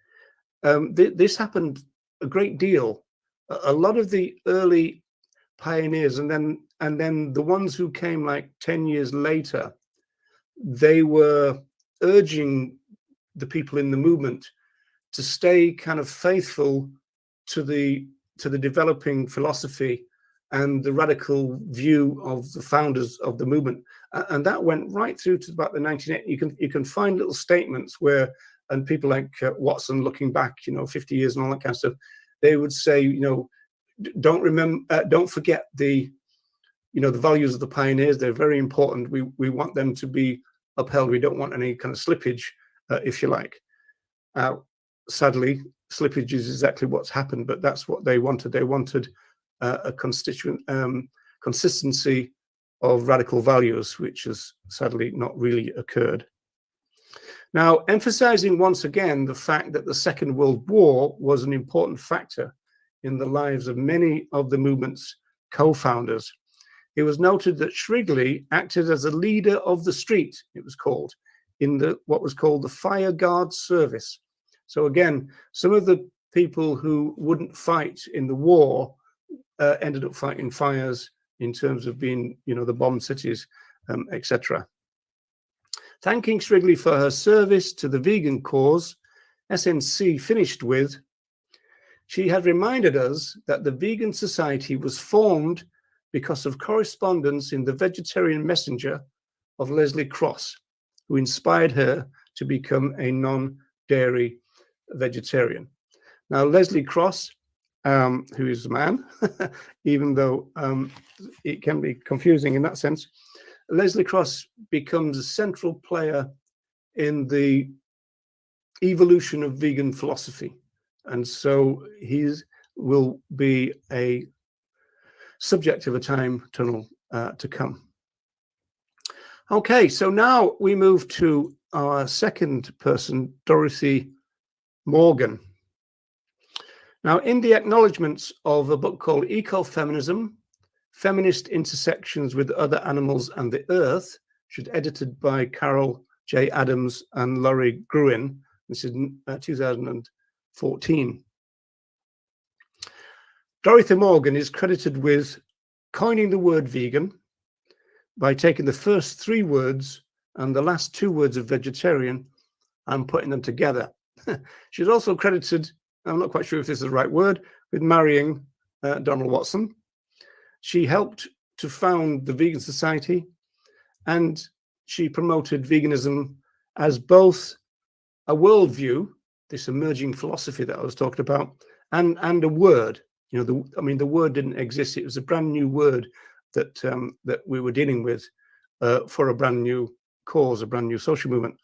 This happened a great deal. A lot of the early pioneers, and then the ones who came like 10 years later, they were urging the people in the movement to stay kind of faithful to the developing philosophy and the radical view of the founders of the movement, and that went right through to about the 1980s. You can find little statements where, and people like Watson, looking back, 50 years and all that kind of stuff, they would say, don't forget the values of the pioneers. They're very important. We want them to be upheld. We don't want any kind of slippage, if you like. Sadly, slippage is exactly what's happened, but that's what they wanted. They wanted a consistency of radical values, which has sadly not really occurred. Now, emphasizing once again the fact that the Second World War was an important factor in the lives of many of the movement's co-founders, it was noted that Shrigley acted as a leader of the street, it was called, in what was called the Fire Guard Service. So again, some of the people who wouldn't fight in the war ended up fighting fires in terms of being, the bombed cities, etc. Thanking Shrigley for her service to the vegan cause, SNC finished with, she had reminded us that the Vegan Society was formed because of correspondence in the Vegetarian Messenger of Leslie Cross, who inspired her to become a non-dairy vegetarian. Now, Leslie Cross, who is a man, even though it can be confusing in that sense, Leslie Cross becomes a central player in the evolution of vegan philosophy. And so he will be a subject of a time tunnel to come. Okay, so now we move to our second person, Dorothy Morgan. Now, in the acknowledgements of a book called Ecofeminism, Feminist Intersections with Other Animals and the Earth, which was edited by Carol J. Adams and Laurie Gruen, this is 2014. Dorothy Morgan is credited with coining the word vegan by taking the first 3 words and the last 2 words of vegetarian and putting them together. She's also credited, I'm not quite sure if this is the right word, with marrying Donald Watson. She helped to found the Vegan Society, and she promoted veganism as both a worldview, this emerging philosophy that I was talking about, and a word. The word didn't exist. It was a brand new word that that we were dealing with for a brand new cause, a brand new social movement.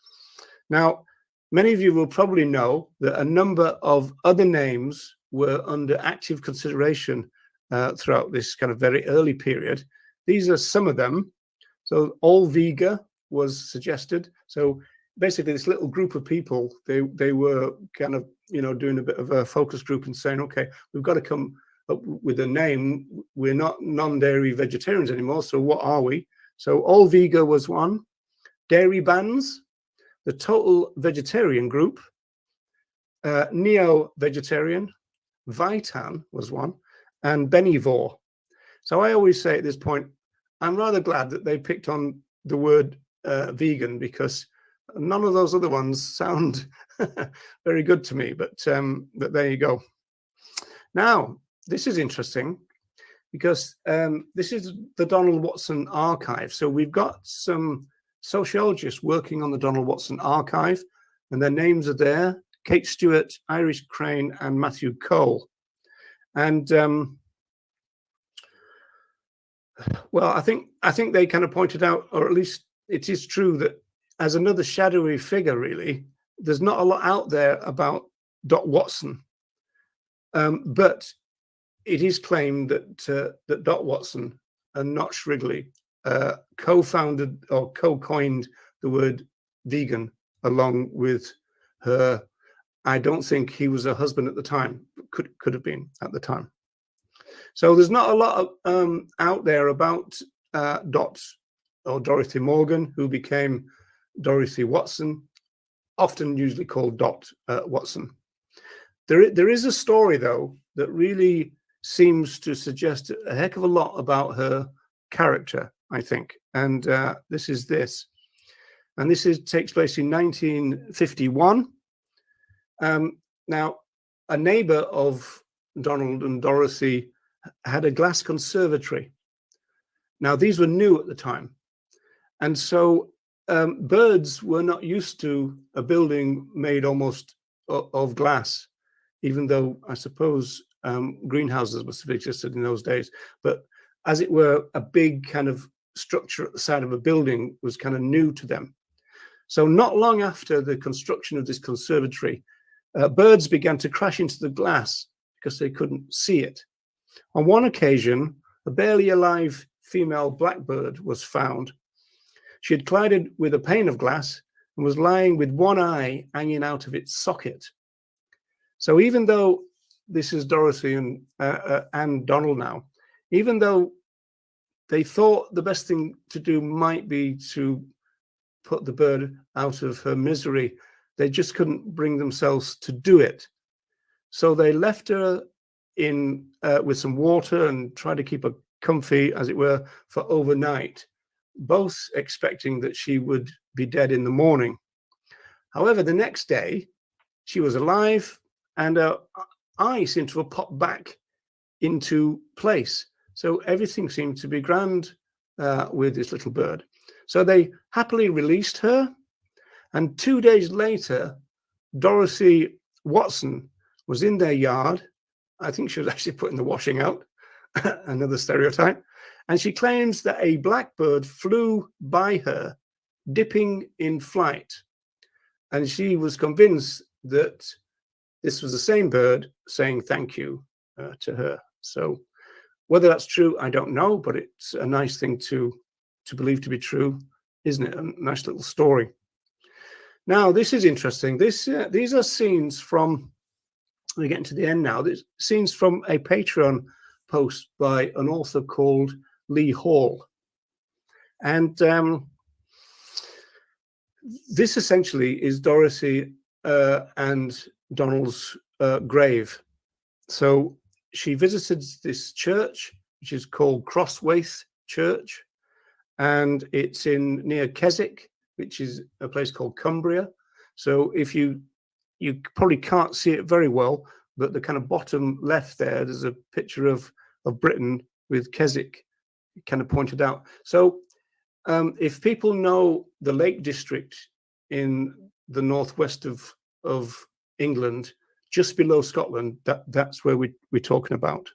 Now, many of you will probably know that a number of other names were under active consideration throughout this kind of very early period. These are some of them. So All Vega was suggested. So basically this little group of people, they were kind of, doing a bit of a focus group and saying, okay, we've got to come up with a name. We're not non-dairy vegetarians anymore. So what are we? So All Vega was one. Dairy Bans, the Total Vegetarian Group, Neo-Vegetarian, Vitan was one, and Benivore. So I always say at this point, I'm rather glad that they picked on the word vegan, because none of those other ones sound very good to me, but there you go. Now, this is interesting because this is the Donald Watson archive. So we've got some sociologists working on the Donald Watson archive, and their names are there: Kate Stewart, Iris Crane, and Matthew Cole. And well, I think they kind of pointed out, or at least it is true, that as another shadowy figure, really, there's not a lot out there about Dot Watson. But it is claimed that that Dot Watson and not Shrigley co-founded or co-coined the word vegan along with her. I don't think he was her husband at the time. Could have been at the time. So there's not a lot of, out there about Dot or Dorothy Morgan, who became Dorothy Watson, often usually called Dot Watson. There is a story, though, that really seems to suggest a heck of a lot about her character, I think. And this is this. And this takes place in 1951. Now, a neighbor of Donald and Dorothy had a glass conservatory. Now, these were new at the time. And so birds were not used to a building made almost of glass, even though I suppose greenhouses must have existed in those days. But as it were, a big kind of structure at the side of a building was kind of new to them. So not long after the construction of this conservatory, birds began to crash into the glass because they couldn't see it. On one occasion, a barely alive female blackbird was found. She had collided with a pane of glass and was lying with one eye hanging out of its socket. So even though this is Dorothy and Donald now, even though they thought the best thing to do might be to put the bird out of her misery, they just couldn't bring themselves to do it. So they left her in with some water and tried to keep her comfy, as it were, for overnight, both expecting that she would be dead in the morning. However, the next day, she was alive and her eye seemed to have popped back into place. So everything seemed to be grand with this little bird. So they happily released her. And 2 days later, Dorothy Watson was in their yard. I think she was actually putting the washing out, another stereotype. And she claims that a blackbird flew by her, dipping in flight. And she was convinced that this was the same bird saying thank you to her. So whether that's true, I don't know, but it's a nice thing to believe to be true, isn't it? A nice little story. Now, this is interesting. These are scenes from, we're getting to the end now, these scenes from a Patreon post by an author called Lee Hall. And this essentially is Dorothy and Donald's grave. So she visited this church, which is called Crosswaith Church, and it's near Keswick, which is a place called Cumbria. So if you probably can't see it very well, but the kind of bottom left there's a picture of Britain with Keswick kind of pointed out. So if people know the Lake District in the northwest of England, just below Scotland, that's where we're talking about.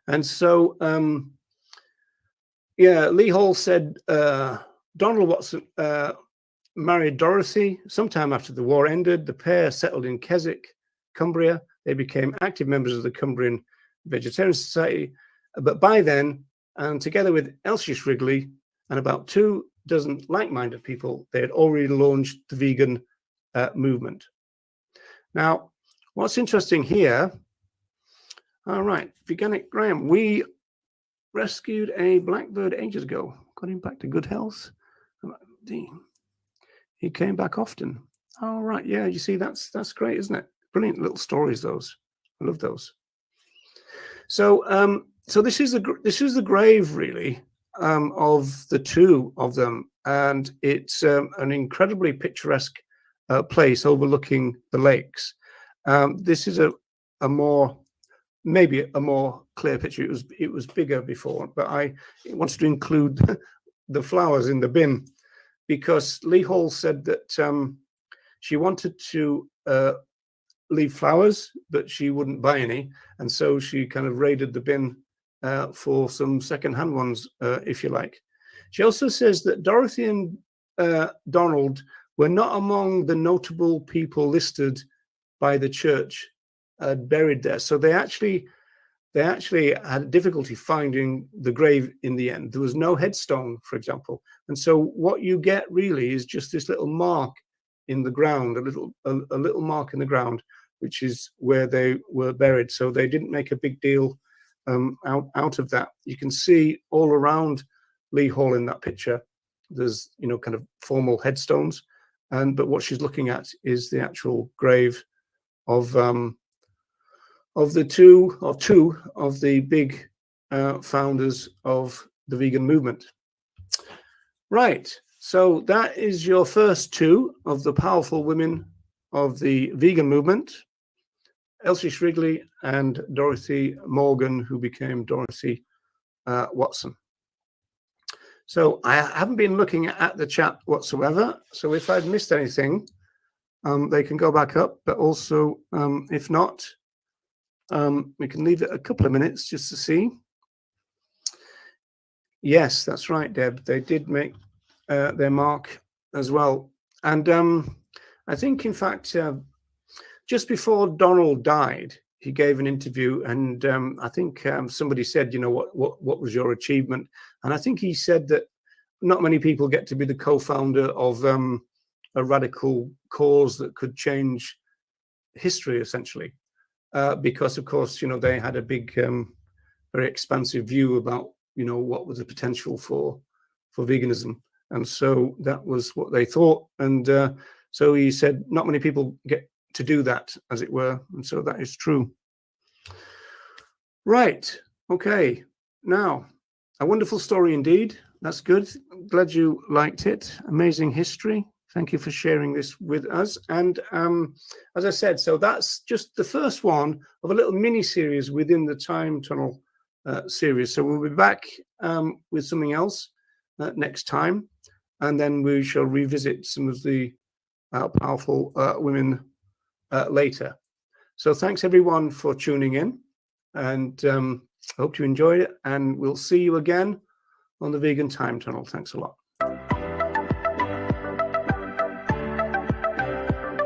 And so, yeah, Lee Hall said Donald Watson married Dorothy sometime after the war ended. The pair settled in Keswick, Cumbria. They became active members of the Cumbrian Vegetarian Society. But by then, and together with Elsie Shrigley and about 24 like-minded people, they had already launched the vegan movement. Now, what's interesting here, all right, Veganic Graham, we rescued a blackbird ages ago, got him back to good health. He came back often. All right, yeah, you see, that's great, isn't it? Brilliant little stories, those. I love those. So, so this is the grave, really, of the two of them, and it's an incredibly picturesque place overlooking the lakes. This is maybe a more clear picture. It was bigger before, but I wanted to include the flowers in the bin because Lee Hall said that she wanted to leave flowers, but she wouldn't buy any, and so she kind of raided the bin for some second-hand ones, if you like. She also says that Dorothy and Donald were not among the notable people listed by the church buried there. So they actually had difficulty finding the grave in the end. There was no headstone, for example. And so what you get really is just this little mark in the ground, a little mark in the ground, which is where they were buried. So they didn't make a big deal out of that. You can see all around Lee Hall in that picture, there's, you know, kind of formal headstones. But what she's looking at is the actual grave of the two of the big founders of the vegan movement. Right, so that is your first two of the powerful women of the vegan movement. Elsie Shrigley and Dorothy Morgan, who became Dorothy Watson. So I haven't been looking at the chat whatsoever. So if I've missed anything, they can go back up. But also, if not, we can leave it a couple of minutes just to see. Yes, that's right, Deb. They did make their mark as well. And I think, in fact, just before Donald died, he gave an interview, and I think somebody said, you know, what was your achievement? And I think he said that not many people get to be the co-founder of a radical cause that could change history, essentially, because, of course, you know, they had a big, very expansive view about, you know, what was the potential for veganism. And so that was what they thought. And so he said, not many people get to do that, as it were. And so that is true. Right. Okay. Now, a wonderful story indeed. That's good. Glad you liked it. Amazing history. Thank you for sharing this with us. And as I said, so that's just the first one of a little mini series within the Time Tunnel series. So we'll be back with something else next time. And then we shall revisit some of the powerful women later. So thanks everyone for tuning in, and I hope you enjoyed it, and we'll see you again on the Vegan Time Tunnel. Thanks a lot.